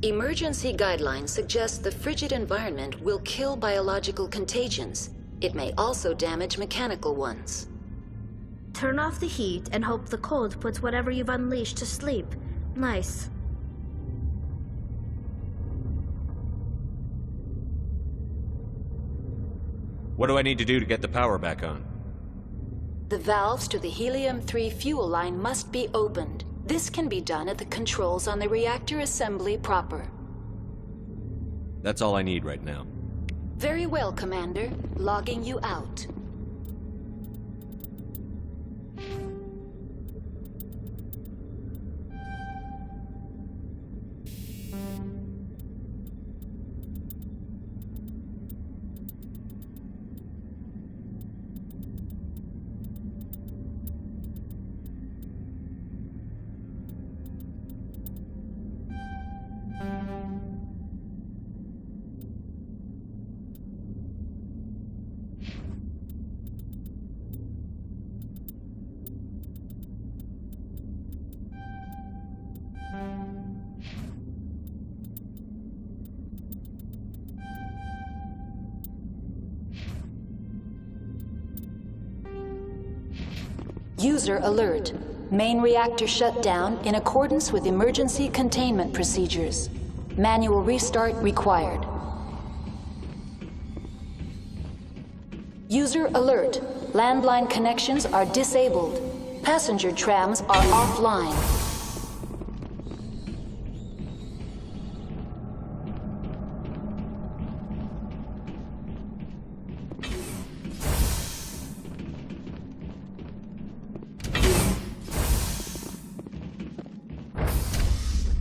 Emergency guidelines suggest the frigid environment will kill biological contagions. It may also damage mechanical ones. Turn off the heat and hope the cold puts whatever you've unleashed to sleep. Nice. What do I need to do to get the power back on? The valves to the helium-3 fuel line must be opened. This can be done at the controls on the reactor assembly proper. That's all I need right now. Very well, Commander. Logging you out. User alert. Main reactor shut down in accordance with emergency containment procedures. Manual restart required. User alert. Landline connections are disabled. Passenger trams are offline.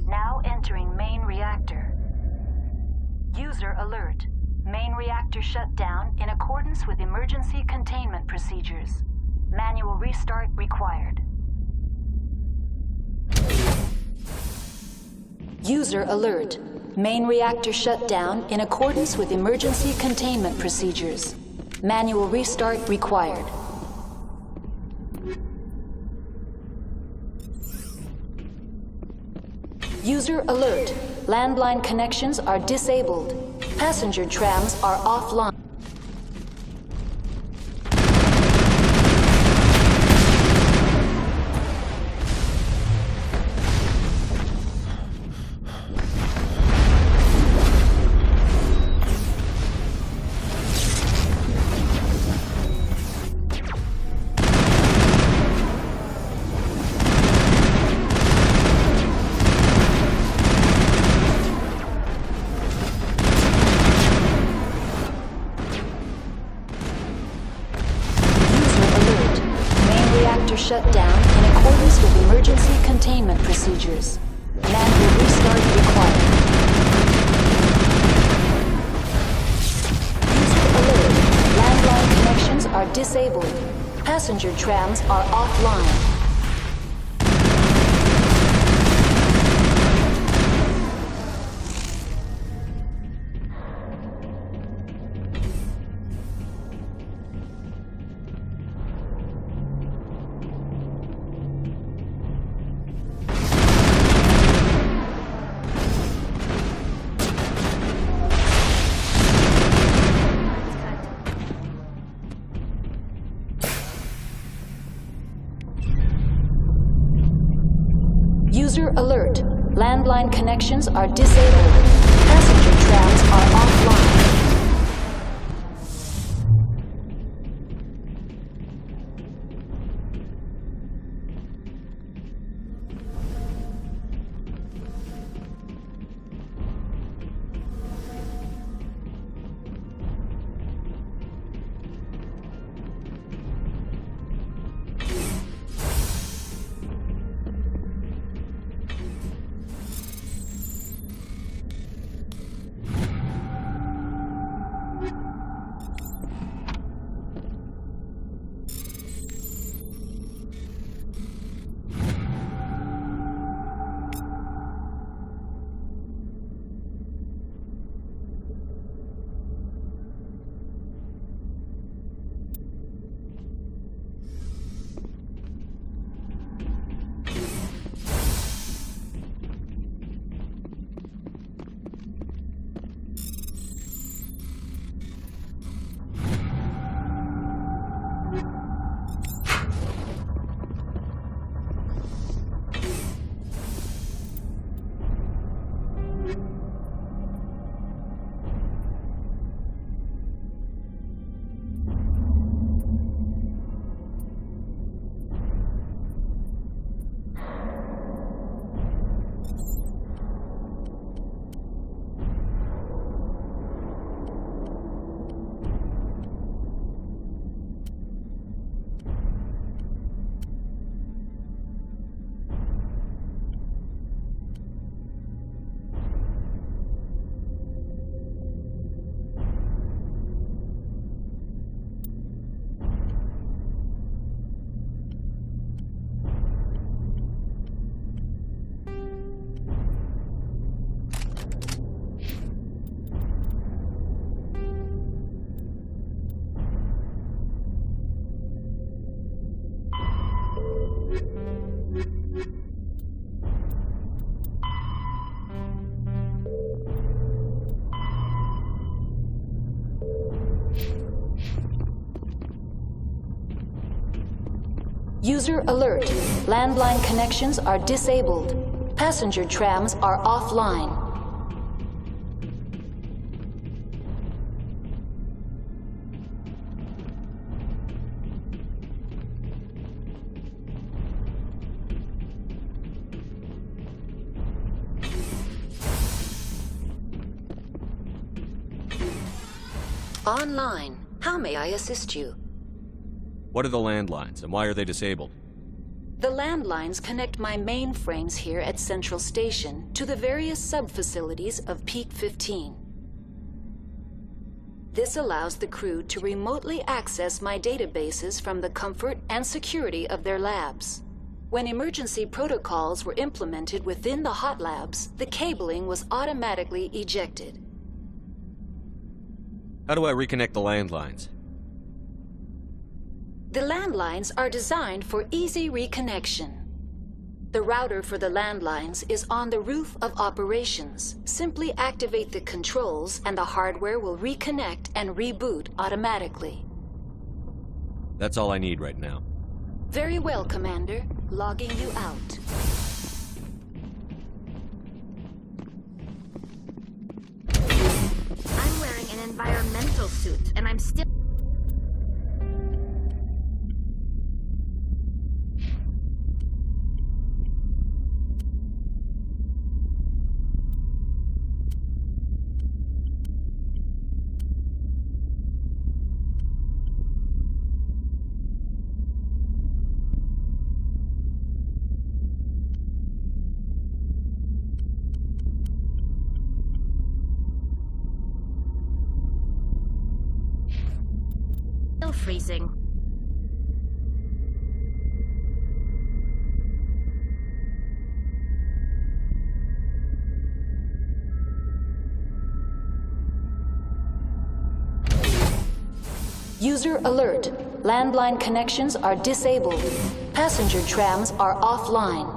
Now entering main reactor. User alert. Main reactor shut down in accordance with emergency containment procedures. Manual restart required. User alert. Main reactor shut down in accordance with emergency containment procedures. Manual restart required. User alert. Landline connections are disabled. Passenger trams are offline. Shut down in accordance with emergency containment procedures. Manual restart required. User alert. Landline connections are disabled. Passenger trams are offline. User alert. Landline connections are disabled. Passenger trams are offline. User alert. Landline connections are disabled. Passenger trams are offline. Online. How may I assist you? What are the landlines, and why are they disabled? The landlines connect my mainframes here at Central Station to the various sub-facilities of Peak 15. This allows the crew to remotely access my databases from the comfort and security of their labs. When emergency protocols were implemented within the hot labs, the cabling was automatically ejected. How do I reconnect the landlines? The landlines are designed for easy reconnection. The router for the landlines is on the roof of operations. Simply activate the controls and the hardware will reconnect and reboot automatically. That's all I need right now. Very well, Commander. Logging you out. I'm wearing an environmental suit, and I'm still... freezing. User alert. Landline connections are disabled. Passenger trams are offline.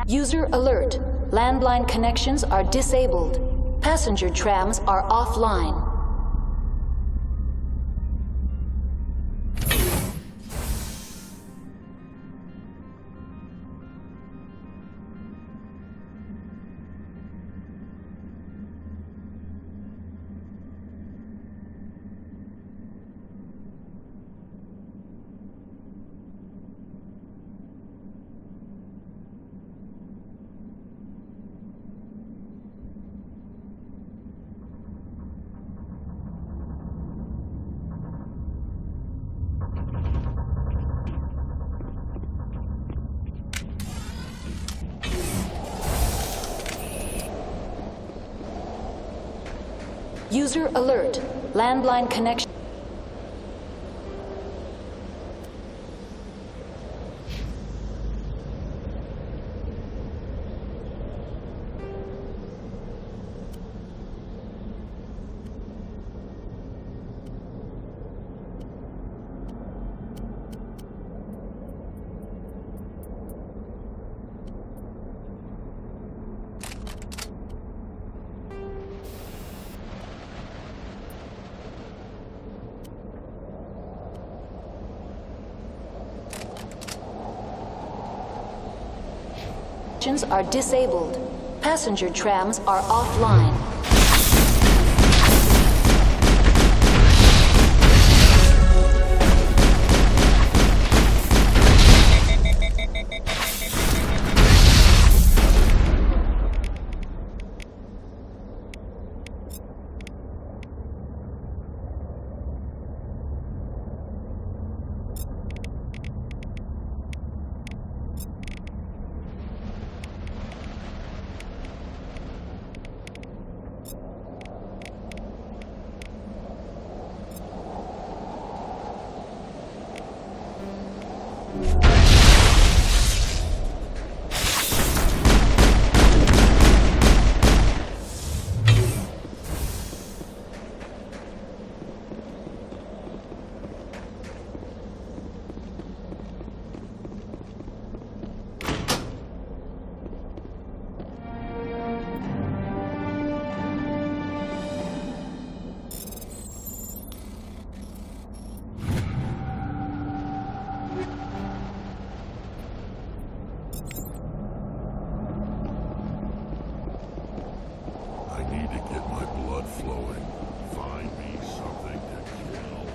User alert. Landline connections are disabled. Passenger trams are offline. User alert. Landline connection. Are disabled. Passenger trams are offline. I need to get my blood flowing. Find me something to kill.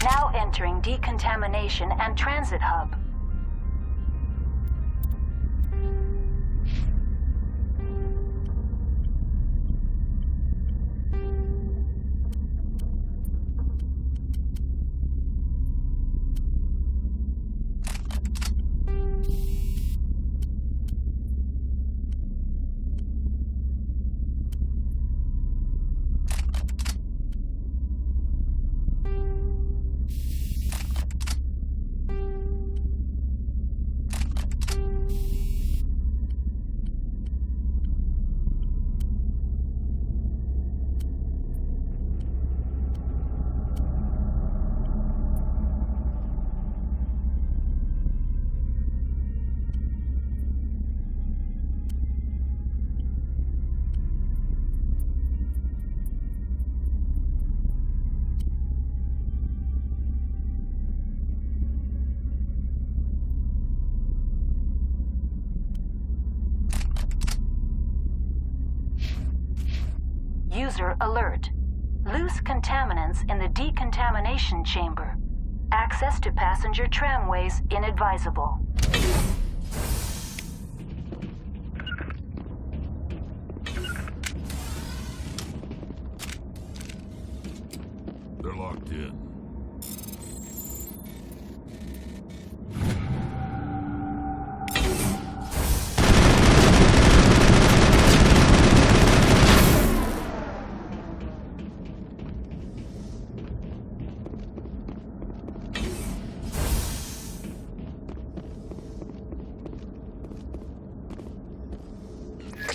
Now entering decontamination and transit hub. User alert. Loose contaminants in the decontamination chamber. Access to passenger tramways inadvisable. They're locked in.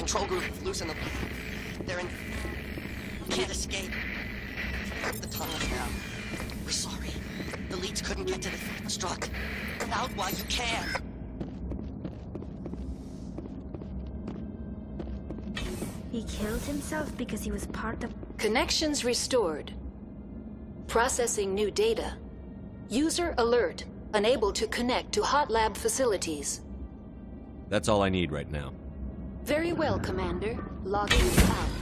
control group loosen the... They're in... Can't escape. The tunnels now. We're sorry. The leads couldn't get to the struck. Get out while you can. He killed himself because he was part of... Connections restored. Processing new data. User alert. Unable to connect to hot lab facilities. That's all I need right now. Very well, Commander. Logging out.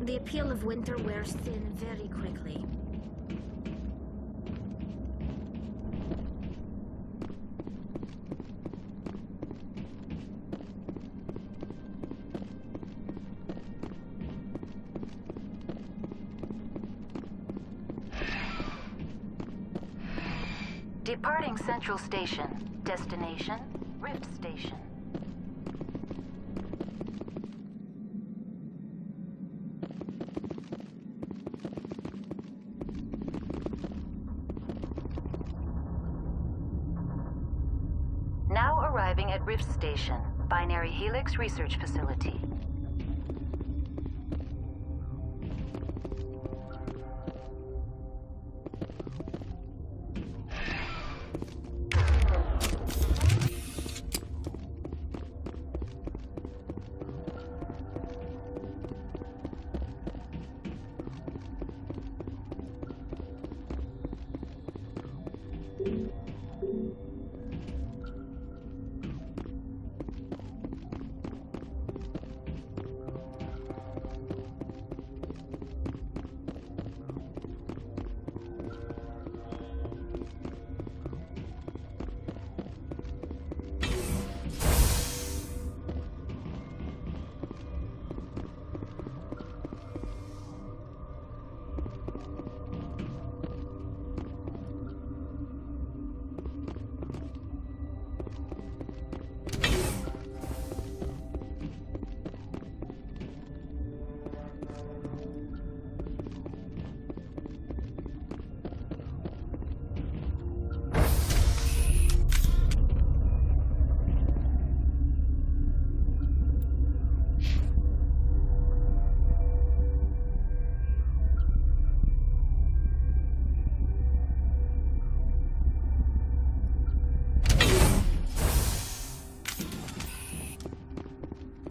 The appeal of winter wears thin very quickly. Departing Central Station. Destination, Rift Station. Rift Station, Binary Helix Research Facility.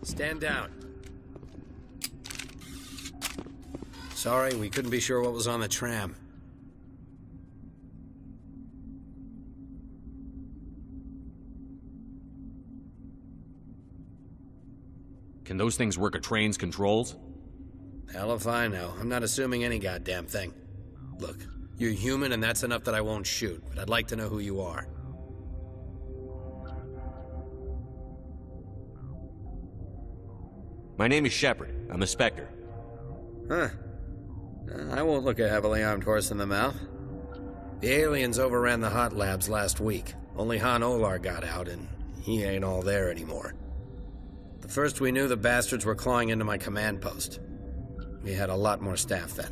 Stand down. Sorry, we couldn't be sure what was on the tram. Can those things work a train's controls? Hell if I know. I'm not assuming any goddamn thing. Look, you're human and that's enough that I won't shoot, but I'd like to know who you are. My name is Shepard. I'm a Spectre. Huh. I won't look a heavily armed horse in the mouth. The aliens overran the hot labs last week. Only Han Olar got out, and he ain't all there anymore. The first we knew, the bastards were clawing into my command post. We had a lot more staff then.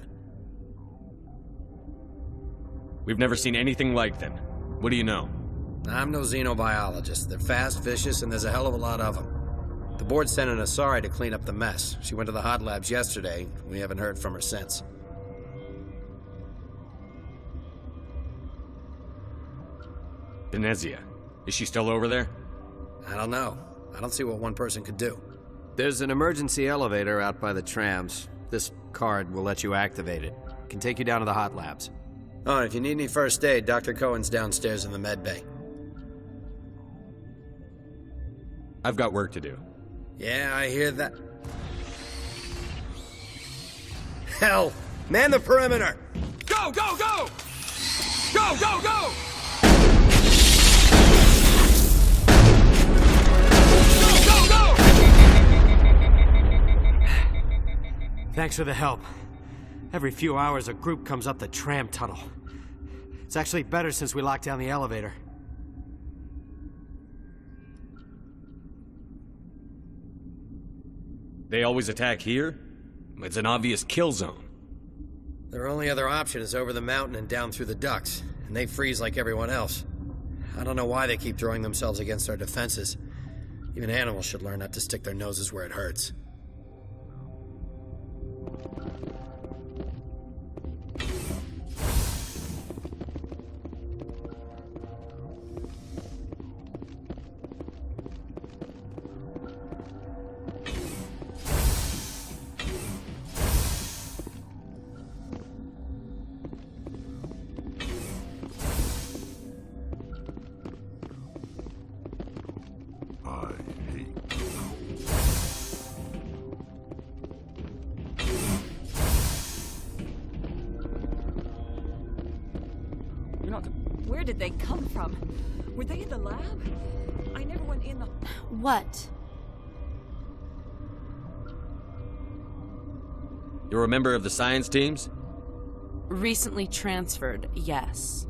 We've never seen anything like them. What do you know? I'm no xenobiologist. They're fast, vicious, and there's a hell of a lot of them. The board sent an Asari to clean up the mess. She went to the hot labs yesterday. We haven't heard from her since. Benezia. Is she still over there? I don't know. I don't see what one person could do. There's an emergency elevator out by the trams. This card will let you activate it. It can take you down to the hot labs. Oh, and if you need any first aid, Dr. Cohen's downstairs in the med bay. I've got work to do. Yeah, I hear that. Hell! Man the perimeter! Go, go, go! Go, go, go! Go, go, go! Thanks for the help. Every few hours, a group comes up the tram tunnel. It's actually better since we locked down the elevator. They always attack here? It's an obvious kill zone. Their only other option is over the mountain and down through the ducts, and they freeze like everyone else. I don't know why they keep throwing themselves against our defenses. Even animals should learn not to stick their noses where it hurts. Where did they come from? Were they in the lab? I never went in the... What? You're a member of the science teams? Recently transferred, yes.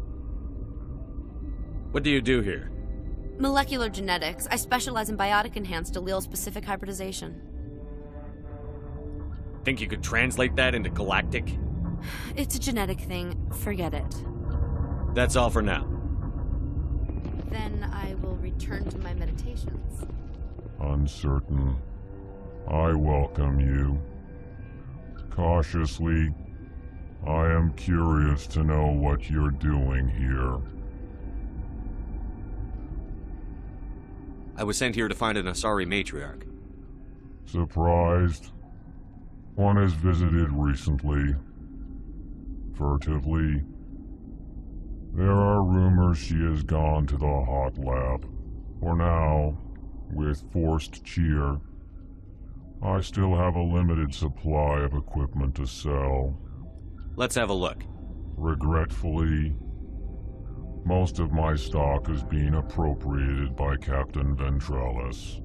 What do you do here? Molecular genetics. I specialize in biotic-enhanced allele-specific hybridization. Think you could translate that into galactic? It's a genetic thing. Forget it. That's all for now. Then I will return to my meditations. Uncertain. I welcome you. Cautiously, I am curious to know what you're doing here. I was sent here to find an Asari matriarch. Surprised? One has visited recently. Furtively. There are rumors she has gone to the hot lab. For now, with forced cheer, I still have a limited supply of equipment to sell. Let's have a look. Regretfully, most of my stock is being appropriated by Captain Ventralis.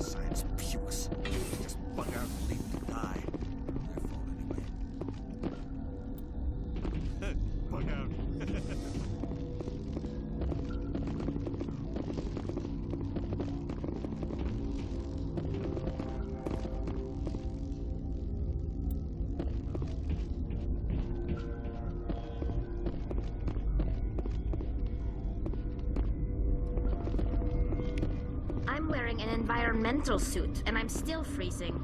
Science pukes. Just bug out and leave them to die. Their fault anyway. Bug out. I'm wearing an environmental suit, and I'm still freezing.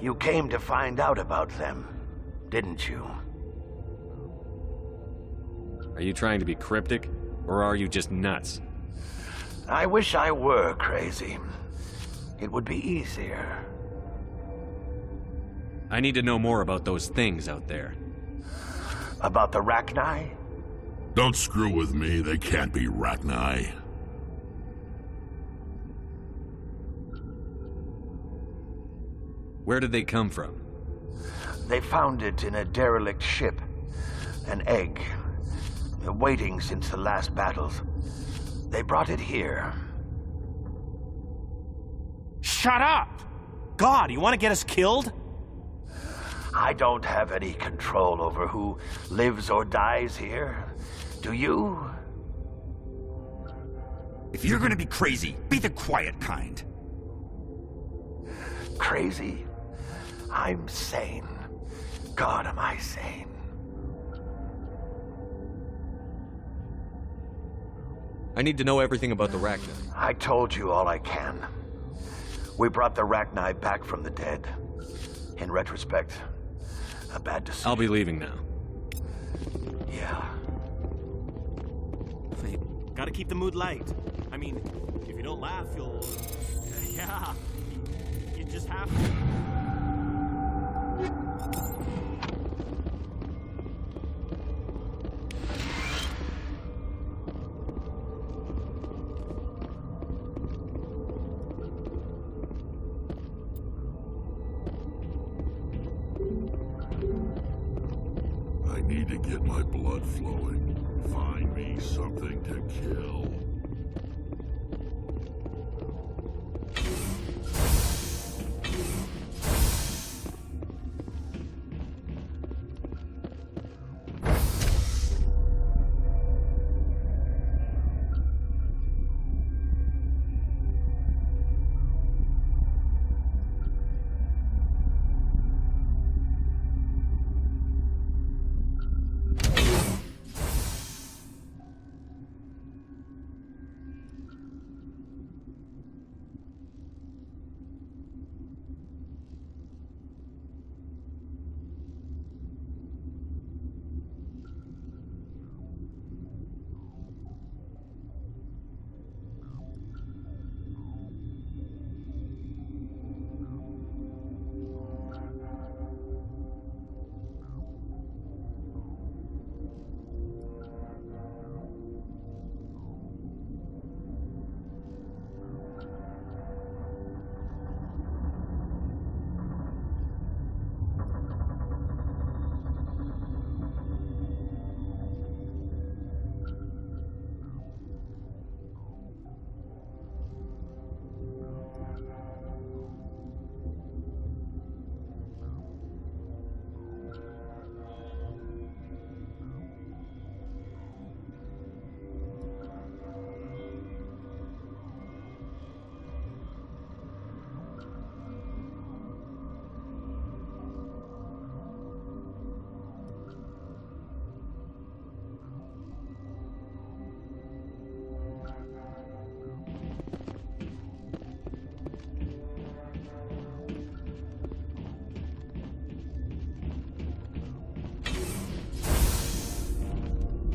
You came to find out about them, didn't you? Are you trying to be cryptic, or are you just nuts? I wish I were crazy. It would be easier. I need to know more about those things out there. About the Rachni? Don't screw with me, they can't be Rachni. Where did they come from? They found it in a derelict ship. An egg. Waiting since the last battles. They brought it here. Shut up! God, you want to get us killed? I don't have any control over who lives or dies here. Do you? If you're gonna be crazy, be the quiet kind. Crazy? I'm sane. God, am I sane. I need to know everything about the Rachni. I told you all I can. We brought the Rachni back from the dead. In retrospect, a bad decision. I'll be leaving now. Yeah. Gotta keep the mood light. I mean, if you don't laugh, you'll... yeah. You just have to. I need to get my blood flowing. Find me something to kill.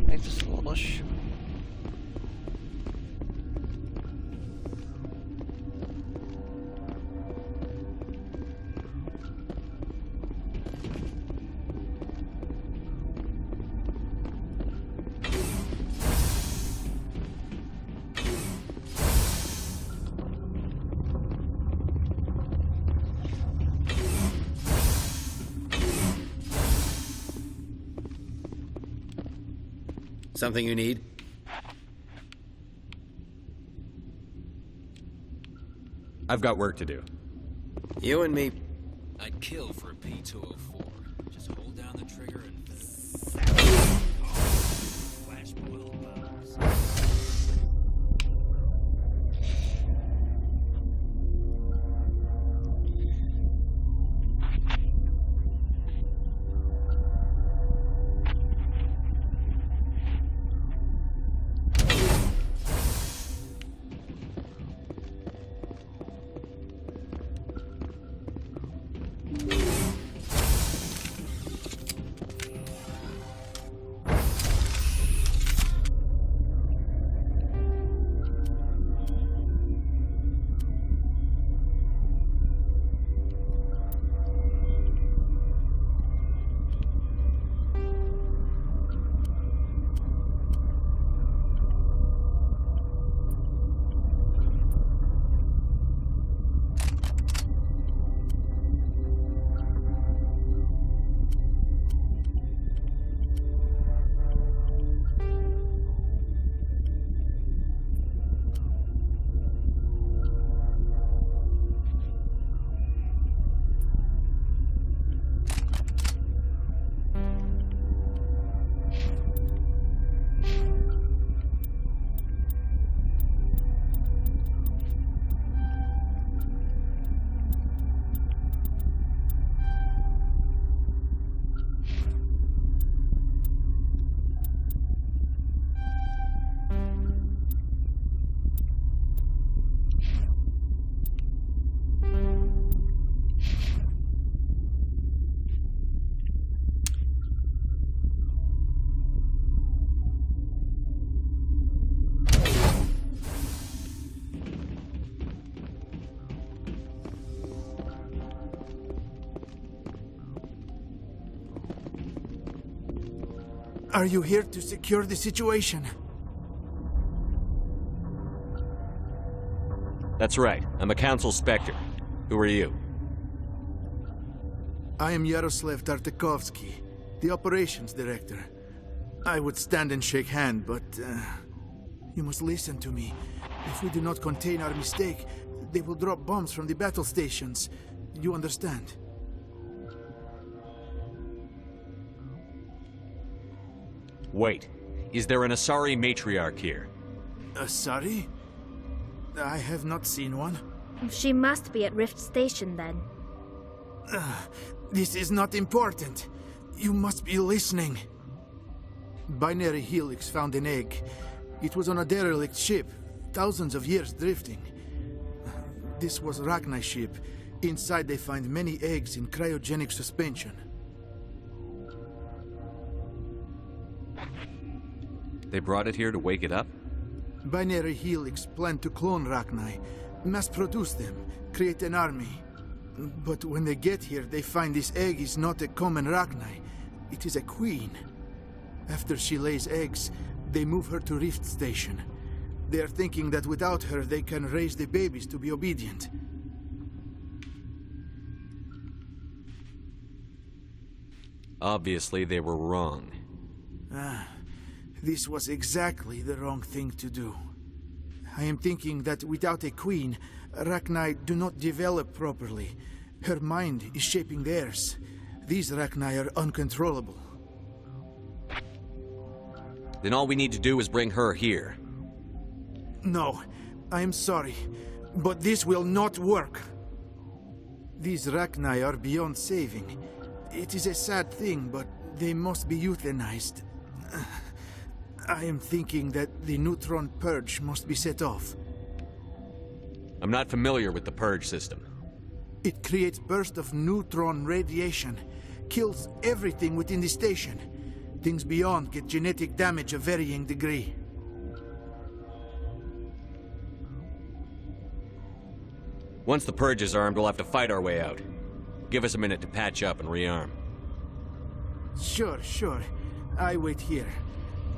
Make this Polish. Something you need? I've got work to do. You and me. I'd kill for a P204. Just hold down the trigger and... Flash boiled bones. Are you here to secure the situation? That's right. I'm a Council Spectre. Who are you? I am Yaroslav Tartakovsky, the Operations Director. I would stand and shake hand, but you must listen to me. If we do not contain our mistake, they will drop bombs from the battle stations. You understand? Wait. Is there an Asari matriarch here? Asari? I have not seen one. She must be at Rift Station then. This is not important. You must be listening. Binary Helix found an egg. It was on a derelict ship, thousands of years drifting. This was Rachni's ship. Inside they find many eggs in cryogenic suspension. They brought it here to wake it up? Binary Helix planned to clone Rachni, mass-produce them, create an army. But when they get here, they find this egg is not a common Rachni. It is a queen. After she lays eggs, they move her to Rift Station. They are thinking that without her, they can raise the babies to be obedient. Obviously, they were wrong. This was exactly the wrong thing to do. I am thinking that without a queen, Rachni do not develop properly. Her mind is shaping theirs. These Rachni are uncontrollable. Then all we need to do is bring her here. No, I am sorry, but this will not work. These Rachni are beyond saving. It is a sad thing, but they must be euthanized. I am thinking that the neutron purge must be set off. I'm not familiar with the purge system. It creates bursts of neutron radiation, kills everything within the station. Things beyond get genetic damage of varying degree. Once the purge is armed, we'll have to fight our way out. Give us a minute to patch up and rearm. Sure. I wait here.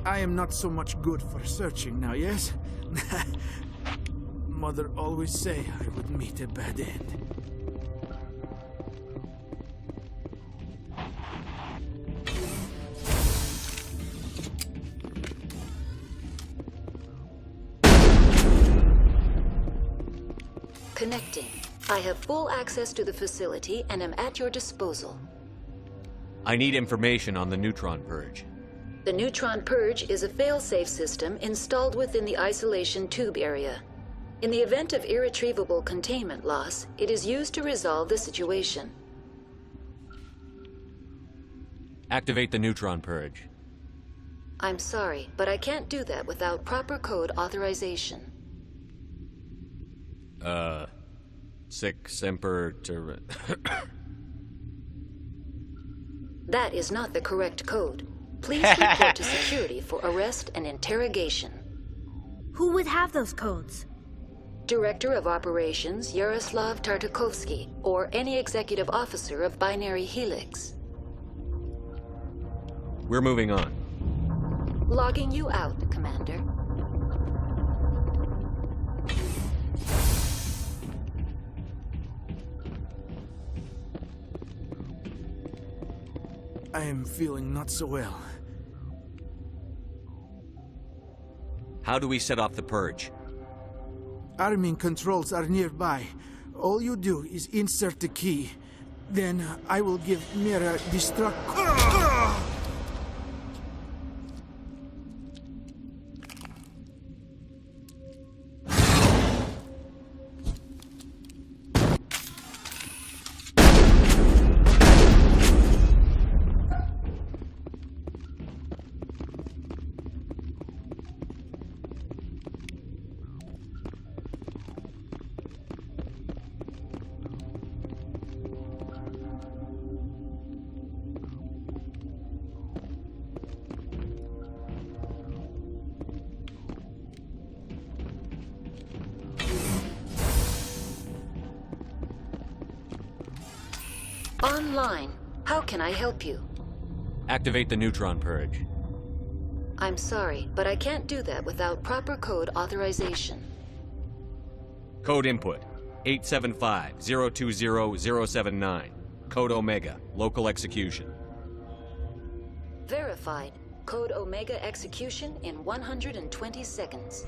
I am not so much good for searching now, yes? Mother always say I would meet a bad end. Connecting. I have full access to the facility and am at your disposal. I need information on the neutron purge. The Neutron Purge is a fail-safe system installed within the isolation tube area. In the event of irretrievable containment loss, it is used to resolve the situation. Activate the neutron purge. I'm sorry, but I can't do that without proper code authorization. Sic Semper Tyrannis. That is not the correct code. Please report to security for arrest and interrogation. Who would have those codes? Director of Operations Yaroslav Tartakovsky, or any executive officer of Binary Helix. We're moving on. Logging you out, Commander. I am feeling not so well. How do we set off the purge? Arming controls are nearby. All you do is insert the key. Then I will give Mira destruct... Online. How can I help you? Activate the neutron purge. I'm sorry, but I can't do that without proper code authorization. Code input 875-020-079. Code Omega. Local execution. Verified. Code Omega execution in 120 seconds.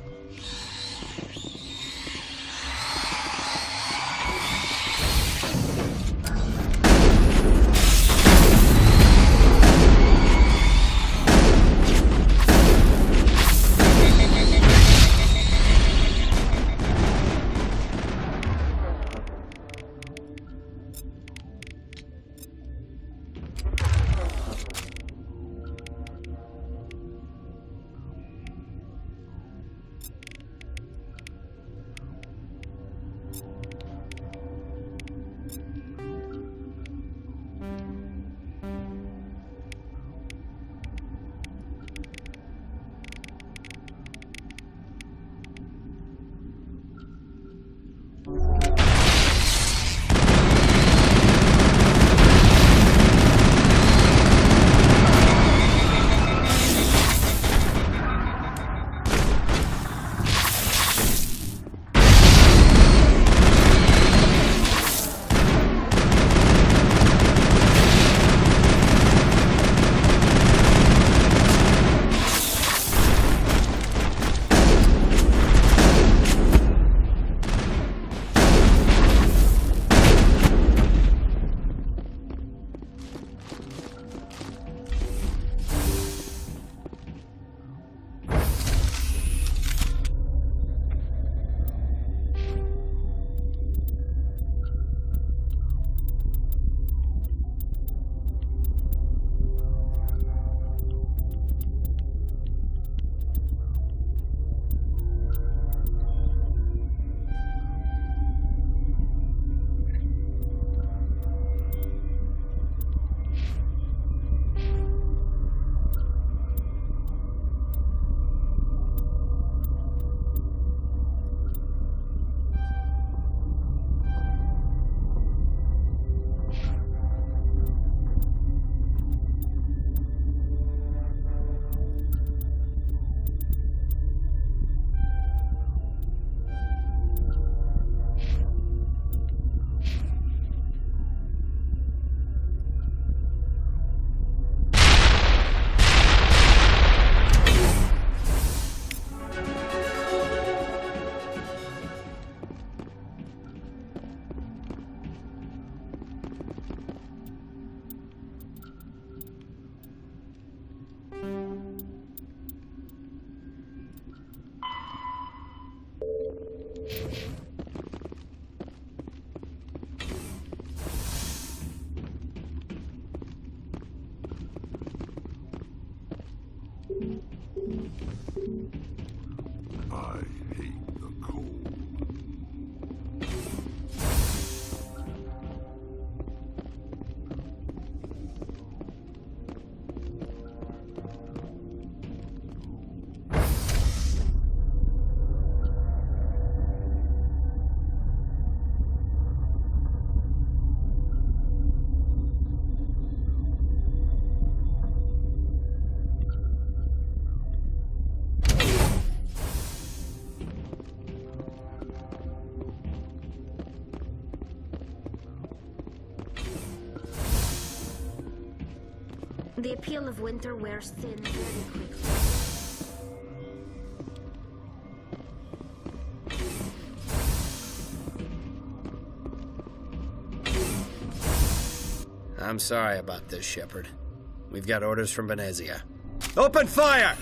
I hate the cold. The appeal of winter wears thin very quickly. I'm sorry about this, Shepard. We've got orders from Venezia. Open fire!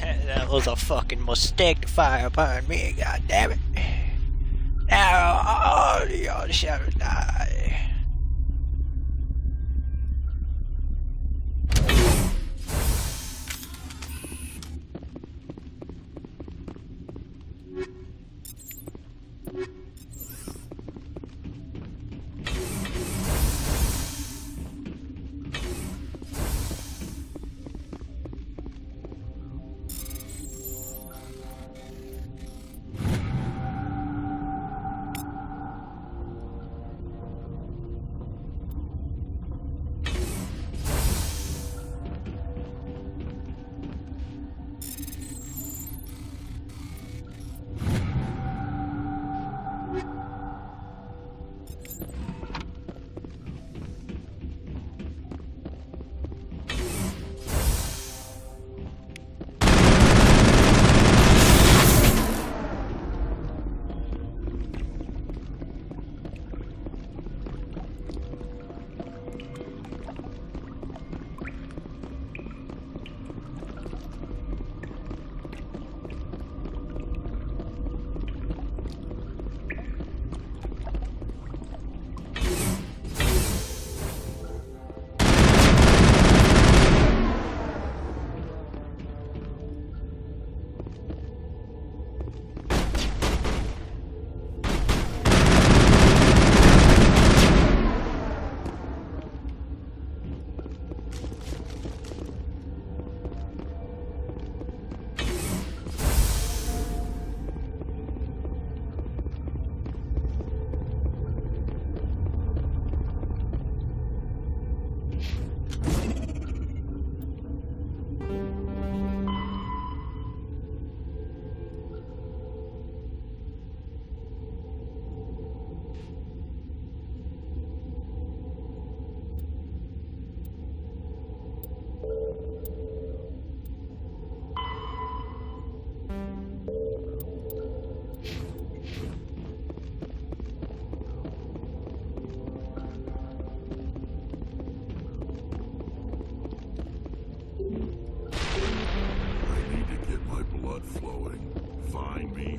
That was a fucking mistake to fire upon me, goddammit. Now all you shall die.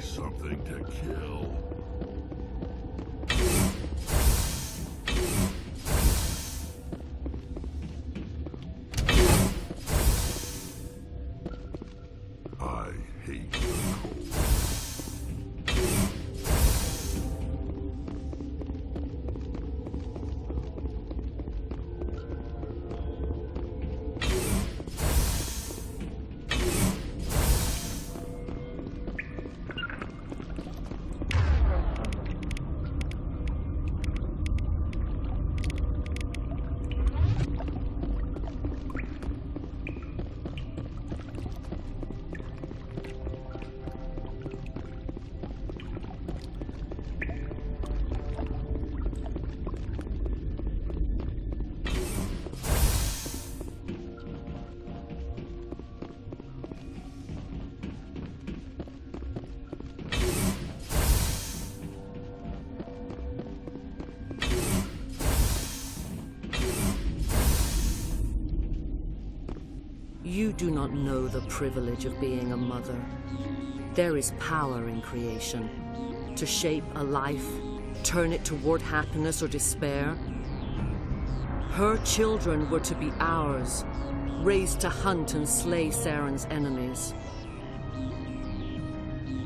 Something to kill. I hate the cold. You do not know the privilege of being a mother. There is power in creation. To shape a life, turn it toward happiness or despair. Her children were to be ours, raised to hunt and slay Saren's enemies.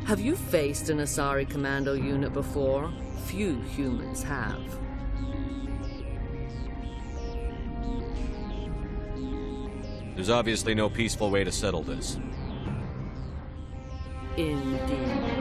Have you faced an Asari commando unit before? Few humans have. There's obviously no peaceful way to settle this. Indeed.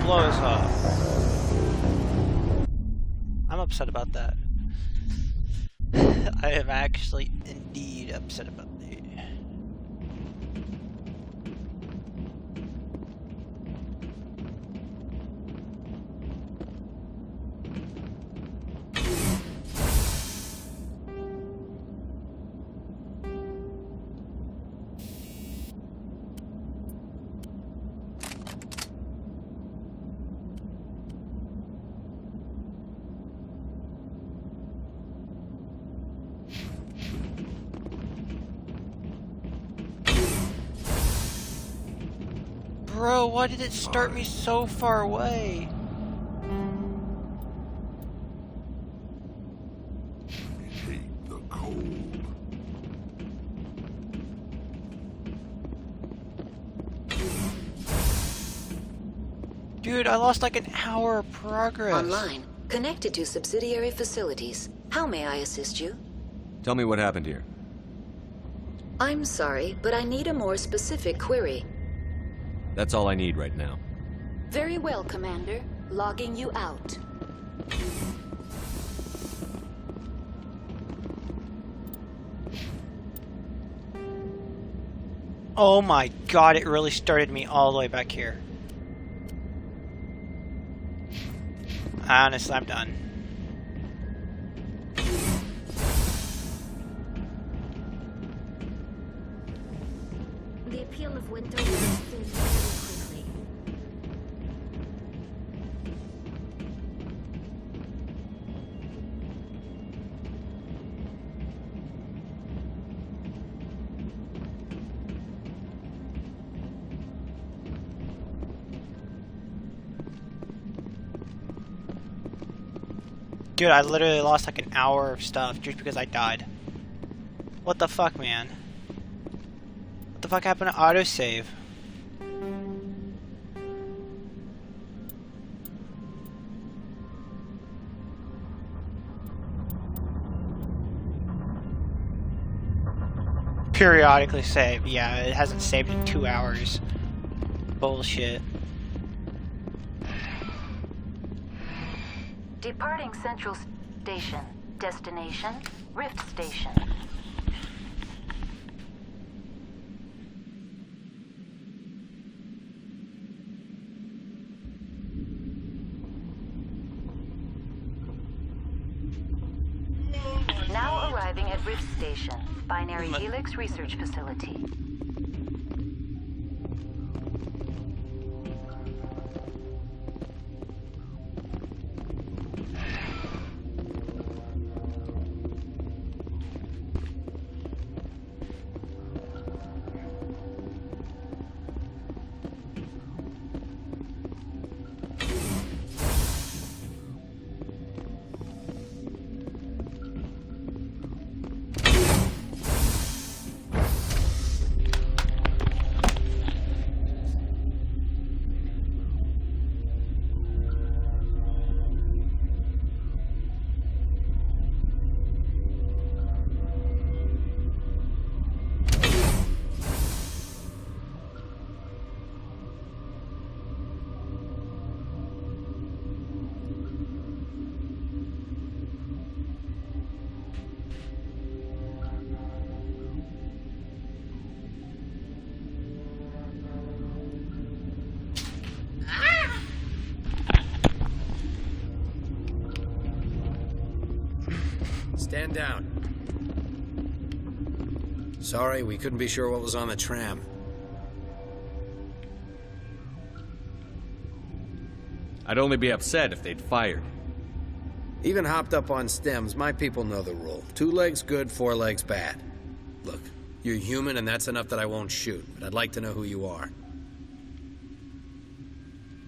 blows up. I'm upset about that. I am actually indeed upset about that. Bro, why did it start me so far away? I hate the cold. Dude, I lost like an hour of progress. Online, connected to subsidiary facilities. How may I assist you? Tell me what happened here. I'm sorry, but I need a more specific query. That's all I need right now. Very well, Commander. Logging you out. Oh my god, it really started me all the way back here. Honestly, I'm done. The appeal of winter was thin very quickly. Dude, I literally lost like an hour of stuff just because I died. What the fuck, man? What the fuck happened to autosave? periodically save. Yeah, it hasn't saved in 2 hours. Bullshit. Departing Central Station. Destination, Rift Station. Now arriving at Rift Station, Binary Helix Research Facility. Stand down. Sorry, we couldn't be sure what was on the tram. I'd only be upset if they'd fired. Even hopped up on stems, my people know the rule. 2 legs good, 4 legs bad. Look, you're human and that's enough that I won't shoot, but I'd like to know who you are.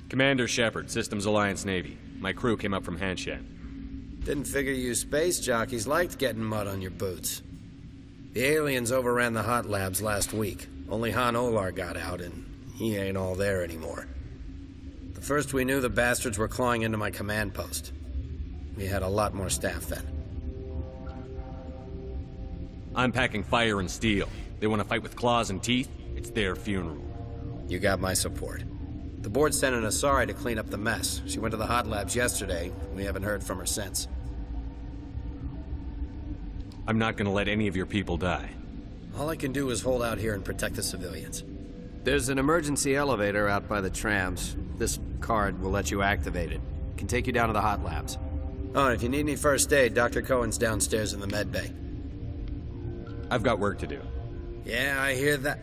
Commander Shepard, Systems Alliance Navy. My crew came up from Hanshan. Didn't figure you space jockeys liked getting mud on your boots. The aliens overran the hot labs last week. Only Han Olar got out, and he ain't all there anymore. The first we knew, the bastards were clawing into my command post. We had a lot more staff then. I'm packing fire and steel. They want to fight with claws and teeth? It's their funeral. You got my support. The board sent an Asari to clean up the mess. She went to the hot labs yesterday. We haven't heard from her since. I'm not gonna let any of your people die. All I can do is hold out here and protect the civilians. There's an emergency elevator out by the trams. This card will let you activate it. Can take you down to the hot labs. Oh, and if you need any first aid, Dr. Cohen's downstairs in the med bay. I've got work to do. Yeah, I hear that.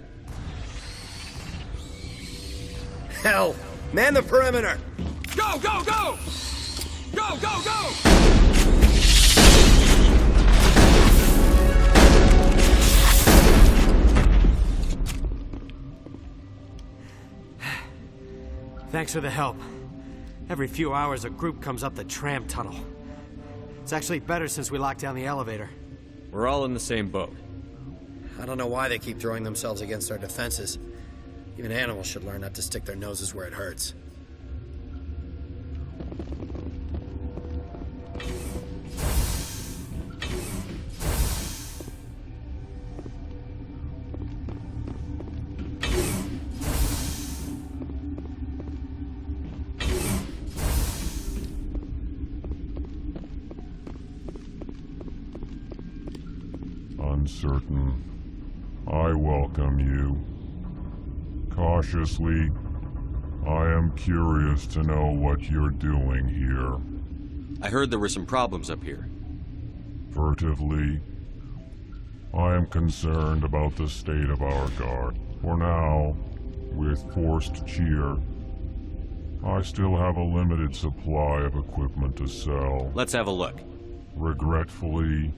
Hell! Man the perimeter! Go, go, go! Go, go, go! Thanks for the help. Every few hours, a group comes up the tram tunnel. It's actually better since we locked down the elevator. We're all in the same boat. I don't know why they keep throwing themselves against our defenses. Even animals should learn not to stick their noses where it hurts. Uncertain. I welcome you. Cautiously, I am curious to know what you're doing here. I heard there were some problems up here. Furtively, I am concerned about the state of our guard. For now, with forced cheer, I still have a limited supply of equipment to sell. Let's have a look. Regretfully,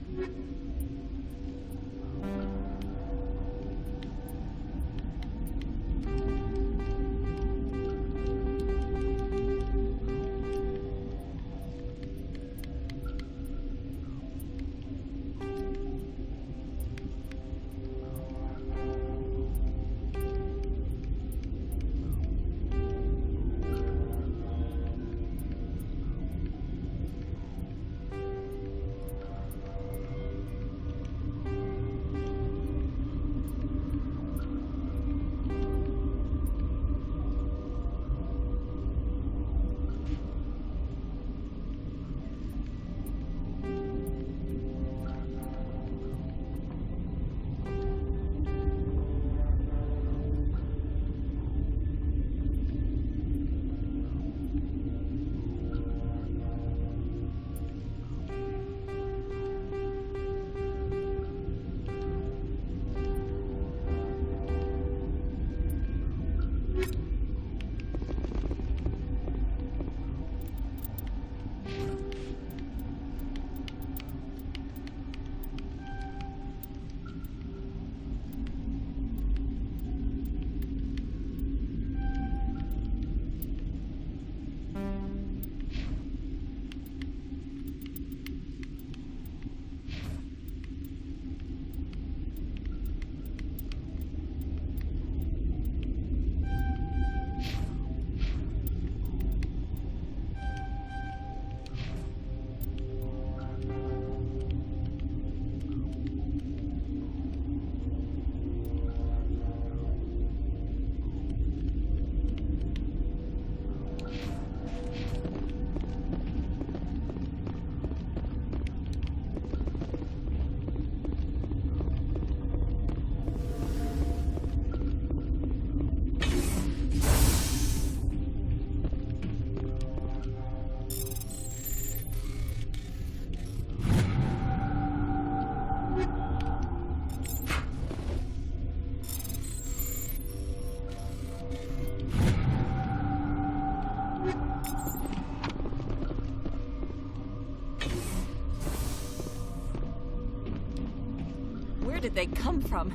Where did they come from?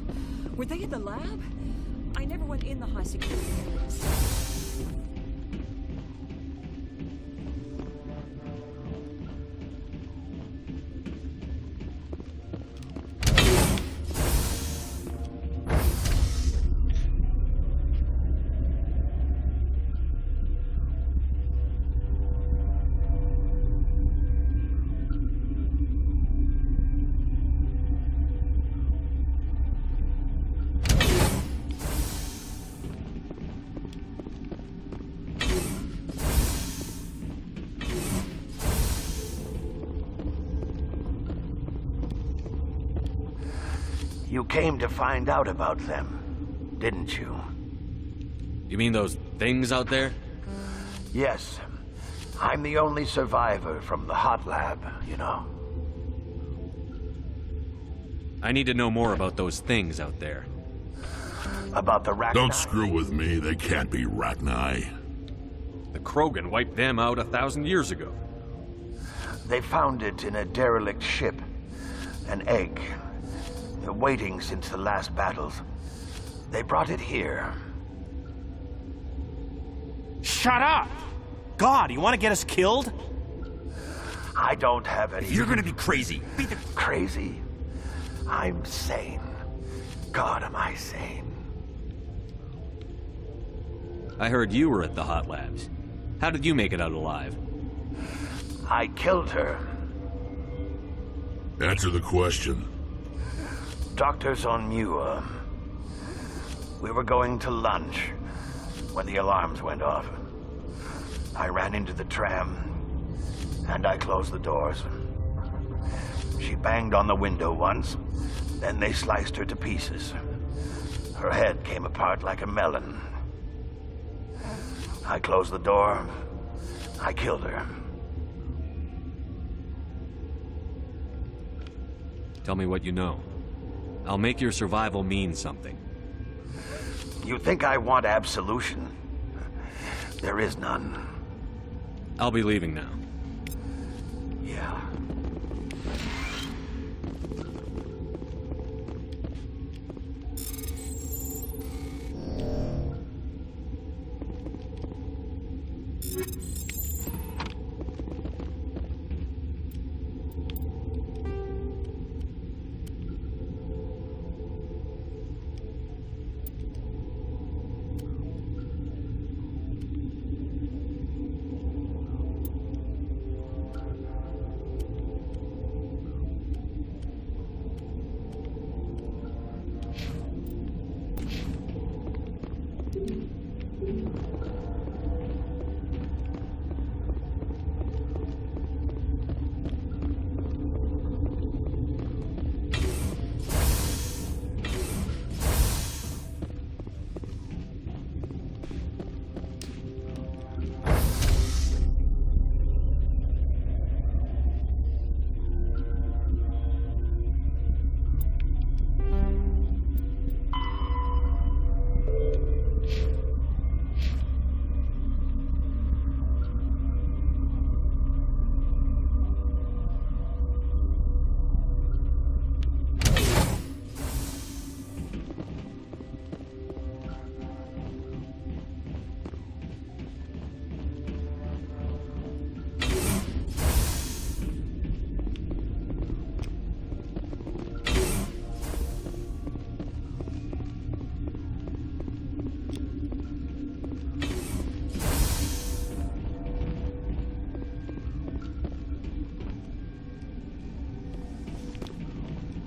Were they in the lab? I never went in the high security areas. You came to find out about them, didn't you? You mean those things out there? Yes. I'm the only survivor from the hot lab, you know. I need to know more about those things out there. About the Rachni? Don't screw with me. They can't be Rachni. The Krogan wiped them out 1,000 years ago. They found it in a derelict ship. An egg. Waiting since the last battles. They brought it here. Shut up! God, you want to get us killed? I don't have any... If you're gonna be crazy, be the... Crazy? I'm sane. God, am I sane. I heard you were at the hot labs. How did you make it out alive? I killed her. Answer the question. Doctors on Muir. We were going to lunch when the alarms went off. I ran into the tram, and I closed the doors. She banged on the window once, then they sliced her to pieces. Her head came apart like a melon. I closed the door. I killed her. Tell me what you know. I'll make your survival mean something. You think I want absolution? There is none. I'll be leaving now. Yeah.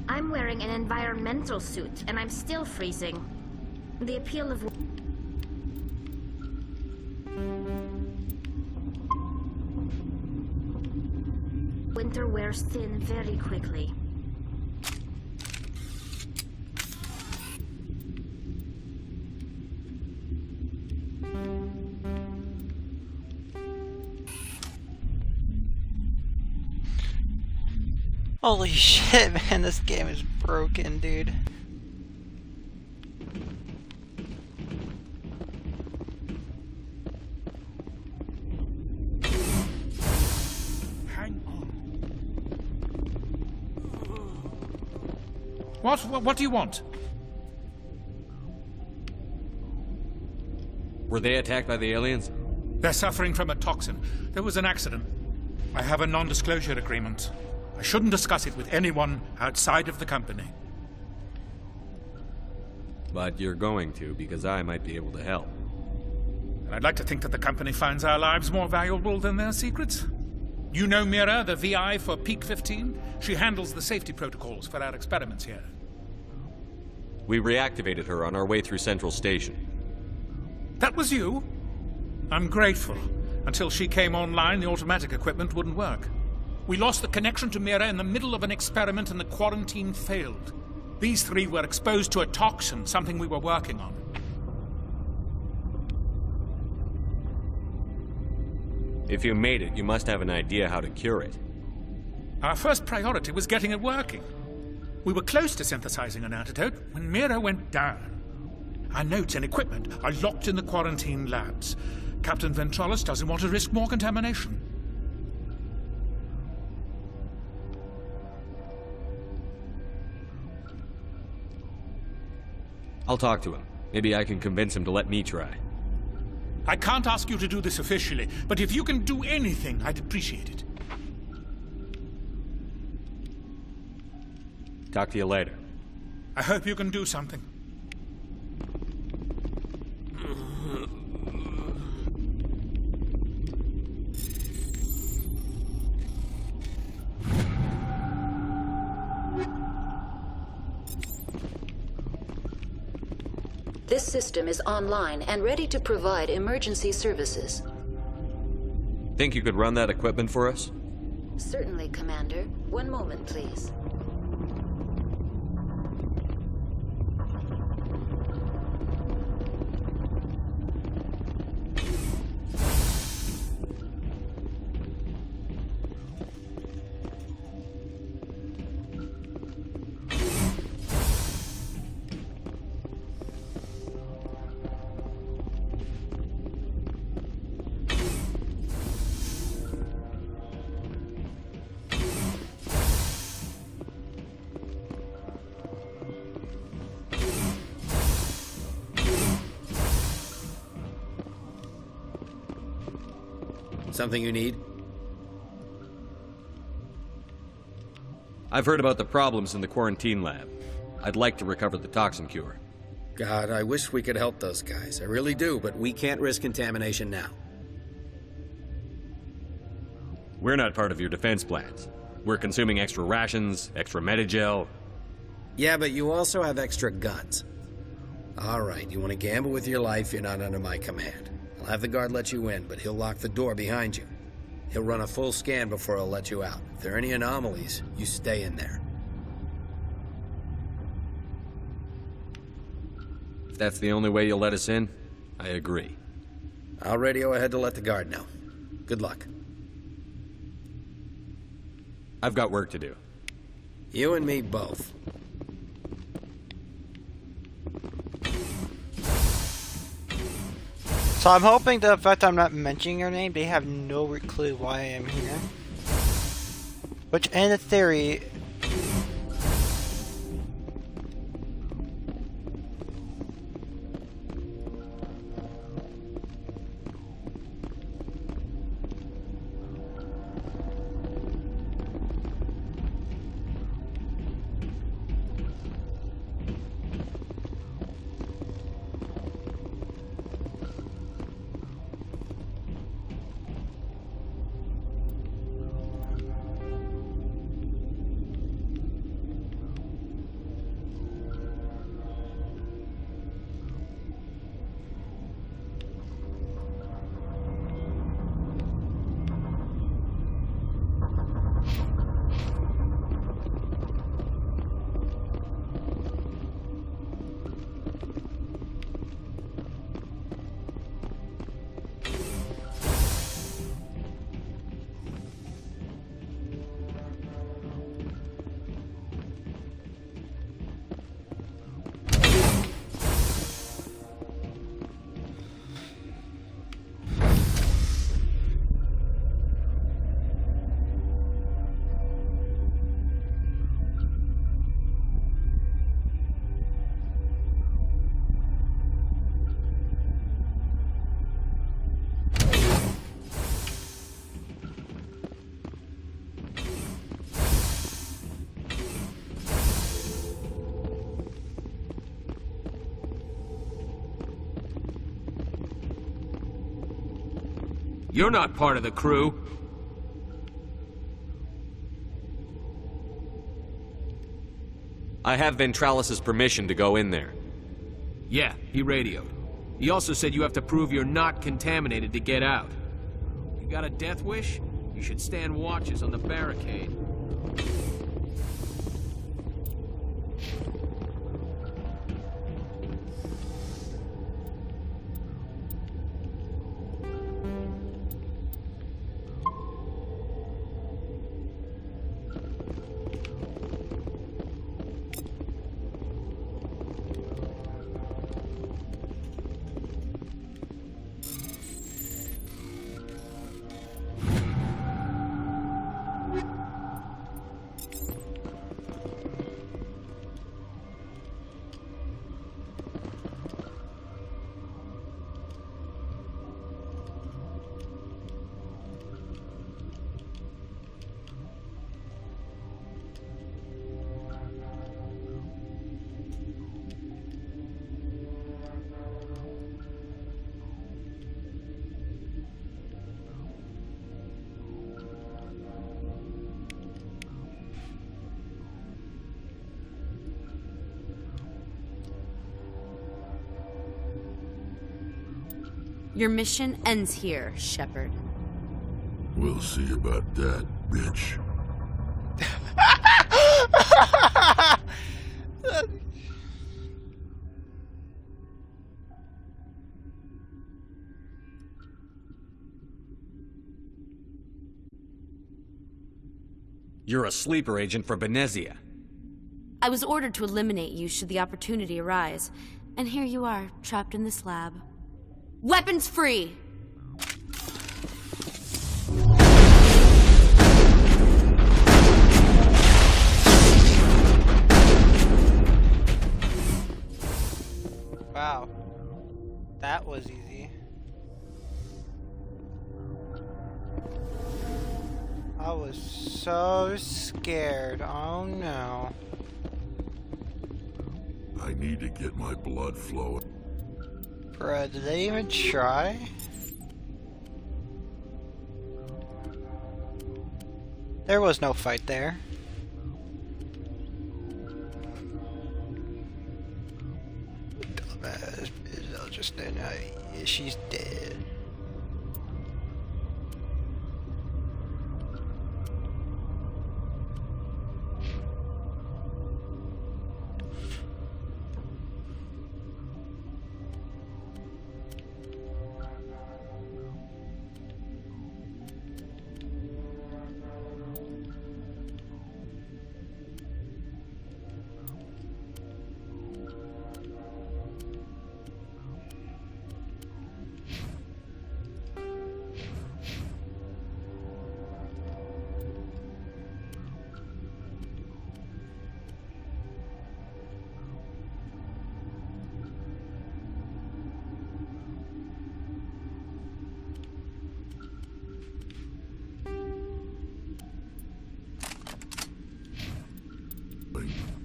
I'm wearing an environmental suit, and I'm still freezing. The appeal of... winter wears thin very quickly. Holy shit, man, this game is broken, dude. What do you want? Were they attacked by the aliens? They're suffering from a toxin. There was an accident. I have a non-disclosure agreement. I shouldn't discuss it with anyone outside of the company. But you're going to, because I might be able to help. I'd like to think that the company finds our lives more valuable than their secrets. You know Mira, the VI for Peak 15? She handles the safety protocols for our experiments here. We reactivated her on our way through Central Station. That was you? I'm grateful. Until she came online, the automatic equipment wouldn't work. We lost the connection to Mira in the middle of an experiment and the quarantine failed. These three were exposed to a toxin, something we were working on. If you made it, you must have an idea how to cure it. Our first priority was getting it working. We were close to synthesizing an antidote when Mira went down. Our notes and equipment are locked in the quarantine labs. Captain Ventrollis doesn't want to risk more contamination. I'll talk to him. Maybe I can convince him to let me try. I can't ask you to do this officially, but if you can do anything, I'd appreciate it. Talk to you later. I hope you can do something. This system is online and ready to provide emergency services. Think you could run that equipment for us? Certainly, Commander. One moment, please. Something you need? I've heard about the problems in the quarantine lab. I'd like to recover the toxin cure. God, I wish we could help those guys. I really do, but we can't risk contamination now. We're not part of your defense plans. We're consuming extra rations, extra Medigel. Yeah, but you also have extra guns. All right, you want to gamble with your life, you're not under my command. I'll have the guard let you in, but he'll lock the door behind you. He'll run a full scan before he'll let you out. If there are any anomalies, you stay in there. If that's the only way you'll let us in, I agree. I'll radio ahead to let the guard know. Good luck. I've got work to do. You and me both. So I'm hoping the fact I'm not mentioning your name, they have no clue why I am here. Which, in theory, You're not part of the crew. I have Ventralis' permission to go in there. Yeah, he radioed. He also said you have to prove you're not contaminated to get out. You got a death wish? You should stand watches on the barricade. Your mission ends here, Shepard. We'll see about that, bitch. You're a sleeper agent for Benezia. I was ordered to eliminate you should the opportunity arise, and here you are, trapped in this lab. Weapons free! Wow. That was easy. I was so scared. Oh no. I need to get my blood flowing. Bruh, did they even try? There was no fight there. Dumbass bitch, I'll just deny. She's dead.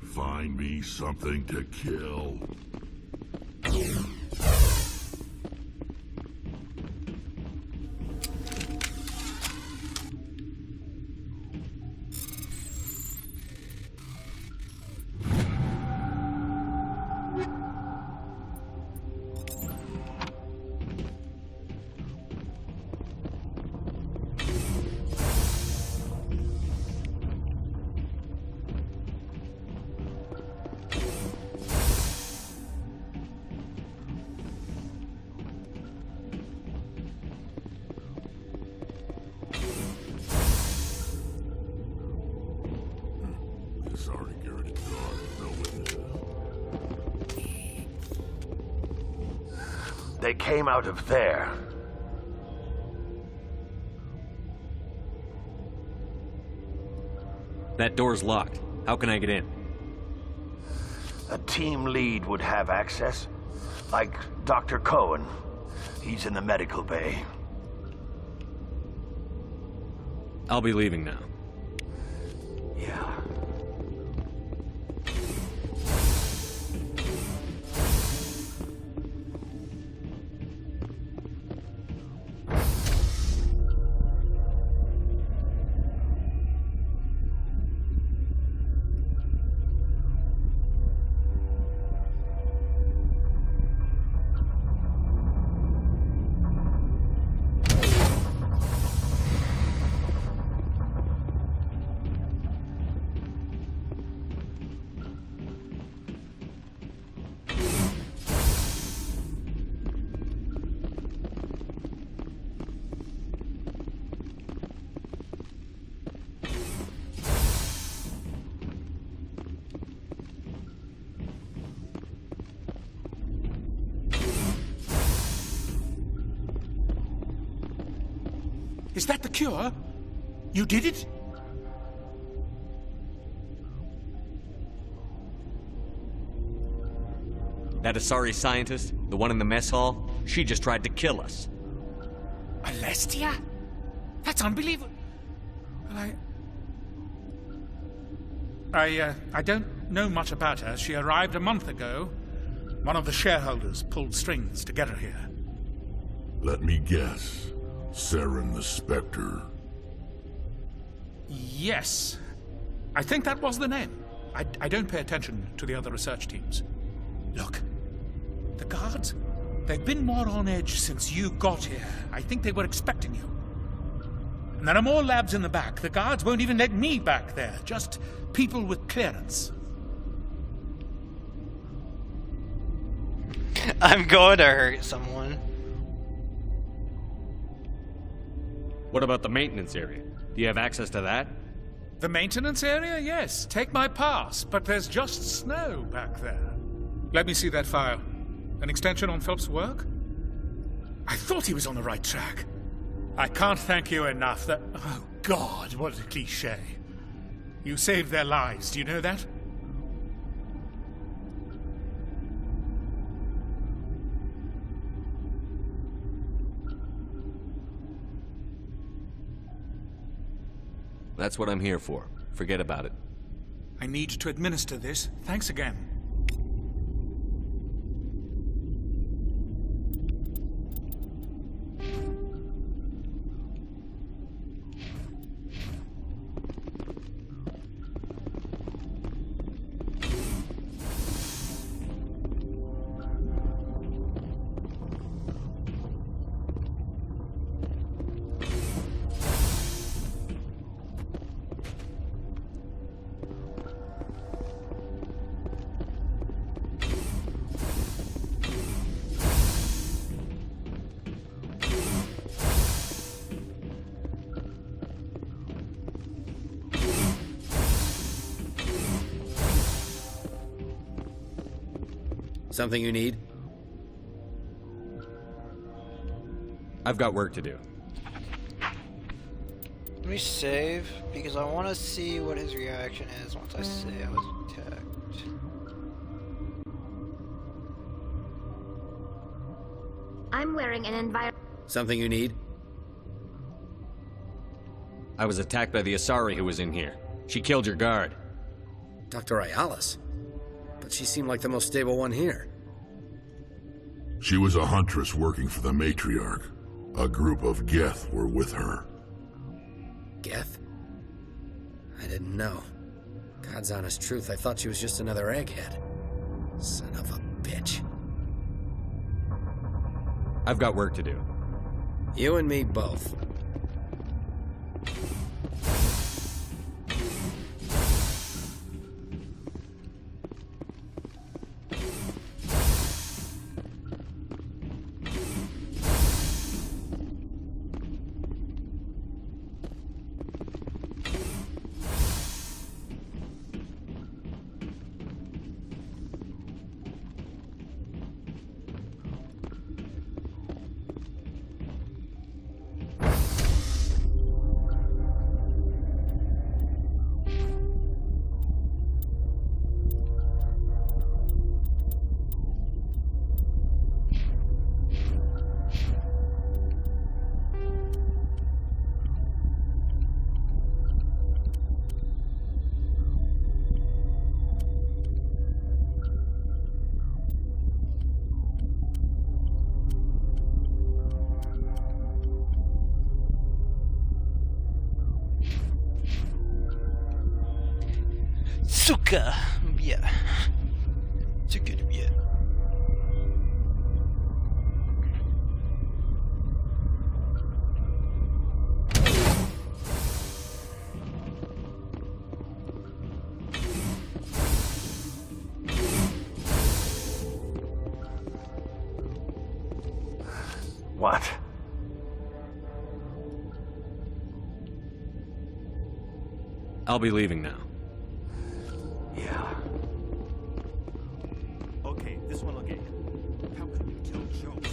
Find me something to kill. Sorry, Garrett, it's dark. No witnesses. They came out of there. That door's locked. How can I get in? A team lead would have access. Like Dr. Cohen. He's in the medical bay. I'll be leaving now. Yeah. Is that the cure? You did it? That Asari scientist, the one in the mess hall, she just tried to kill us. Alestia? That's unbelievable. Well, I don't know much about her. She arrived a month ago. One of the shareholders pulled strings to get her here. Let me guess. Saren the Spectre. Yes. I think that was the name. I don't pay attention to the other research teams. Look, the guards, they've been more on edge since you got here. I think they were expecting you. And there are more labs in the back. The guards won't even let me back there. Just people with clearance. I'm going to hurt someone. What about the maintenance area? Do you have access to that? The maintenance area? Yes. Take my pass. But there's just snow back there. Let me see that file. An extension on Phelps' work? I thought he was on the right track. I can't thank you enough that... Oh, God, what a cliché. You saved their lives, do you know that? That's what I'm here for. Forget about it. I need to administer this. Thanks again. Something you need? I've got work to do. Let me save, because I want to see what his reaction is once I say I was attacked. I'm wearing an Something you need? I was attacked by the Asari who was in here. She killed your guard. Dr. Ayalis? But she seemed like the most stable one here. She was a huntress working for the Matriarch. A group of Geth were with her. Geth? I didn't know. God's honest truth, I thought she was just another egghead. Son of a bitch. I've got work to do. You and me both. Suka! Bien. Suka de bien. What? I'll be leaving now. Yeah. Okay, this one will get you. How can you tell jokes?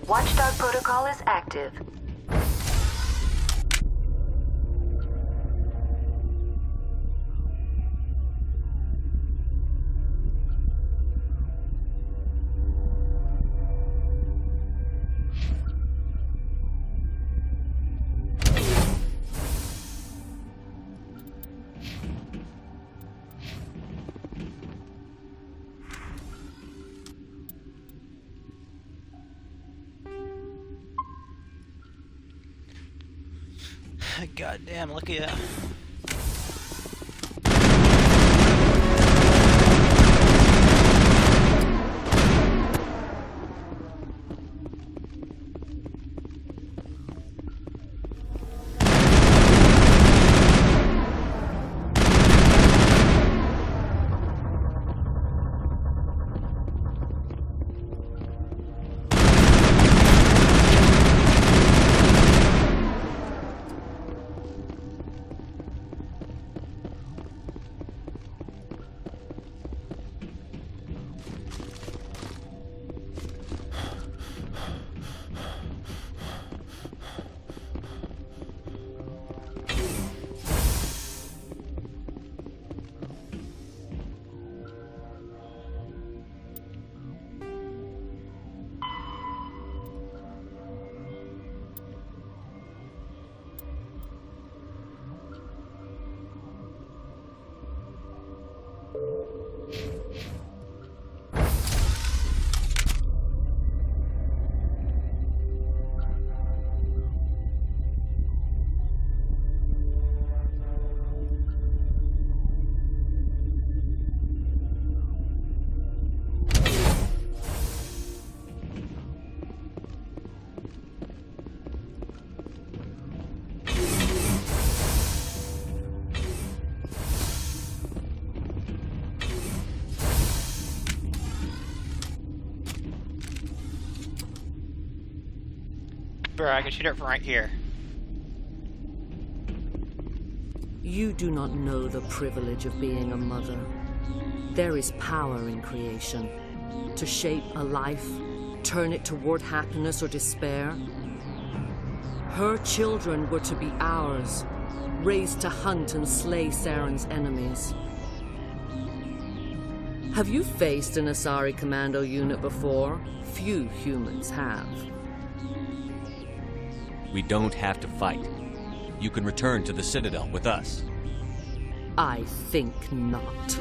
Watchdog protocol is active. God damn, look at that. Bro, I can shoot it from right here. You do not know the privilege of being a mother. There is power in creation. To shape a life, turn it toward happiness or despair. Her children were to be ours, raised to hunt and slay Saren's enemies. Have you faced an Asari commando unit before? Few humans have. We don't have to fight. You can return to the Citadel with us. I think not.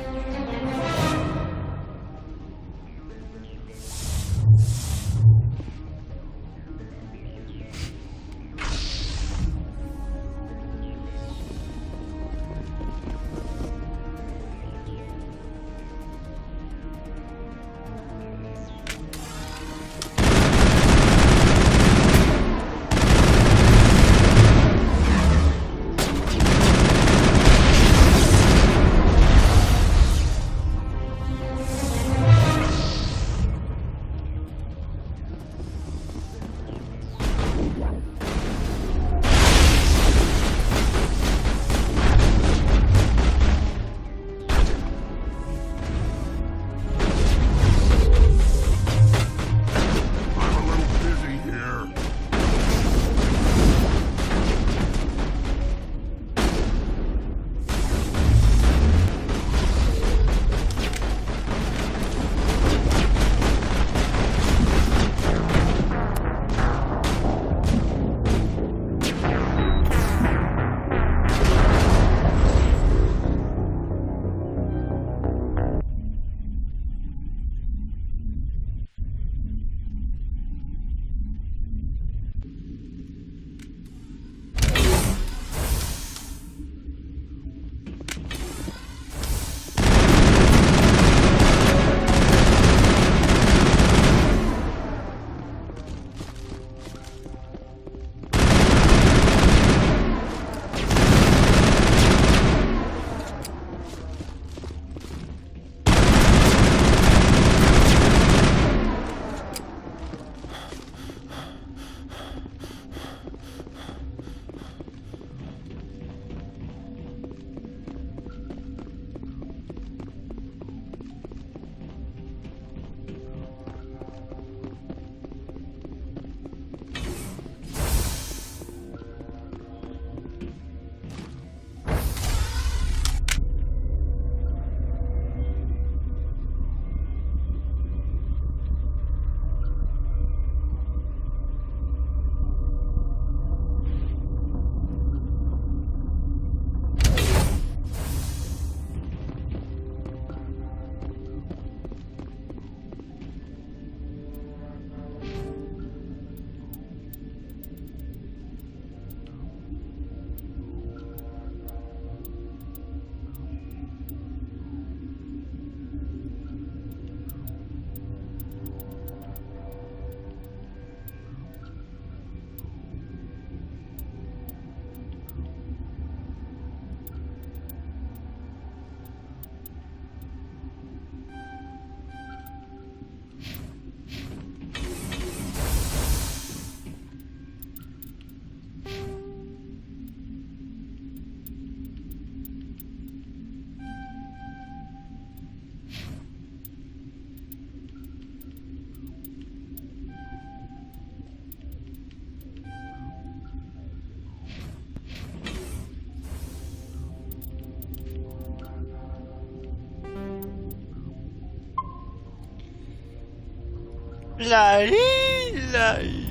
La-dee-la-dee.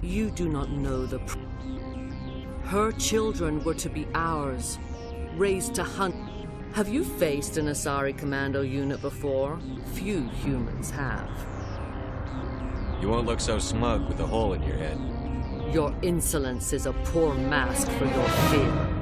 You do not know the... Her children were to be ours, raised to hunt. Have you faced an Asari commando unit before? Few humans have. You won't look so smug with a hole in your head. Your insolence is a poor mask for your fear.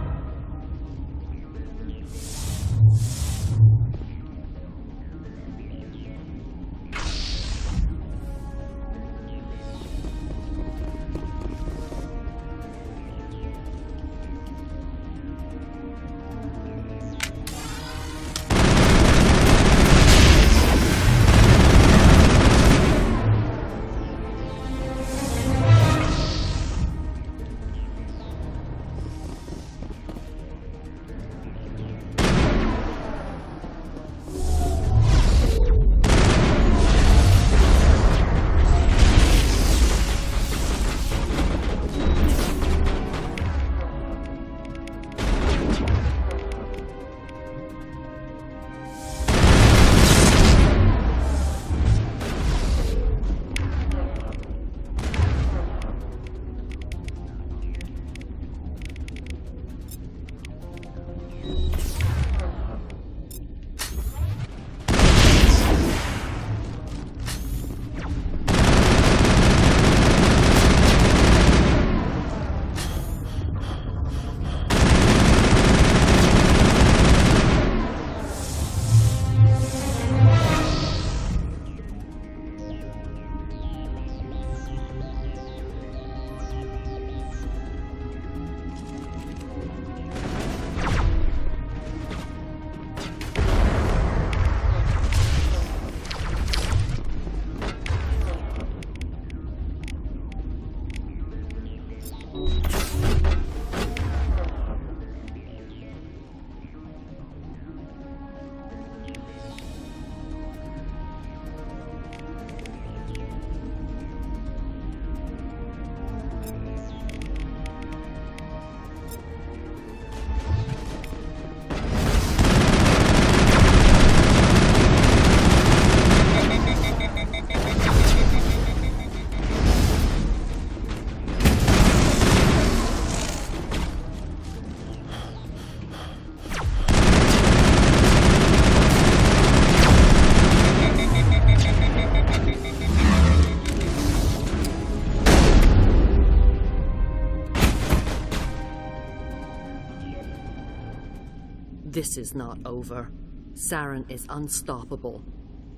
This is not over. Saren is unstoppable.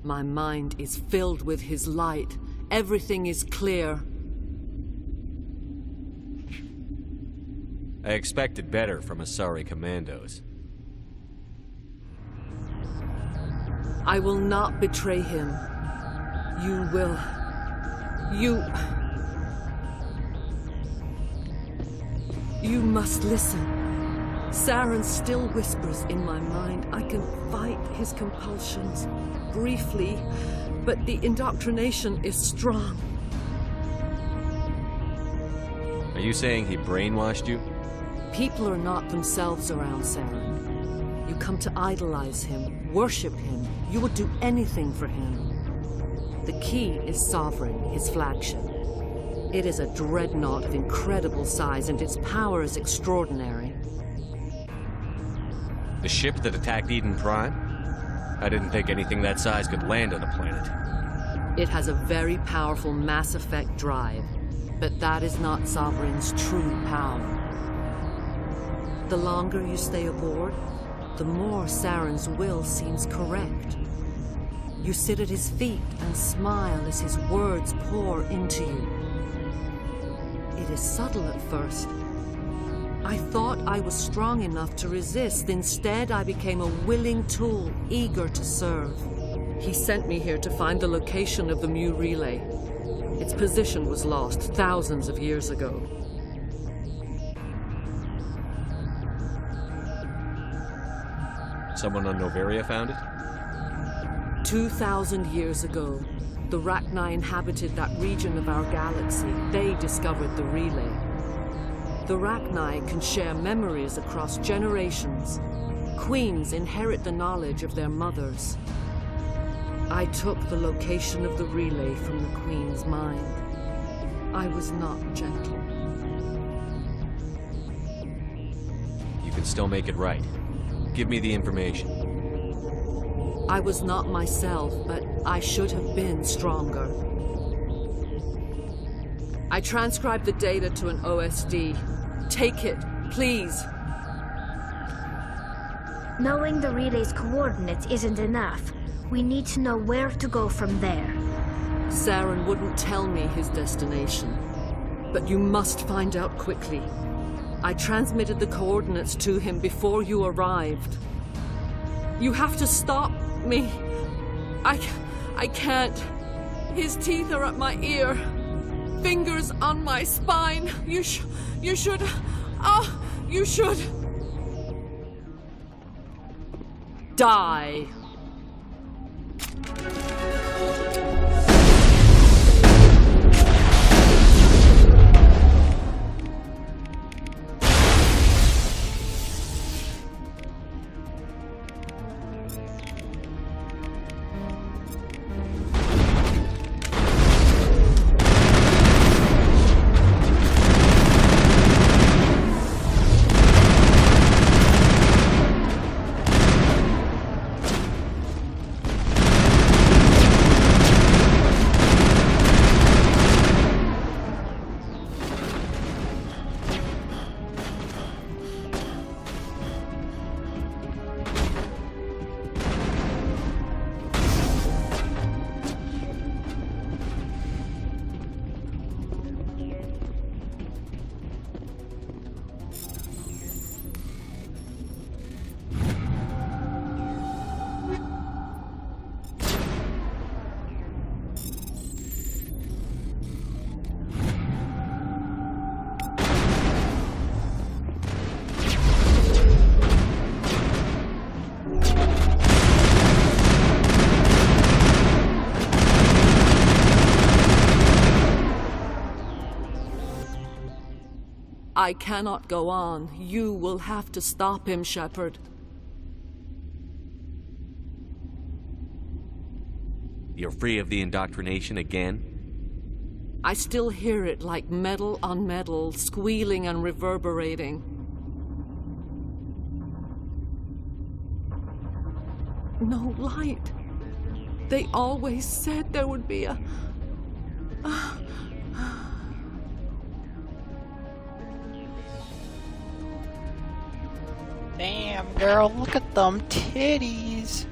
My mind is filled with his light. Everything is clear. I expected better from Asari commandos. I will not betray him. You will. You must listen. Saren still whispers in my mind. I can fight his compulsions, briefly, but the indoctrination is strong. Are you saying he brainwashed you? People are not themselves around Saren. You come to idolize him, worship him. You would do anything for him. The key is Sovereign, his flagship. It is a dreadnought of incredible size, and its power is extraordinary. The ship that attacked Eden Prime? I didn't think anything that size could land on a planet. It has a very powerful Mass Effect drive, but that is not Sovereign's true power. The longer you stay aboard, the more Saren's will seems correct. You sit at his feet and smile as his words pour into you. It is subtle at first. I thought I was strong enough to resist. Instead, I became a willing tool, eager to serve. He sent me here to find the location of the Mu relay. Its position was lost thousands of years ago. Someone on Noveria found it? 2,000 years ago, the Rachni inhabited that region of our galaxy. They discovered the relay. The Rachni can share memories across generations. Queens inherit the knowledge of their mothers. I took the location of the relay from the Queen's mind. I was not gentle. You can still make it right. Give me the information. I was not myself, but I should have been stronger. I transcribed the data to an OSD. Take it, please. Knowing the relay's coordinates isn't enough. We need to know where to go from there. Saren wouldn't tell me his destination, but you must find out quickly. I transmitted the coordinates to him before you arrived. You have to stop me. I can't. His teeth are at my ear. Fingers on my spine. You should. You should. Die. I cannot go on. You will have to stop him, Shepard. You're free of the indoctrination again? I still hear it like metal on metal, squealing and reverberating. No light. They always said there would be a... Damn, girl, look at them titties.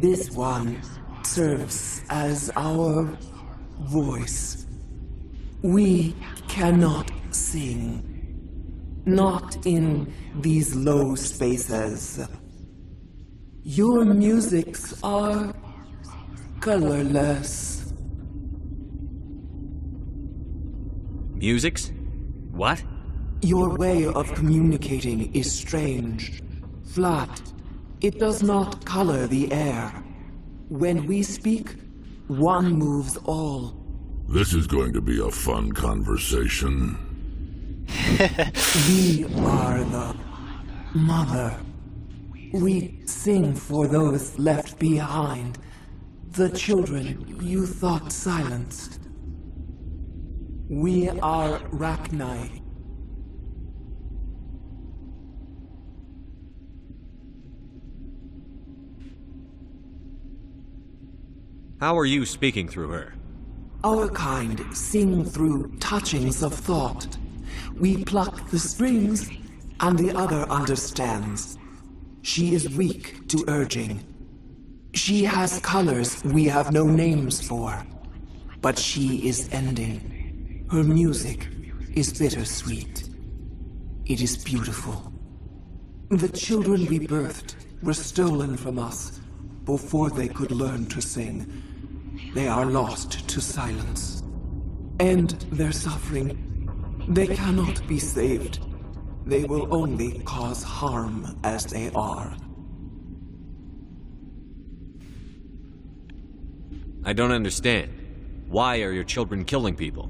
This one serves as our voice. We cannot sing. Not in these low spaces. Your musics are colorless. Musics? What? Your way of communicating is strange. Flat. It does not color the air. When we speak, one moves all. This is going to be a fun conversation. We are the mother. We sing for those left behind. The children you thought silenced. We are Rachni. How are you speaking through her? Our kind sing through touchings of thought. We pluck the strings, and the other understands. She is weak to urging. She has colors we have no names for. But she is ending. Her music is bittersweet. It is beautiful. The children we birthed were stolen from us before they could learn to sing. They are lost to silence. And their suffering, they cannot be saved. They will only cause harm as they are. I don't understand. Why are your children killing people?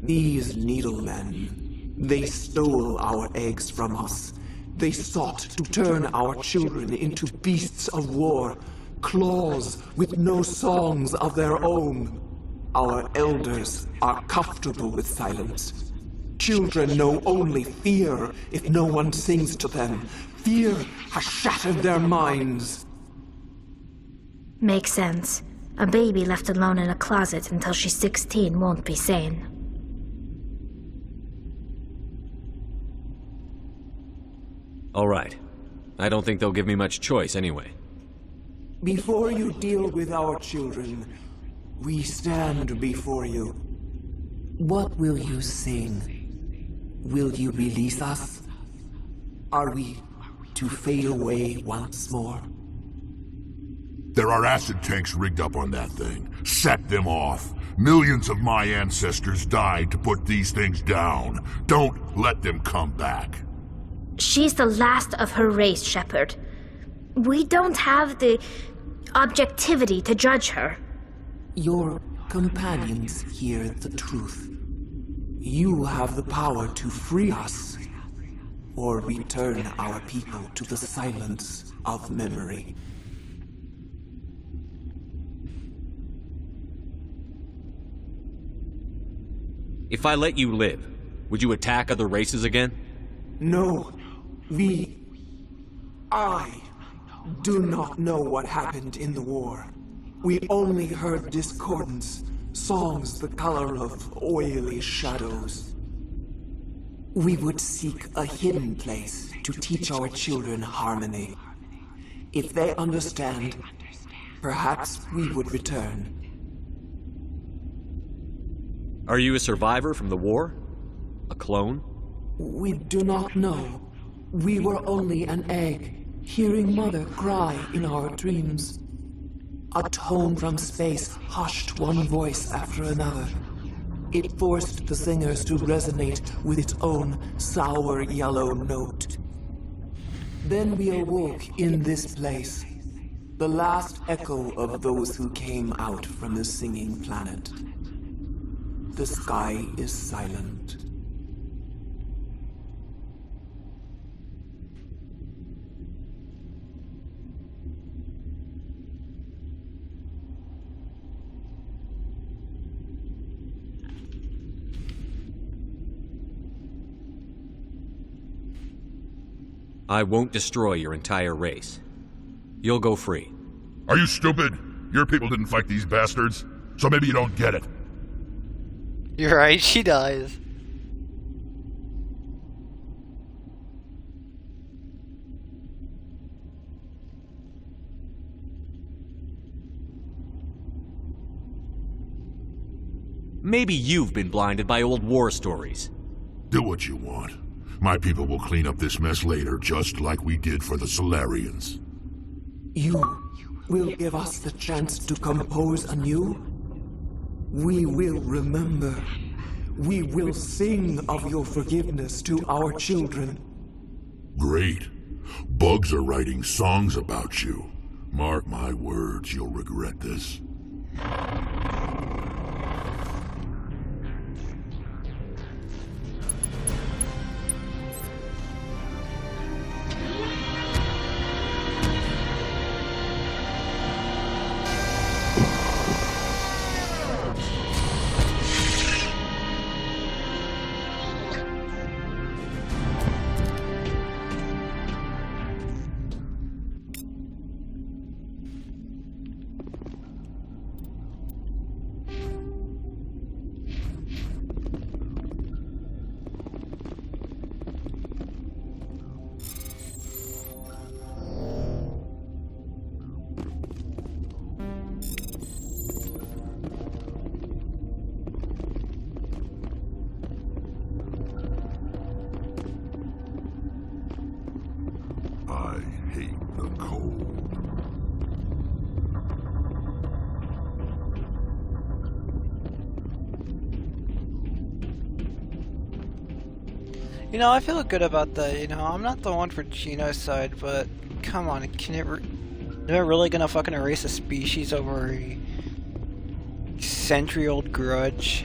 These needlemen, they stole our eggs from us. They sought to turn our children into beasts of war, claws with no songs of their own. Our elders are comfortable with silence. Children know only fear if no one sings to them. Fear has shattered their minds. Makes sense. A baby left alone in a closet until she's 16 won't be sane. All right. I don't think they'll give me much choice anyway. Before you deal with our children, we stand before you. What will you sing? Will you release us? Are we to fade away once more? There are acid tanks rigged up on that thing. Set them off. Millions of my ancestors died to put these things down. Don't let them come back. She's the last of her race, Shepard. We don't have the objectivity to judge her. Your companions hear the truth. You have the power to free us, or return our people to the silence of memory. If I let you live, would you attack other races again? No, I do not know what happened in the war. We only heard discordance, songs the color of oily shadows. We would seek a hidden place to teach our children harmony. If they understand, perhaps we would return. Are you a survivor from the war? A clone? We do not know. We were only an egg, hearing Mother cry in our dreams. A tone from space hushed one voice after another. It forced the singers to resonate with its own sour yellow note. Then we awoke in this place, the last echo of those who came out from the singing planet. The sky is silent. I won't destroy your entire race. You'll go free. Are you stupid? Your people didn't fight these bastards, so maybe you don't get it. You're right, she dies. Maybe you've been blinded by old war stories. Do what you want. My people will clean up this mess later, just like we did for the Solarians. You will give us the chance to compose anew? We will remember. We will sing of your forgiveness to our children. Great. Bugs are writing songs about you. Mark my words, you'll regret this. I hate the cold. You know, I feel good about that. You know, I'm not the one for genocide, but come on, they're really gonna fucking erase a species over a century-old grudge?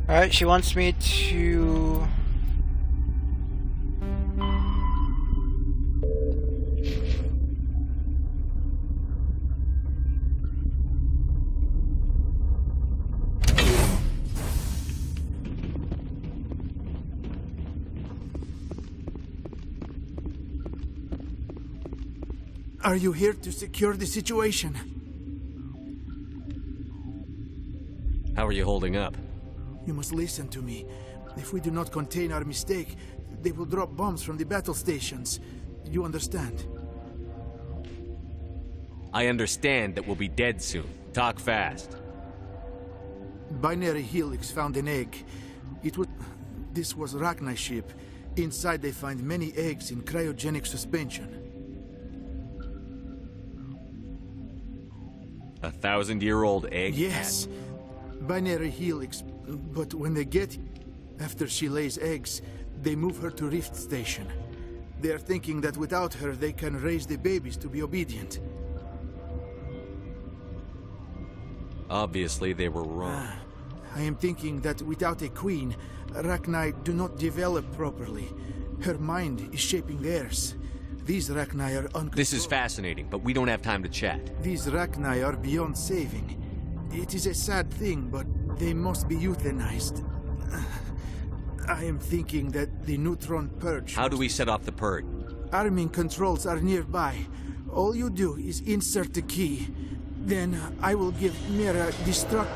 Alright, she wants me to... Are you here to secure the situation? How are you holding up? You must listen to me. If we do not contain our mistake, they will drop bombs from the battle stations. You understand? I understand that we'll be dead soon. Talk fast. Binary Helix found an egg. This was Rachni ship. Inside they find many eggs in cryogenic suspension. 1,000-year-old egg? Yes. Binary Helix. But when they get... After she lays eggs, they move her to Rift Station. They are thinking that without her, they can raise the babies to be obedient. Obviously, they were wrong. I am thinking that without a queen, Rachni do not develop properly. Her mind is shaping theirs. These Rachni are uncontrolled. This is fascinating, but we don't have time to chat. These Rachni are beyond saving. It is a sad thing, but they must be euthanized. I am thinking that the neutron purge... How do we set off the purge? Arming controls are nearby. All you do is insert the key. Then I will give Mira destruct...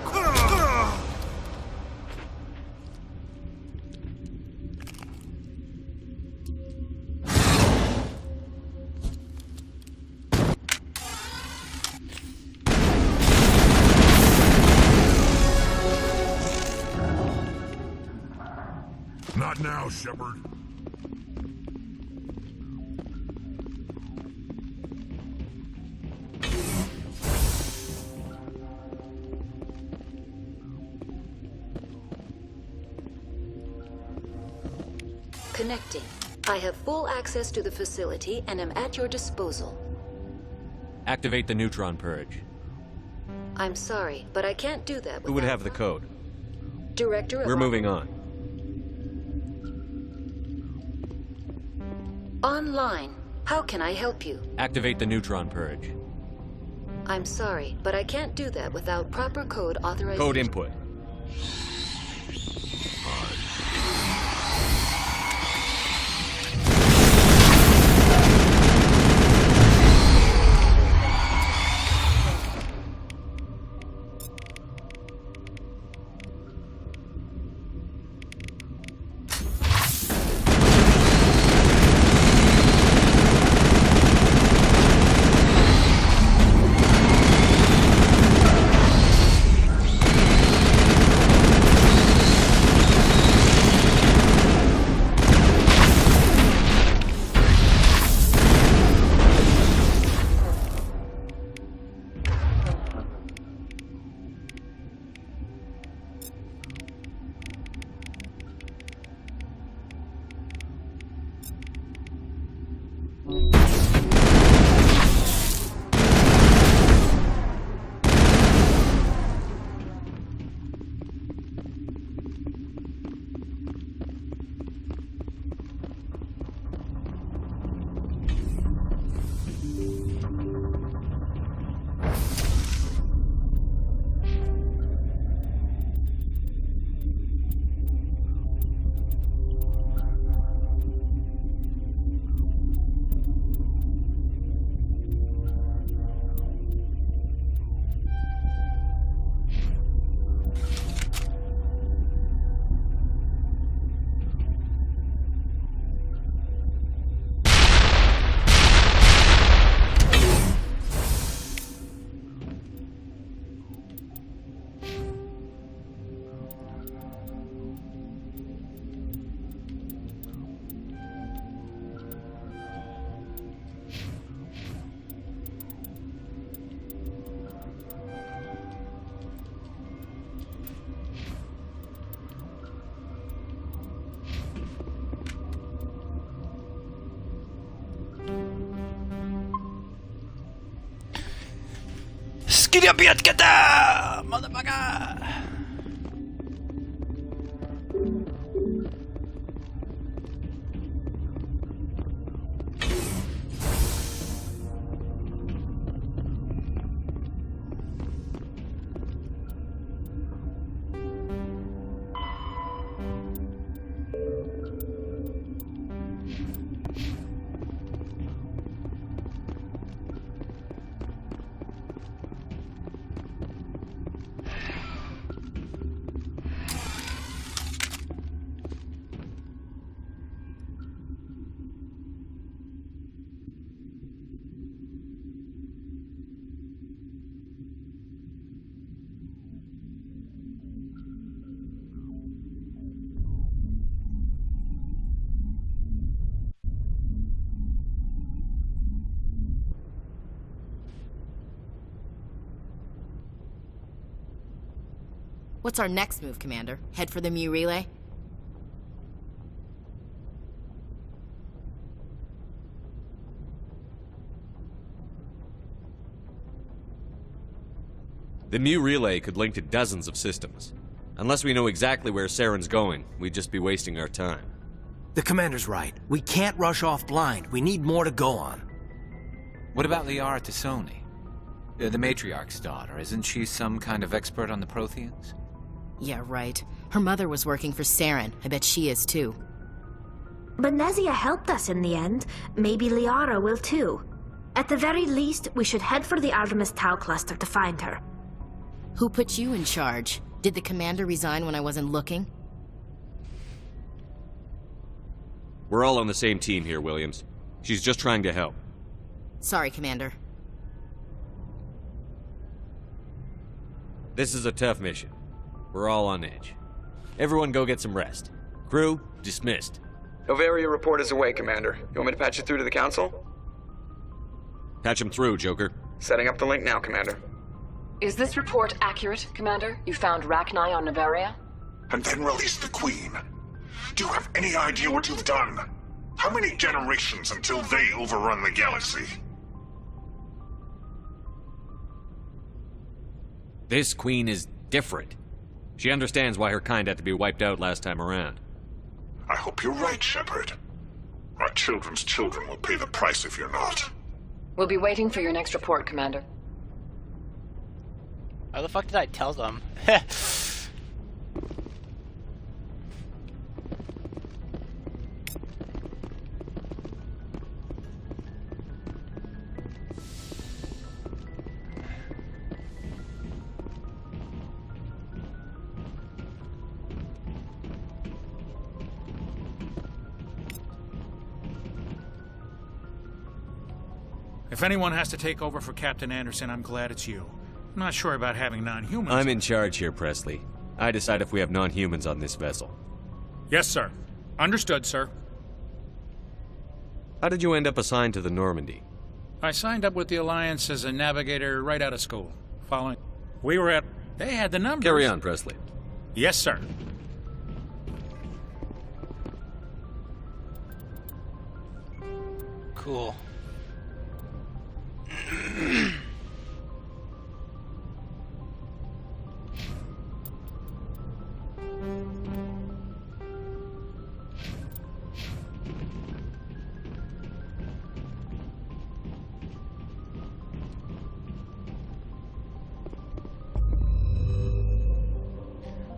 Not now, Shepard. Connecting. I have full access to the facility and am at your disposal. Activate the neutron purge. I'm sorry, but I can't do that Who would have the code? Director of... We're moving on. Online. How can I help you? Activate the neutron purge. I'm sorry, but I can't do that without proper code authorization. Code input. Skidyabiatkata, motherfucker! What's our next move, Commander? Head for the Mu relay? The Mu relay could link to dozens of systems. Unless we know exactly where Saren's going, we'd just be wasting our time. The Commander's right. We can't rush off blind. We need more to go on. What about Liara Tassoni? The Matriarch's daughter. Isn't she some kind of expert on the Protheans? Yeah, right. Her mother was working for Saren. I bet she is too. But Nezia helped us in the end. Maybe Liara will too. At the very least, we should head for the Artemis Tau cluster to find her. Who put you in charge? Did the Commander resign when I wasn't looking? We're all on the same team here, Williams. She's just trying to help. Sorry, Commander. This is a tough mission. We're all on edge. Everyone go get some rest. Crew, dismissed. Novaria report is away, Commander. You want me to patch you through to the Council? Patch him through, Joker. Setting up the link now, Commander. Is this report accurate, Commander? You found Rachni on Novaria? And then released the Queen. Do you have any idea what you've done? How many generations until they overrun the galaxy? This Queen is different. She understands why her kind had to be wiped out last time around. I hope you're right, Shepard. My children's children will pay the price if you're not. We'll be waiting for your next report, Commander. How the fuck did I tell them? If anyone has to take over for Captain Anderson, I'm glad it's you. I'm not sure about having non-humans. I'm in charge here, Presley. I decide if we have non-humans on this vessel. Yes, sir. Understood, sir. How did you end up assigned to the Normandy? I signed up with the Alliance as a navigator right out of school. Following... We were at... They had the numbers. Carry on, Presley. Yes, sir. Cool.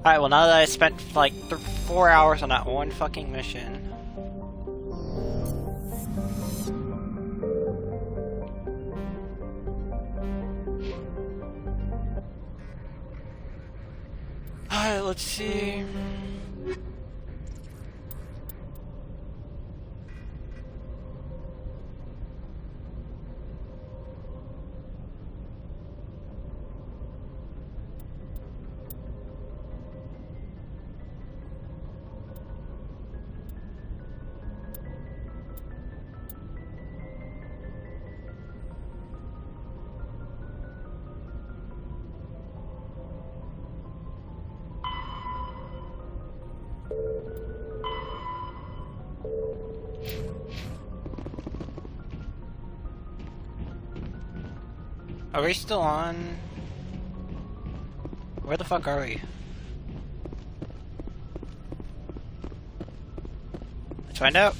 Alright, well now that I spent like 4 hours on that one fucking mission. Alright, let's see. Are we still on? Where the fuck are we? Let's find out.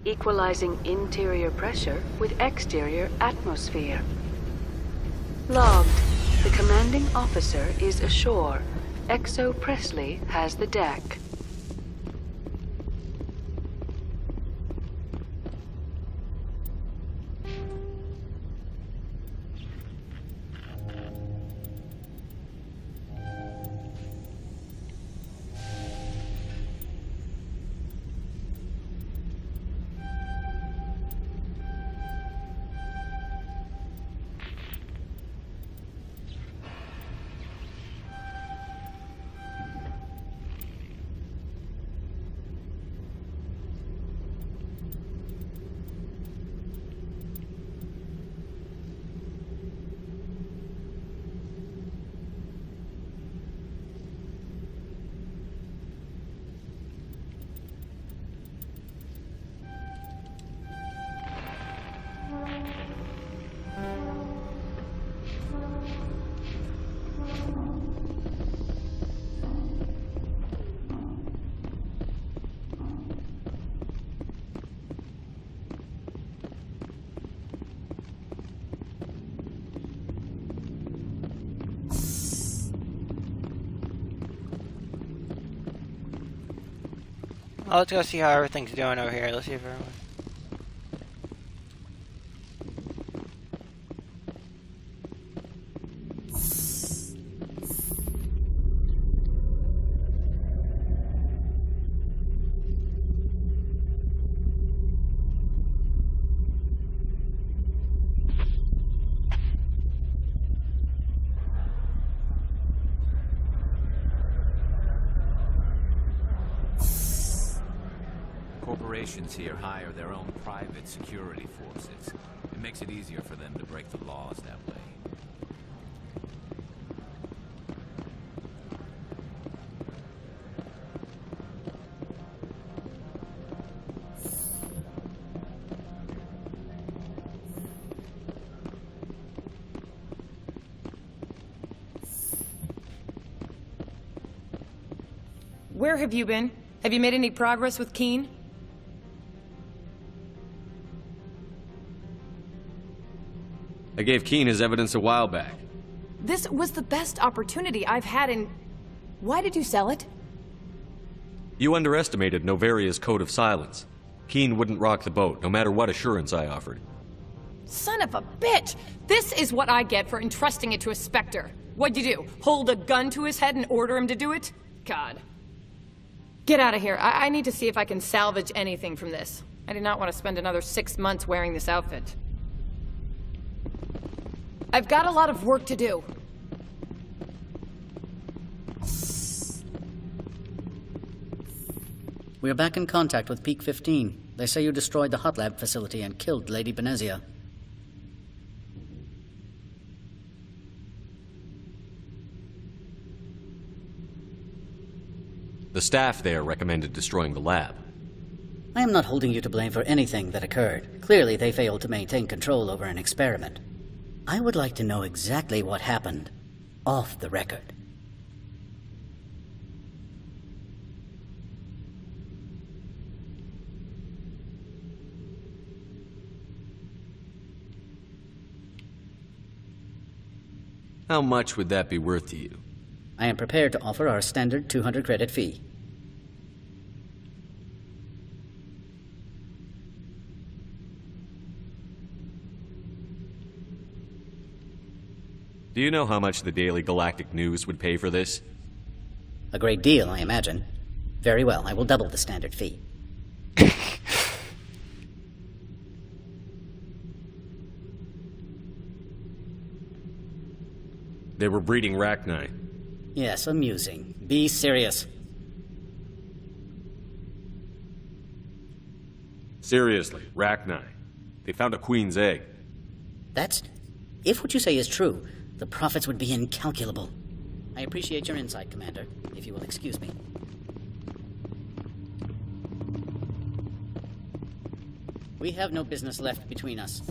Equalizing interior pressure with exterior atmosphere. Logged. The commanding officer is ashore. Exo Presley has the deck. Well, let's go see how everything's doing over here. Let's see if everyone... Corporations here hire their own private security forces. It makes it easier for them to break the laws that way. Where have you been? Have you made any progress with Keen? I gave Keen his evidence a while back. This was the best opportunity I've had in... Why did you sell it? You underestimated Novaria's code of silence. Keen wouldn't rock the boat, no matter what assurance I offered. Son of a bitch! This is what I get for entrusting it to a Spectre. What'd you do? Hold a gun to his head and order him to do it? God. Get out of here. I need to see if I can salvage anything from this. I do not want to spend another 6 months wearing this outfit. I've got a lot of work to do. We're back in contact with Peak 15. They say you destroyed the hot lab facility and killed Lady Benezia. The staff there recommended destroying the lab. I am not holding you to blame for anything that occurred. Clearly, they failed to maintain control over an experiment. I would like to know exactly what happened, off the record. How much would that be worth to you? I am prepared to offer our standard 200 credit fee. Do you know how much the Daily Galactic News would pay for this? A great deal, I imagine. Very well, I will double the standard fee. They were breeding Rachni. Yes, amusing. Be serious. Seriously, Rachni. They found a queen's egg. That's... If what you say is true, the profits would be incalculable. I appreciate your insight, Commander, if you will excuse me. We have no business left between us.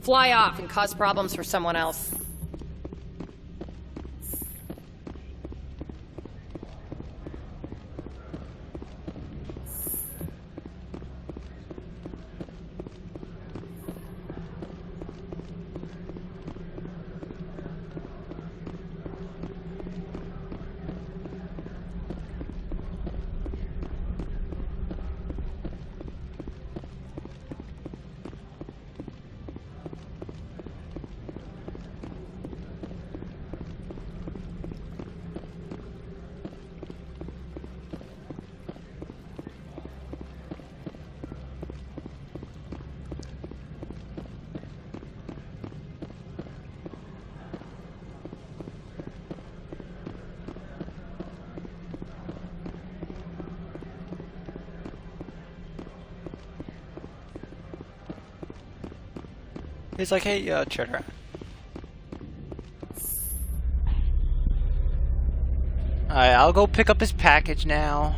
Fly off and cause problems for someone else. He's like, hey, Cheddar. Alright, I'll go pick up his package now.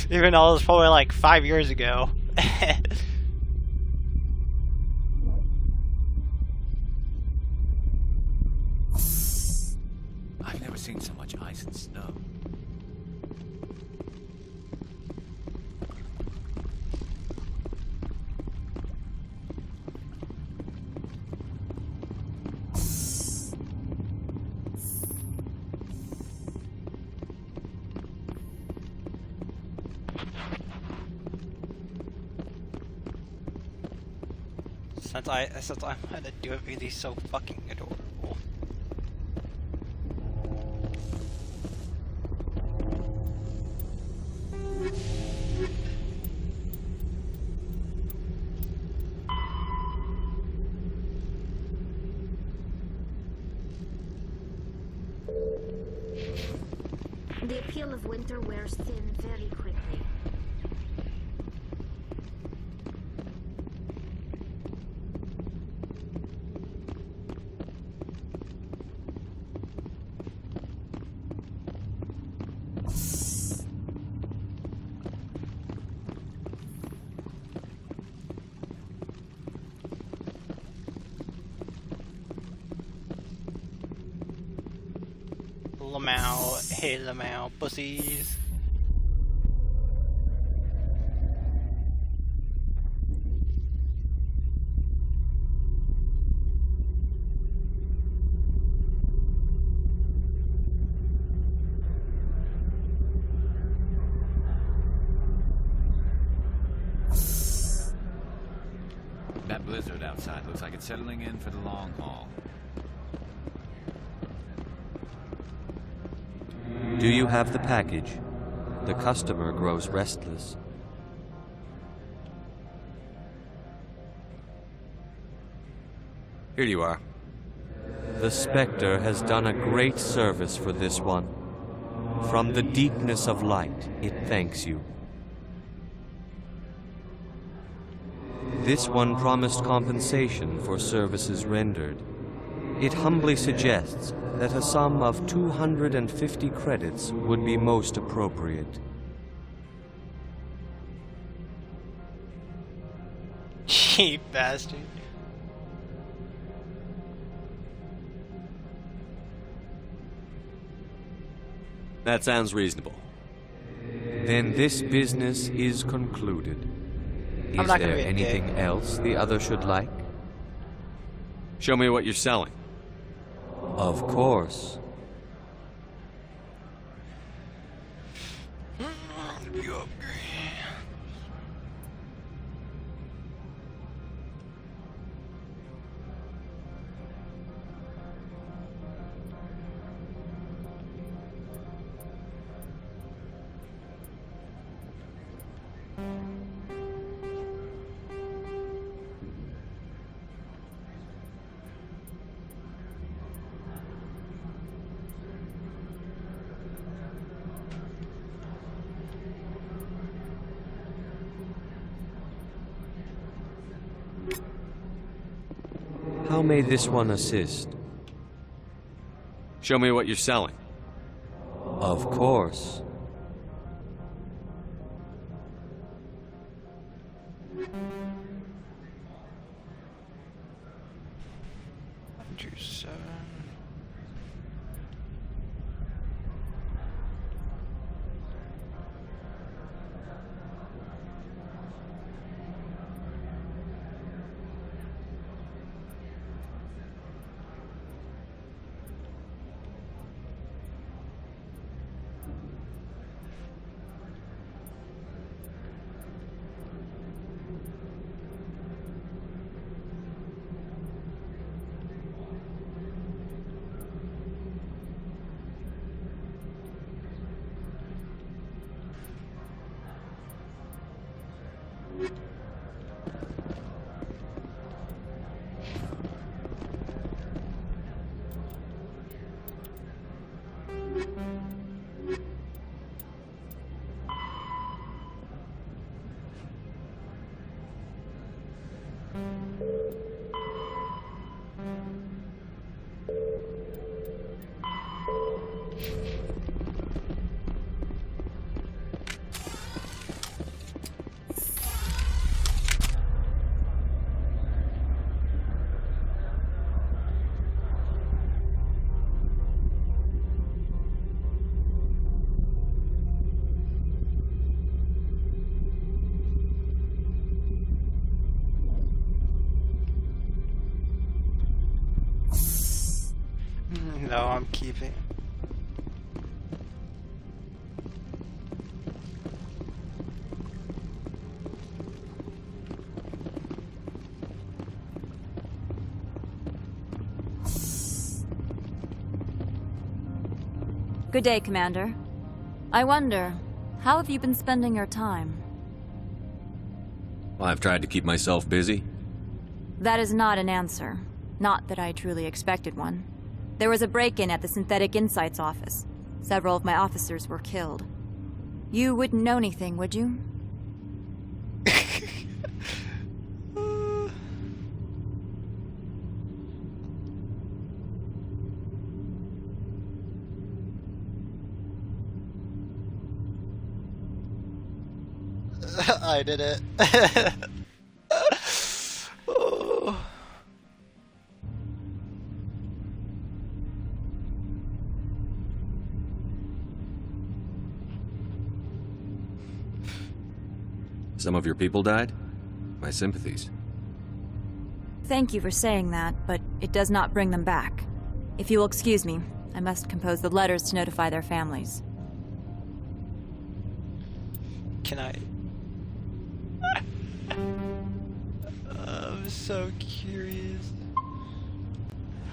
Even though it was probably like 5 years ago. I've never seen so much ice and snow. Since I'm gonna do it because he's so fucking adorable. The appeal of winter wears thin very quickly. them out, pussies. That blizzard outside looks like it's settling in for the long haul. Do you have the package? The customer grows restless. Here you are. The Spectre has done a great service for this one. From the deepness of light, it thanks you. This one promised compensation for services rendered. It humbly suggests that a sum of 250 credits would be most appropriate. Cheap bastard. That sounds reasonable. Then this business is concluded. Is there anything else the other should like? Show me what you're selling. Of course. How may this one assist? Show me what you're selling. Of course. No, I'm keeping. Good day, Commander. I wonder, how have you been spending your time? I've tried to keep myself busy. That is not an answer. Not that I truly expected one. There was a break-in at the Synthetic Insights office. Several of my officers were killed. You wouldn't know anything, would you? I did it. Oh. Some of your people died? My sympathies. Thank you for saying that, but it does not bring them back. If you will excuse me, I must compose the letters to notify their families. Can I? I'm so curious.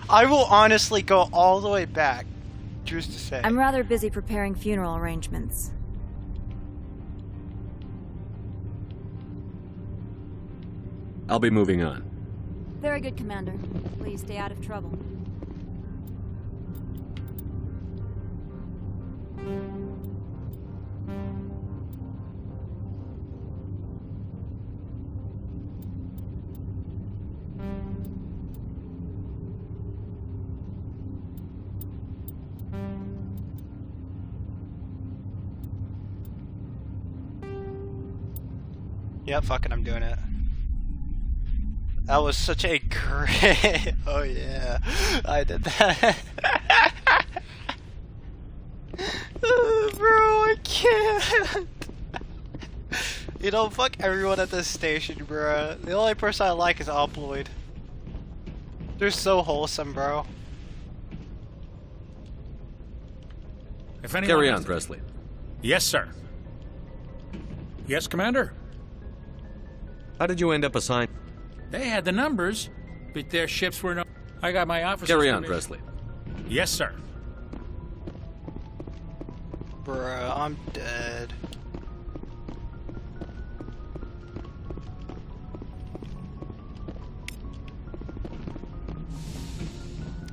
I will honestly go all the way back, just to say. I'm rather busy preparing funeral arrangements. I'll be moving on. Very good, Commander. Please stay out of trouble. Yep, fuck it, I'm doing it. That was such a great... Oh yeah, I did that. Bro, I can't. You know, fuck everyone at this station, bro. The only person I like is Oploid. They're so wholesome, bro. If anyone Carry has- on, Presley. Yes, sir. Yes, Commander? How did you end up assigned? They had the numbers, but their ships were no... I got my officers... Carry on, permission. Presley. Yes, sir. Bruh, I'm dead.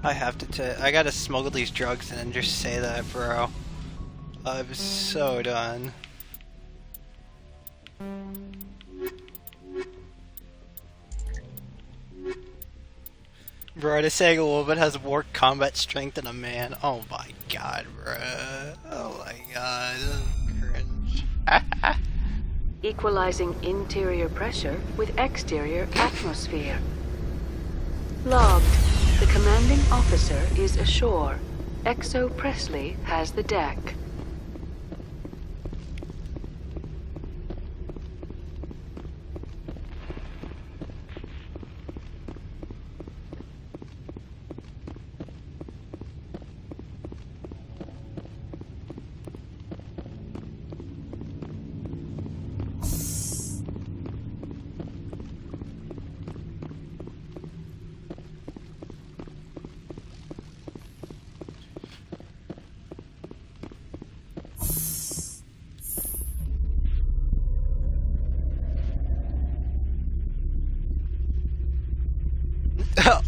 I have to I gotta smuggle these drugs and then just say that, bro. I'm so done. Bro, this saying a woman has more combat strength than a man. Oh my god, bro. Oh my god. Cringe. Equalizing interior pressure with exterior atmosphere. Logged. The commanding officer is ashore. Exo Presley has the deck.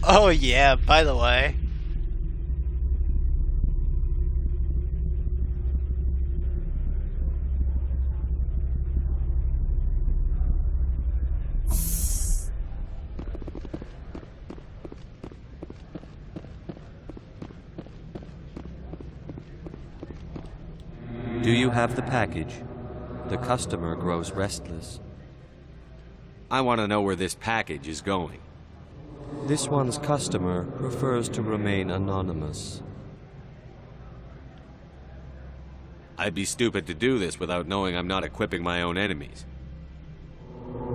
Oh yeah, by the way. Do you have the package? The customer grows restless. I want to know where this package is going. This one's customer prefers to remain anonymous. I'd be stupid to do this without knowing I'm not equipping my own enemies.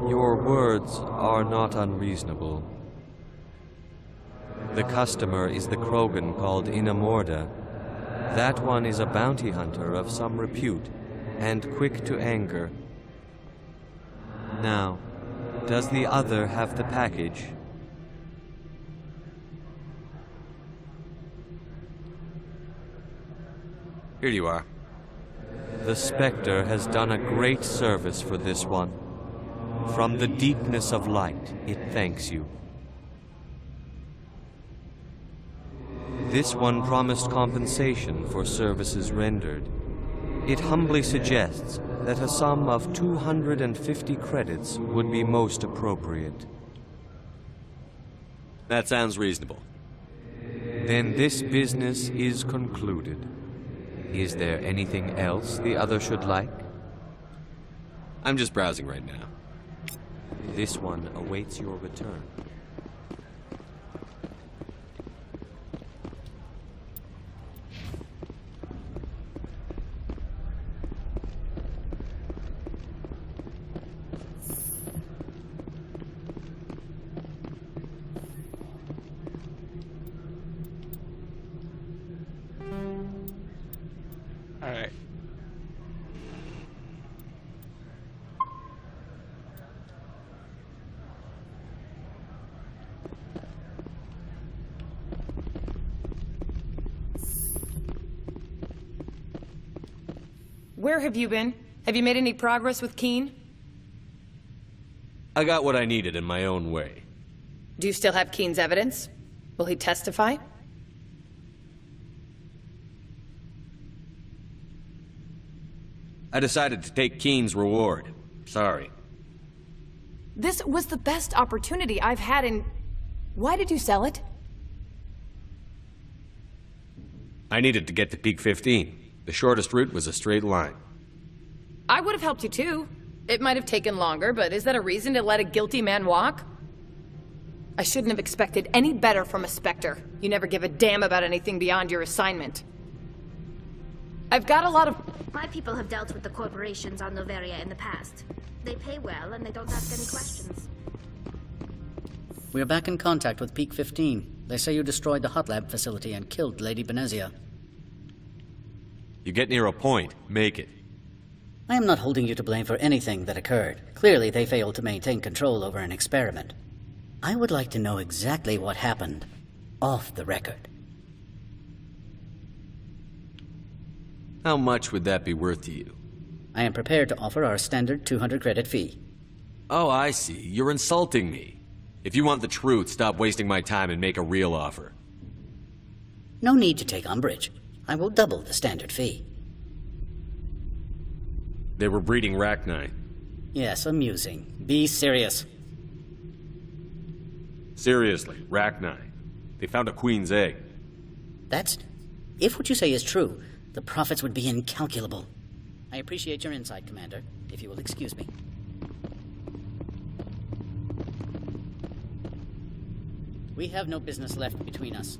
Your words are not unreasonable. The customer is the Krogan called Inamorda. That one is a bounty hunter of some repute, and quick to anger. Now, does the other have the package? Here you are. The Spectre has done a great service for this one. From the deepness of light, it thanks you. This one promised compensation for services rendered. It humbly suggests that a sum of 250 credits would be most appropriate. That sounds reasonable. Then this business is concluded. Is there anything else the other should like? I'm just browsing right now. This one awaits your return. Where have you been? Have you made any progress with Keene? I got what I needed in my own way. Do you still have Keene's evidence? Will he testify? I decided to take Keene's reward. Sorry. This was the best opportunity I've had in... Why did you sell it? I needed to get to Peak 15. The shortest route was a straight line. I would have helped you too. It might have taken longer, but is that a reason to let a guilty man walk? I shouldn't have expected any better from a Spectre. You never give a damn about anything beyond your assignment. I've got a lot of... My people have dealt with the corporations on Noveria in the past. They pay well, and they don't ask any questions. We're back in contact with Peak 15. They say you destroyed the hot lab facility and killed Lady Benezia. You get near a point, make it. I am not holding you to blame for anything that occurred. Clearly, they failed to maintain control over an experiment. I would like to know exactly what happened, off the record. How much would that be worth to you? I am prepared to offer our standard 200 credit fee. Oh, I see. You're insulting me. If you want the truth, stop wasting my time and make a real offer. No need to take umbrage. I will double the standard fee. They were breeding Rachni. Yes, amusing. Be serious. Seriously, Rachni. They found a queen's egg. That's... If what you say is true, the profits would be incalculable. I appreciate your insight, Commander, if you will excuse me. We have no business left between us.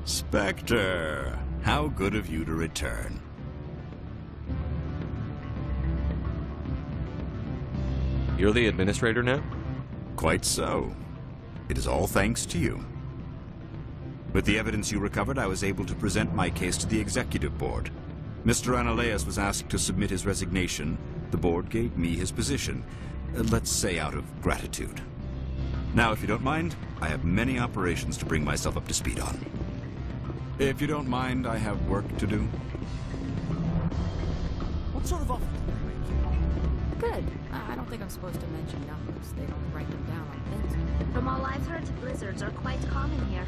Spectre, how good of you to return. You're the administrator now? Quite so. It is all thanks to you. With the evidence you recovered, I was able to present my case to the executive board. Mr. Analeas was asked to submit his resignation. The board gave me his position. Let's say out of gratitude. Now, if you don't mind, I have many operations to bring myself up to speed on. If you don't mind, I have work to do. What sort of offer? Good. I don't think I'm supposed to mention numbers. They don't write them down on pins. From all I've heard, blizzards are quite common here.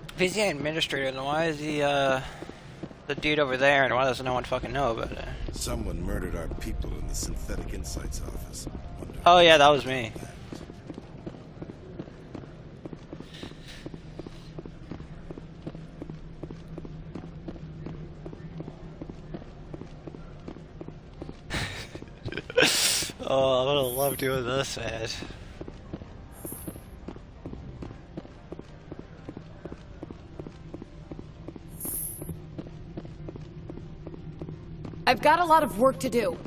If he's the administrator, then why is he, the dude over there, and why doesn't no one fucking know about it? Someone murdered our people in the Synthetic Insights office. Oh yeah, that was me. Oh, I'm gonna love doing this, man. I've got a lot of work to do.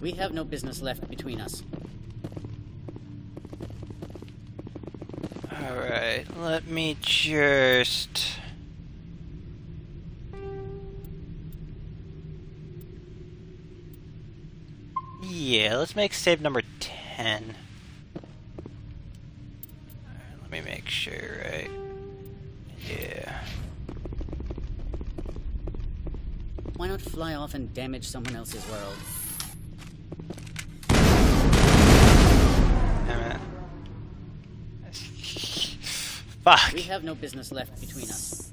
We have no business left between us. Alright, let me just... Yeah, let's make save number 10. Let me make sure, right? Yeah. Why not fly off and damage someone else's world? Damn it. Fuck. We have no business left between us.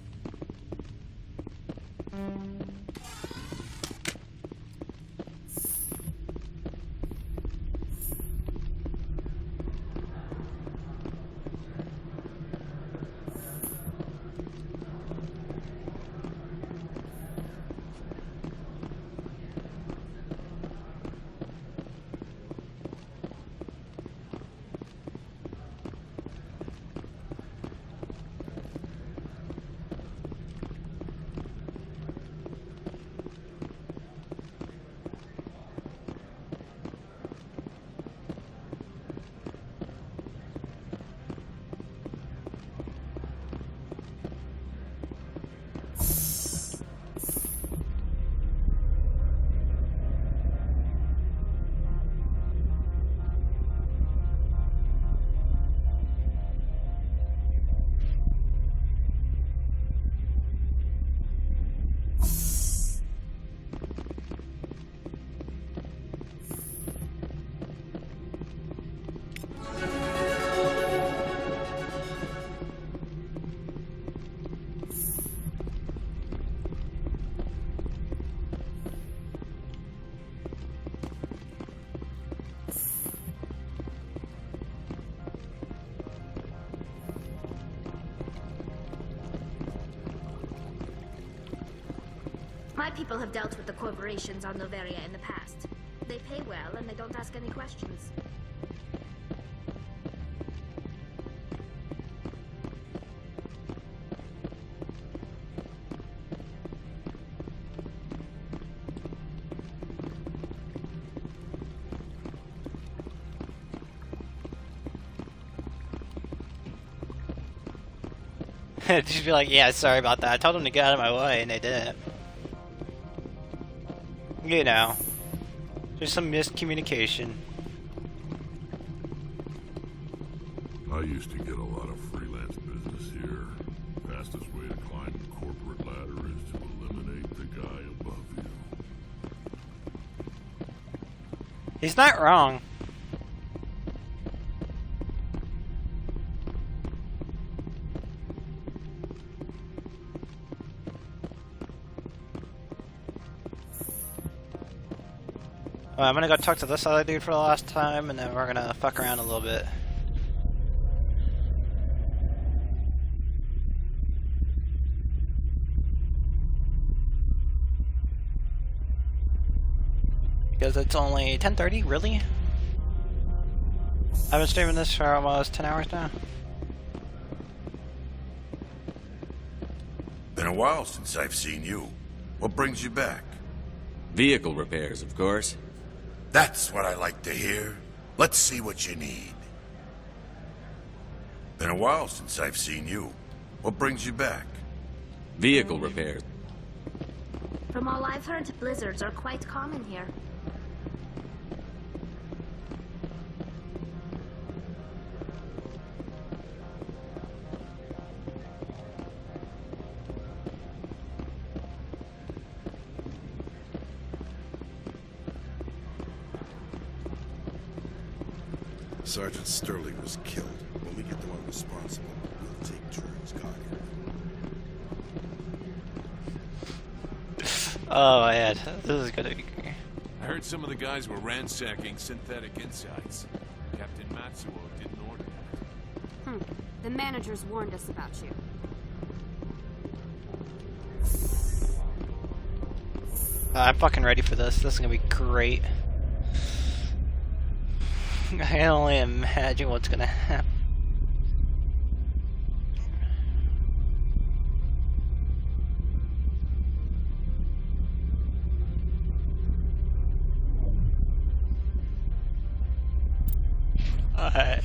My people have dealt with the corporations on Noveria in the past. They pay well and they don't ask any questions. Just be like, yeah, sorry about that. I told them to get out of my way, and they didn't. You know, there's some miscommunication. I used to get a lot of freelance business here. Fastest way to climb the corporate ladder is to eliminate the guy above you. He's not wrong. Well, I'm gonna go talk to this other dude for the last time, and then we're gonna fuck around a little bit. Because it's only 10:30, really? I've been streaming this for almost 10 hours now. Been a while since I've seen you. What brings you back? Vehicle repairs, of course. That's what I like to hear. Let's see what you need. Been a while since I've seen you. What brings you back? Vehicle repairs. From all I've heard, blizzards are quite common here. Sergeant Sterling was killed. When we get the one responsible, we'll take turns guarding Oh man, this is gonna be. I heard some of the guys were ransacking Synthetic Insights. Captain Matsuo didn't order that. The managers warned us about you. I'm fucking ready for this. This is gonna be great. I can only imagine what's gonna happen. Alright.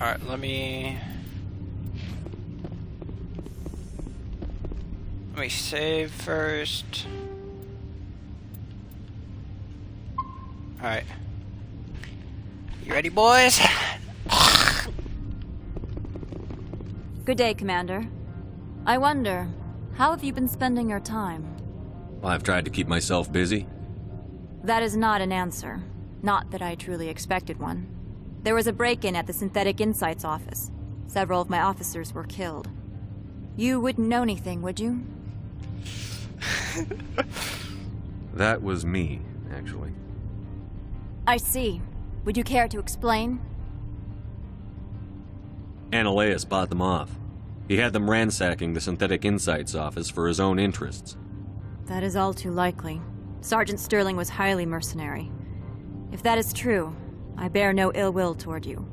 Alright, let me save first. Alright. You ready, boys? Good day, Commander. I wonder, how have you been spending your time? I've tried to keep myself busy. That is not an answer. Not that I truly expected one. There was a break-in at the Synthetic Insights office. Several of my officers were killed. You wouldn't know anything, would you? That was me, actually. I see. Would you care to explain? Ananias bought them off. He had them ransacking the Synthetic Insights office for his own interests. That is all too likely. Sergeant Sterling was highly mercenary. If that is true, I bear no ill will toward you.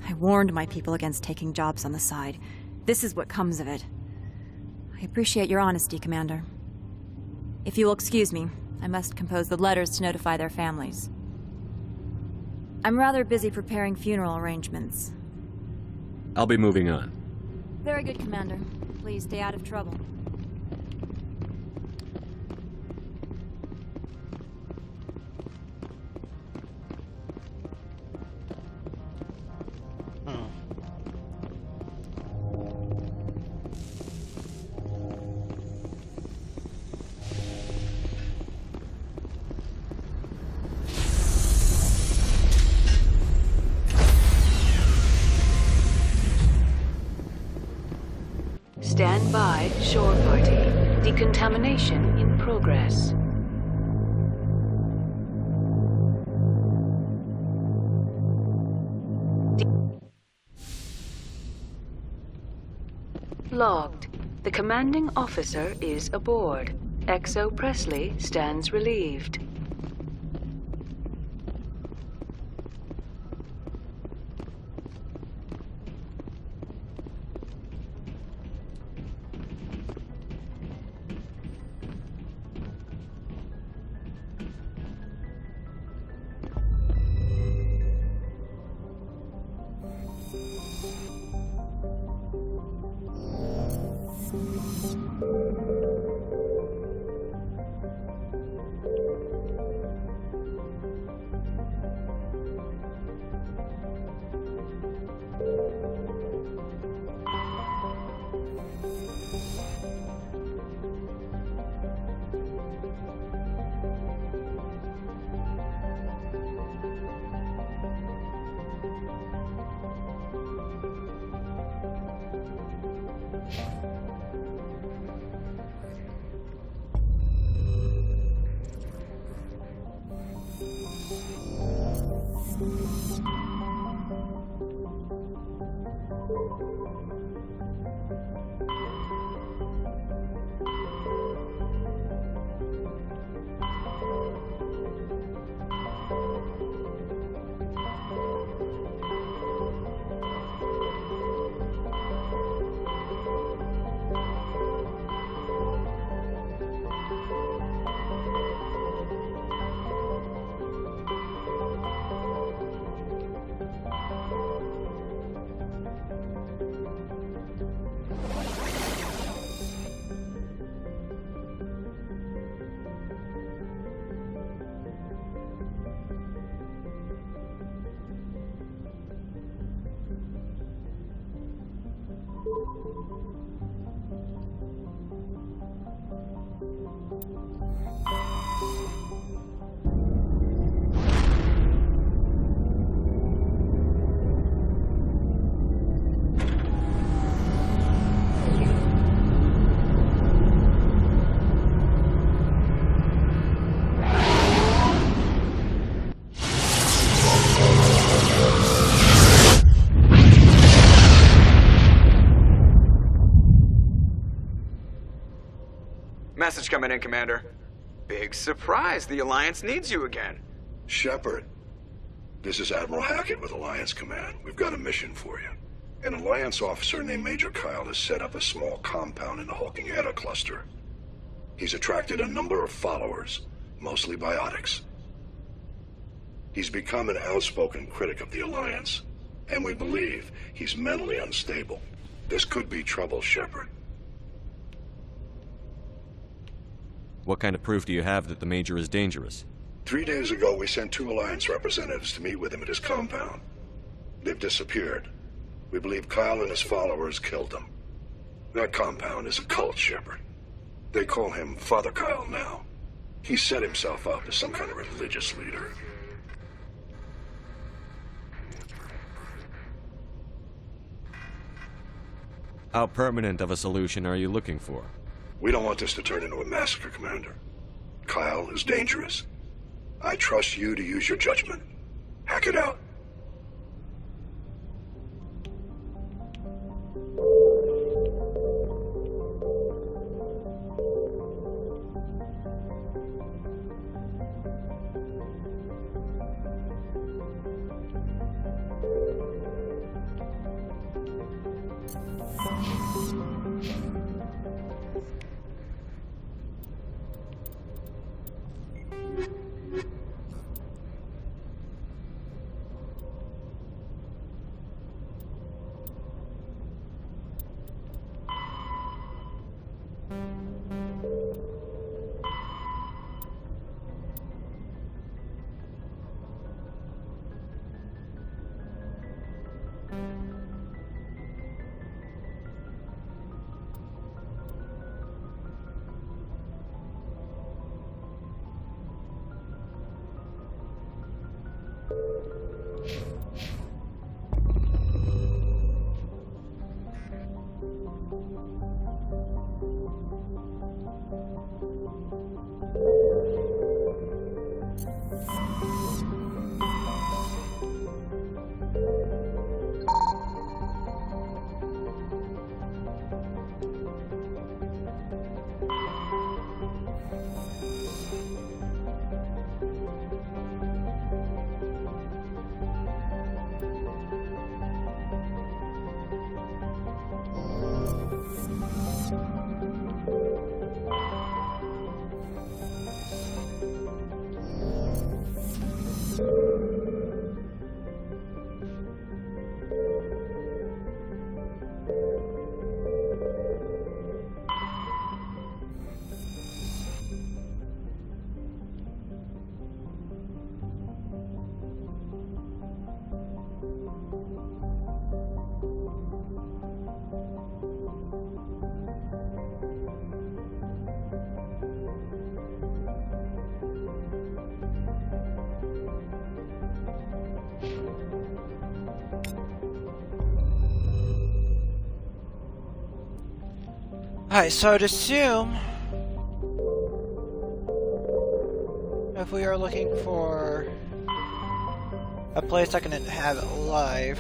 I warned my people against taking jobs on the side. This is what comes of it. I appreciate your honesty, Commander. If you will excuse me, I must compose the letters to notify their families. I'm rather busy preparing funeral arrangements. I'll be moving on. Very good, Commander. Please stay out of trouble. Stand by, shore party. Decontamination in progress. Logged. The commanding officer is aboard. XO Presley stands relieved. coming in, Commander. Big surprise, the Alliance needs you again. Shepard, this is Admiral Hackett with Alliance Command. We've got a mission for you. An Alliance officer named Major Kyle has set up a small compound in the Hulking Eta cluster. He's attracted a number of followers, mostly biotics. He's become an outspoken critic of the Alliance, and we believe he's mentally unstable. This could be trouble, Shepard. What kind of proof do you have that the Major is dangerous? 3 days ago, we sent 2 Alliance representatives to meet with him at his compound. They've disappeared. We believe Kyle and his followers killed them. That compound is a cult, Shepard. They call him Father Kyle now. He set himself up as some kind of religious leader. How permanent of a solution are you looking for? We don't want this to turn into a massacre, Commander. Kyle is dangerous. I trust you to use your judgment. Hack it out. Alright, so I'd assume if we are looking for a place I can have alive,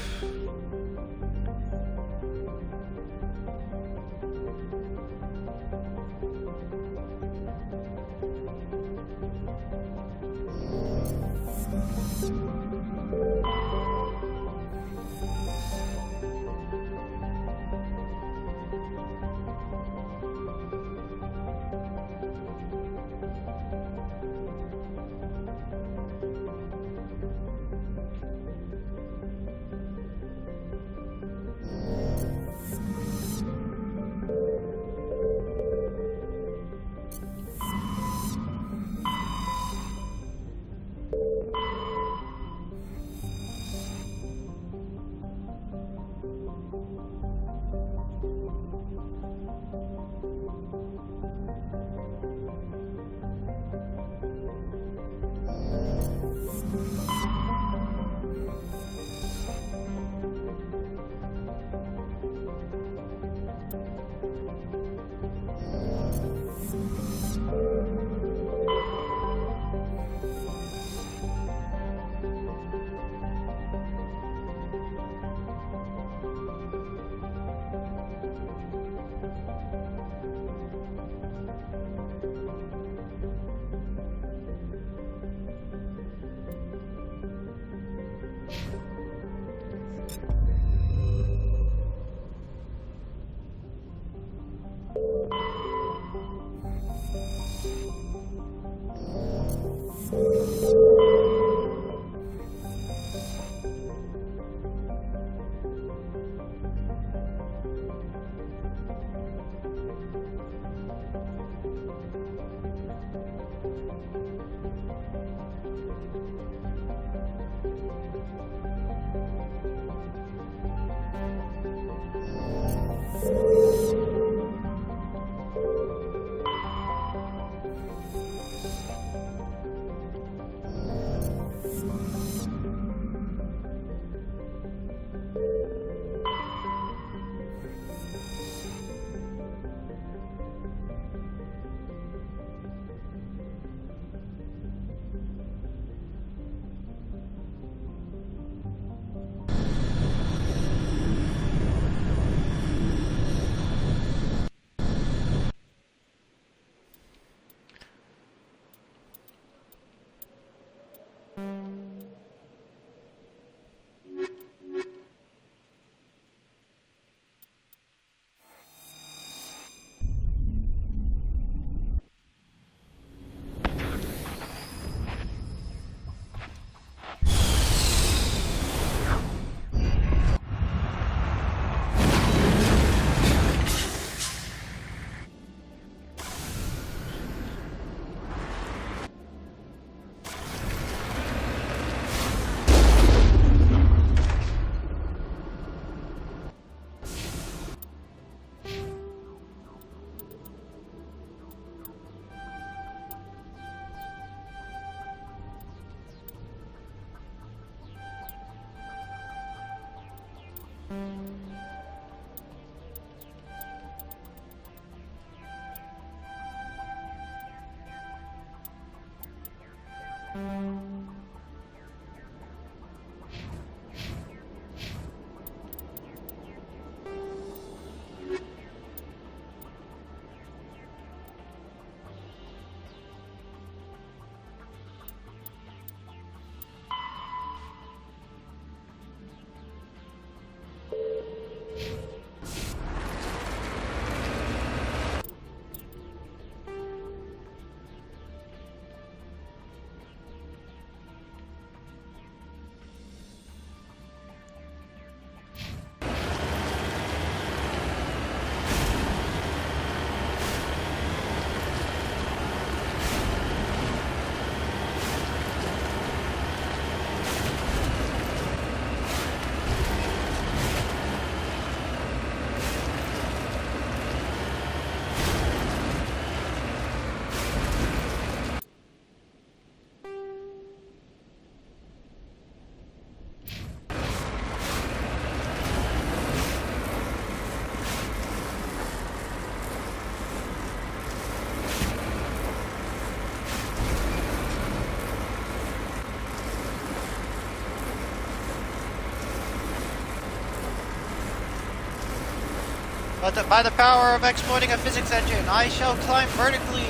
But by the power of exploiting a physics engine, I shall climb vertically.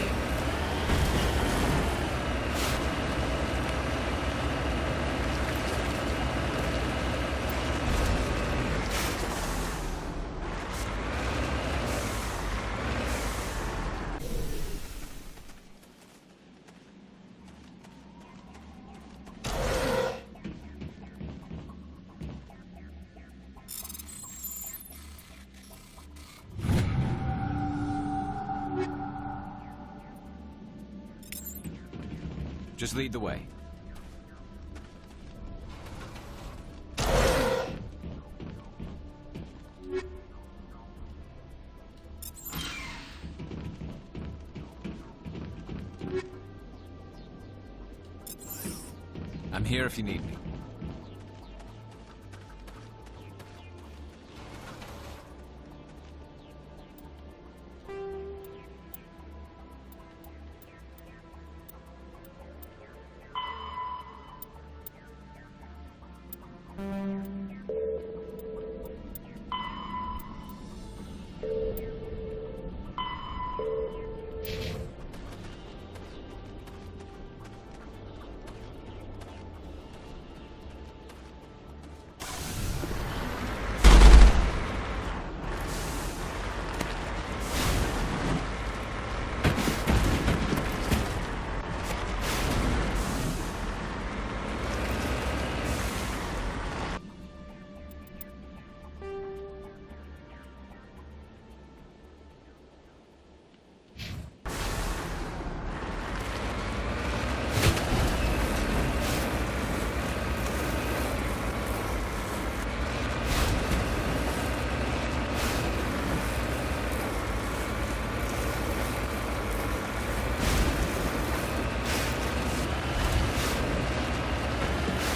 Just lead the way. I'm here if you need me.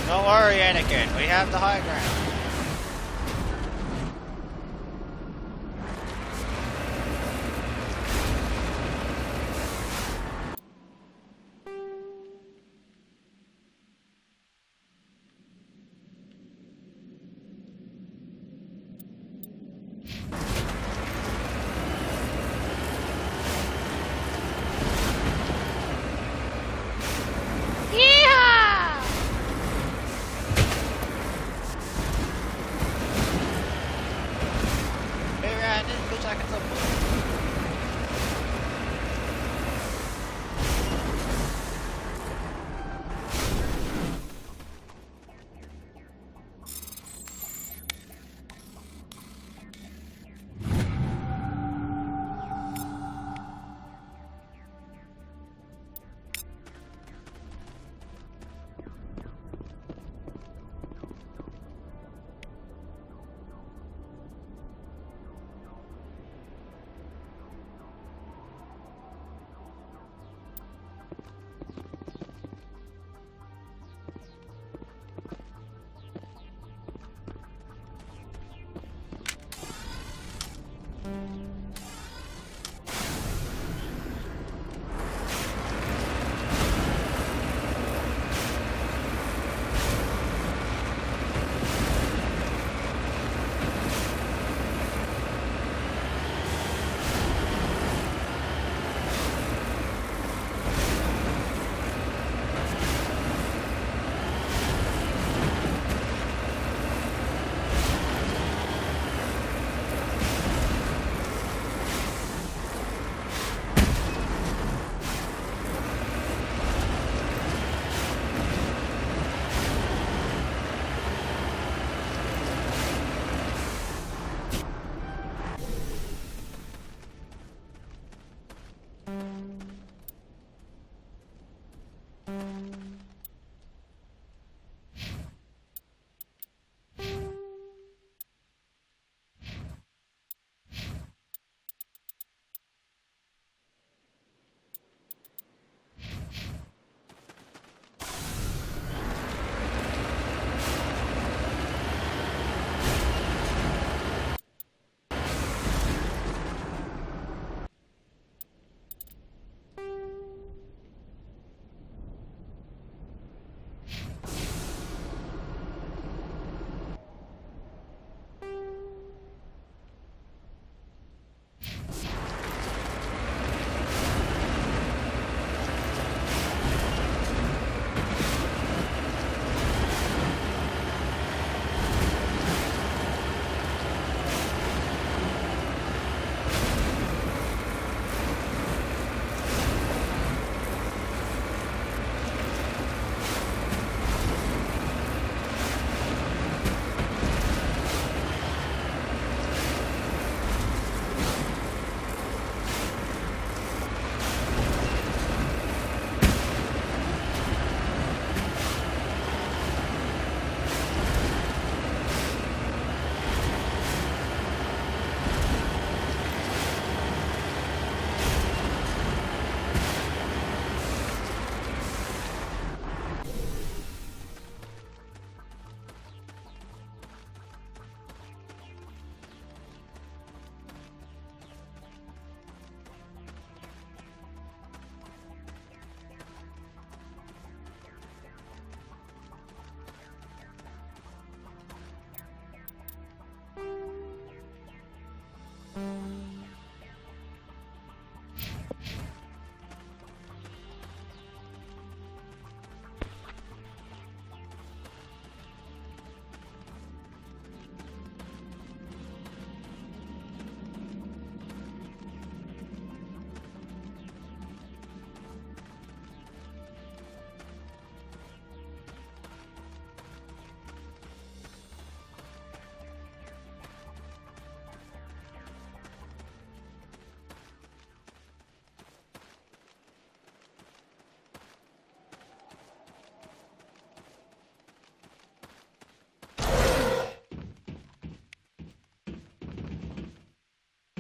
Don't worry, Anakin. We have the high ground.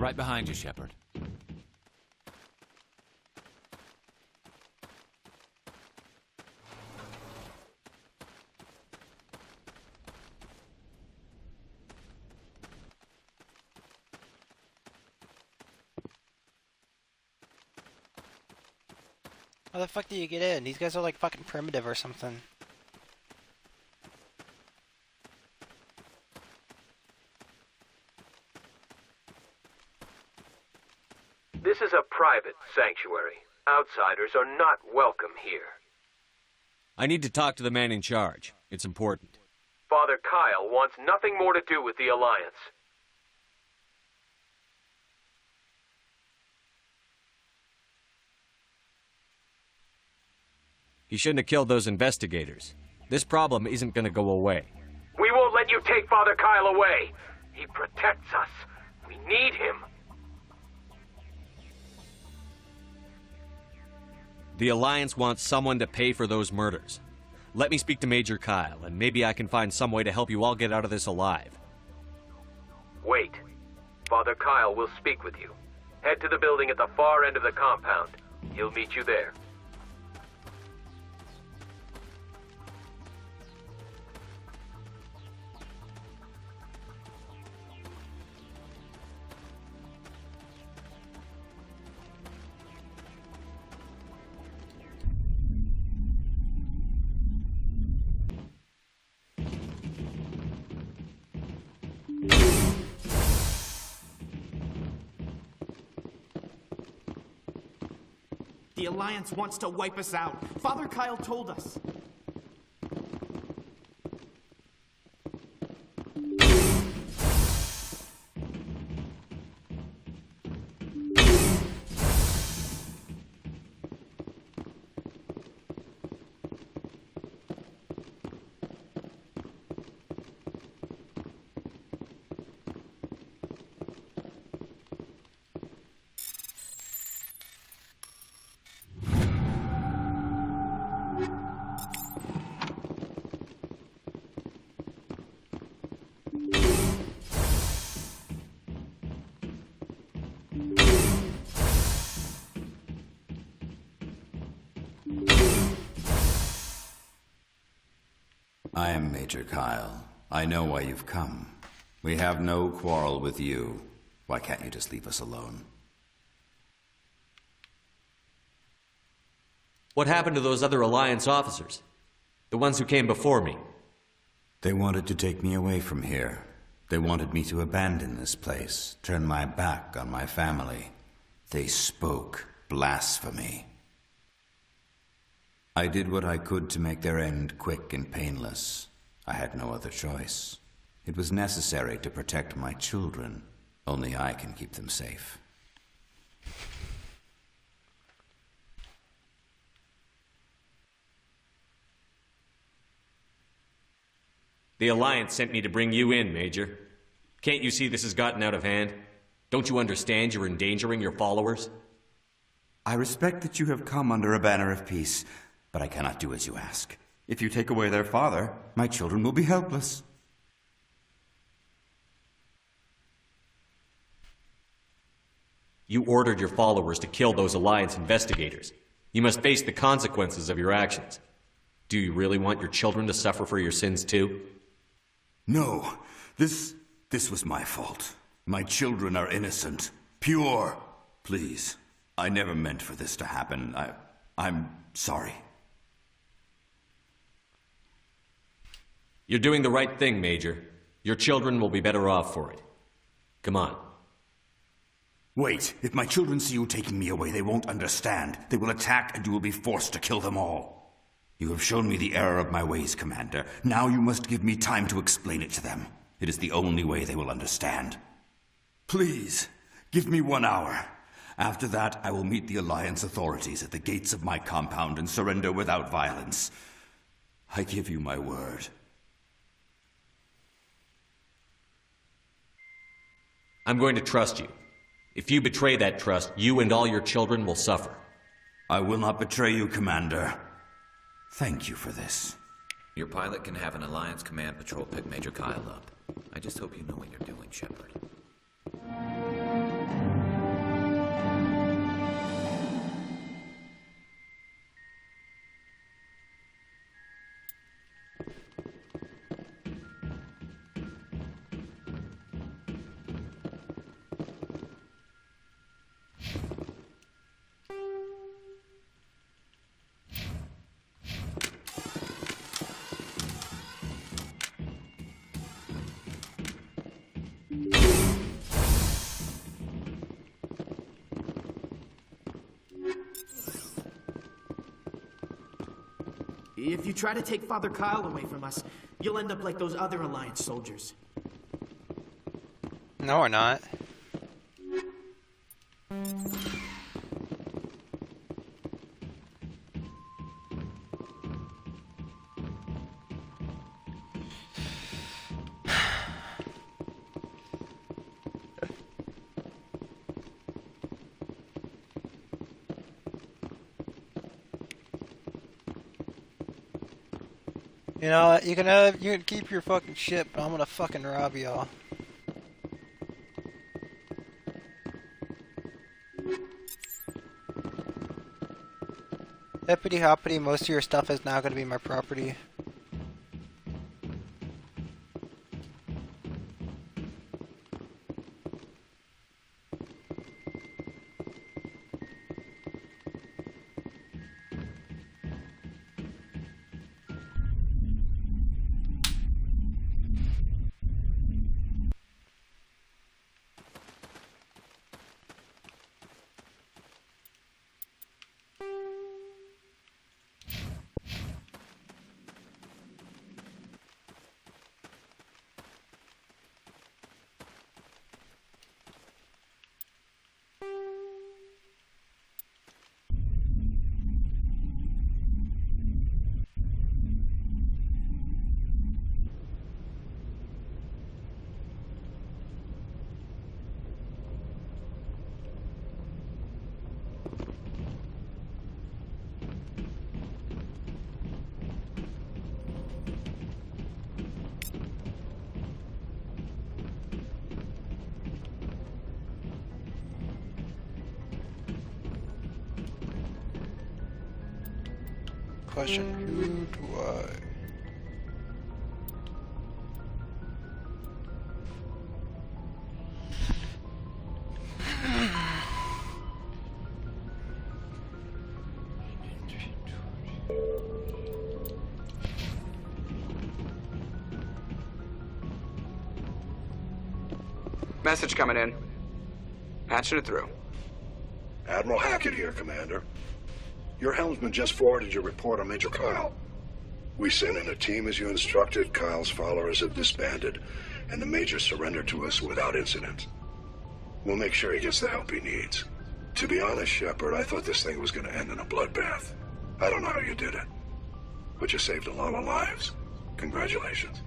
Right behind you, Shepard. How the fuck do you get in? These guys are like fucking primitive or something. This is a private sanctuary. Outsiders are not welcome here. I need to talk to the man in charge. It's important. Father Kyle wants nothing more to do with the Alliance. He shouldn't have killed those investigators. This problem isn't going to go away. We won't let you take Father Kyle away. He protects us. We need him. The Alliance wants someone to pay for those murders. Let me speak to Major Kyle, and maybe I can find some way to help you all get out of this alive. Wait. Father Kyle will speak with you. Head to the building at the far end of the compound. He'll meet you there. The Alliance wants to wipe us out. Father Kyle told us. I am Major Kyle. I know why you've come. We have no quarrel with you. Why can't you just leave us alone? What happened to those other Alliance officers? The ones who came before me? They wanted to take me away from here. They wanted me to abandon this place, turn my back on my family. They spoke blasphemy. I did what I could to make their end quick and painless. I had no other choice. It was necessary to protect my children. Only I can keep them safe. The Alliance sent me to bring you in, Major. Can't you see this has gotten out of hand? Don't you understand you're endangering your followers? I respect that you have come under a banner of peace, but I cannot do as you ask. If you take away their father, my children will be helpless. You ordered your followers to kill those Alliance investigators. You must face the consequences of your actions. Do you really want your children to suffer for your sins too? No, this was my fault. My children are innocent, pure. Please, I never meant for this to happen. I'm sorry. You're doing the right thing, Major. Your children will be better off for it. Come on. Wait, if my children see you taking me away, they won't understand. They will attack and you will be forced to kill them all. You have shown me the error of my ways, Commander. Now you must give me time to explain it to them. It is the only way they will understand. Please, give me 1 hour. After that, I will meet the Alliance authorities at the gates of my compound and surrender without violence. I give you my word. I'm going to trust you. If you betray that trust, you and all your children will suffer. I will not betray you, Commander. Thank you for this. Your pilot can have an Alliance Command Patrol pick Major Kyle up. I just hope you know what you're doing, Shepard. If you try to take Father Kyle away from us, you'll end up like those other Alliance soldiers. No, we're not. You know what? You can keep your fucking shit, but I'm gonna fucking rob y'all. Hippity hoppity, most of your stuff is now gonna be my property. Question, who do I... Message coming in. Patching it through. Admiral Hackett here, Commander. Your helmsman just forwarded your report on Major Kyle. We sent in a team as you instructed. Kyle's followers have disbanded, and the Major surrendered to us without incident. We'll make sure he gets the help he needs. To be honest, Shepard, I thought this thing was going to end in a bloodbath. I don't know how you did it, but you saved a lot of lives. Congratulations.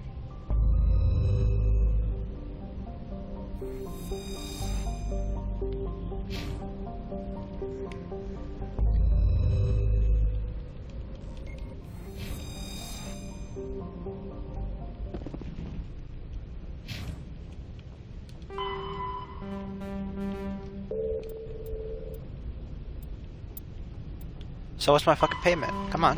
So what's my fucking payment? Come on.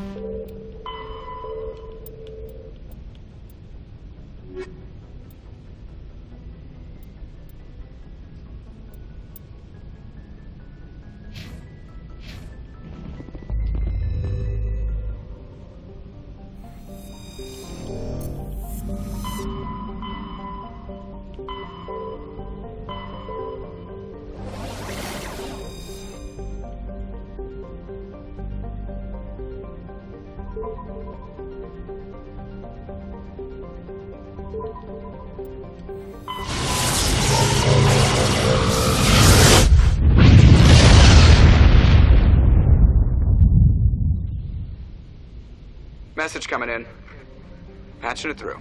Message coming in. Patching it through.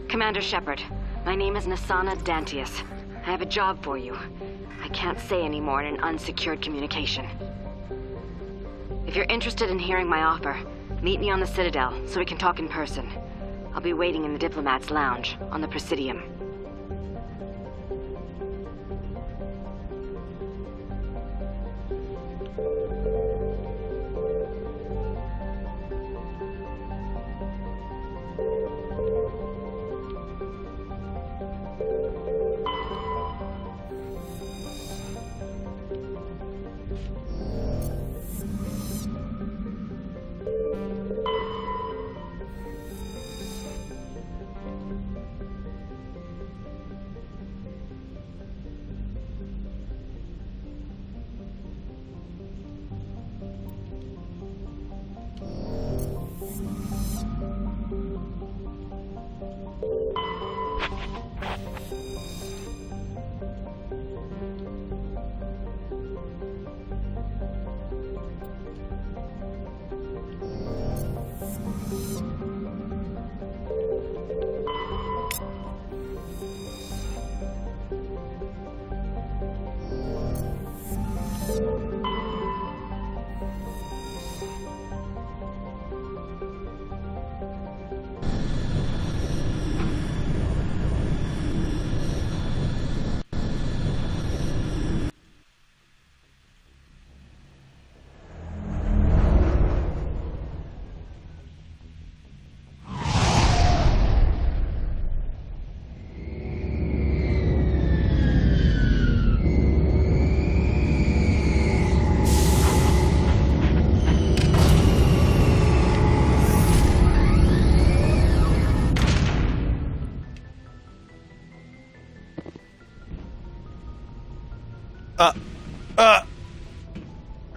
Commander Shepard, my name is Nasana Dantius. I have a job for you. I can't say any more in an unsecured communication. If you're interested in hearing my offer, meet me on the Citadel so we can talk in person. I'll be waiting in the Diplomat's Lounge on the Presidium.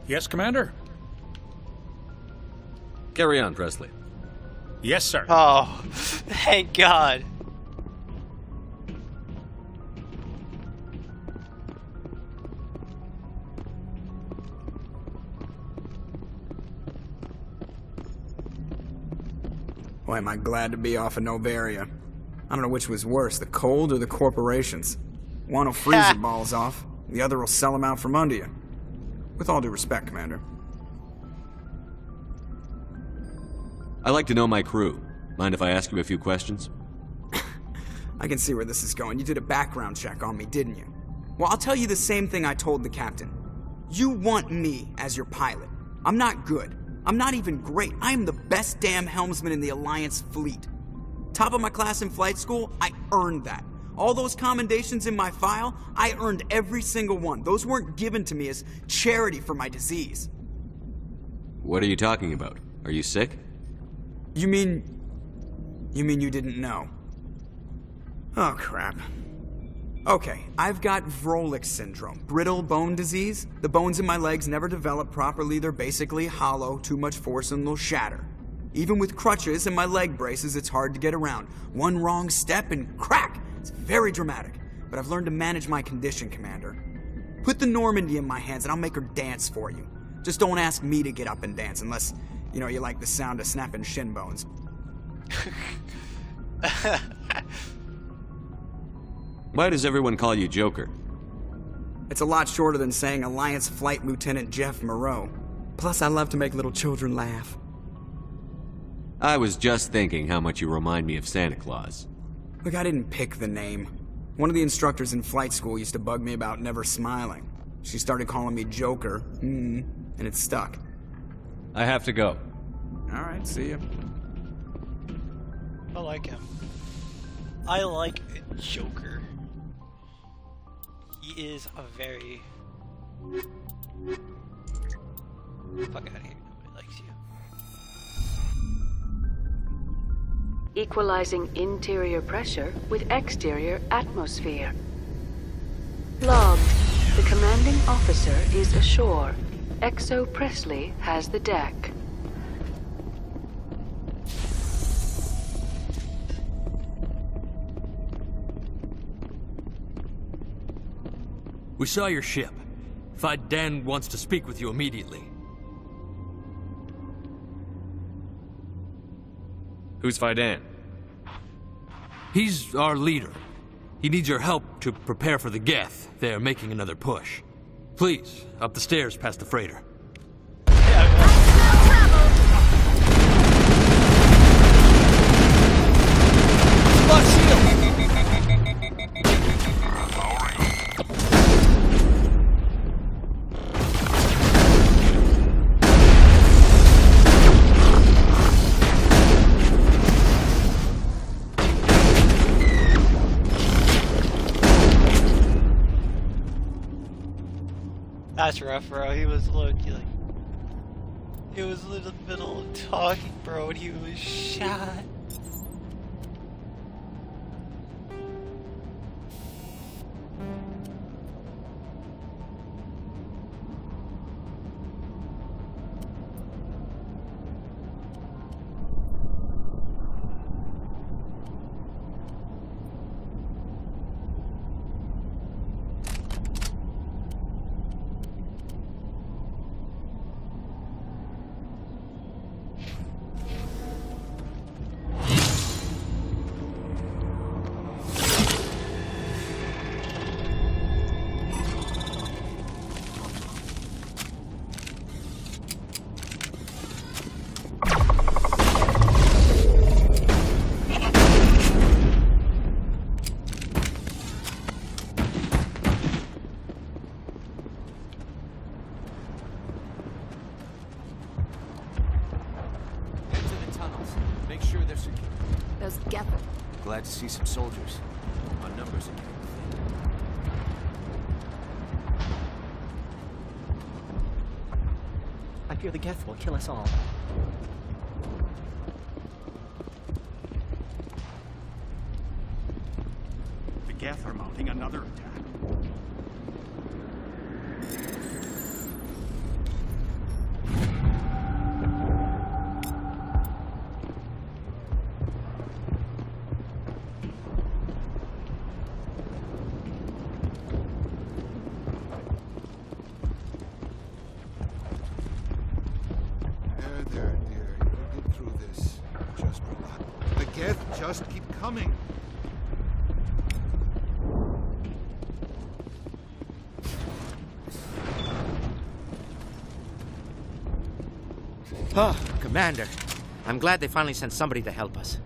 Yes, Commander? Carry on, Presley. Yes, sir. Oh, thank God. Boy, am I glad to be off of Novaria. I don't know which was worse, the cold or the corporations. One will freeze your balls off, the other will sell them out from under you. With all due respect, Commander. I like to know my crew. Mind if I ask you a few questions? I can see where this is going. You did a background check on me, didn't you? Well, I'll tell you the same thing I told the captain. You want me as your pilot. I'm not good. I'm not even great. I am the best damn helmsman in the Alliance fleet. Top of my class in flight school, I earned that. All those commendations in my file, I earned every single one. Those weren't given to me as charity for my disease. What are you talking about? Are you sick? You mean you didn't know? Oh, crap. Okay, I've got Vrolik syndrome, brittle bone disease. The bones in my legs never develop properly. They're basically hollow, too much force and they'll shatter. Even with crutches and my leg braces, it's hard to get around. One wrong step and crack! It's very dramatic. But I've learned to manage my condition, Commander. Put the Normandy in my hands and I'll make her dance for you. Just don't ask me to get up and dance unless, you like the sound of snapping shin bones. Why does everyone call you Joker? It's a lot shorter than saying Alliance Flight Lieutenant Jeff Moreau. Plus, I love to make little children laugh. I was just thinking how much you remind me of Santa Claus. Look, I didn't pick the name. One of the instructors in flight school used to bug me about never smiling. She started calling me Joker, and it stuck. I have to go. All right, see ya. I like him. I like Joker. He is a very... Fuck out of here. Nobody likes you. Equalizing interior pressure with exterior atmosphere. Logged. The commanding officer is ashore. XO Presley has the deck. We saw your ship. Dan wants to speak with you immediately. Who's Fidan? He's our leader. He needs your help to prepare for the Geth. They're making another push. Please, up the stairs past the freighter. That's rough, bro. He was looking like... He was in the middle of talking, bro, and he was shot. Glad to see some soldiers. Our numbers are getting thin. I fear the Geth will kill us all. The Geth are mounting another attack. Geth just keep coming. Oh, Commander. I'm glad they finally sent somebody to help us.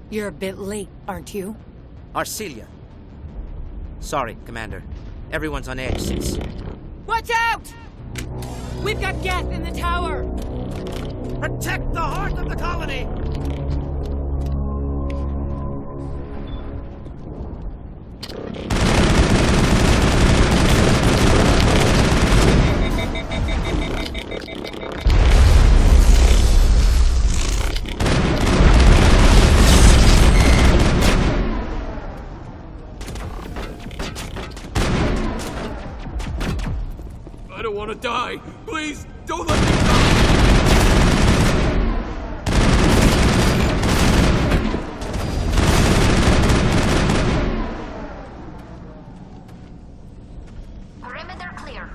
You're a bit late, aren't you? Arcelia. Sorry, Commander. Everyone's on edge since... Watch out! We've got Geth in the tower! Protect the heart of the colony! I don't want to die. Please, don't let me die. Perimeter clear.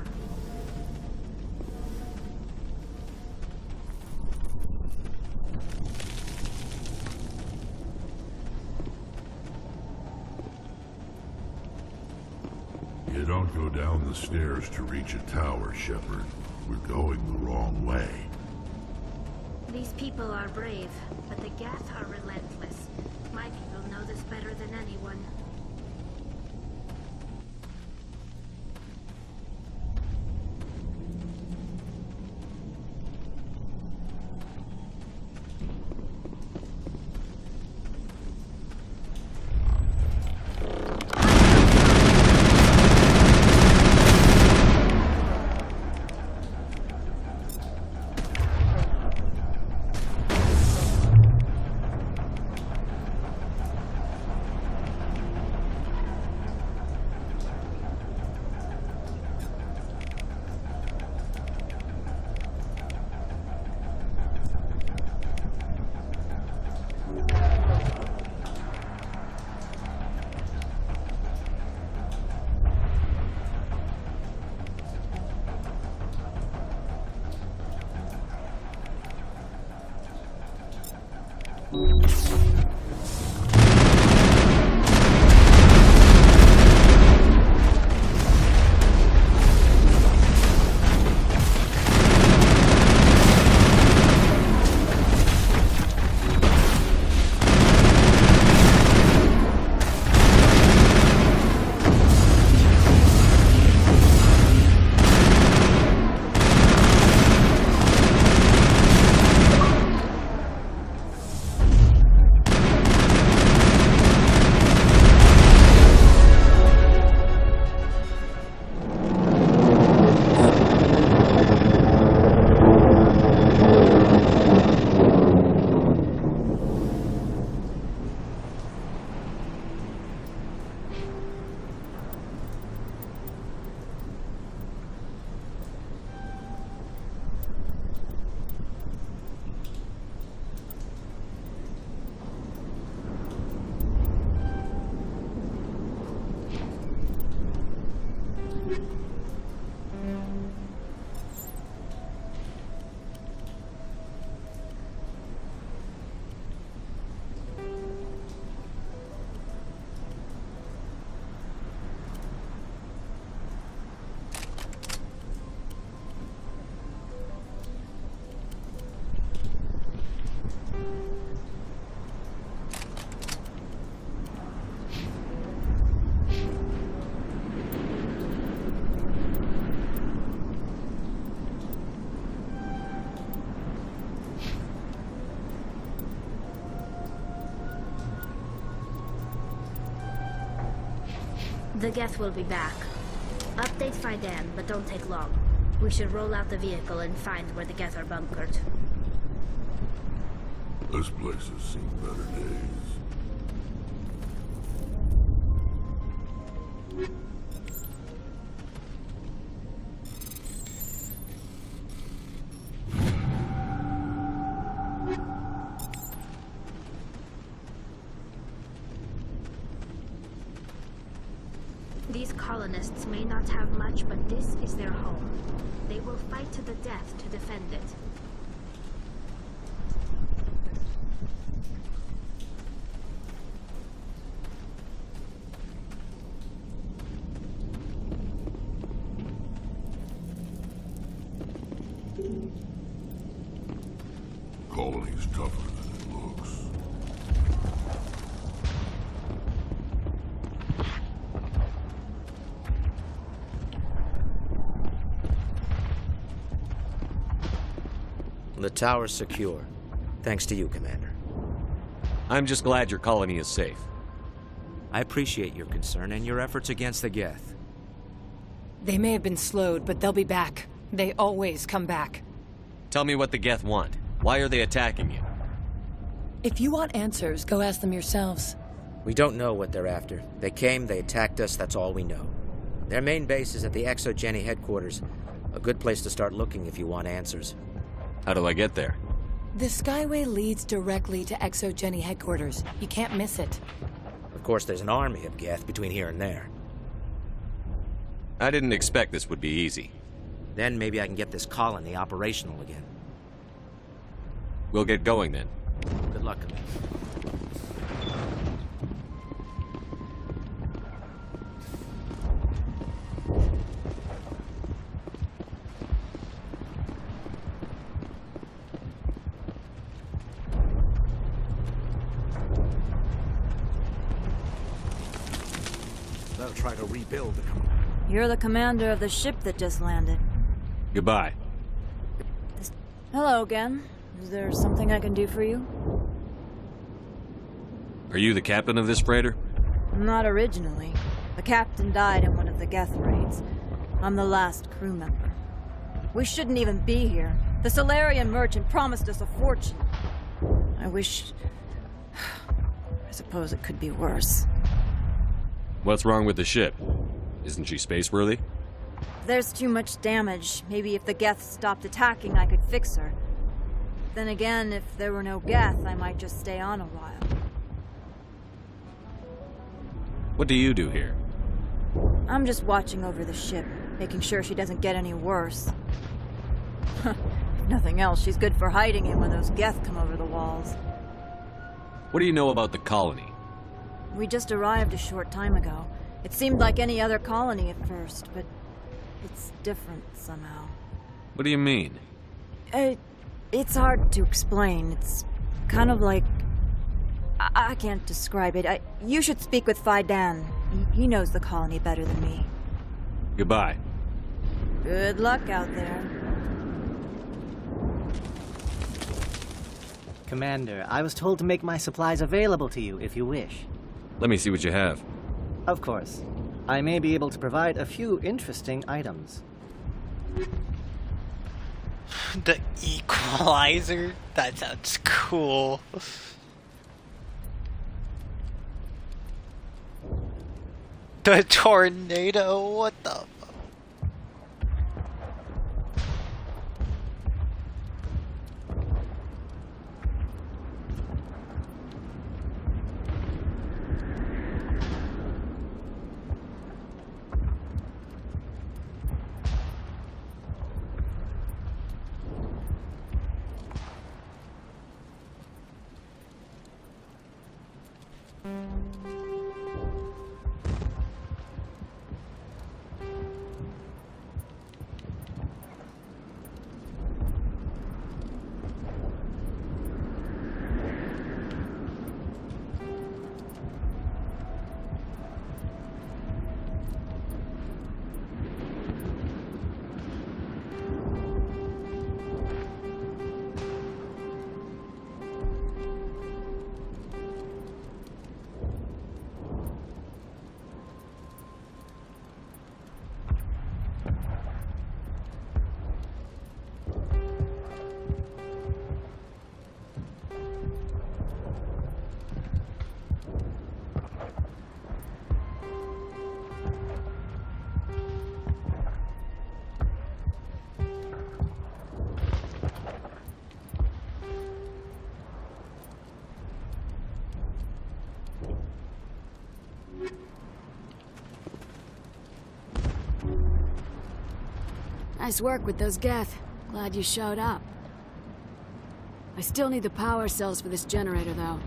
You don't go down the stairs to reach a tower, Shepard. We're going the wrong way. These people are brave, but the Geth are relentless. My people know this better than anyone. The Geth will be back. Update Fidan, but don't take long. We should roll out the vehicle and find where the Geth are bunkered. This place has seen better days. These colonists may not have much, but this is their home. They will fight to the death to defend it. tougher than it looks. The tower's secure. Thanks to you, Commander. I'm just glad your colony is safe. I appreciate your concern and your efforts against the Geth. They may have been slowed, but they'll be back. They always come back. Tell me what the Geth want. Why are they attacking you? If you want answers, go ask them yourselves. We don't know what they're after. They came, they attacked us, that's all we know. Their main base is at the ExoGeni headquarters. A good place to start looking if you want answers. How do I get there? The Skyway leads directly to ExoGeni headquarters. You can't miss it. Of course, there's an army of Geth between here and there. I didn't expect this would be easy. Then maybe I can get this colony operational again. We'll get going then. Good luck, Commander. They'll try to rebuild the colony. You're the commander of the ship that just landed. Goodbye. Hello again. Is there something I can do for you? Are you the captain of this freighter? Not originally. The captain died in one of the Geth raids. I'm the last crew member. We shouldn't even be here. The Solarian merchant promised us a fortune. I wish... I suppose it could be worse. What's wrong with the ship? Isn't she space-worthy? There's too much damage. Maybe if the Geth stopped attacking, I could fix her. Then again, if there were no Geth, I might just stay on a while. What do you do here? I'm just watching over the ship, making sure she doesn't get any worse. If nothing else, she's good for hiding in when those Geth come over the walls. What do you know about the colony? We just arrived a short time ago. It seemed like any other colony at first, but it's different somehow. What do you mean? It's hard to explain. It's kind of like... I can't describe it. You should speak with Faidan. He knows the colony better than me. Goodbye. Good luck out there. Commander, I was told to make my supplies available to you if you wish. Let me see what you have. Of course. I may be able to provide a few interesting items. The Equalizer? That sounds cool. The tornado? What the... Nice work with those Geth. Glad you showed up. I still need the power cells for this generator, though.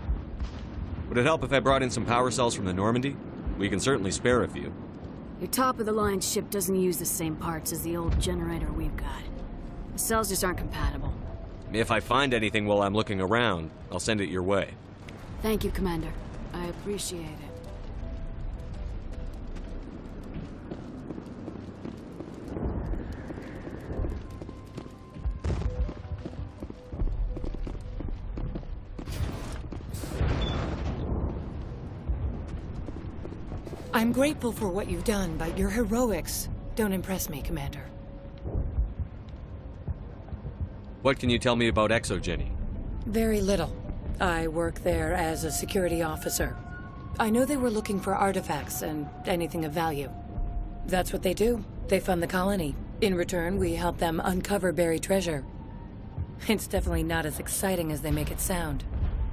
Would it help if I brought in some power cells from the Normandy? We can certainly spare a few. Your top-of-the-line ship doesn't use the same parts as the old generator we've got. The cells just aren't compatible. If I find anything while I'm looking around, I'll send it your way. Thank you, Commander. I appreciate it. I'm grateful for what you've done, but your heroics don't impress me, Commander. What can you tell me about ExoGeni? Very little. I work there as a security officer. I know they were looking for artifacts and anything of value. That's what they do. They fund the colony. In return, we help them uncover buried treasure. It's definitely not as exciting as they make it sound.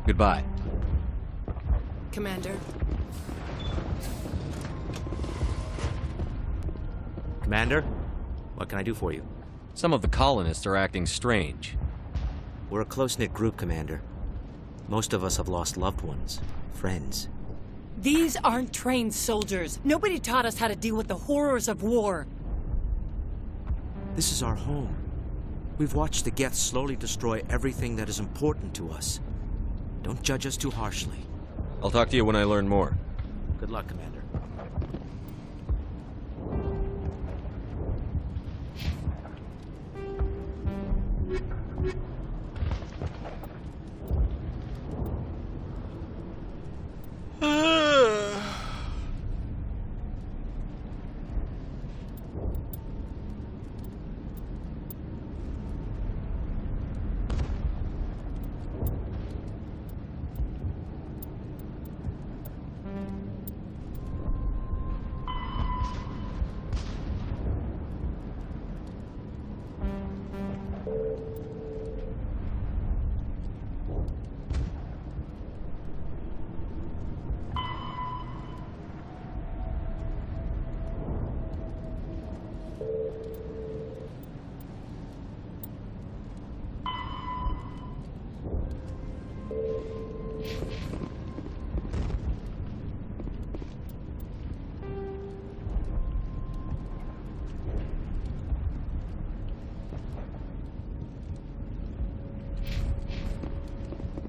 Goodbye. Commander. Commander, what can I do for you? Some of the colonists are acting strange. We're a close-knit group, Commander. Most of us have lost loved ones, friends. These aren't trained soldiers. Nobody taught us how to deal with the horrors of war. This is our home. We've watched the Geth slowly destroy everything that is important to us. Don't judge us too harshly. I'll talk to you when I learn more. Good luck, Commander.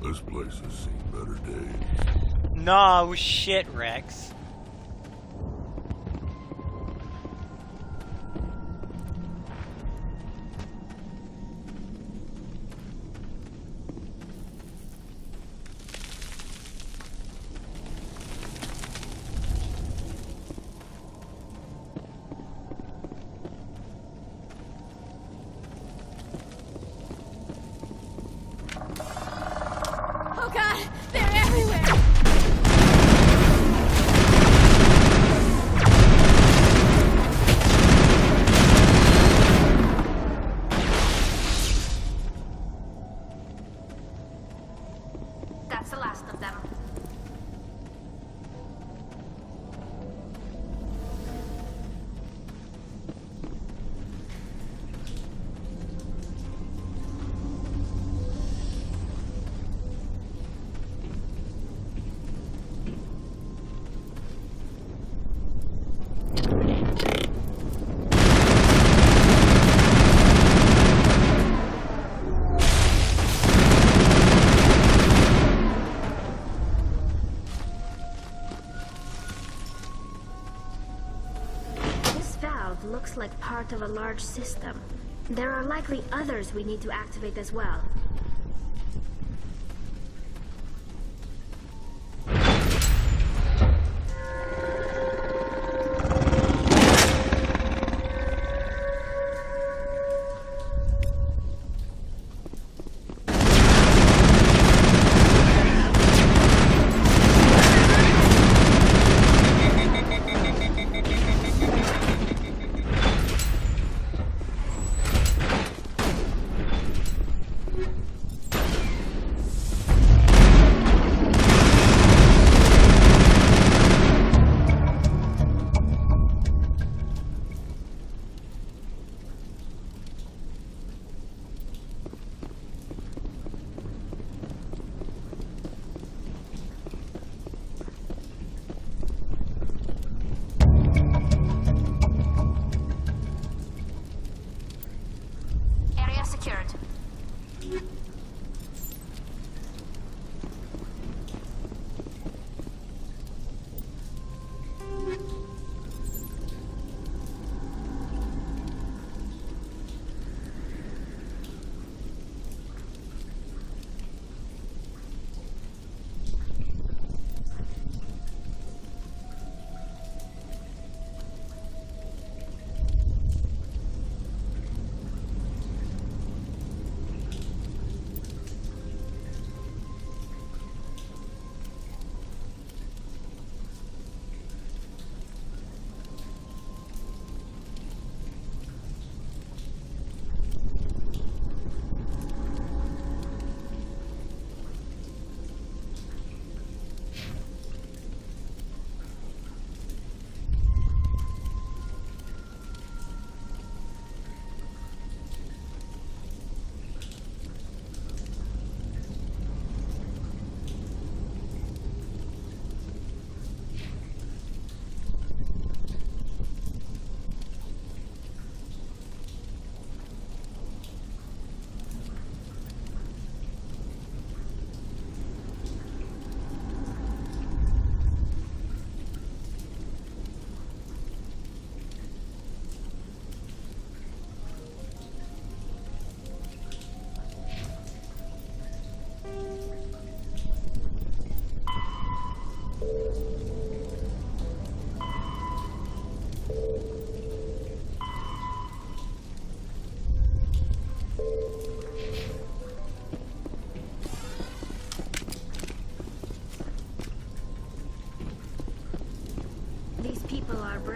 This place has seen better days. No shit, Rex. Oh god, they're everywhere! That's the last of them. This valve looks like part of a large system. There are likely others we need to activate as well.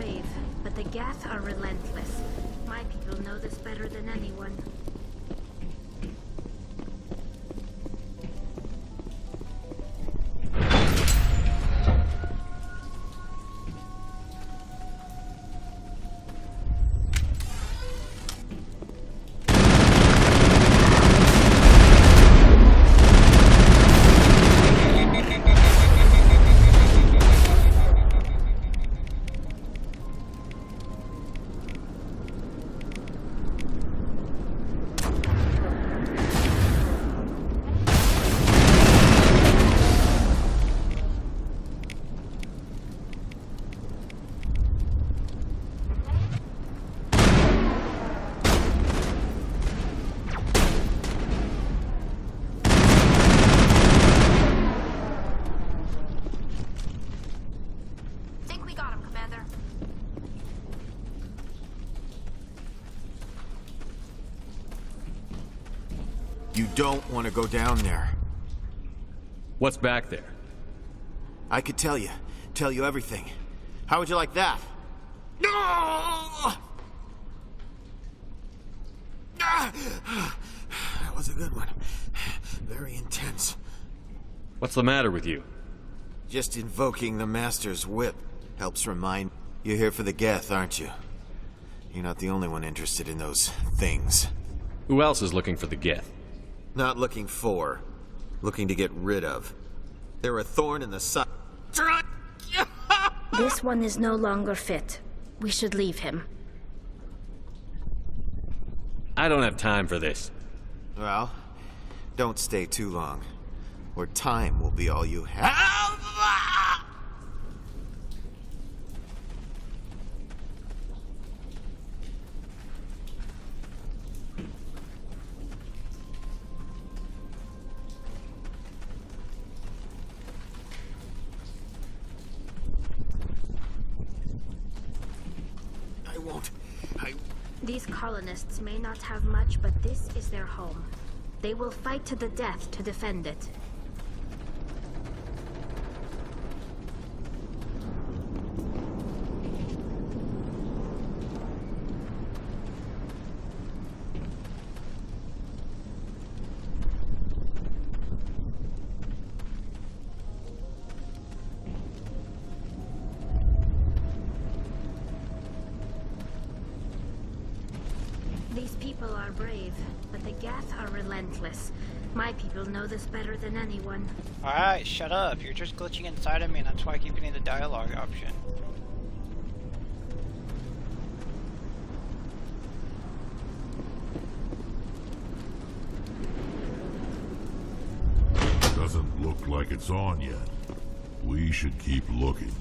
brave, but the Geth are relentless. My people know this better than anyone. Think we got him, Commander. You don't want to go down there. What's back there? I could tell you everything. How would you like that? That was a good one. Very intense. What's the matter with you? Just invoking the Master's whip helps remind... You're here for the Geth, aren't you? You're not the only one interested in those things. Who else is looking for the Geth? Not looking for. Looking to get rid of. They're a thorn in the side. This one is no longer fit. We should leave him. I don't have time for this. Well, don't stay too long, or time will be all you have. These colonists may not have much, but this is their home. They will fight to the death to defend it. These people are brave, but the Geth are relentless. My people know this better than anyone. Alright, shut up. You're just glitching inside of me, and that's why I keep getting the dialogue option. Doesn't look like it's on yet. We should keep looking.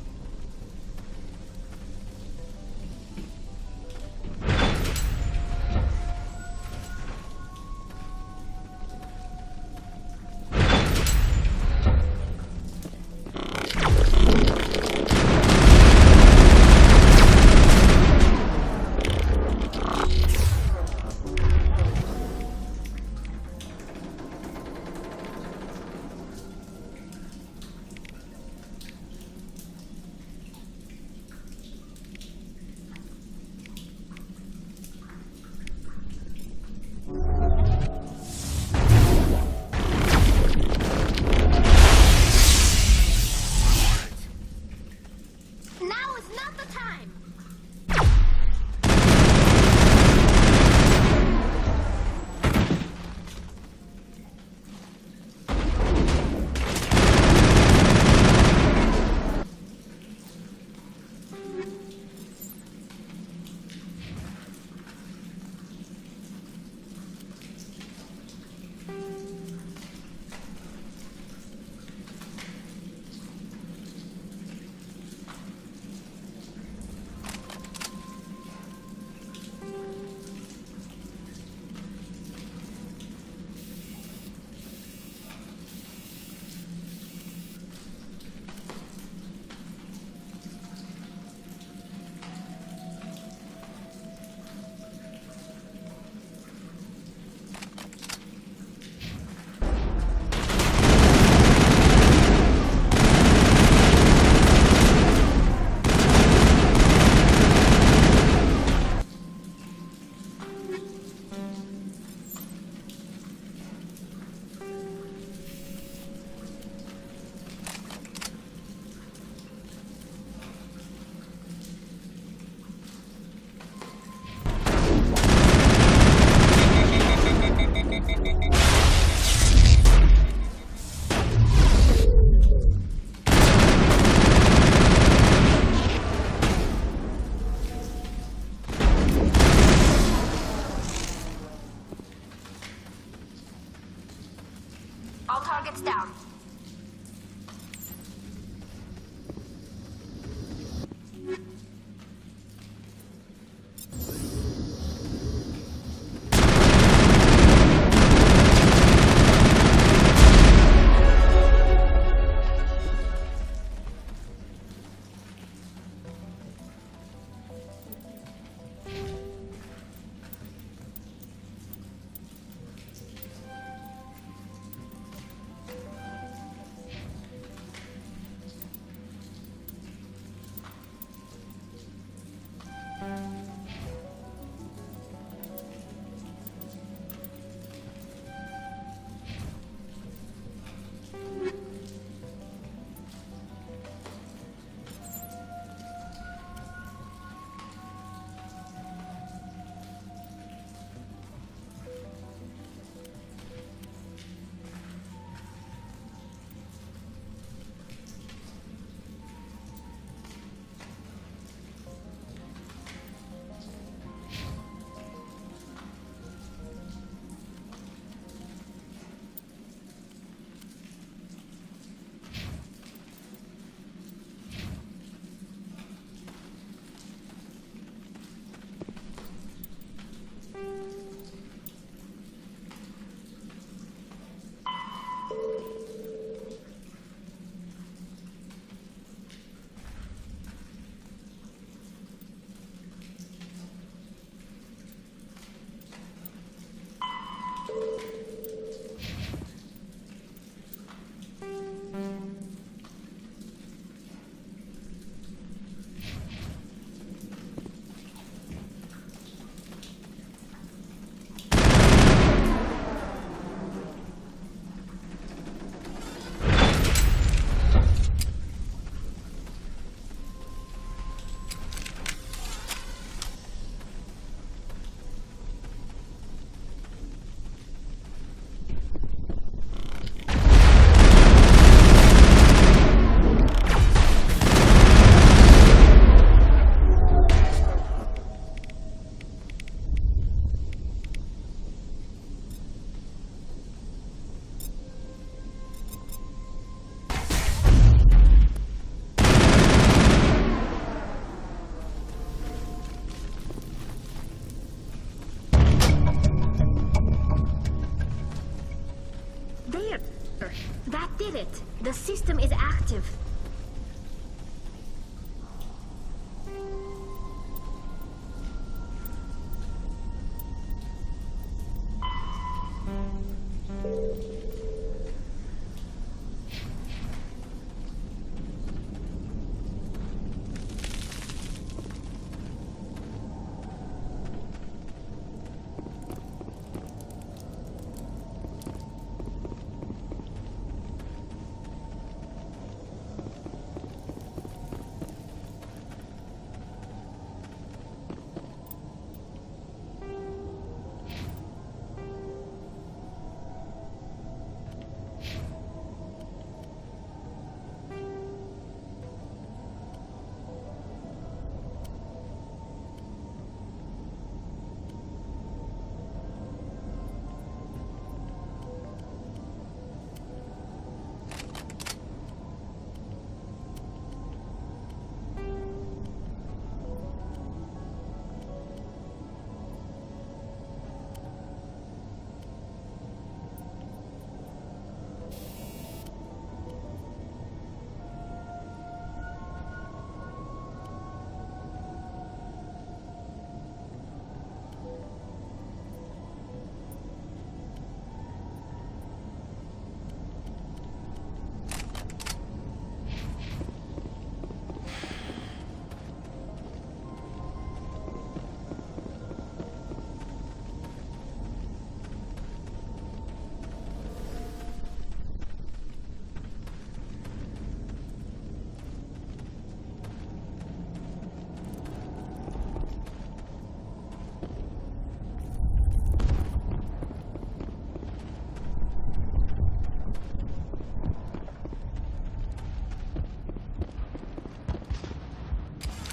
system is active.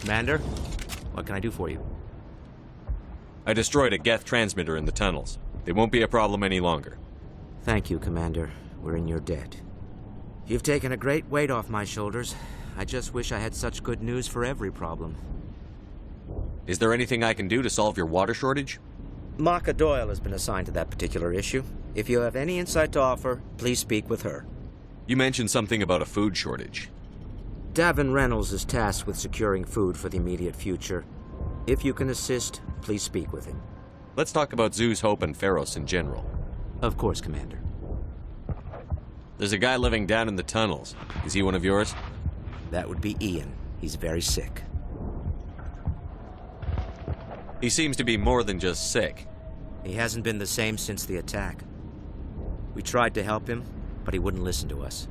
Commander, what can I do for you? I destroyed a Geth transmitter in the tunnels. They won't be a problem any longer. Thank you, Commander. We're in your debt. You've taken a great weight off my shoulders. I just wish I had such good news for every problem. Is there anything I can do to solve your water shortage? Maka Doyle has been assigned to that particular issue. If you have any insight to offer, please speak with her. You mentioned something about a food shortage. Davin Reynolds is tasked with securing food for the immediate future. If you can assist, please speak with him. Let's talk about Zeus, Hope, and Pharos in general. Of course, Commander. There's a guy living down in the tunnels. Is he one of yours? That would be Ian. He's very sick. He seems to be more than just sick. He hasn't been the same since the attack. We tried to help him, but he wouldn't listen to us.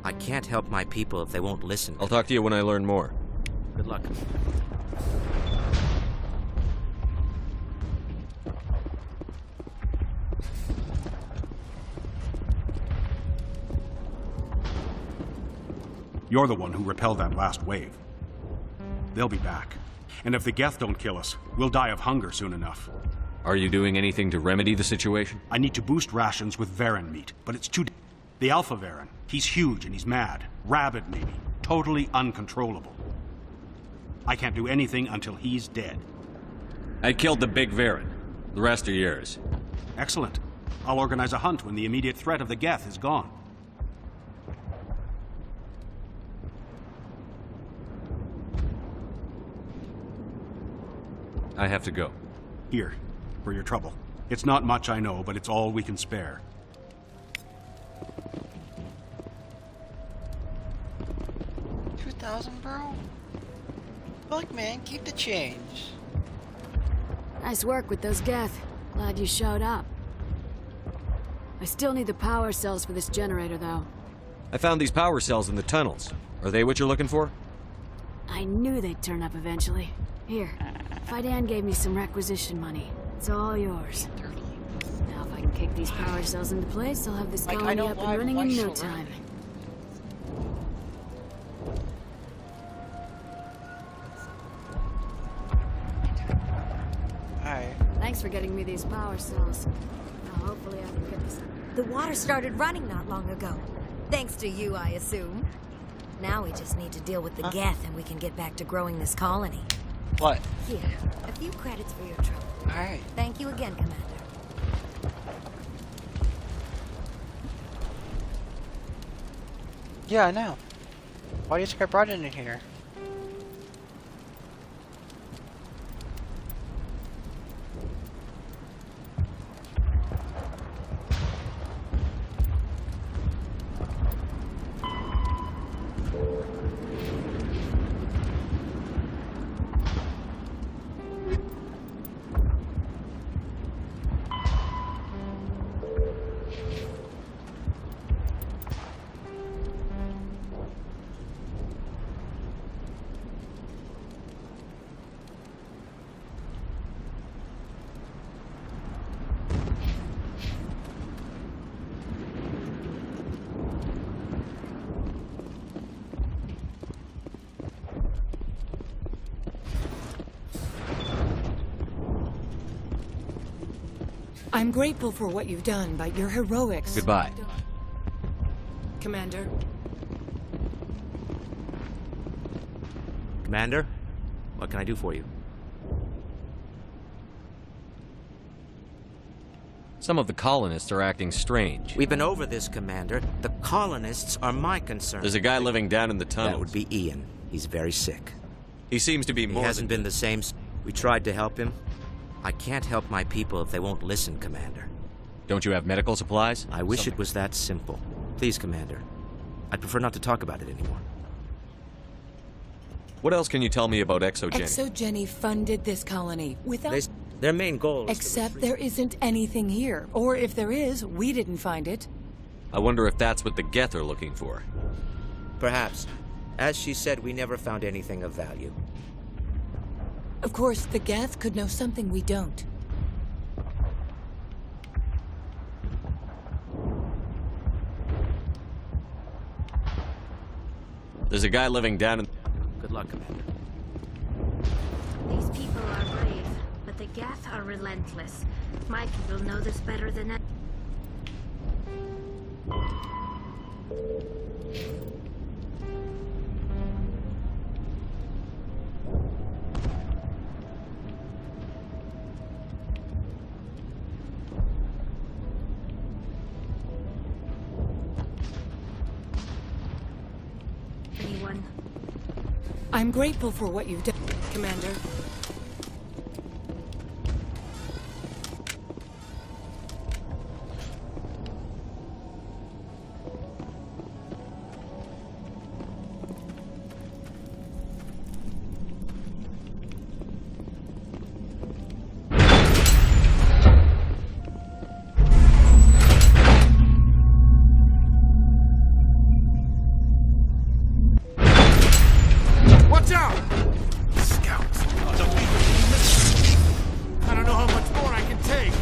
I can't help my people if they won't listen. I'll talk to you when I learn more. Good luck. You're the one who repelled that last wave. They'll be back. And if the Geth don't kill us, we'll die of hunger soon enough. Are you doing anything to remedy the situation? I need to boost rations with Varen meat, but it's too... The Alpha Varen. He's huge and he's mad. Rabid, maybe. Totally uncontrollable. I can't do anything until he's dead. I killed the big Varen. The rest are yours. Excellent. I'll organize a hunt when the immediate threat of the Geth is gone. I have to go. Here, for your trouble. It's not much, I know, but it's all we can spare. $2,000, bro? Look, man, keep the change. Nice work with those Geth. Glad you showed up. I still need the power cells for this generator, though. I found these power cells in the tunnels. Are they what you're looking for? I knew they'd turn up eventually. Here, Fidan gave me some requisition money. It's all yours. Now if I can kick these power cells into place, I'll have this colony up and running in no time. Alright. Thanks for getting me these power cells. Now hopefully I can get this... The water started running not long ago. Thanks to you, I assume. Now we just need to deal with the Geth and we can get back to growing this colony. What? Here, a few credits for your trouble. Alright. Thank you again, Commander. Yeah, I know. Why do you think I brought it in here? I'm grateful for what you've done, but your heroics... Goodbye. Commander? Commander, what can I do for you? Some of the colonists are acting strange. We've been over this, Commander. The colonists are my concern. There's a guy living down in the tunnels. That would be Ian. He's very sick. He seems to be more He hasn't been the same. We tried to help him. I can't help my people if they won't listen, Commander. Don't you have medical supplies? I wish it was that simple. Please, Commander. I'd prefer not to talk about it anymore. What else can you tell me about ExoGeni? ExoGeni funded this colony without... Their main goal is Except there isn't anything here. Or if there is, we didn't find it. I wonder if that's what the Geth are looking for. Perhaps. As she said, we never found anything of value. Of course, the Geth could know something we don't. There's a guy living down in... Good luck, Commander. These people are brave, but the Geth are relentless. My people know this better than anyone. I'm grateful for what you've done, Commander. Watch out! Scouts! I don't know how much more I can take.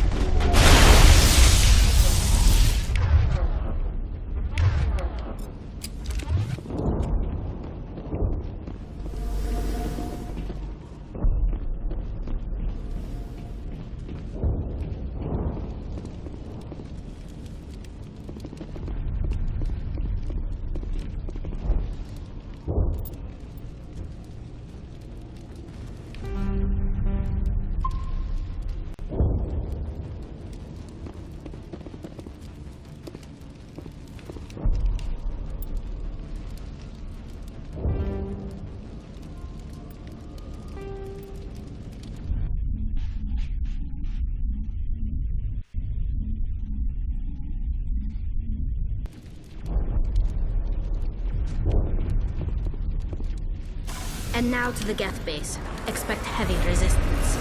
And now to the Geth base. Expect heavy resistance.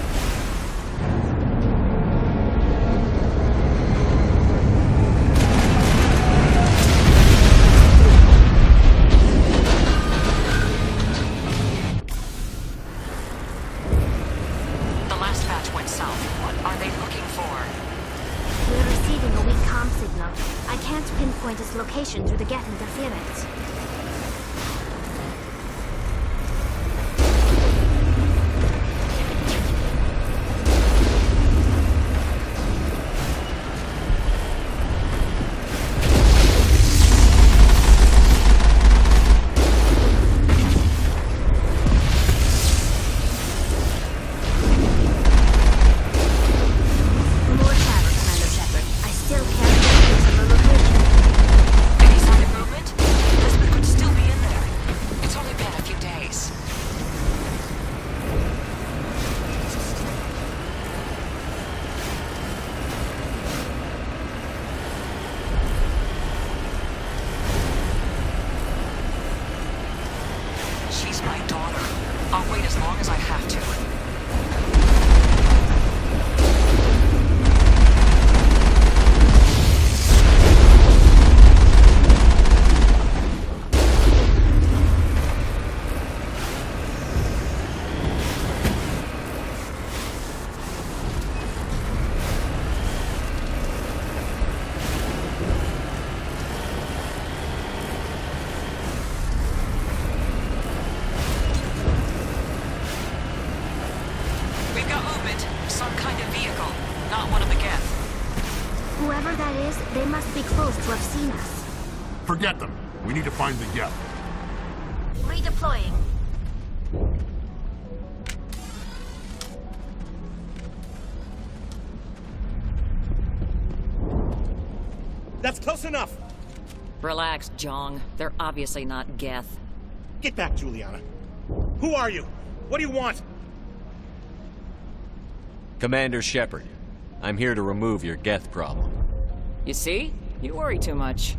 The last batch went south. What are they looking for? We're receiving a weak comm signal. I can't pinpoint its location through the Geth interference. I'll wait as long as I have to. Whoever that is, they must be close to have seen us. Forget them. We need to find the Geth. Redeploying. That's close enough. Relax, Jong. They're obviously not Geth. Get back, Juliana. Who are you? What do you want? Commander Shepard. I'm here to remove your Geth problem. You see? You worry too much.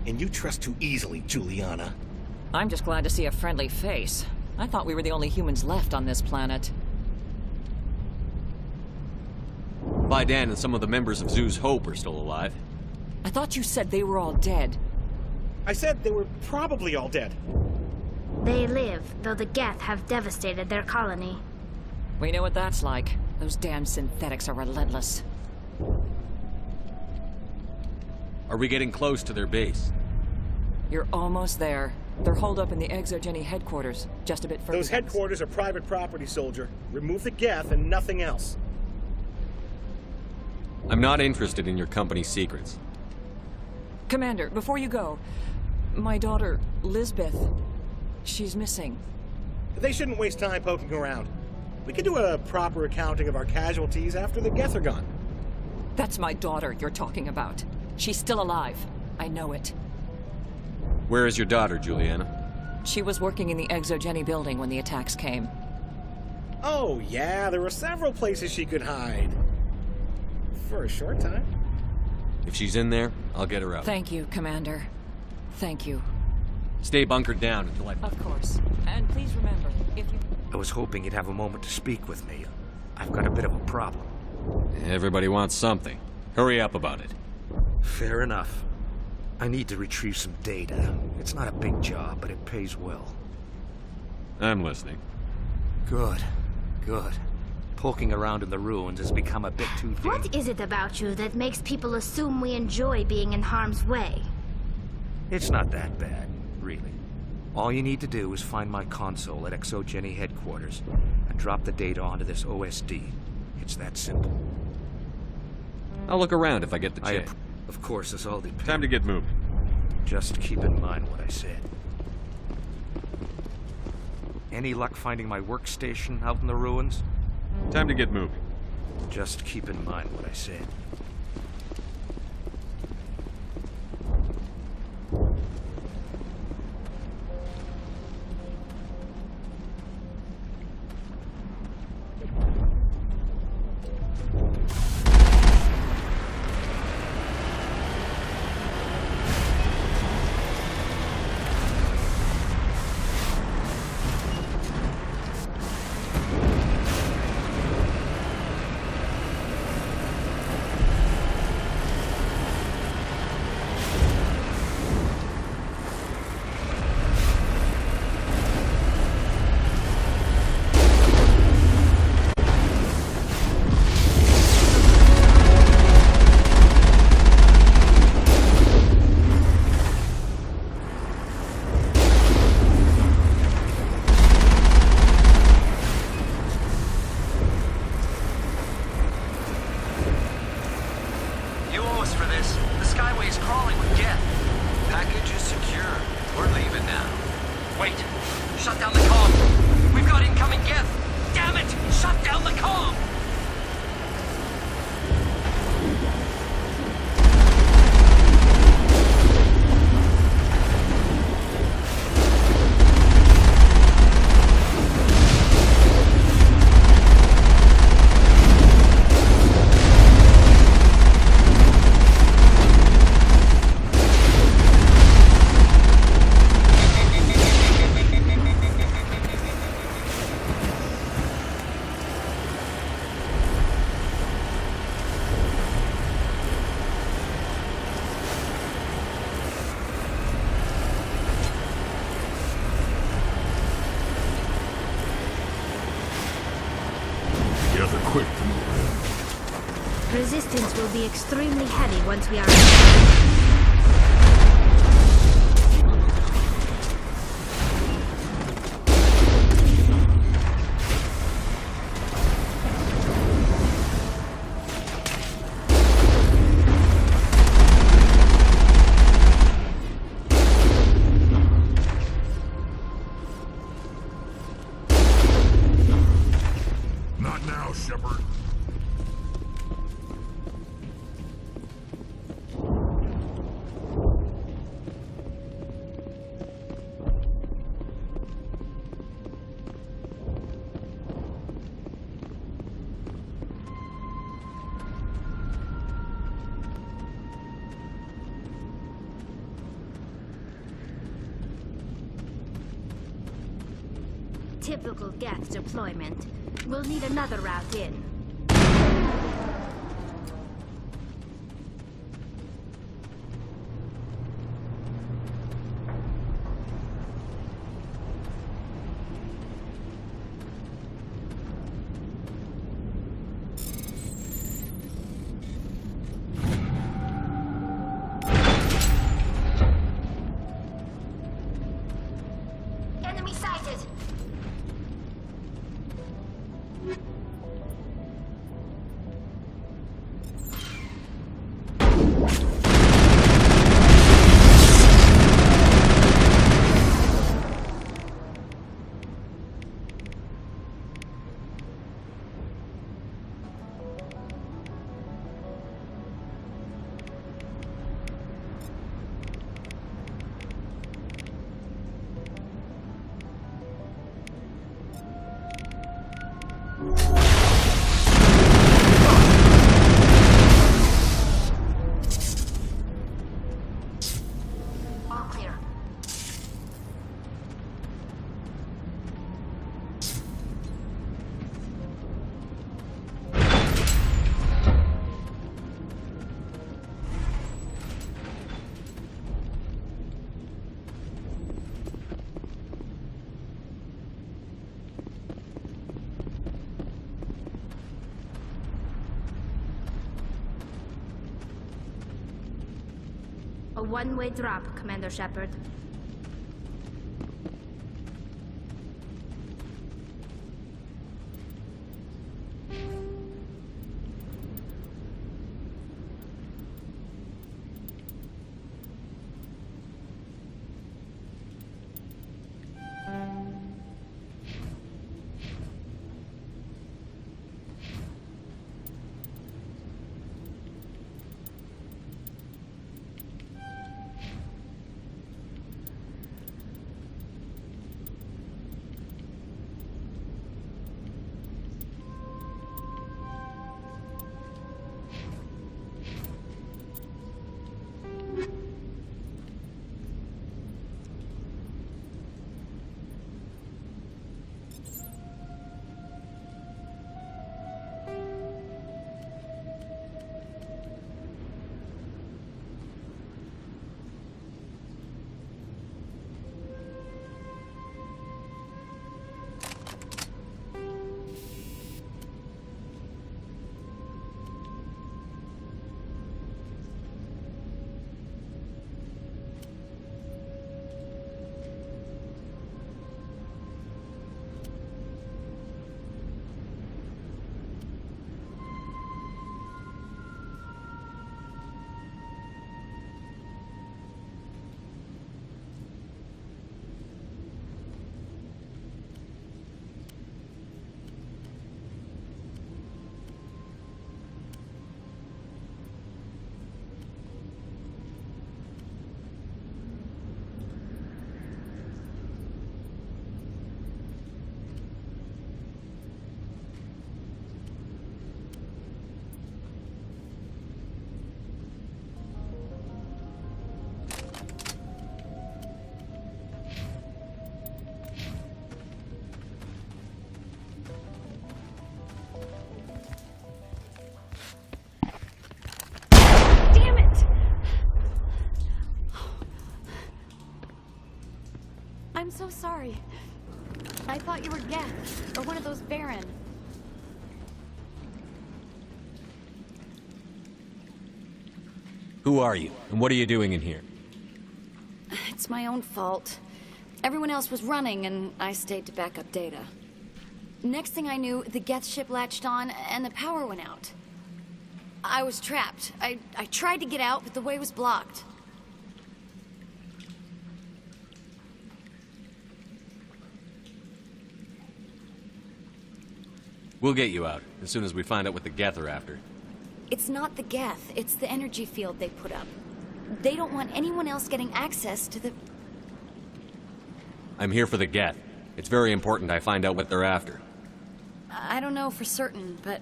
And you trust too easily, Juliana. I'm just glad to see a friendly face. I thought we were the only humans left on this planet. Baidan and some of the members of Zoo's Hope are still alive. I thought you said they were all dead. I said they were probably all dead. They live, though the Geth have devastated their colony. We know what that's like. Those damn synthetics are relentless. Are we getting close to their base? You're almost there. They're holed up in the ExoGeni headquarters, just a bit further. Those headquarters are private property, soldier. Remove the Geth and nothing else. I'm not interested in your company's secrets. Commander, before you go, my daughter, Lisbeth, she's missing. They shouldn't waste time poking around. We could do a proper accounting of our casualties after the Geth are gone. That's my daughter you're talking about. She's still alive. I know it. Where is your daughter, Juliana? She was working in the ExoGeni building when the attacks came. Oh, yeah, there were several places she could hide. For a short time. If she's in there, I'll get her out. Thank you, Commander. Thank you. Stay bunkered down until I... Of course. And please remember, if you... I was hoping you'd have a moment to speak with me. I've got a bit of a problem. Everybody wants something. Hurry up about it. Fair enough. I need to retrieve some data. It's not a big job, but it pays well. I'm listening. Good. Good. Poking around in the ruins has become a bit too deep. What is it about you that makes people assume we enjoy being in harm's way? It's not that bad, really. All you need to do is find my console at ExoGeni headquarters and drop the data onto this OSD. It's that simple. I'll look around if I get the chance. Of course, this all depends. Time to get moving. Just keep in mind what I said. Any luck finding my workstation out in the ruins? Time to get moving. Just keep in mind what I said. resistance will be extremely heavy once we are... Not now, Shepard. Typical Geth deployment. We'll need another route in. Enemy sighted! All clear. A one-way drop, Commander Shepard. I'm so sorry. I thought you were Geth, or one of those Baron. Who are you, and what are you doing in here? It's my own fault. Everyone else was running, and I stayed to back up data. Next thing I knew, the Geth ship latched on, and the power went out. I was trapped. I tried to get out, but the way was blocked. We'll get you out, as soon as we find out what the Geth are after. It's not the Geth, it's the energy field they put up. They don't want anyone else getting access to the... I'm here for the Geth. It's very important I find out what they're after. I don't know for certain, but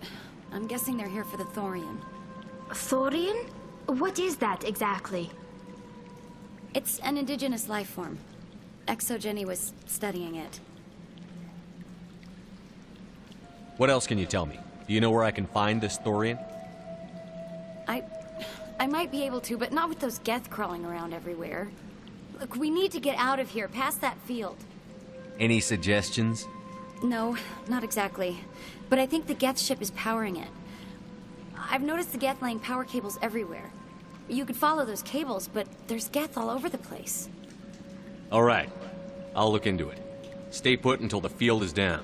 I'm guessing they're here for the Thorian. Thorian? What is that exactly? It's an indigenous life form. ExoGeni was studying it. What else can you tell me? Do you know where I can find this Thorian? I might be able to, but not with those Geth crawling around everywhere. Look, we need to get out of here, past that field. Any suggestions? No, not exactly. But I think the Geth ship is powering it. I've noticed the Geth laying power cables everywhere. You could follow those cables, but there's Geth all over the place. All right. I'll look into it. Stay put until the field is down.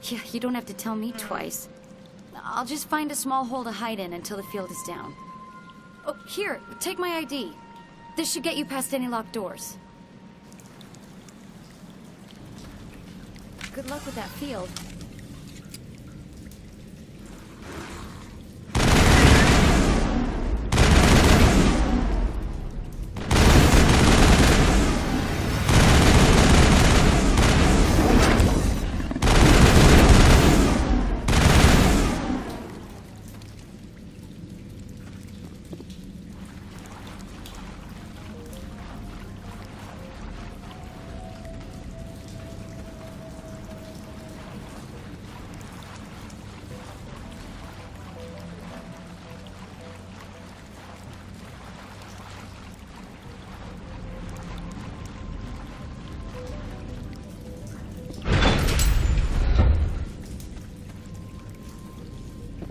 Yeah, you don't have to tell me twice. I'll just find a small hole to hide in until the field is down. Oh, here, take my ID. This should get you past any locked doors. Good luck with that field.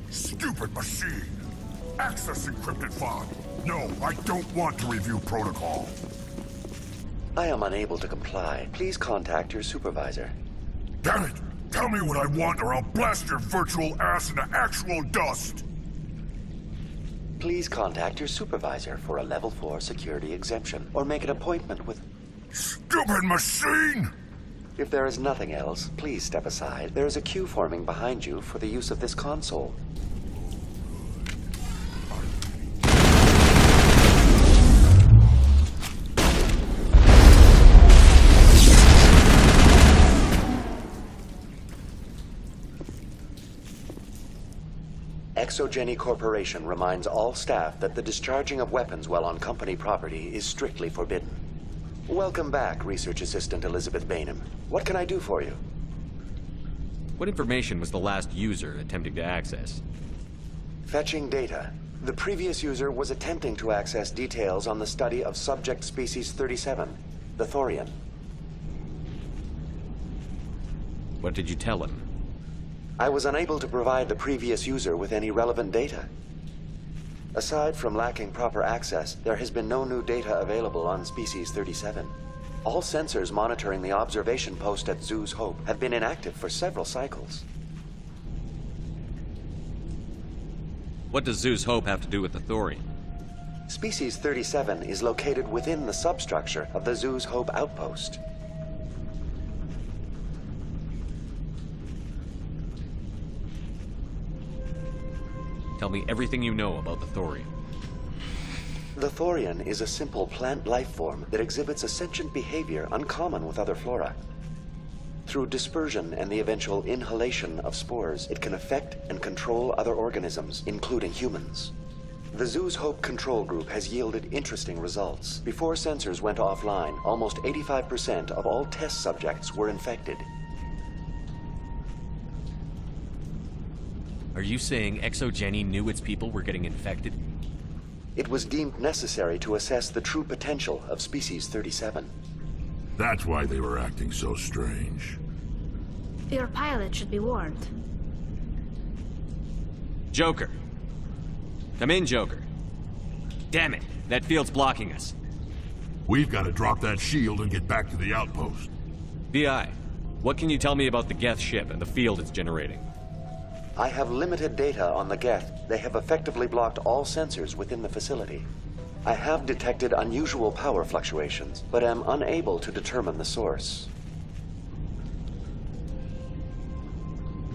Stupid machine! Access encrypted file. No, I don't want to review protocol. I am unable to comply. Please contact your supervisor. Damn it! Tell me what I want or I'll blast your virtual ass into actual dust! Please contact your supervisor for a level 4 security exemption, or make an appointment with... Stupid machine! If there is nothing else, please step aside. There is a queue forming behind you for the use of this console. ExoGeni Corporation reminds all staff that the discharging of weapons while on company property is strictly forbidden. Welcome back, Research Assistant Elizabeth Bainham. What can I do for you? What information was the last user attempting to access? Fetching data. The previous user was attempting to access details on the study of subject species 37, the Thorian. What did you tell him? I was unable to provide the previous user with any relevant data. Aside from lacking proper access, there has been no new data available on Species 37. All sensors monitoring the observation post at Zhu's Hope have been inactive for several cycles. What does Zhu's Hope have to do with the Thorian? Species 37 is located within the substructure of the Zhu's Hope outpost. Tell me everything you know about the Thorian. The Thorian is a simple plant life form that exhibits a sentient behavior uncommon with other flora. Through dispersion and the eventual inhalation of spores, it can affect and control other organisms, including humans. The Zhu's Hope control group has yielded interesting results. Before sensors went offline, almost 85% of all test subjects were infected. Are you saying ExoGeni knew its people were getting infected? It was deemed necessary to assess the true potential of Species 37. That's why they were acting so strange. Your pilot should be warned. Joker. Come in, Joker. Damn it. That field's blocking us. We've got to drop that shield and get back to the outpost. BI, what can you tell me about the Geth ship and the field it's generating? I have limited data on the Geth. They have effectively blocked all sensors within the facility. I have detected unusual power fluctuations, but am unable to determine the source.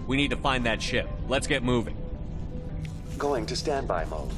We need to find that ship. Let's get moving. Going to standby mode.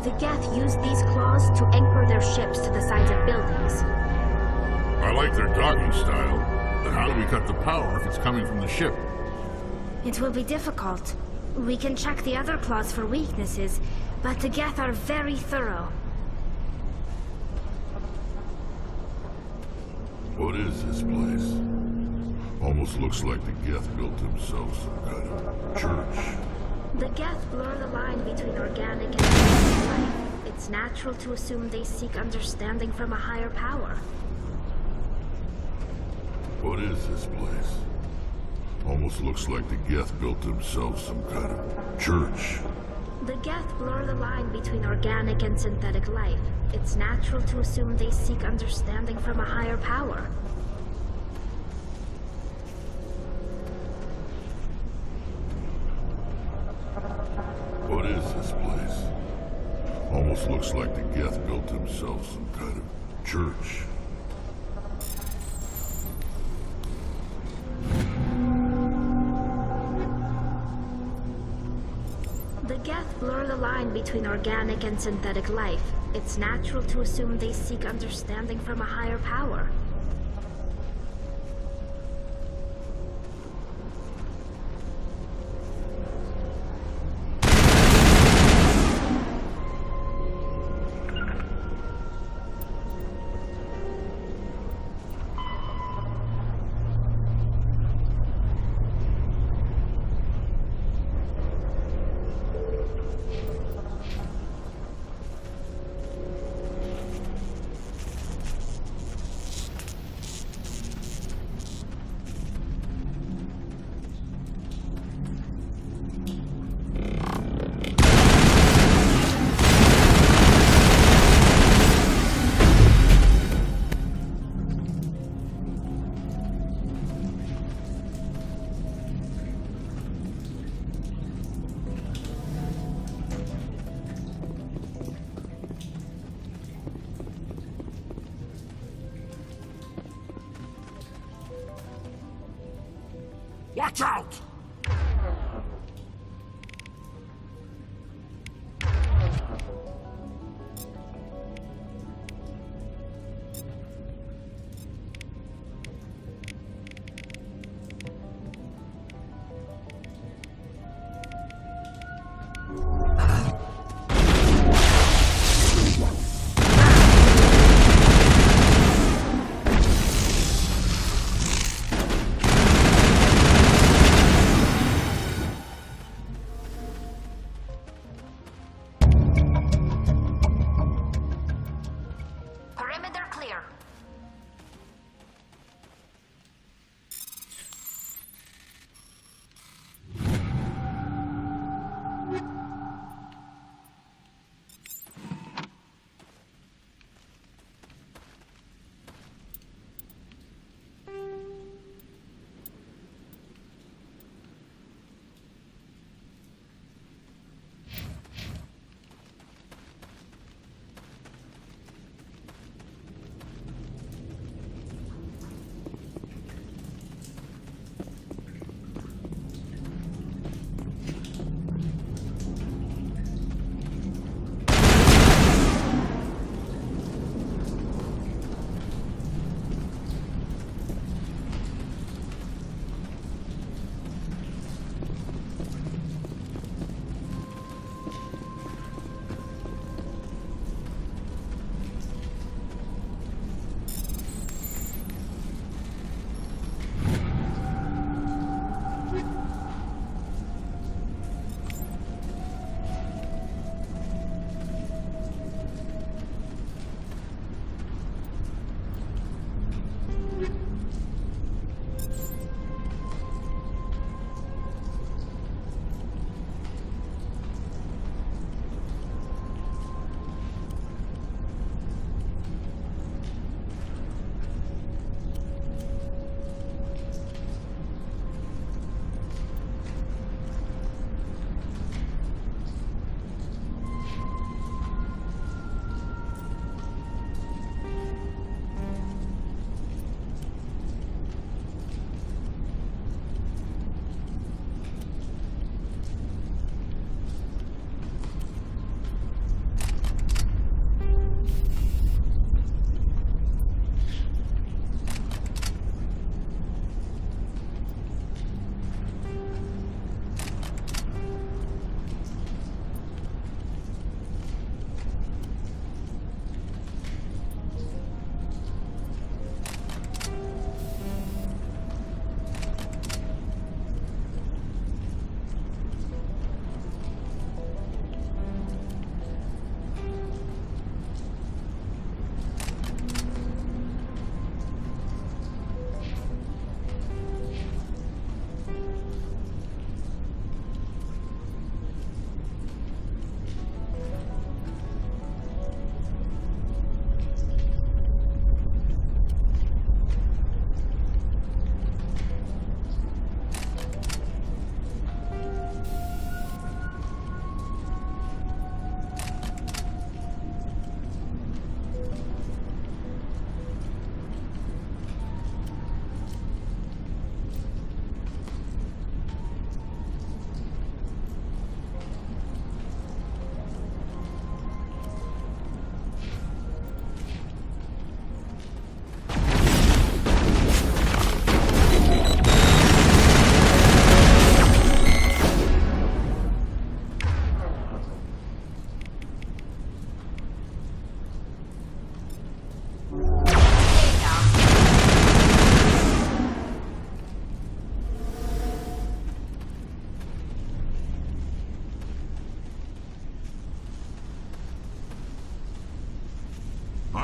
The Geth use these claws to anchor their ships to the sides of buildings. I like their docking style, but how do we cut the power if it's coming from the ship? It will be difficult. We can check the other claws for weaknesses, but the Geth are very thorough. What is this place? Almost looks like the Geth built themselves some kind of church. The Geth blur the line between organic and synthetic life. It's natural to assume they seek understanding from a higher power. What is this place? Almost looks like the Geth built themselves some kind of church. The Geth blur the line between organic and synthetic life. It's natural to assume they seek understanding from a higher power. What is this place? Almost looks like the Geth built themselves some kind of church. The Geth blur the line between organic and synthetic life. It's natural to assume they seek understanding from a higher power. Watch out!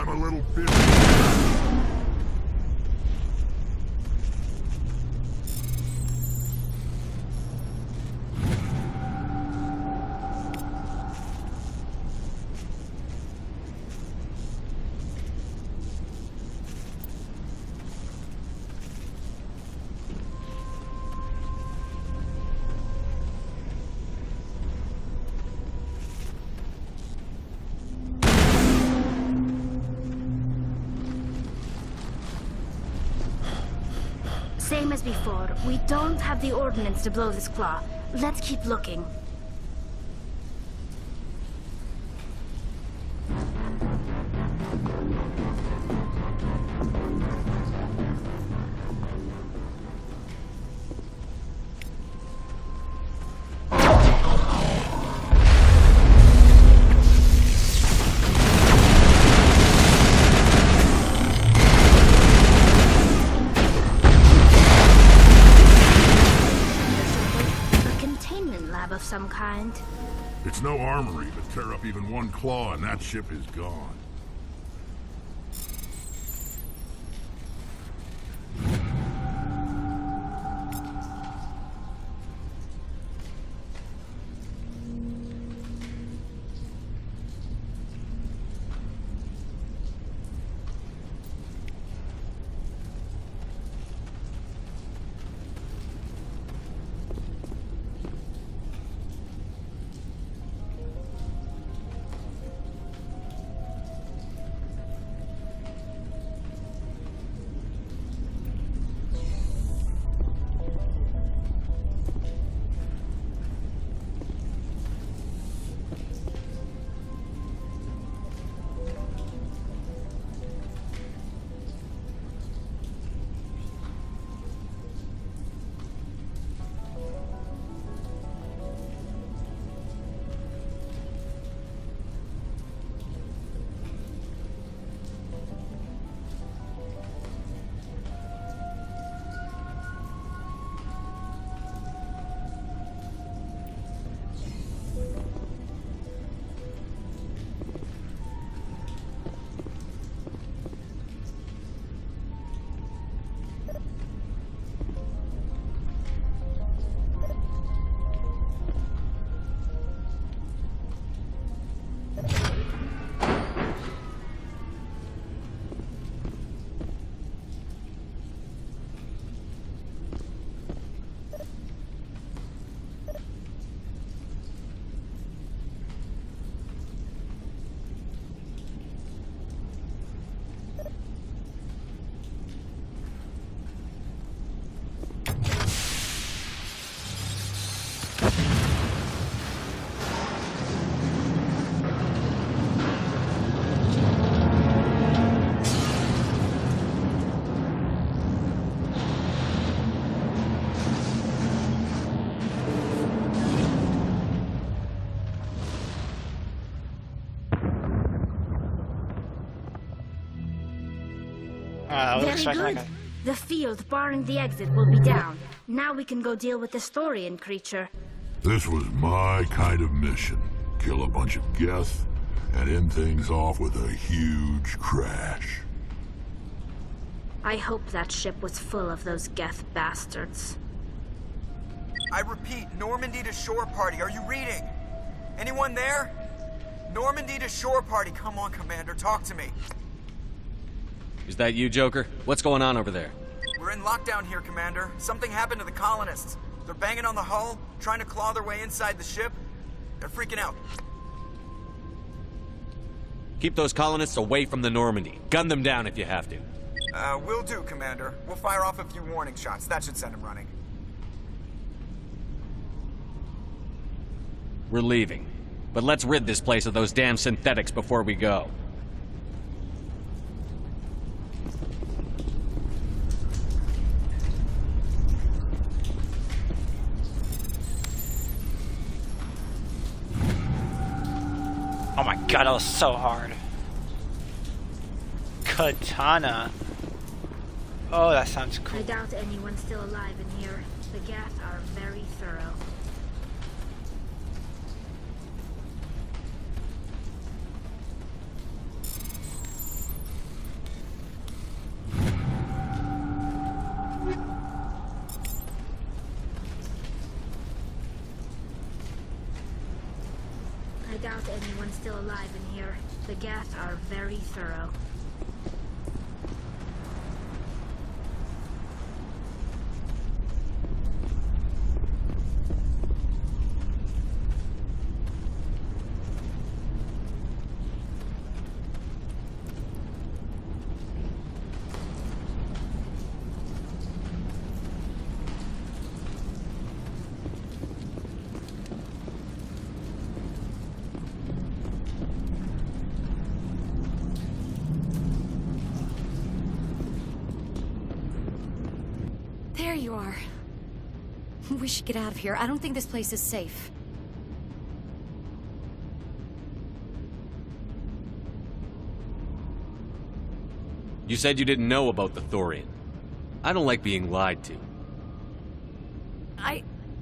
I'm a little bit... Same as before. We don't have the ordnance to blow this claw. Let's keep looking. Of some kind. It's no armory, but tear up even one claw and that ship is gone. Very good. The field barring the exit will be down. Now we can go deal with the Storian creature. This was my kind of mission. Kill a bunch of Geth and end things off with a huge crash. I hope that ship was full of those Geth bastards. I repeat, Normandy to shore party. Are you reading? Anyone there? Normandy to shore party. Come on, Commander. Talk to me. Is that you, Joker? What's going on over there? We're in lockdown here, Commander. Something happened to the colonists. They're banging on the hull, trying to claw their way inside the ship. They're freaking out. Keep those colonists away from the Normandy. Gun them down if you have to. Will do, Commander. We'll fire off a few warning shots. That should send them running. We're leaving. But let's rid this place of those damn synthetics before we go. Oh my god, that was so hard. Katana. Oh, that sounds cool. I doubt anyone's still alive in here. The Geth are very thorough. doubt anyone's still alive in here. The Geth are very thorough. There you are. We should get out of here. I don't think this place is safe. You said you didn't know about the Thorian. I don't like being lied to.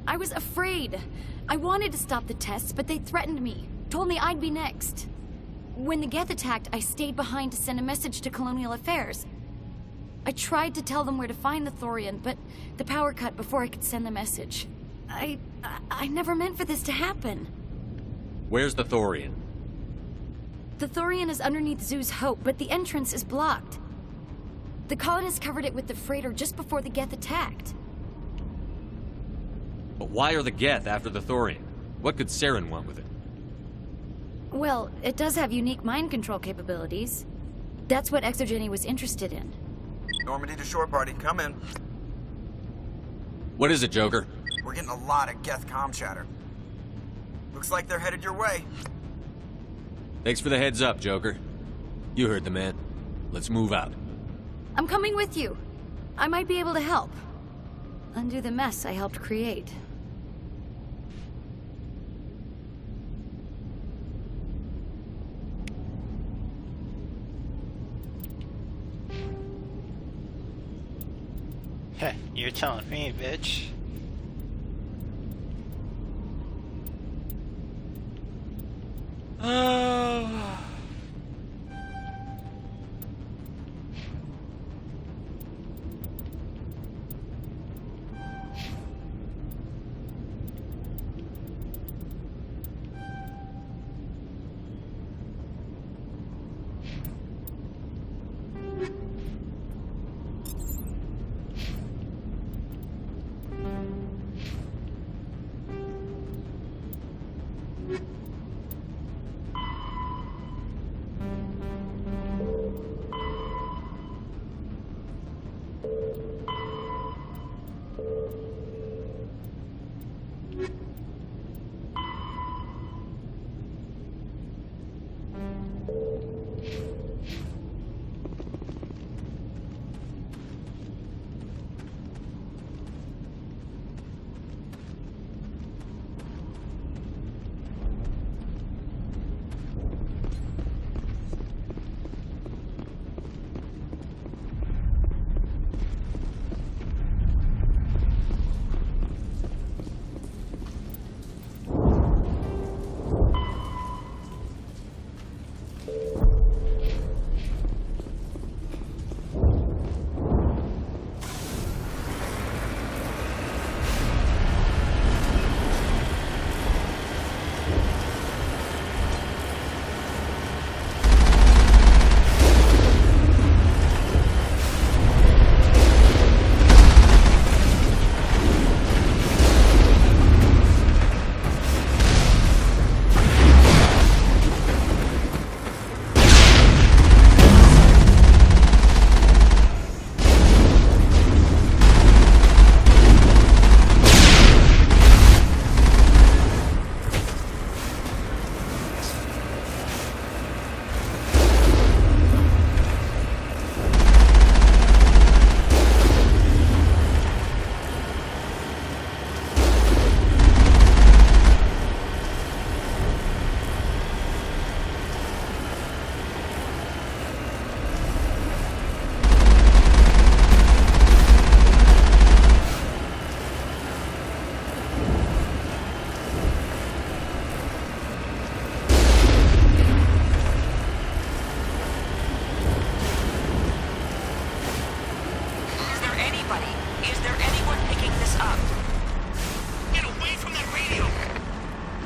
I was afraid. I wanted to stop the tests, but they threatened me. Told me I'd be next. When the Geth attacked, I stayed behind to send a message to Colonial Affairs. I tried to tell them where to find the Thorian, but the power cut before I could send the message. I never meant for this to happen. Where's the Thorian? The Thorian is underneath Zoo's Hope, but the entrance is blocked. The colonists covered it with the freighter just before the Geth attacked. But why are the Geth after the Thorian? What could Saren want with it? Well, it does have unique mind control capabilities. That's what Exogeny was interested in. Normandy to shore party, come in. What is it, Joker? We're getting a lot of Geth comm chatter. Looks like they're headed your way. Thanks for the heads up, Joker. You heard the man. Let's move out. I'm coming with you. I might be able to help. Undo the mess I helped create. Heh, you're telling me, bitch. Oh.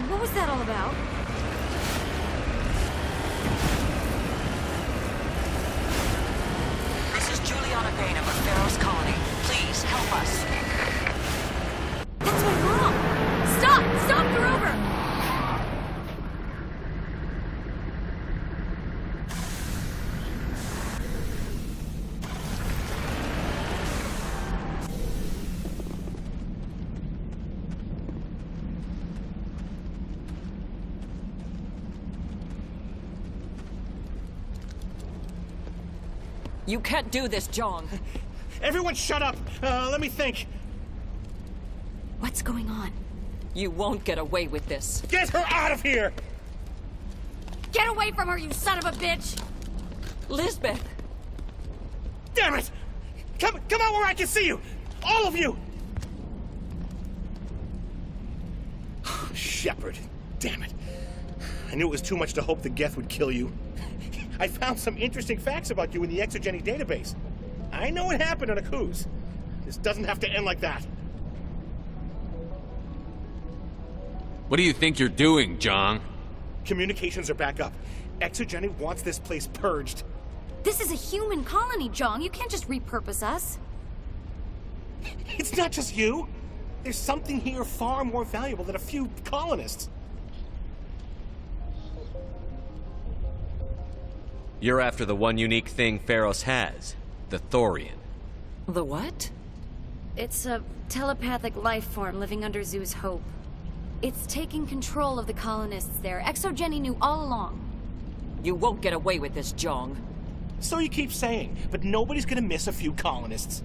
What was that all about? You can't do this, Jong. Everyone shut up! Let me think. What's going on? You won't get away with this. Get her out of here! Get away from her, you son of a bitch! Lisbeth! Damn it! Come out where I can see you! All of you! Shepard, damn it. I knew it was too much to hope the Geth would kill you. I found some interesting facts about you in the Exogeny database. I know it happened on Akuz. This doesn't have to end like that. What do you think you're doing, Jong? Communications are back up. Exogeny wants this place purged. This is a human colony, Jong. You can't just repurpose us. It's not just you. There's something here far more valuable than a few colonists. You're after the one unique thing Pharos has, the Thorian. The what? It's a telepathic life form living under Zoo's hope. It's taking control of the colonists there. Exogeny knew all along. You won't get away with this, Jong. So you keep saying, but nobody's gonna miss a few colonists.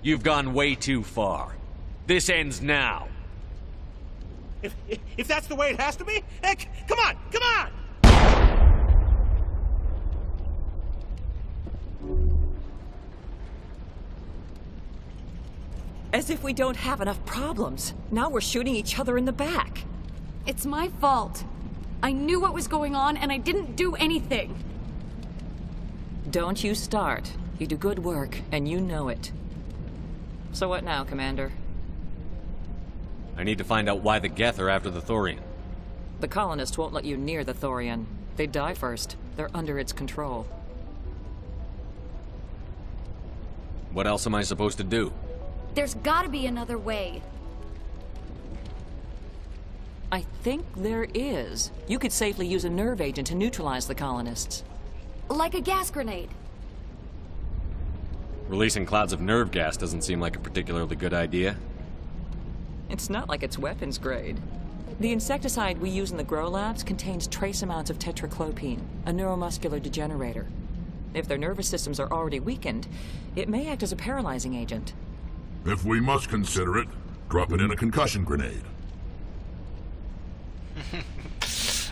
You've gone way too far. This ends now. If that's the way it has to be, heck, come on! As if we don't have enough problems. Now we're shooting each other in the back. It's my fault. I knew what was going on, and I didn't do anything. Don't you start. You do good work, and you know it. So what now, Commander? I need to find out why the Geth are after the Thorian. The colonists won't let you near the Thorian. They'd die first. They're under its control. What else am I supposed to do? There's gotta be another way. I think there is. You could safely use a nerve agent to neutralize the colonists. Like a gas grenade. Releasing clouds of nerve gas doesn't seem like a particularly good idea. It's not like it's weapons grade. The insecticide we use in the Grow Labs contains trace amounts of tetraclopine, a neuromuscular degenerator. If their nervous systems are already weakened, it may act as a paralyzing agent. If we must consider it, drop it in a concussion grenade.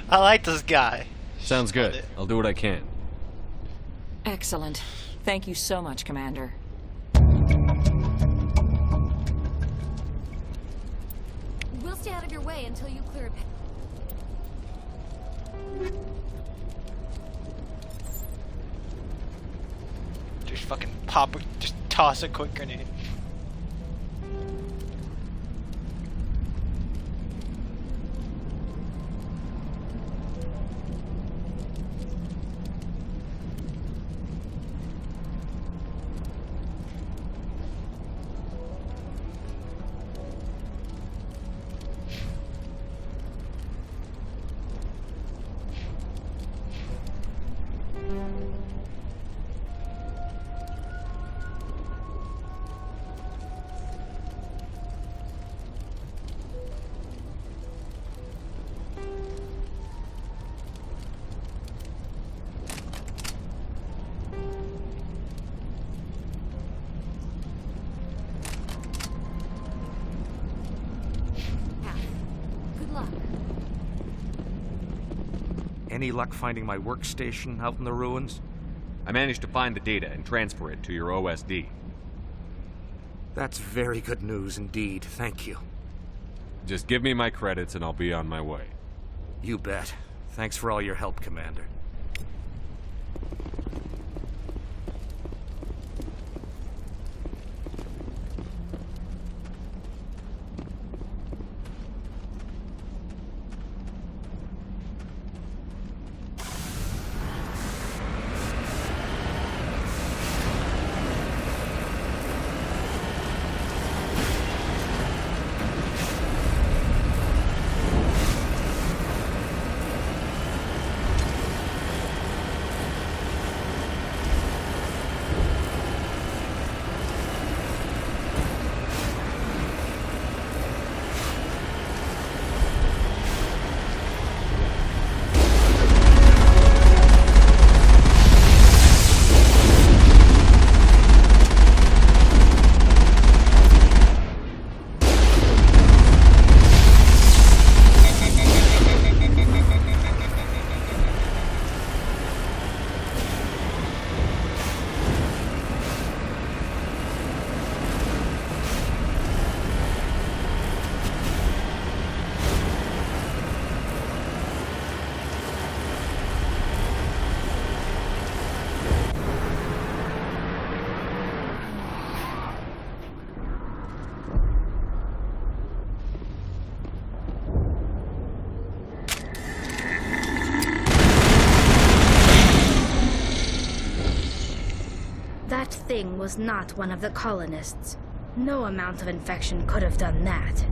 I like this guy. Sounds good. I'll do what I can. Excellent. Thank you so much, Commander. We'll stay out of your way until you clear it. Just fucking just toss a quick grenade. Any luck finding my workstation out in the ruins? I managed to find the data and transfer it to your OSD. That's very good news indeed. Thank you. Just give me my credits and I'll be on my way. You bet. Thanks for all your help, Commander. thing was not one of the colonists. No amount of infection could have done that.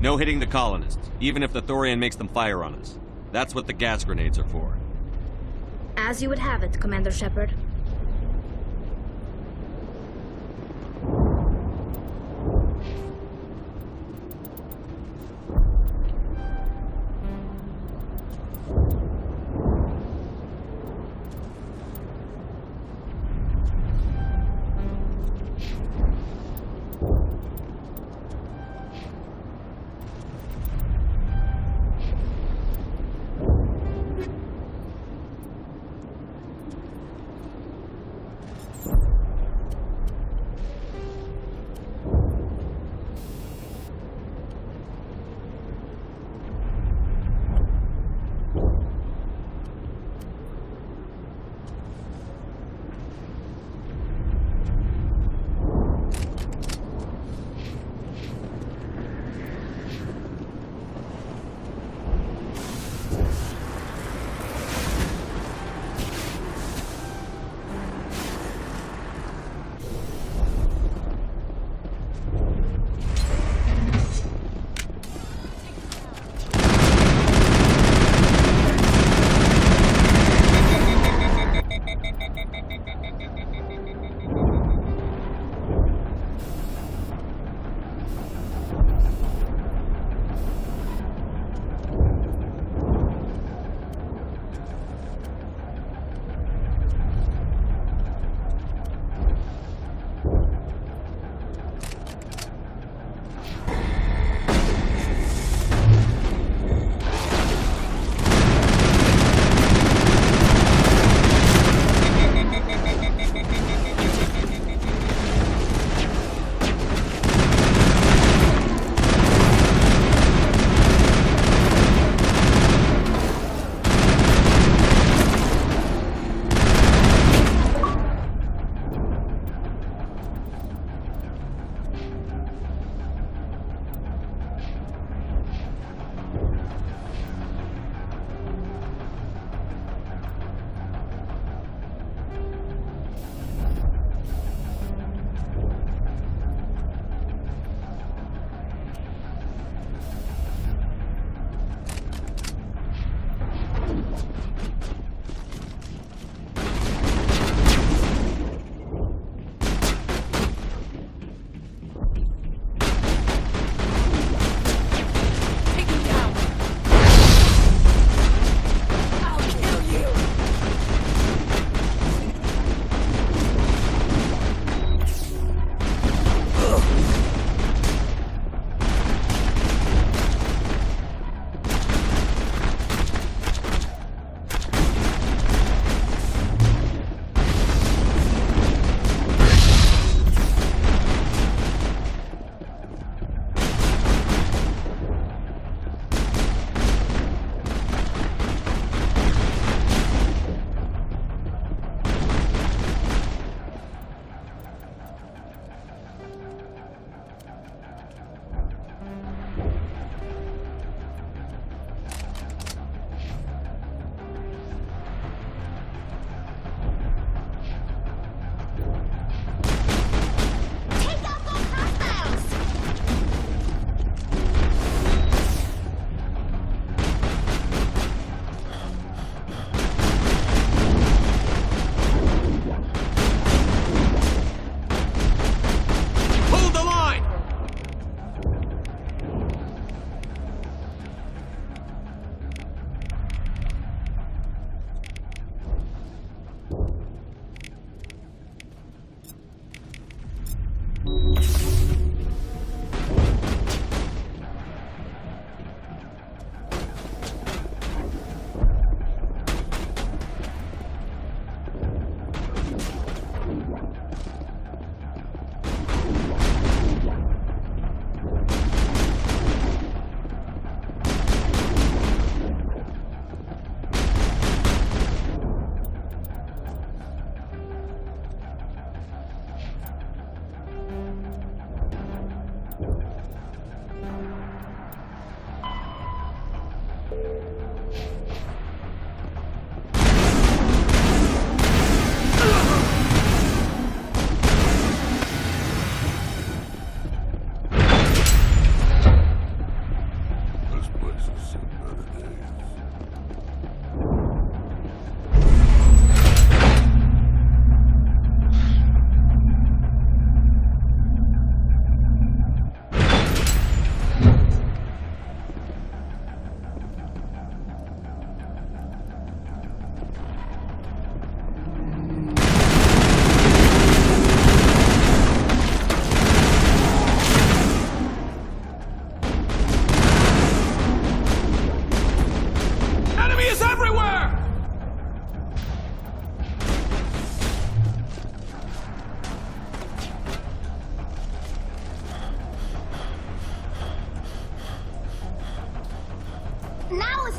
No hitting the colonists, even if the Thorian makes them fire on us. That's what the gas grenades are for. As you would have it, Commander Shepard.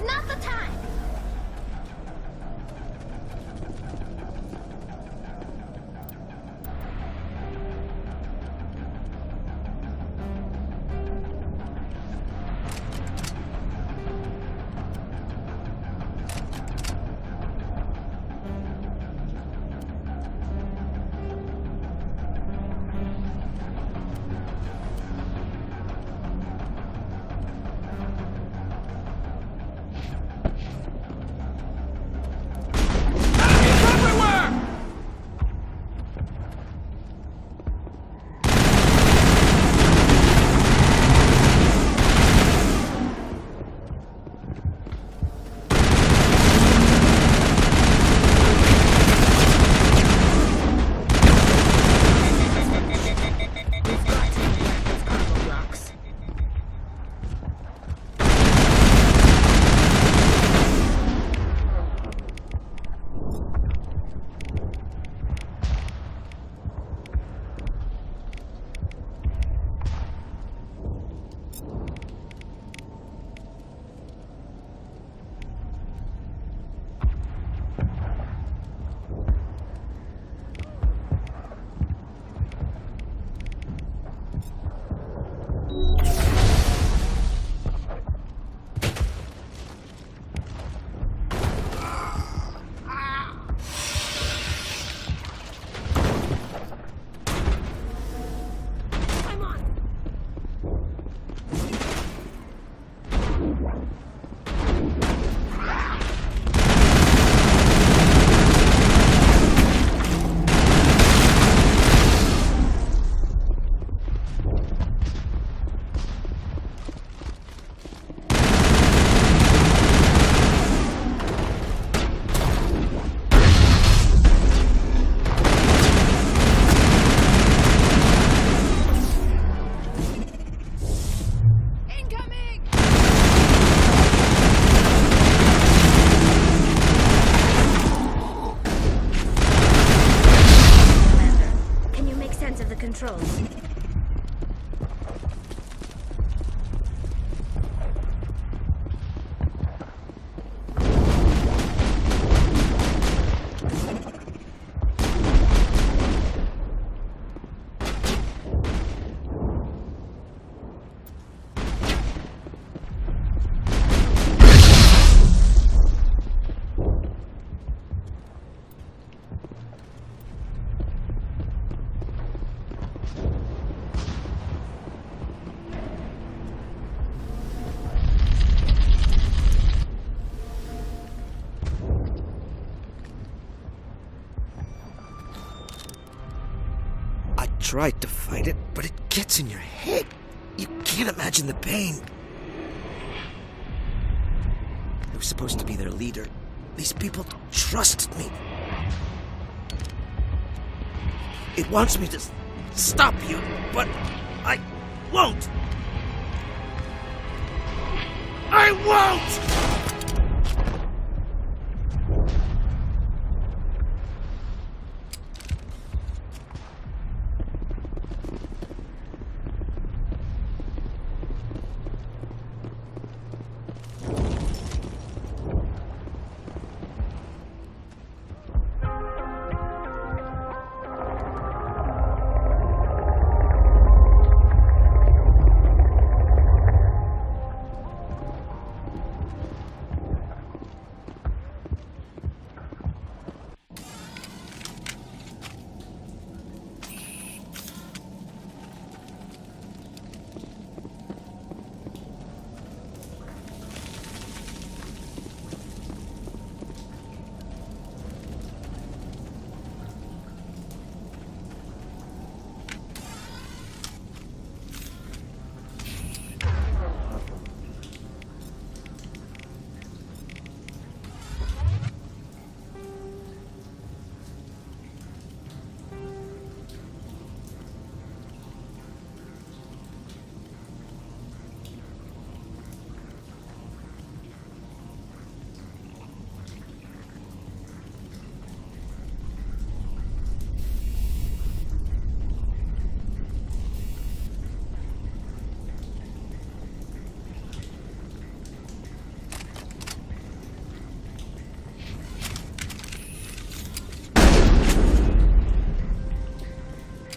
not the time! Controls. Tried to fight it, but it gets in your head. You can't imagine the pain. I was supposed to be their leader. These people trusted me. It wants me to stop you, but I won't. I won't!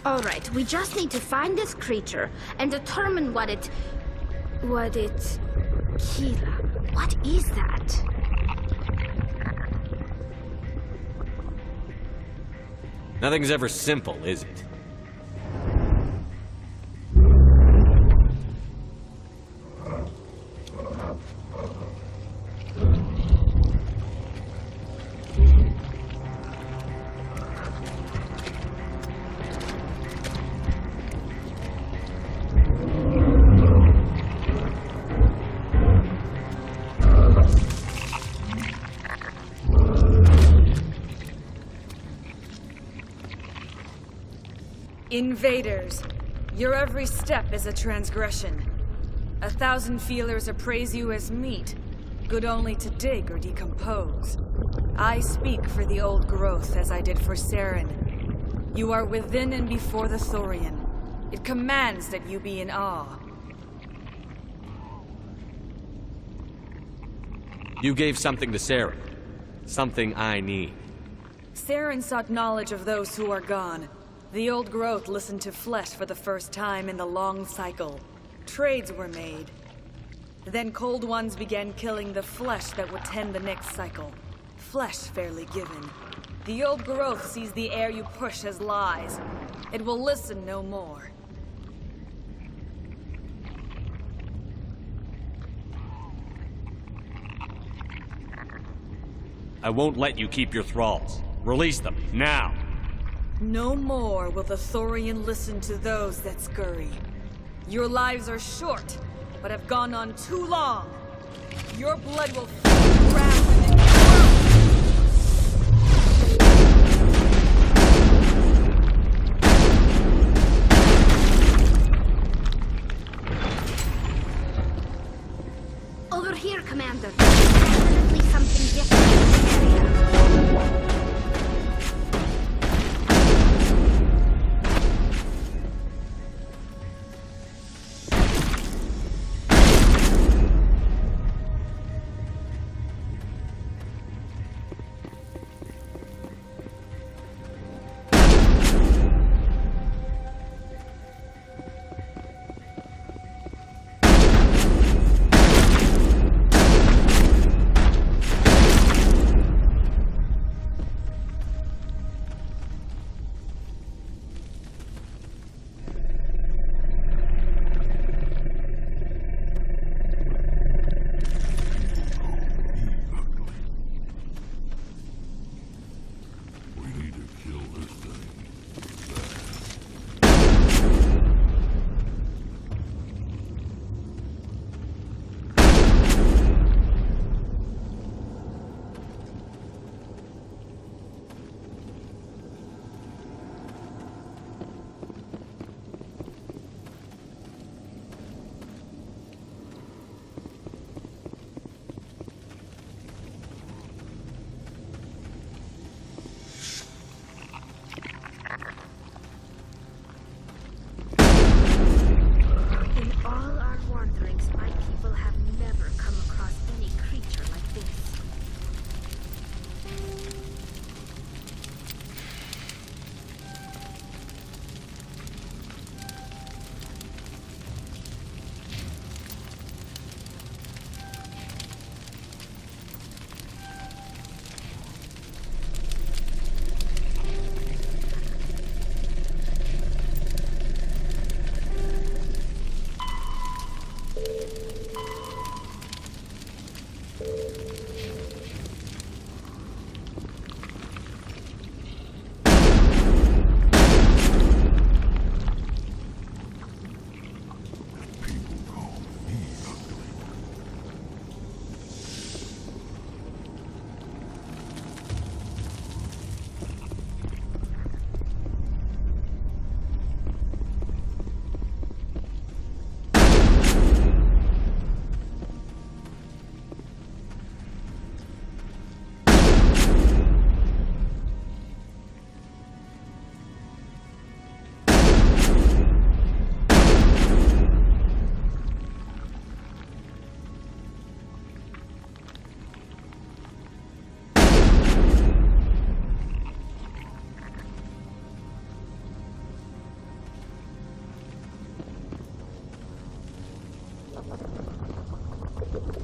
All right, we just need to find this creature and determine what it... Kila, what is that? Nothing's ever simple, is it? Invaders, your every step is a transgression. 1,000 feelers appraise you as meat, good only to dig or decompose. I speak for the old growth as I did for Saren. You are within and before the Thorian. It commands that you be in awe. You gave something to Saren. Something I need. Saren sought knowledge of those who are gone. The old growth listened to flesh for the first time in the long cycle. Trades were made. Then cold ones began killing the flesh that would tend the next cycle. Flesh fairly given. The old growth sees the air you push as lies. It will listen no more. I won't let you keep your thralls. Release them, now! No more will the Thorian listen to those that scurry. Your lives are short, but have gone on too long. Your blood will fill the ground when it Over here, Commander. Definitely something different in this area.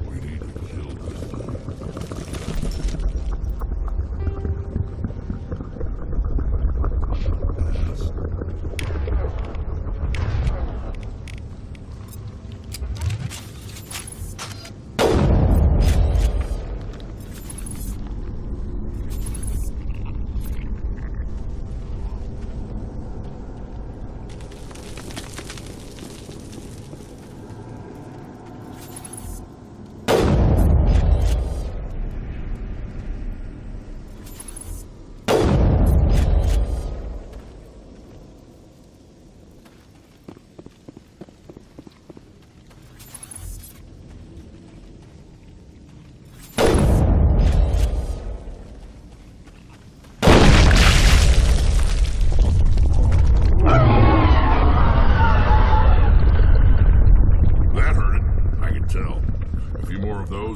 We need to kill this thing.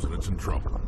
And it's in trouble.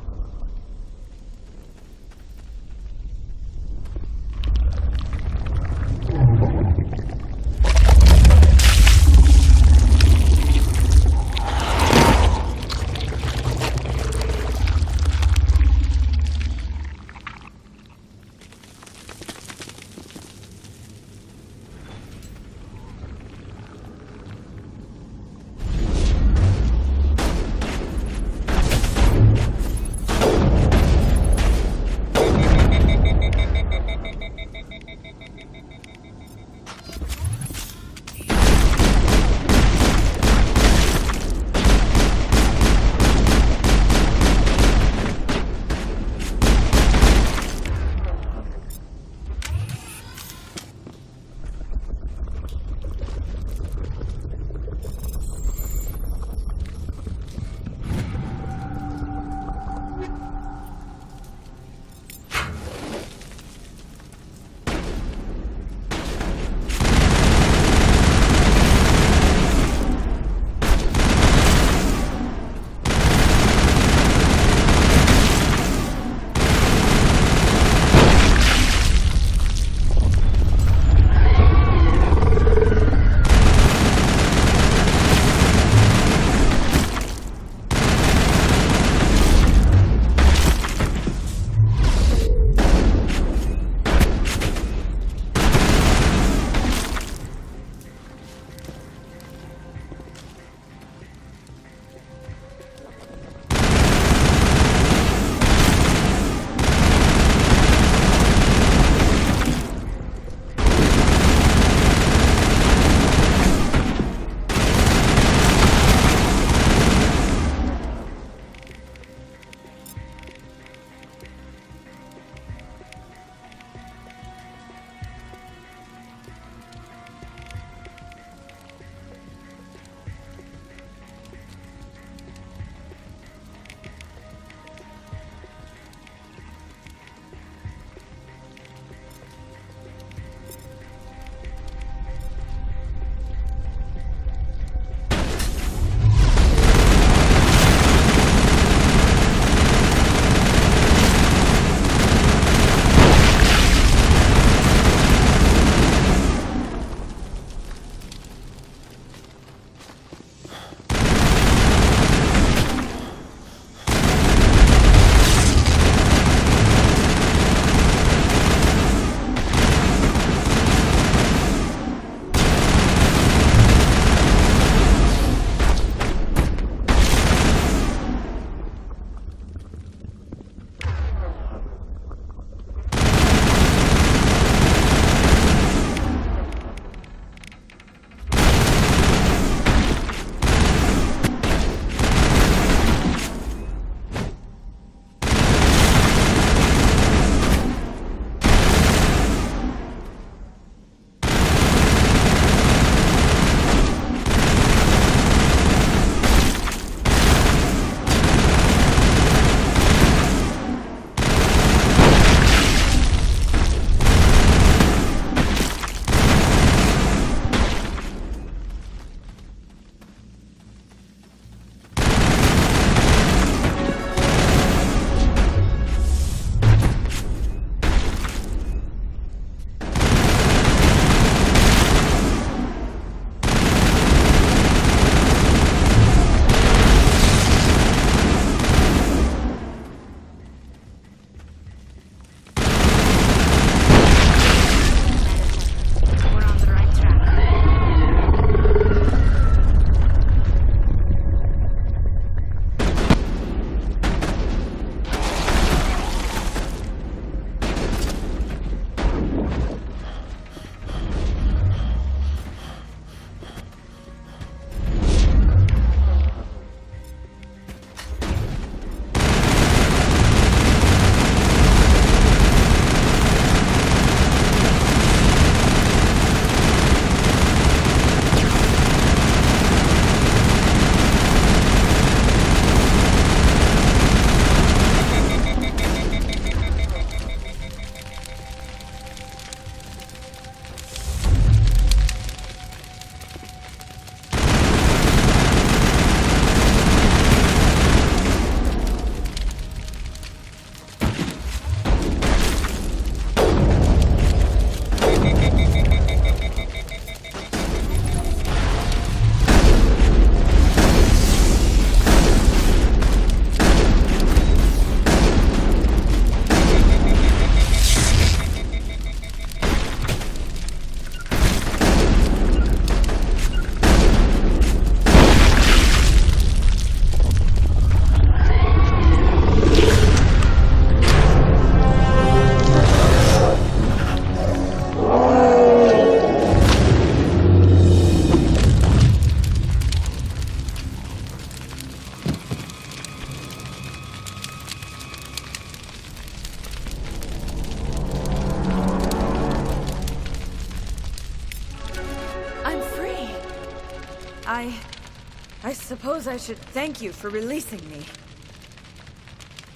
I suppose I should thank you for releasing me.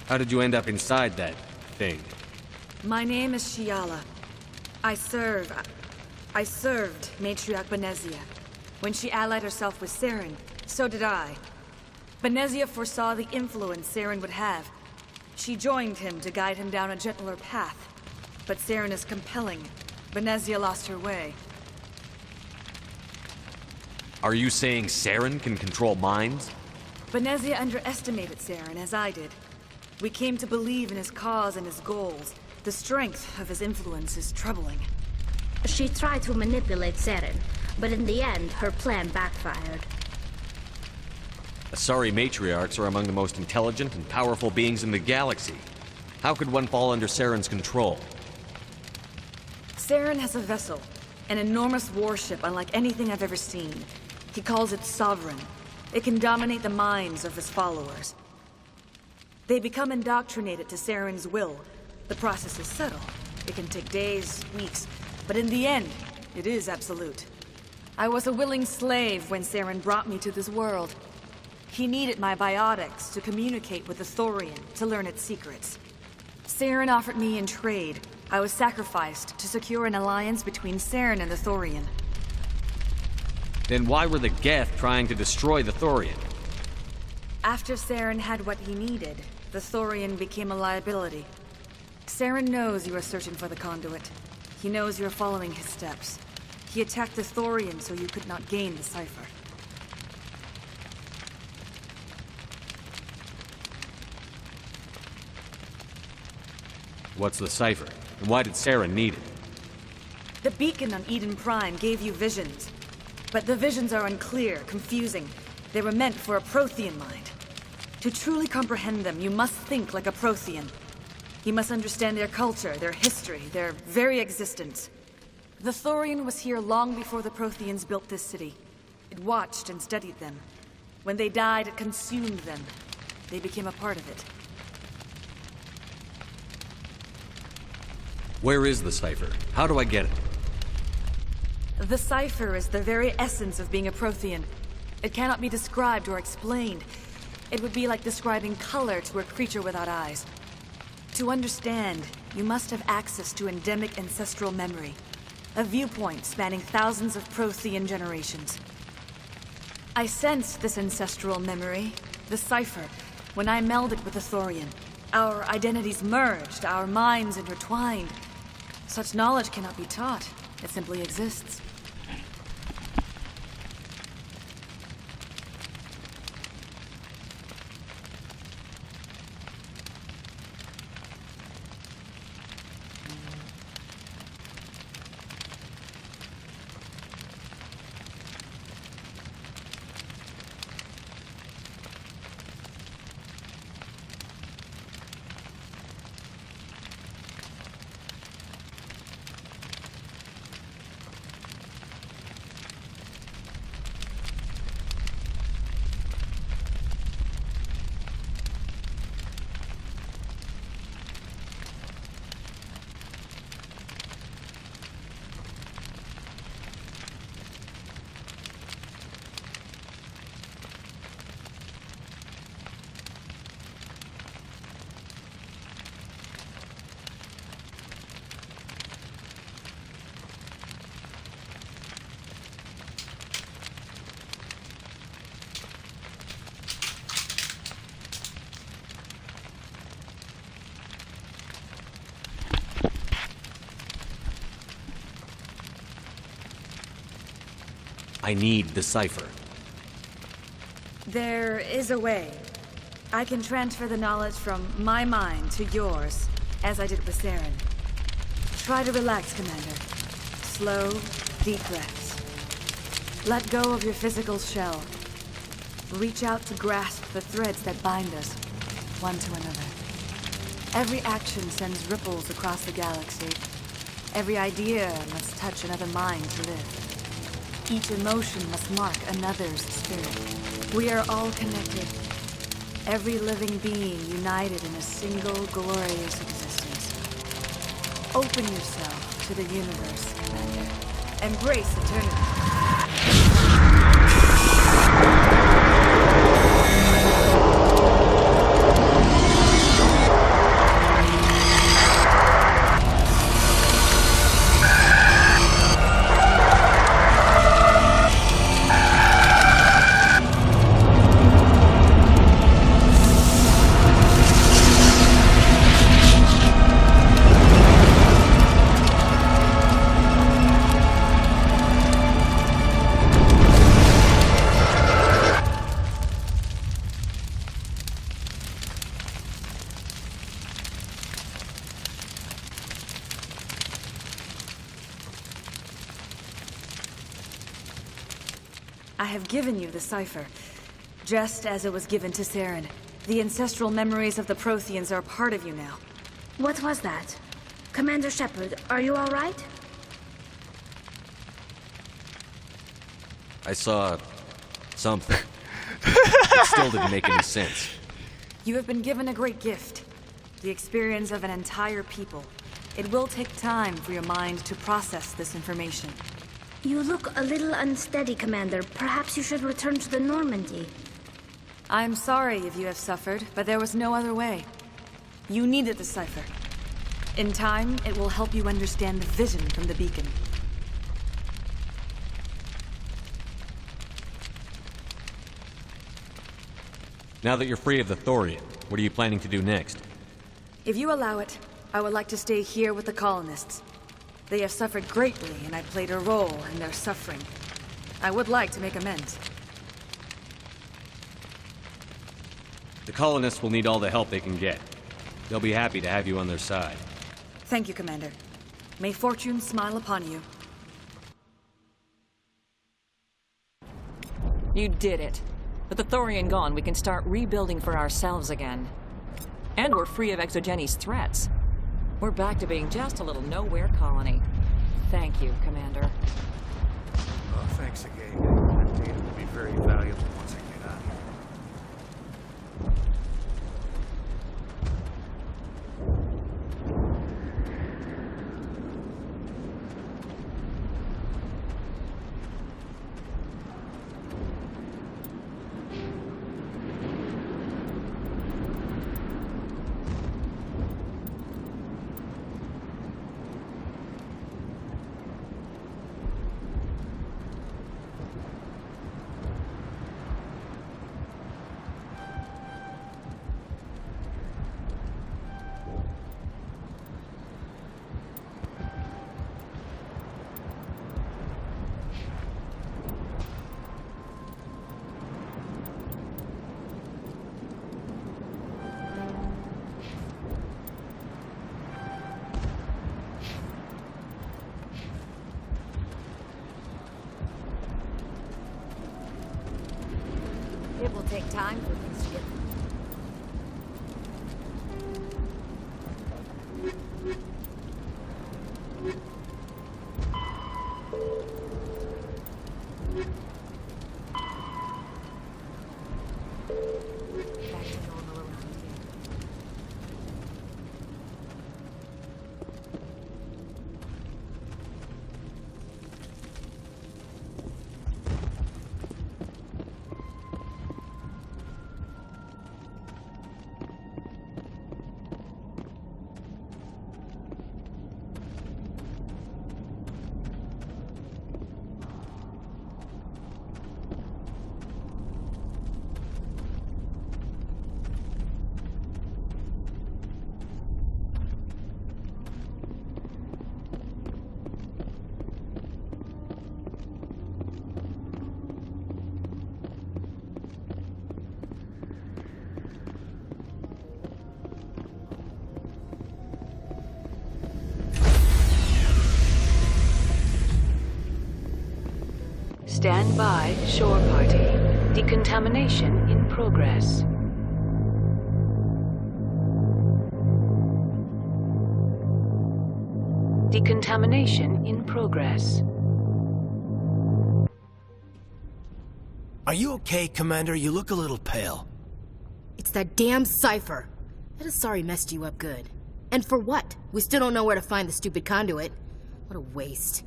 How did you end up inside that thing? My name is Shiala. I served Matriarch Benezia. When she allied herself with Saren, so did I. Benezia foresaw the influence Saren would have. She joined him to guide him down a gentler path. But Saren is compelling. Benezia lost her way. Are you saying Saren can control minds? Benezia underestimated Saren, as I did. We came to believe in his cause and his goals. The strength of his influence is troubling. She tried to manipulate Saren, but in the end, her plan backfired. Asari matriarchs are among the most intelligent and powerful beings in the galaxy. How could one fall under Saren's control? Saren has a vessel, an enormous warship unlike anything I've ever seen. He calls it Sovereign. It can dominate the minds of his followers. They become indoctrinated to Saren's will. The process is subtle. It can take days, weeks, but in the end, it is absolute. I was a willing slave when Saren brought me to this world. He needed my biotics to communicate with the Thorian, to learn its secrets. Saren offered me in trade. I was sacrificed to secure an alliance between Saren and the Thorian. Then why were the Geth trying to destroy the Thorian? After Saren had what he needed, the Thorian became a liability. Saren knows you are searching for the conduit. He knows you're following his steps. He attacked the Thorian so you could not gain the cipher. What's the cipher? And why did Saren need it? The beacon on Eden Prime gave you visions. But the visions are unclear, confusing. They were meant for a Prothean mind. To truly comprehend them, you must think like a Prothean. You must understand their culture, their history, their very existence. The Thorian was here long before the Protheans built this city. It watched and studied them. When they died, it consumed them. They became a part of it. Where is the cipher? How do I get it? The cipher is the very essence of being a Prothean. It cannot be described or explained. It would be like describing color to a creature without eyes. To understand, you must have access to endemic ancestral memory. A viewpoint spanning thousands of Prothean generations. I sensed this ancestral memory, the cipher, when I melded with the Thorian. Our identities merged, our minds intertwined. Such knowledge cannot be taught. It simply exists. I need the cipher. There is a way. I can transfer the knowledge from my mind to yours, as I did with Saren. Try to relax, Commander. Slow, deep breaths. Let go of your physical shell. Reach out to grasp the threads that bind us, one to another. Every action sends ripples across the galaxy. Every idea must touch another mind to live. Each emotion must mark another's spirit. We are all connected. Every living being united in a single glorious existence. Open yourself to the universe, Commander. Embrace eternity. I have given you the cipher, just as it was given to Saren. The ancestral memories of the Protheans are part of you now. What was that? Commander Shepard, are you all right? I saw something. It still didn't make any sense. You have been given a great gift. The experience of an entire people. It will take time for your mind to process this information. You look a little unsteady, Commander. Perhaps you should return to the Normandy. I'm sorry if you have suffered, but there was no other way. You needed the cipher. In time, it will help you understand the vision from the beacon. Now that you're free of the Thorian, what are you planning to do next? If you allow it, I would like to stay here with the colonists. They have suffered greatly, and I played a role in their suffering. I would like to make amends. The colonists will need all the help they can get. They'll be happy to have you on their side. Thank you, Commander. May fortune smile upon you. You did it. With the Thorian gone, we can start rebuilding for ourselves again. And we're free of Exogeni's threats. We're back to being just a little nowhere colony. Thank you, Commander. Oh, thanks again. That data will be very valuable once I get out of here. It will take time for things to get... Stand by, shore party. Decontamination in progress. Decontamination in progress. Are you okay, Commander? You look a little pale. It's that damn cipher. That Asari messed you up good. And for what? We still don't know where to find the stupid conduit. What a waste.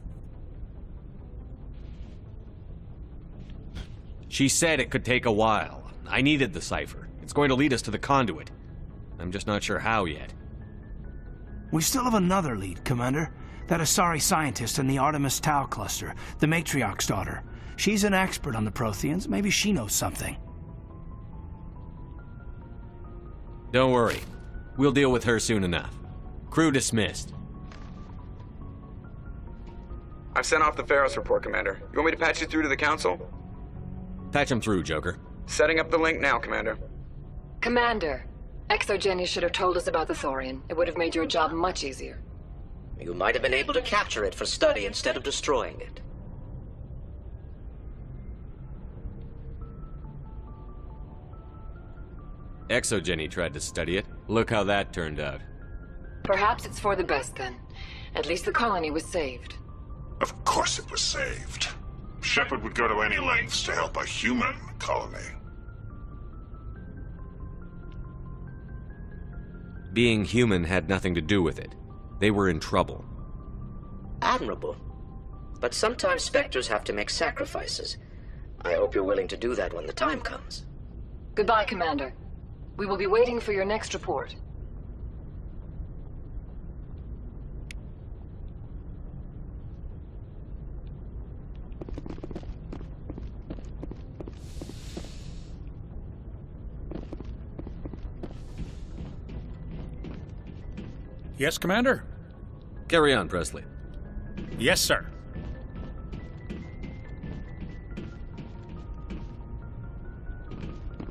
She said it could take a while. I needed the cipher. It's going to lead us to the conduit. I'm just not sure how yet. We still have another lead, Commander. That Asari scientist in the Artemis Tau cluster, the Matriarch's daughter. She's an expert on the Protheans. Maybe she knows something. Don't worry. We'll deal with her soon enough. Crew dismissed. I've sent off the Pharos report, Commander. You want me to patch you through to the Council? Patch him through, Joker. Setting up the link now, Commander. Commander, Exogeny should have told us about the Thorian. It would have made your job much easier. You might have been able to capture it for study instead of destroying it. ExoGeni tried to study it. Look how that turned out. Perhaps it's for the best then. At least the colony was saved. Of course it was saved. Shepard would go to any lengths to help a human colony. Being human had nothing to do with it. They were in trouble. Admirable. But sometimes Spectres have to make sacrifices. I hope you're willing to do that when the time comes. Goodbye, Commander. We will be waiting for your next report. Yes, Commander? Carry on, Presley. Yes, sir.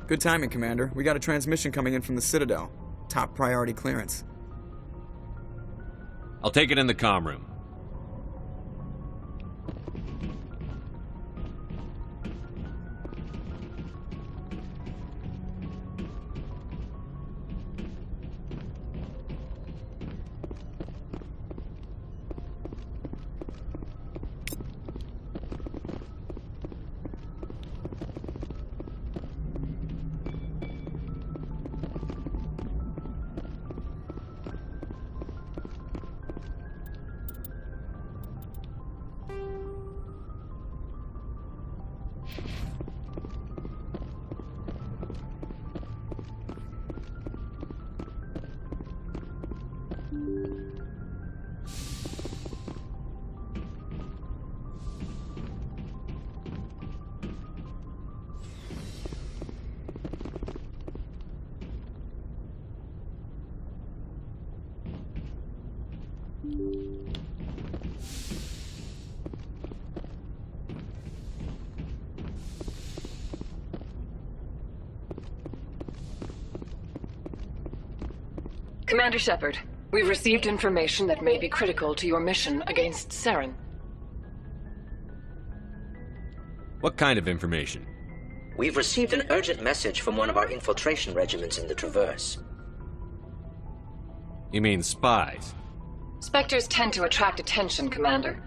Good timing, Commander. We got a transmission coming in from the Citadel. Top priority clearance. I'll take it in the comm room. Commander Shepard, we've received information that may be critical to your mission against Saren. What kind of information? We've received an urgent message from one of our infiltration regiments in the Traverse. You mean spies? Spectres tend to attract attention, Commander,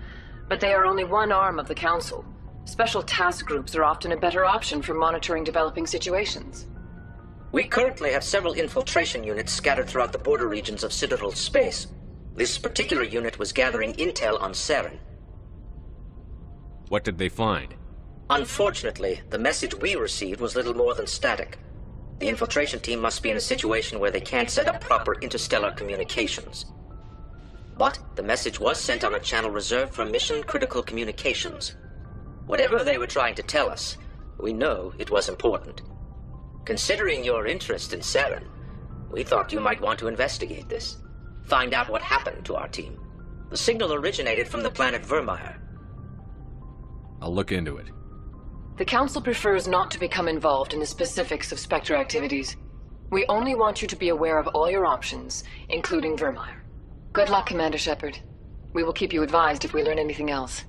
but they are only one arm of the Council. Special task groups are often a better option for monitoring developing situations. We currently have several infiltration units scattered throughout the border regions of Citadel space. This particular unit was gathering intel on Saren. What did they find? Unfortunately, the message we received was little more than static. The infiltration team must be in a situation where they can't set up proper interstellar communications. But the message was sent on a channel reserved for mission-critical communications. Whatever they were trying to tell us, we know it was important. Considering your interest in Saren, we thought you might want to investigate this. Find out what happened to our team. The signal originated from the planet Vermeer. I'll look into it. The Council prefers not to become involved in the specifics of Spectre activities. We only want you to be aware of all your options, including Vermeer. Good luck, Commander Shepard. We will keep you advised if we learn anything else.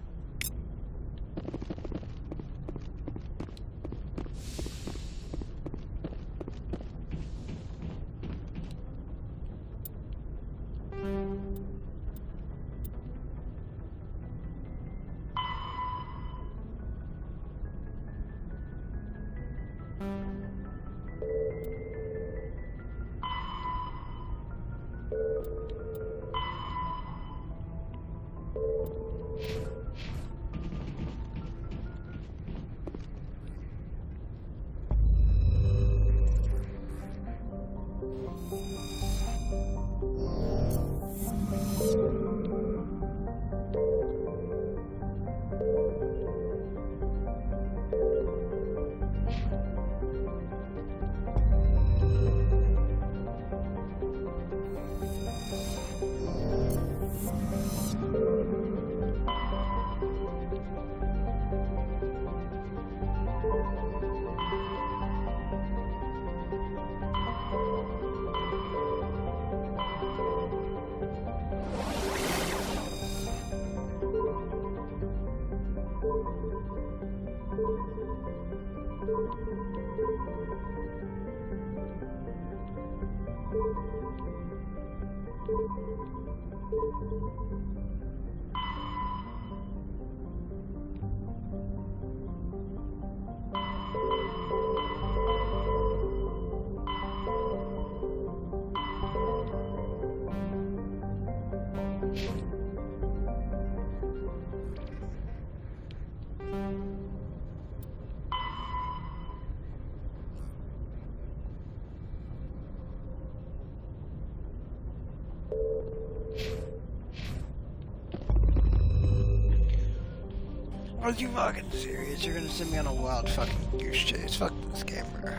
Are you fucking serious? You're gonna send me on a wild fucking goose chase. Fuck this game, bro.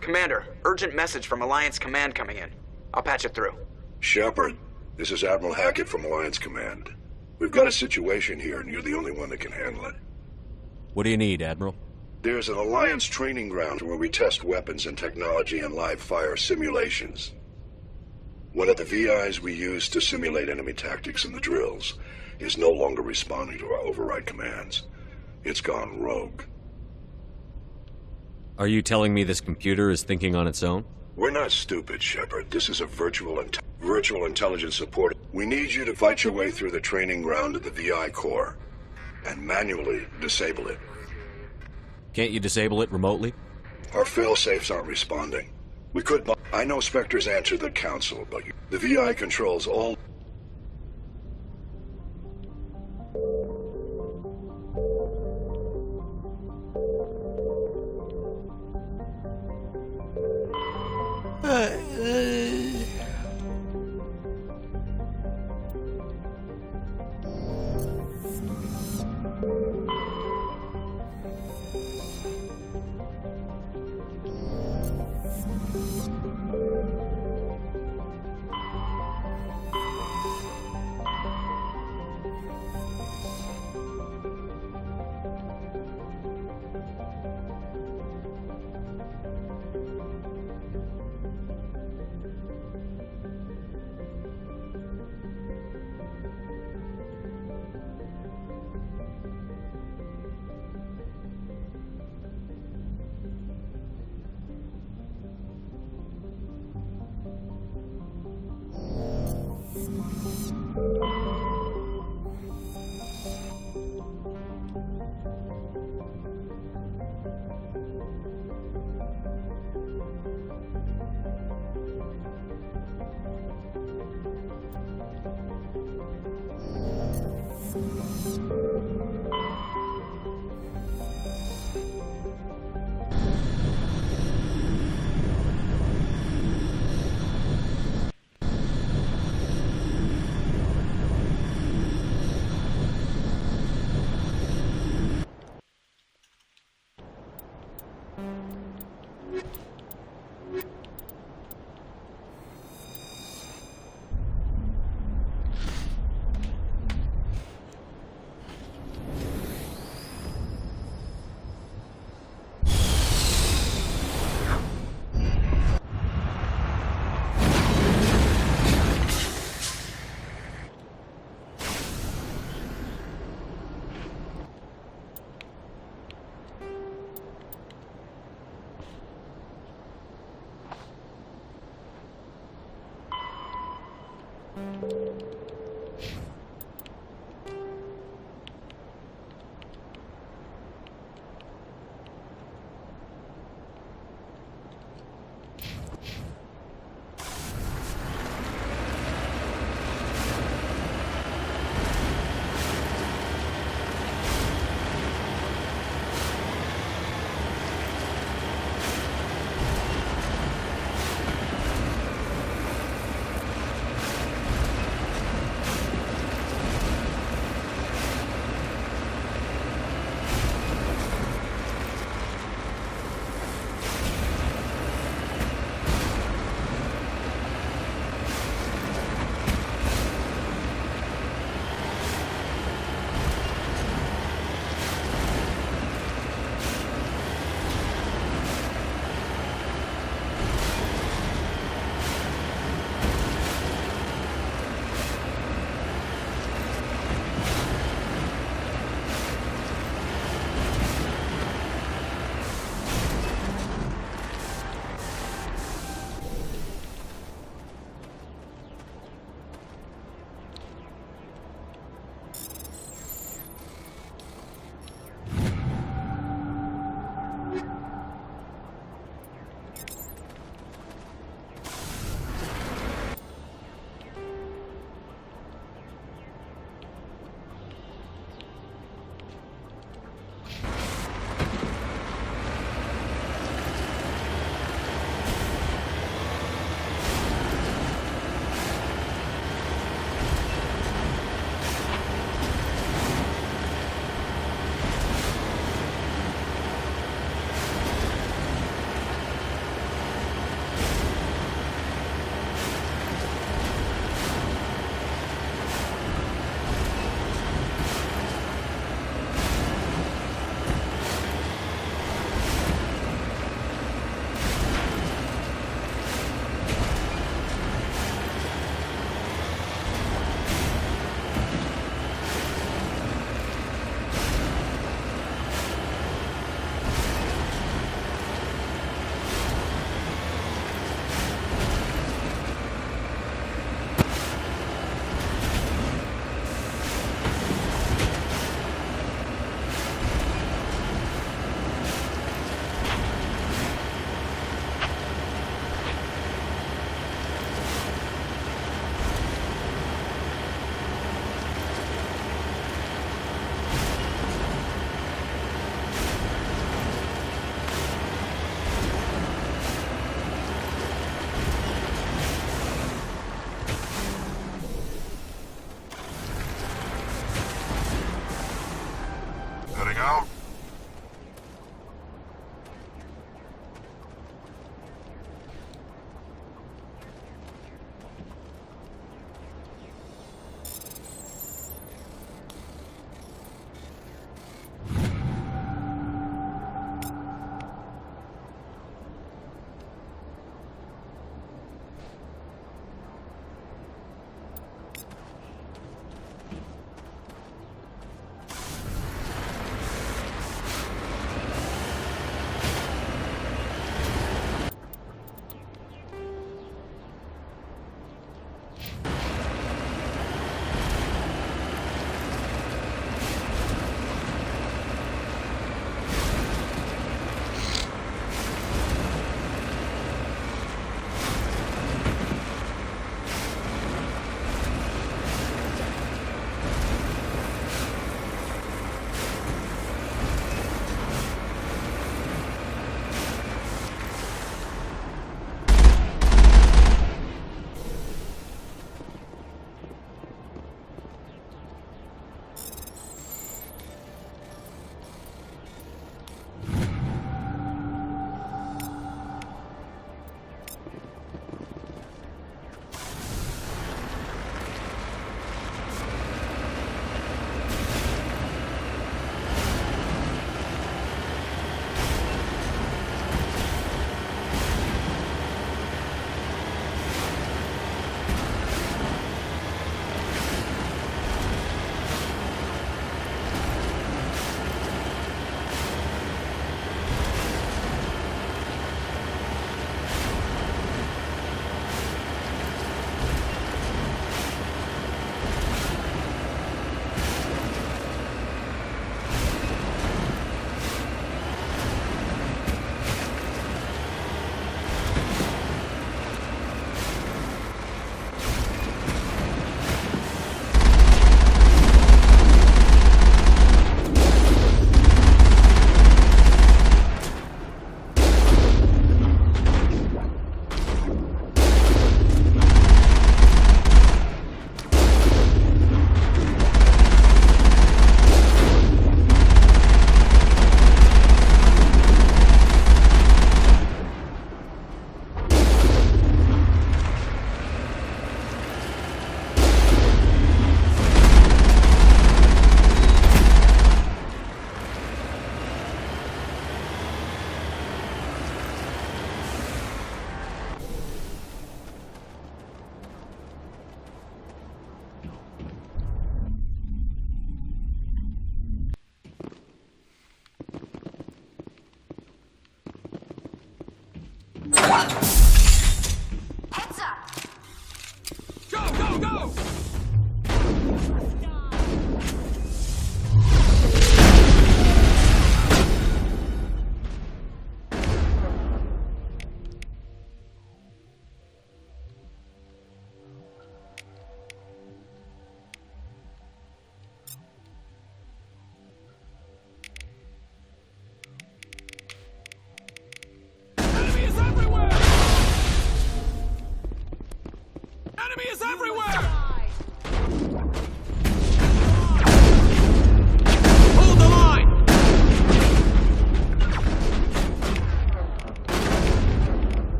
Commander, urgent message from Alliance Command coming in. I'll patch it through. Shepard, this is Admiral Hackett from Alliance Command. We've got a situation here, and you're the only one that can handle it. What do you need, Admiral? There's an Alliance training ground where we test weapons and technology in live fire simulations. One of the VIs we use to simulate enemy tactics in the drills is no longer responding to our override commands. It's gone rogue. Are you telling me this computer is thinking on its own? We're not stupid, Shepard. This is a virtual intelligence support. We need you to fight your way through the training ground of the VI core and manually disable it. Can't you disable it remotely? Our fail-safes aren't responding. We could... I know Spectres answered the Council, but the VI controls all...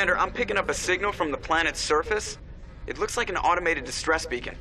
Commander, I'm picking up a signal from the planet's surface. It looks like an automated distress beacon.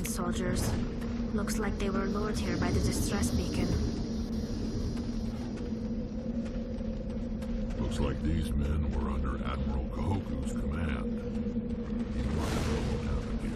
Alliance soldiers. Looks like they were lured here by the distress beacon. Looks like these men were under Admiral Kahoku's command. He must know what happened here.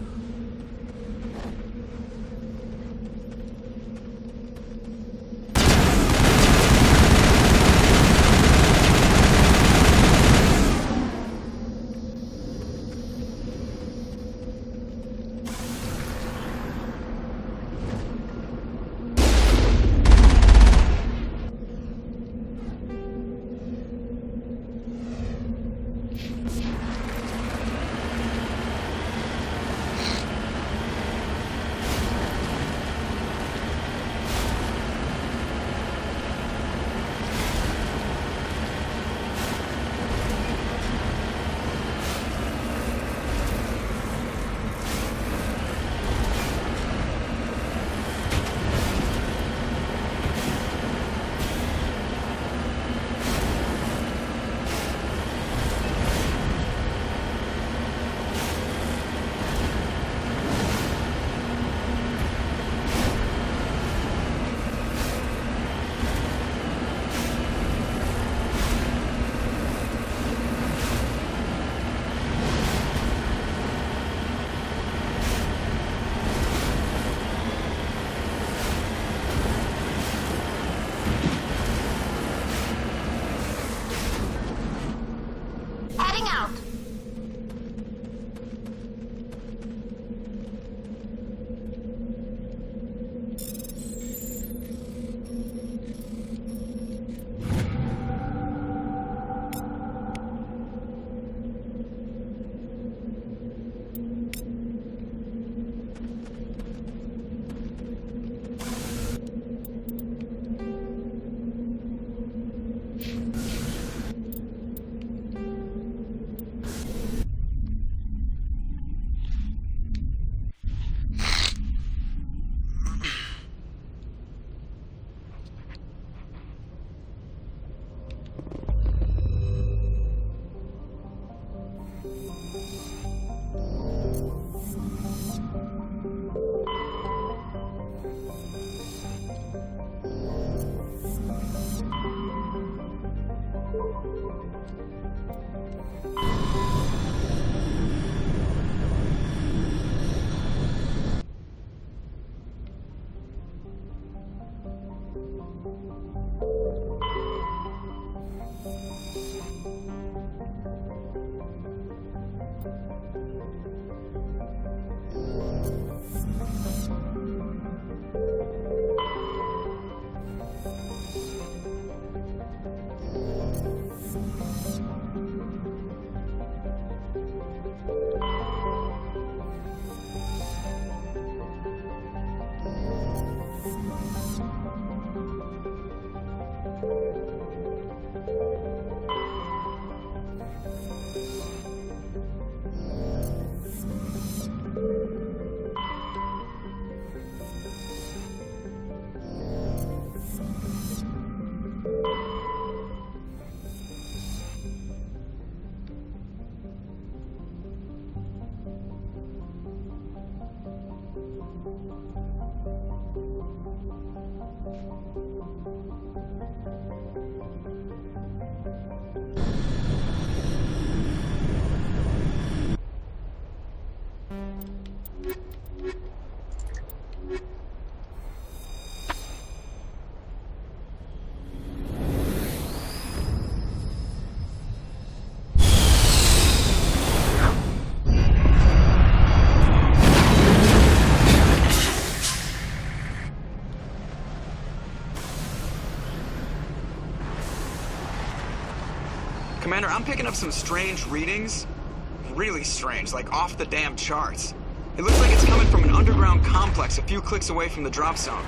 Commander, I'm picking up some strange readings. Really strange, like off the damn charts. It looks like it's coming from an underground complex a few clicks away from the drop zone.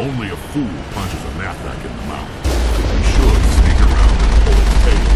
Only a fool punches a gnatback in the mouth. He should sneak around and pull its tail.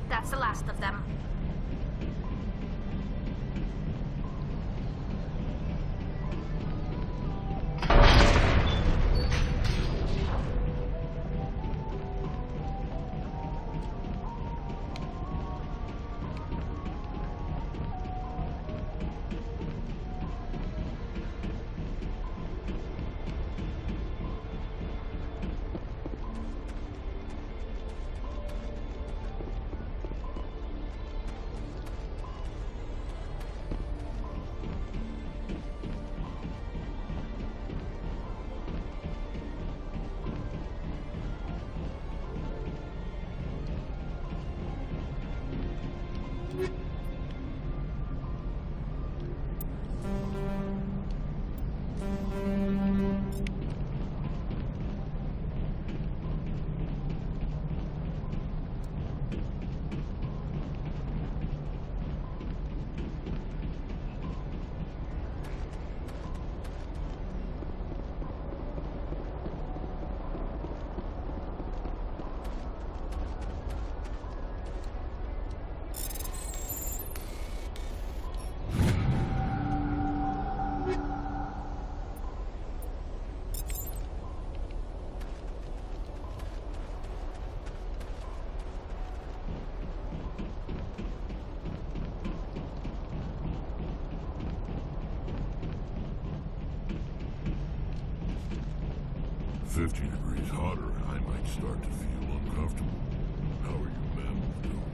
That's the last of them. "50 degrees hotter, and I might start to feel uncomfortable. How are you men doing?"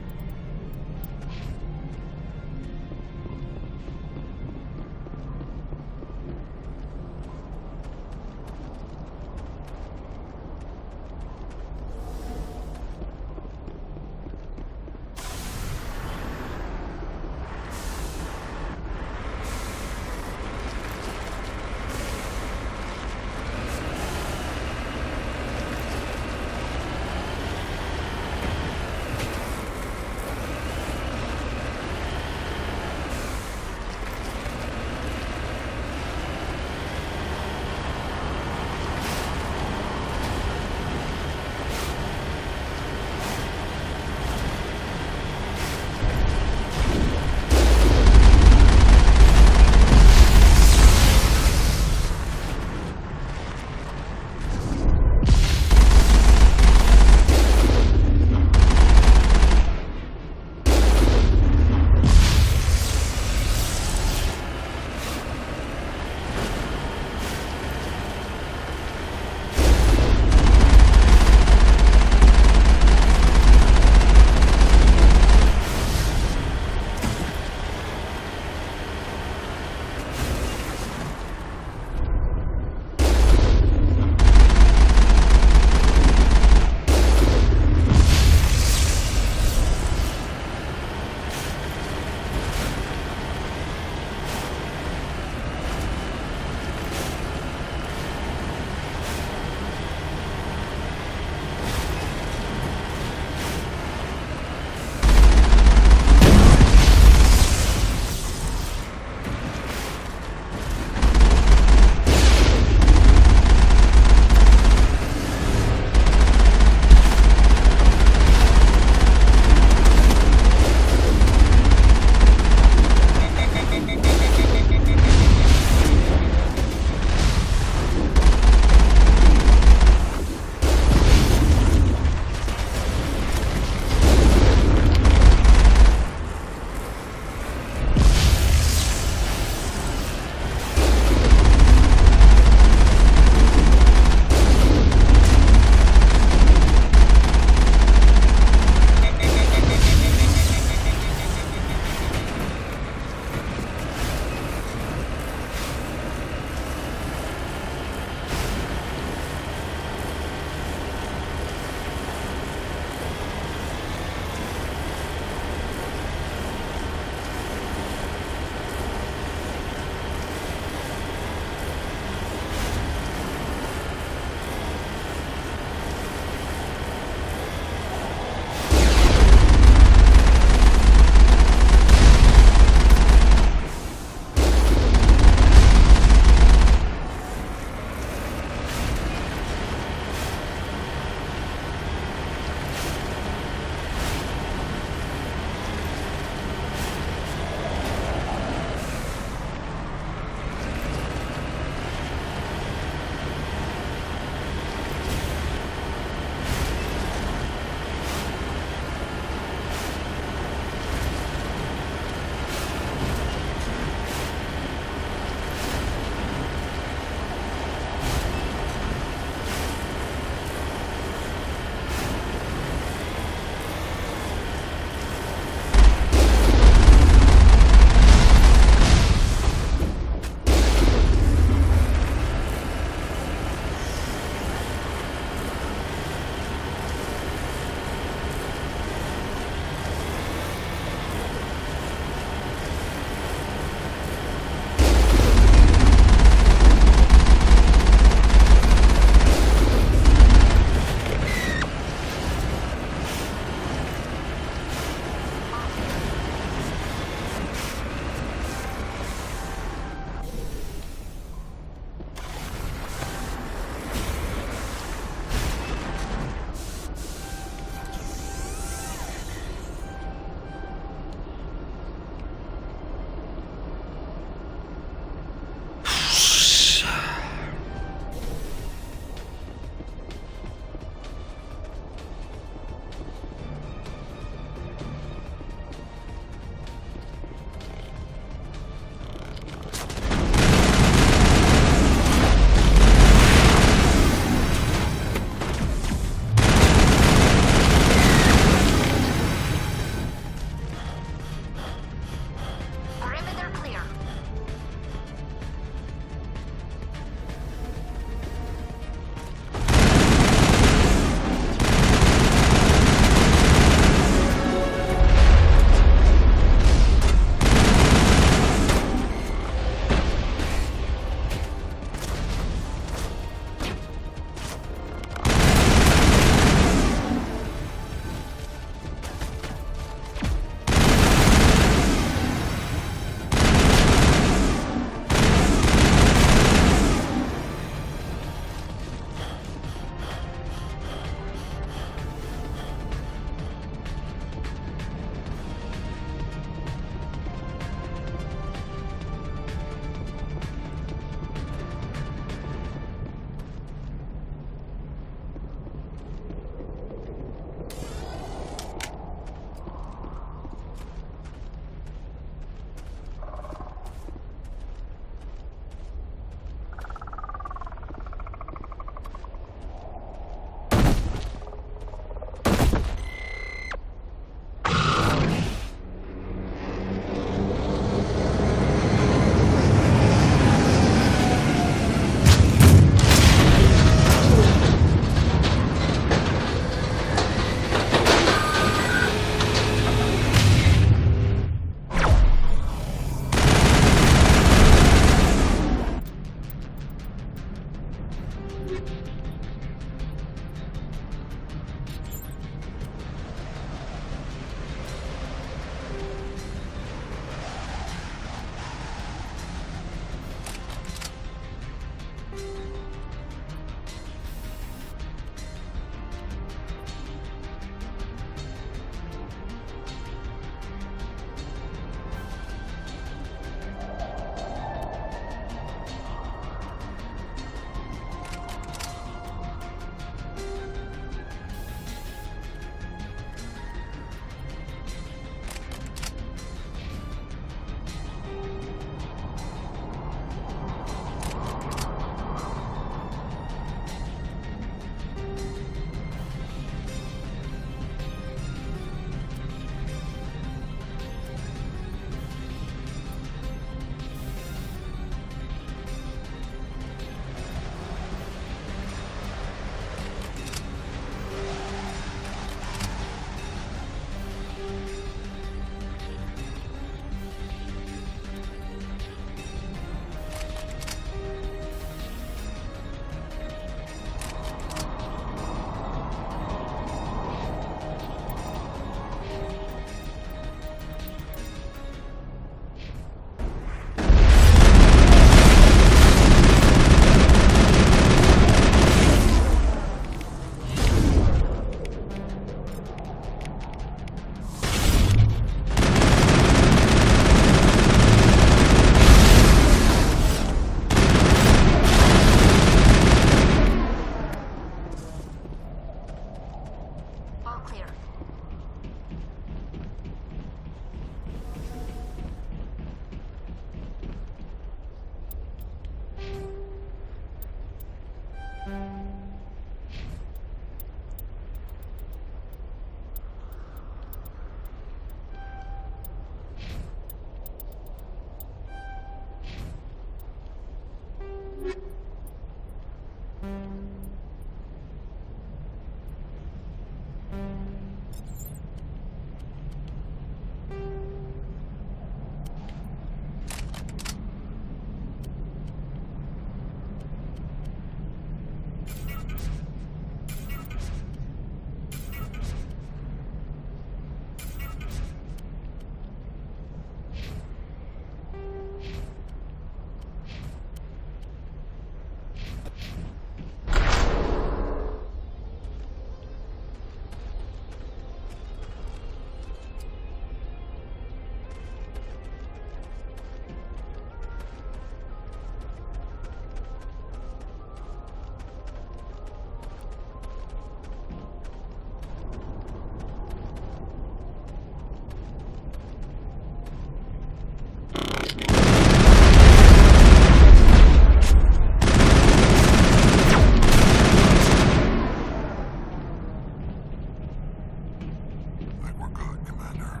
Commander.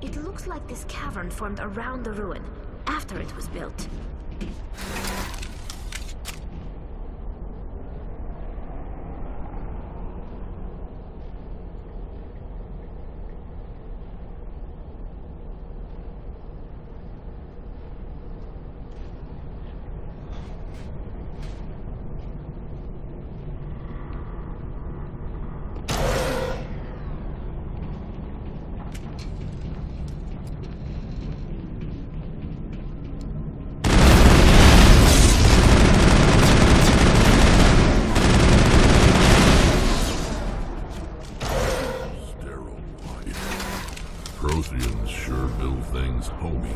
It looks like this cavern formed around the ruin, after it was built. Protheans sure build things homey.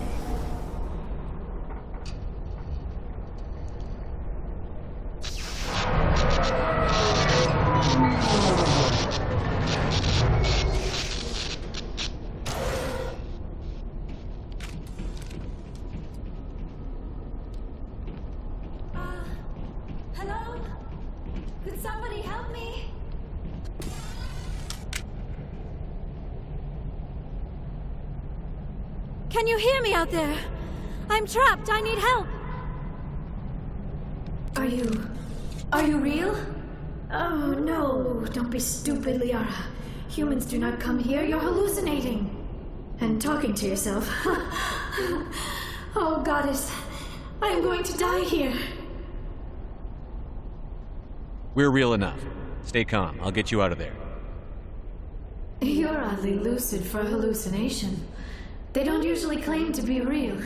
Hello? Could somebody help me? Can you hear me out there? I'm trapped. I need help. Are you real? Oh, no. Don't be stupid, Liara. Humans do not come here. You're hallucinating. And talking to yourself. Oh, Goddess. I am going to die here. We're real enough. Stay calm. I'll get you out of there. You're oddly lucid for a hallucination. They don't usually claim to be real.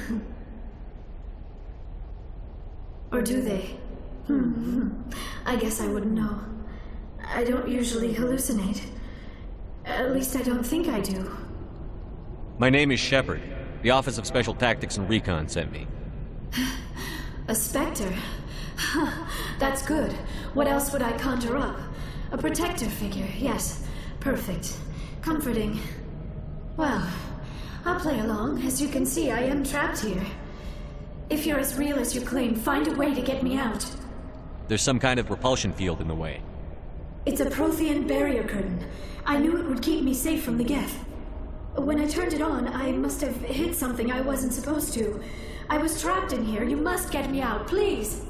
Or do they? I guess I wouldn't know. I don't usually hallucinate. At least I don't think I do. My name is Shepard. The Office of Special Tactics and Recon sent me. A Spectre? That's good. What else would I conjure up? A protector figure, yes. Perfect. Comforting. Well, I'll play along. As you can see, I am trapped here. If you're as real as you claim, find a way to get me out. There's some kind of repulsion field in the way. It's a Prothean barrier curtain. I knew it would keep me safe from the Geth. When I turned it on, I must have hit something I wasn't supposed to. I was trapped in here. You must get me out, please.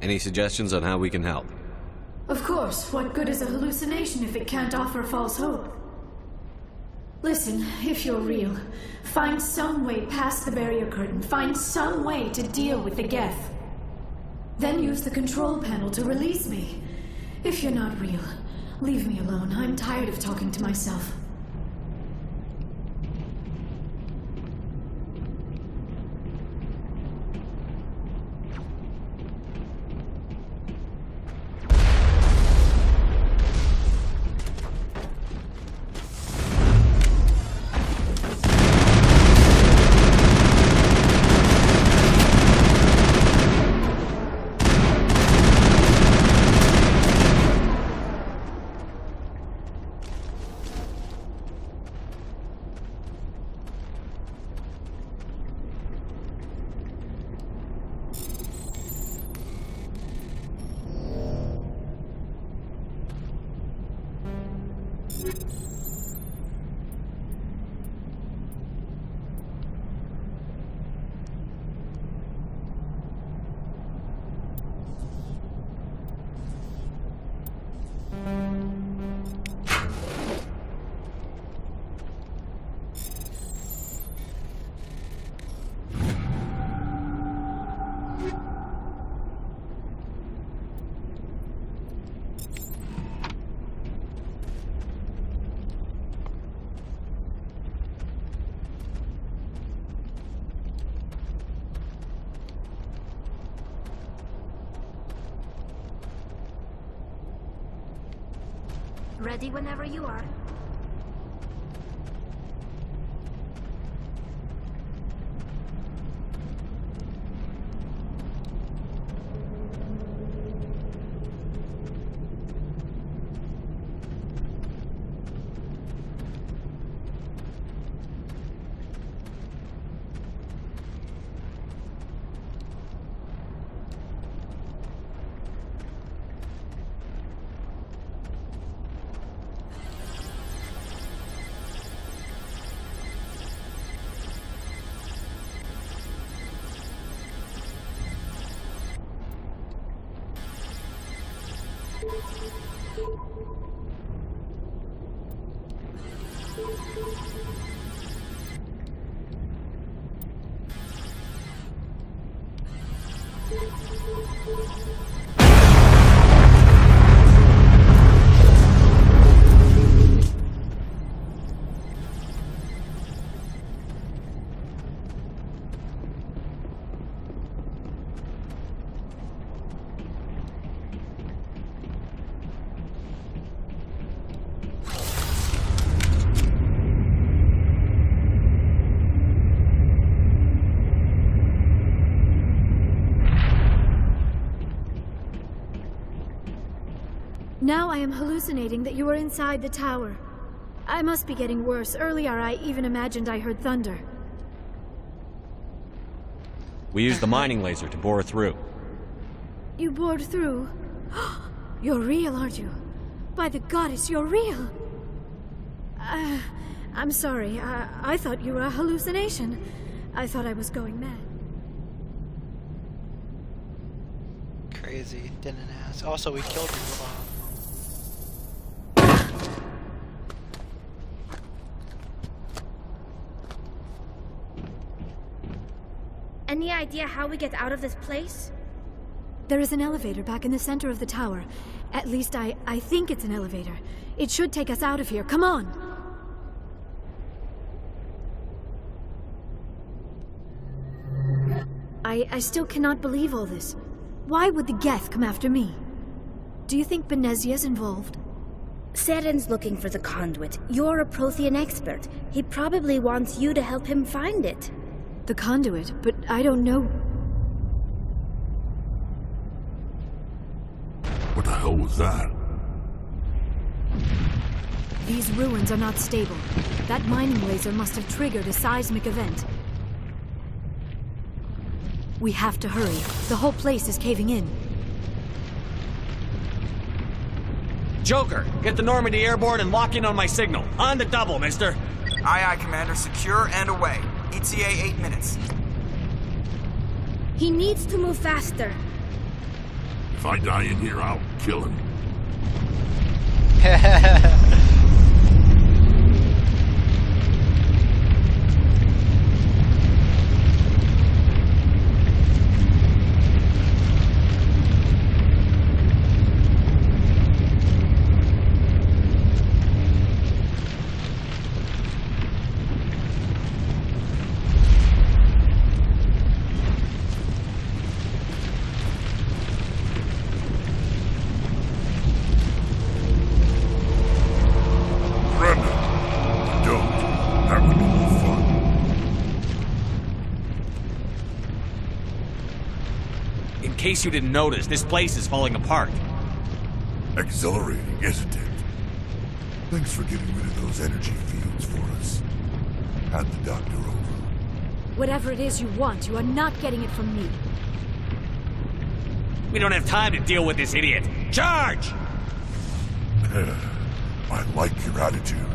Any suggestions on how we can help? Of course. What good is a hallucination if it can't offer false hope? Listen, if you're real, find some way past the barrier curtain. Find some way to deal with the Geth. Then use the control panel to release me. If you're not real, leave me alone. I'm tired of talking to myself. Ready whenever you are. Now I am hallucinating that you are inside the tower. I must be getting worse. Earlier I even imagined I heard thunder. We used the mining laser to bore through. You bored through? You're real, aren't you? By the goddess, you're real! I'm sorry. I thought you were a hallucination. I thought I was going mad. Crazy, didn't ask. Also, we killed you. Any idea how we get out of this place? There is an elevator back in the center of the tower. At least I think it's an elevator. It should take us out of here. Come on! I still cannot believe all this. Why would the Geth come after me? Do you think Benezia's involved? Saren's looking for the conduit. You're a Prothean expert. He probably wants you to help him find it. The conduit? But I don't know... What the hell was that? These ruins are not stable. That mining laser must have triggered a seismic event. We have to hurry. The whole place is caving in. Joker, get the Normandy airborne and lock in on my signal. On the double, mister. Aye, aye, Commander. Secure and away. ETA 8 minutes. He needs to move faster. If I die in here, I'll kill him. In case you didn't notice, this place is falling apart. Exhilarating, isn't it? Thanks for getting rid of those energy fields for us. Hand the doctor over. Whatever it is you want, you are not getting it from me. We don't have time to deal with this idiot. Charge! I like your attitude.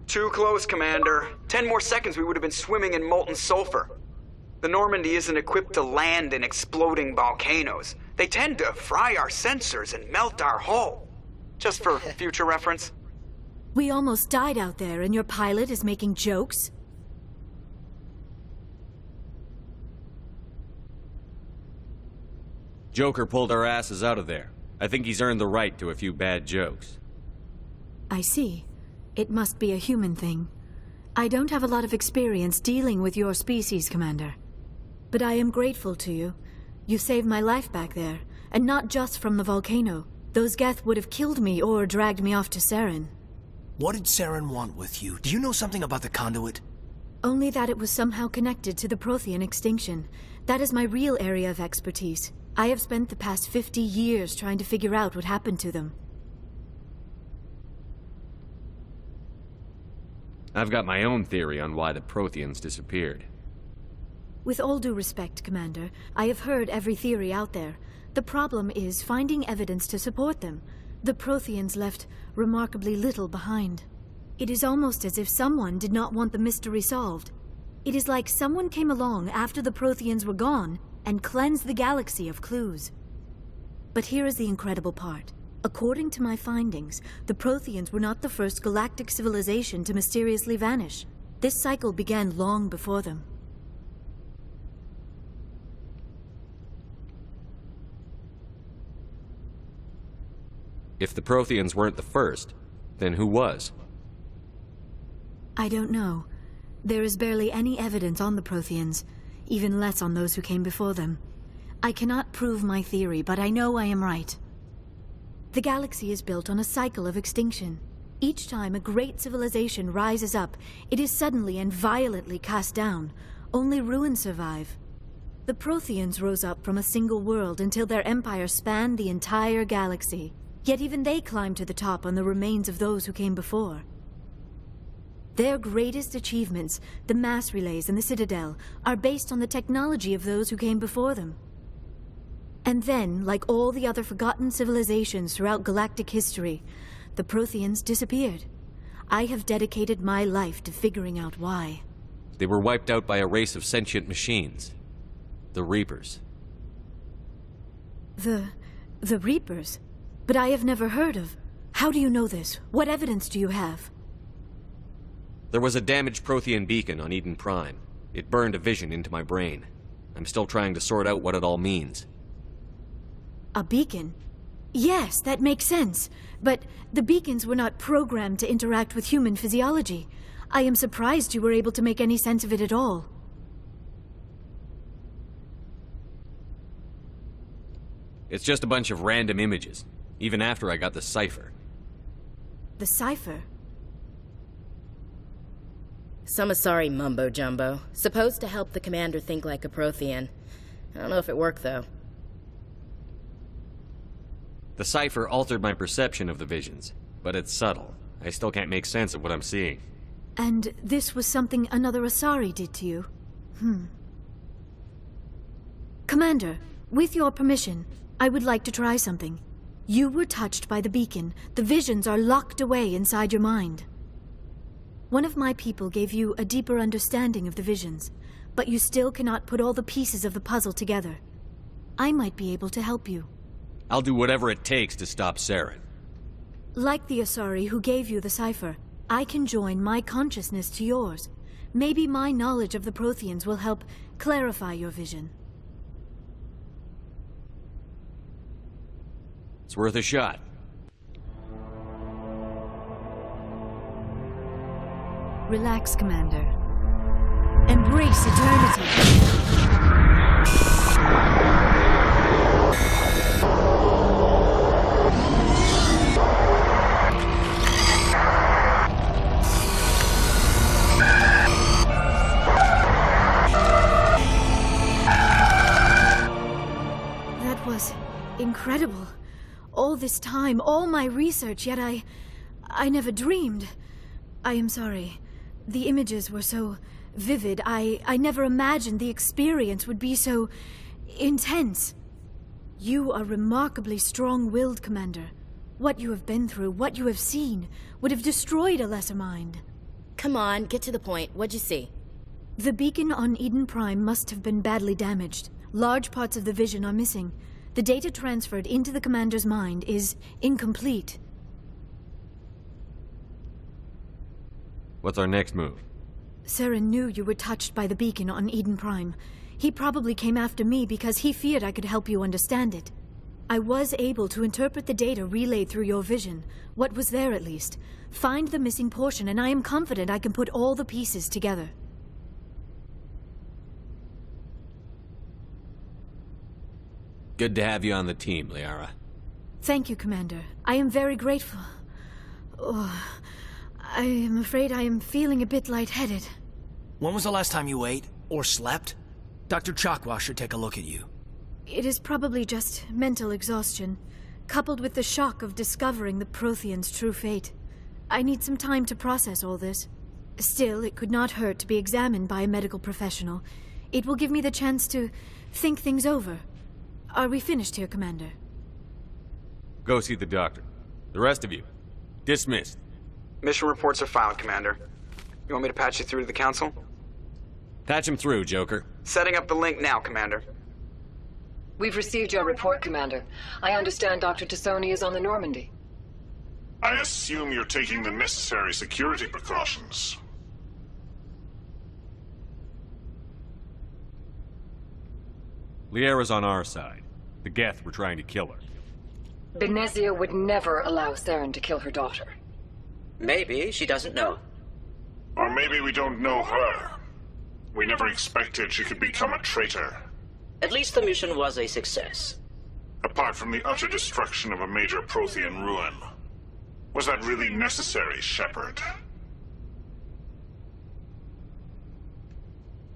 Too close, Commander. 10 more seconds we would have been swimming in molten sulfur. The Normandy isn't equipped to land in exploding volcanoes. They tend to fry our sensors and melt our hull. Just for future reference. We almost died out there, and your pilot is making jokes? Joker pulled our asses out of there. I think he's earned the right to a few bad jokes. I see. It must be a human thing. I don't have a lot of experience dealing with your species, Commander. But I am grateful to you. You saved my life back there, and not just from the volcano. Those Geth would have killed me or dragged me off to Saren. What did Saren want with you? Do you know something about the conduit? Only that it was somehow connected to the Prothean extinction. That is my real area of expertise. I have spent the past 50 years trying to figure out what happened to them. I've got my own theory on why the Protheans disappeared. With all due respect, Commander, I have heard every theory out there. The problem is finding evidence to support them. The Protheans left remarkably little behind. It is almost as if someone did not want the mystery solved. It is like someone came along after the Protheans were gone and cleansed the galaxy of clues. But here is the incredible part. According to my findings, the Protheans were not the first galactic civilization to mysteriously vanish. This cycle began long before them. If the Protheans weren't the first, then who was? I don't know. There is barely any evidence on the Protheans, even less on those who came before them. I cannot prove my theory, but I know I am right. The galaxy is built on a cycle of extinction. Each time a great civilization rises up, it is suddenly and violently cast down. Only ruins survive. The Protheans rose up from a single world until their empire spanned the entire galaxy. Yet even they climbed to the top on the remains of those who came before. Their greatest achievements, the mass relays and the Citadel, are based on the technology of those who came before them. And then, like all the other forgotten civilizations throughout galactic history, the Protheans disappeared. I have dedicated my life to figuring out why. They were wiped out by a race of sentient machines. The Reapers. The Reapers? But I have never heard of. How do you know this? What evidence do you have? There was a damaged Prothean beacon on Eden Prime. It burned a vision into my brain. I'm still trying to sort out what it all means. A beacon? Yes, that makes sense. But the beacons were not programmed to interact with human physiology. I am surprised you were able to make any sense of it at all. It's just a bunch of random images, even after I got the cipher. The cipher? Some Asari mumbo-jumbo. Supposed to help the commander think like a Prothean. I don't know if it worked, though. The cipher altered my perception of the visions, but it's subtle. I still can't make sense of what I'm seeing. And this was something another Asari did to you? Commander, with your permission, I would like to try something. You were touched by the beacon. The visions are locked away inside your mind. One of my people gave you a deeper understanding of the visions, but you still cannot put all the pieces of the puzzle together. I might be able to help you. I'll do whatever it takes to stop Saren. Like the Asari who gave you the cipher, I can join my consciousness to yours. Maybe my knowledge of the Protheans will help clarify your vision. It's worth a shot. Relax, Commander. Embrace eternity. That was incredible. All this time, all my research, yet I never dreamed. I am sorry. The images were so vivid. I never imagined the experience would be so intense. You are remarkably strong-willed, Commander. What you have been through, what you have seen, would have destroyed a lesser mind. Come on, get to the point. What'd you see? The beacon on Eden Prime must have been badly damaged. Large parts of the vision are missing. The data transferred into the Commander's mind is incomplete. What's our next move? Saren knew you were touched by the beacon on Eden Prime. He probably came after me because he feared I could help you understand it. I was able to interpret the data relayed through your vision, what was there at least, find the missing portion, and I am confident I can put all the pieces together. Good to have you on the team, Liara. Thank you, Commander. I am very grateful. Oh, I am afraid I am feeling a bit lightheaded. When was the last time you ate or slept? Dr. Chakwa should take a look at you. It is probably just mental exhaustion, coupled with the shock of discovering the Protheans' true fate. I need some time to process all this. Still, it could not hurt to be examined by a medical professional. It will give me the chance to think things over. Are we finished here, Commander? Go see the doctor. The rest of you, dismissed. Mission reports are filed, Commander. You want me to patch you through to the Council? Patch him through, Joker. Setting up the link now, Commander. We've received your report, Commander. I understand Dr. Tassoni is on the Normandy. I assume you're taking the necessary security precautions. Liara's on our side. The Geth were trying to kill her. Benezia would never allow Saren to kill her daughter. Maybe she doesn't know. Or maybe we don't know her. We never expected she could become a traitor. At least the mission was a success. Apart from the utter destruction of a major Prothean ruin. Was that really necessary, Shepard?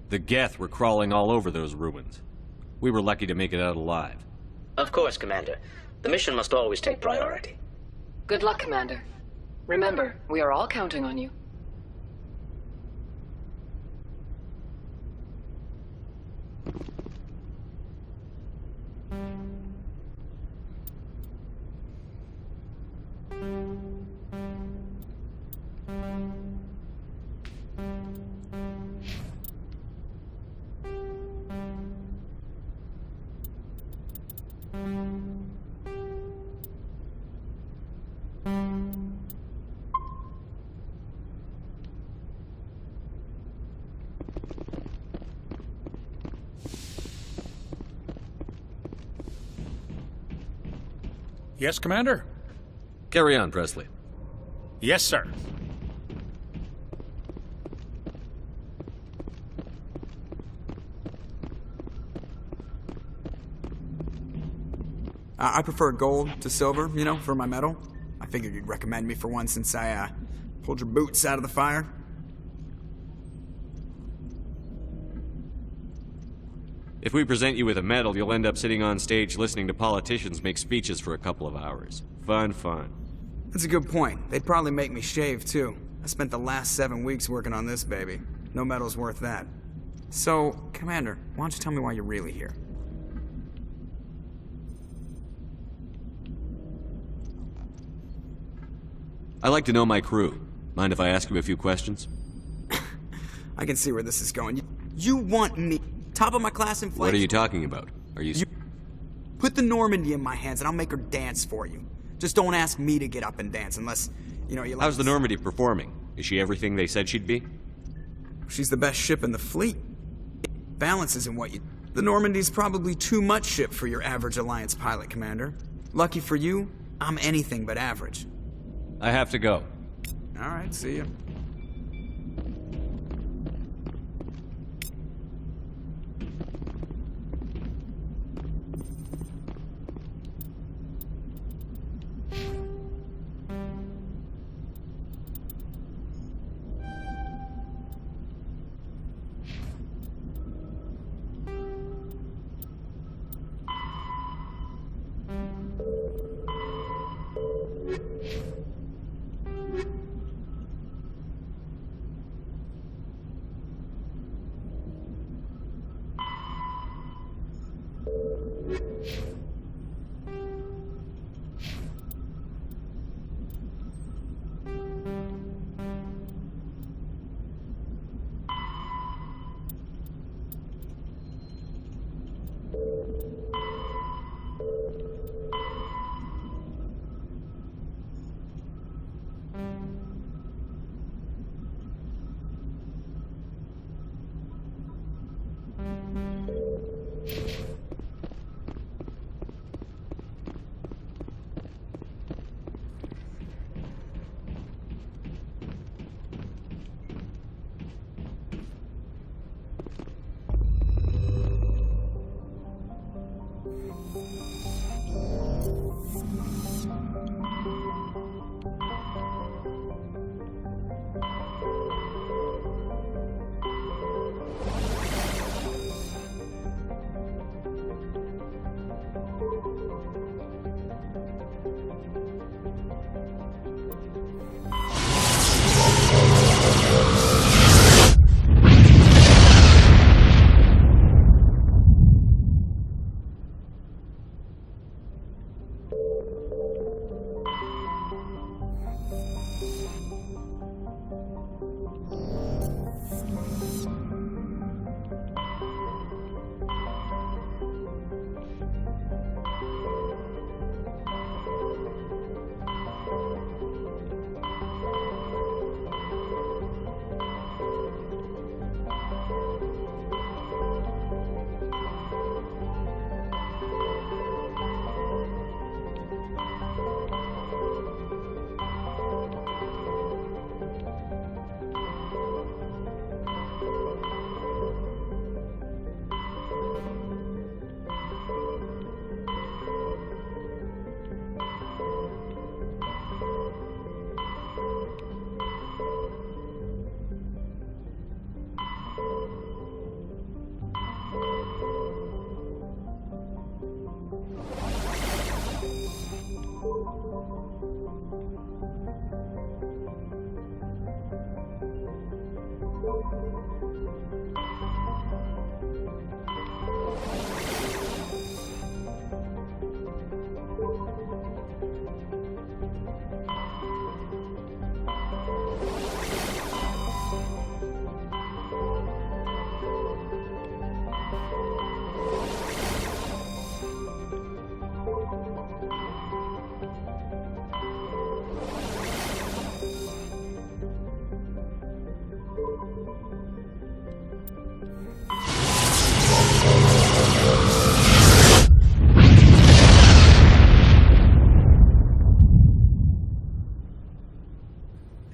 The Geth were crawling all over those ruins. We were lucky to make it out alive. Of course, Commander. The mission must always take priority. Good luck, Commander. Remember, we are all counting on you. Yes, Commander? Carry on, Presley. Yes, sir. I prefer gold to silver, you know, for my medal. I figured you'd recommend me for one since I, pulled your boots out of the fire. If we present you with a medal, you'll end up sitting on stage listening to politicians make speeches for a couple of hours. Fun, fun. That's a good point. They'd probably make me shave, too. I spent the last 7 weeks working on this baby. No medal's worth that. So, Commander, why don't you tell me why you're really here? I like to know my crew. Mind if I ask you a few questions? I can see where this is going. You want me, top of my class in flight? What are you talking about? Are you... Put the Normandy in my hands and I'll make her dance for you. Just don't ask me to get up and dance unless, you know, you like... How's the Normandy performing? Is she everything they said she'd be? She's the best ship in the fleet. Balance isn't what you... The Normandy's probably too much ship for your average Alliance pilot, Commander. Lucky for you, I'm anything but average. I have to go. All right, see ya.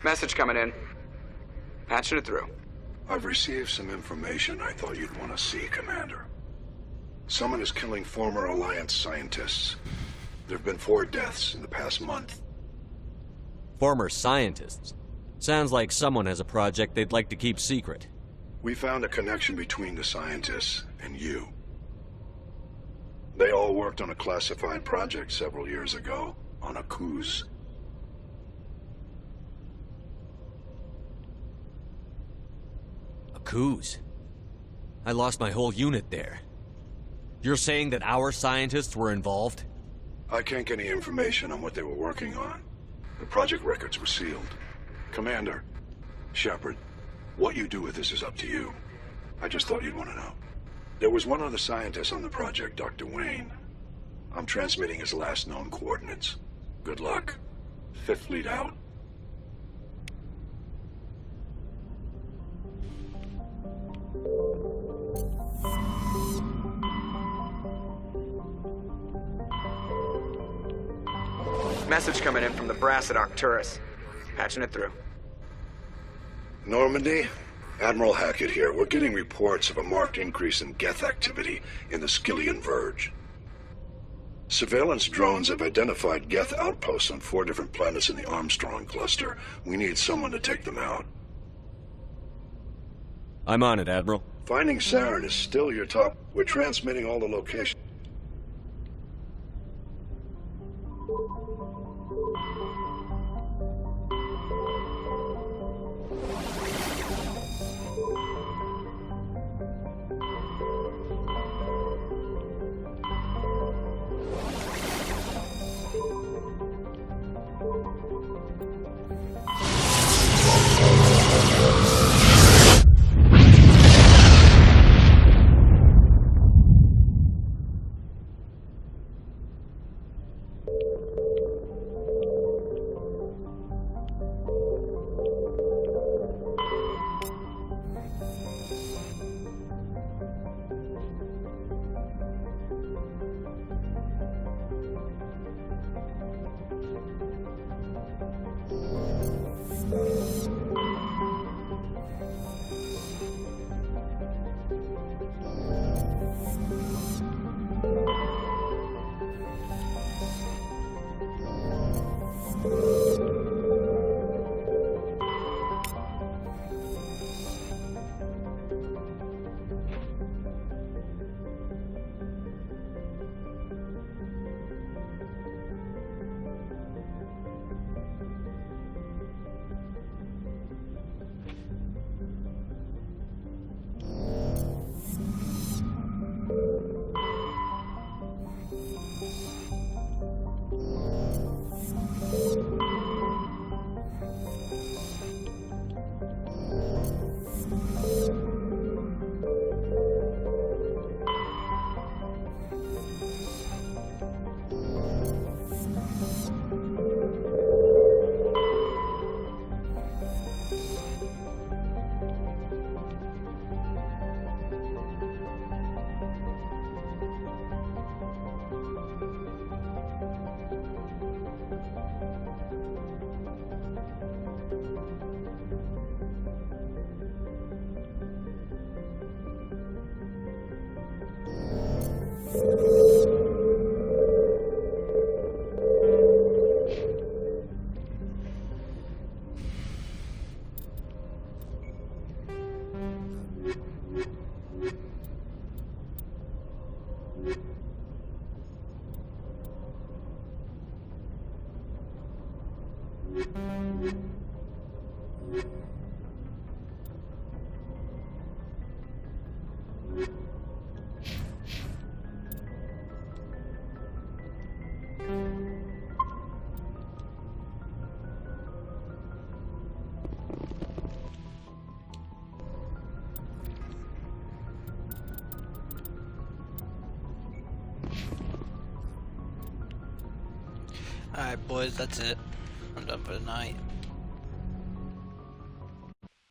Message coming in. Patching it through. I've received some information I thought you'd want to see, Commander. Someone is killing former Alliance scientists. There have been 4 deaths in the past month. Former scientists? Sounds like someone has a project they'd like to keep secret. We found a connection between the scientists and you. They all worked on a classified project several years ago, on Akuz. Akuz? I lost my whole unit there. You're saying that our scientists were involved? I can't get any information on what they were working on. The project records were sealed. Commander, Shepard, what you do with this is up to you. I just thought you'd want to know. There was one other scientist on the project, Dr. Wayne. I'm transmitting his last known coordinates. Good luck. 5th Fleet out. Message coming in from the brass at Arcturus. Patching it through. Normandy, Admiral Hackett here. We're getting reports of a marked increase in Geth activity in the Skyllian Verge. Surveillance drones have identified Geth outposts on 4 different planets in the Armstrong cluster. We need someone to take them out. I'm on it, Admiral. Finding Saren is still your top. We're transmitting all the locations. Alright, boys, that's it. I'm done for the night.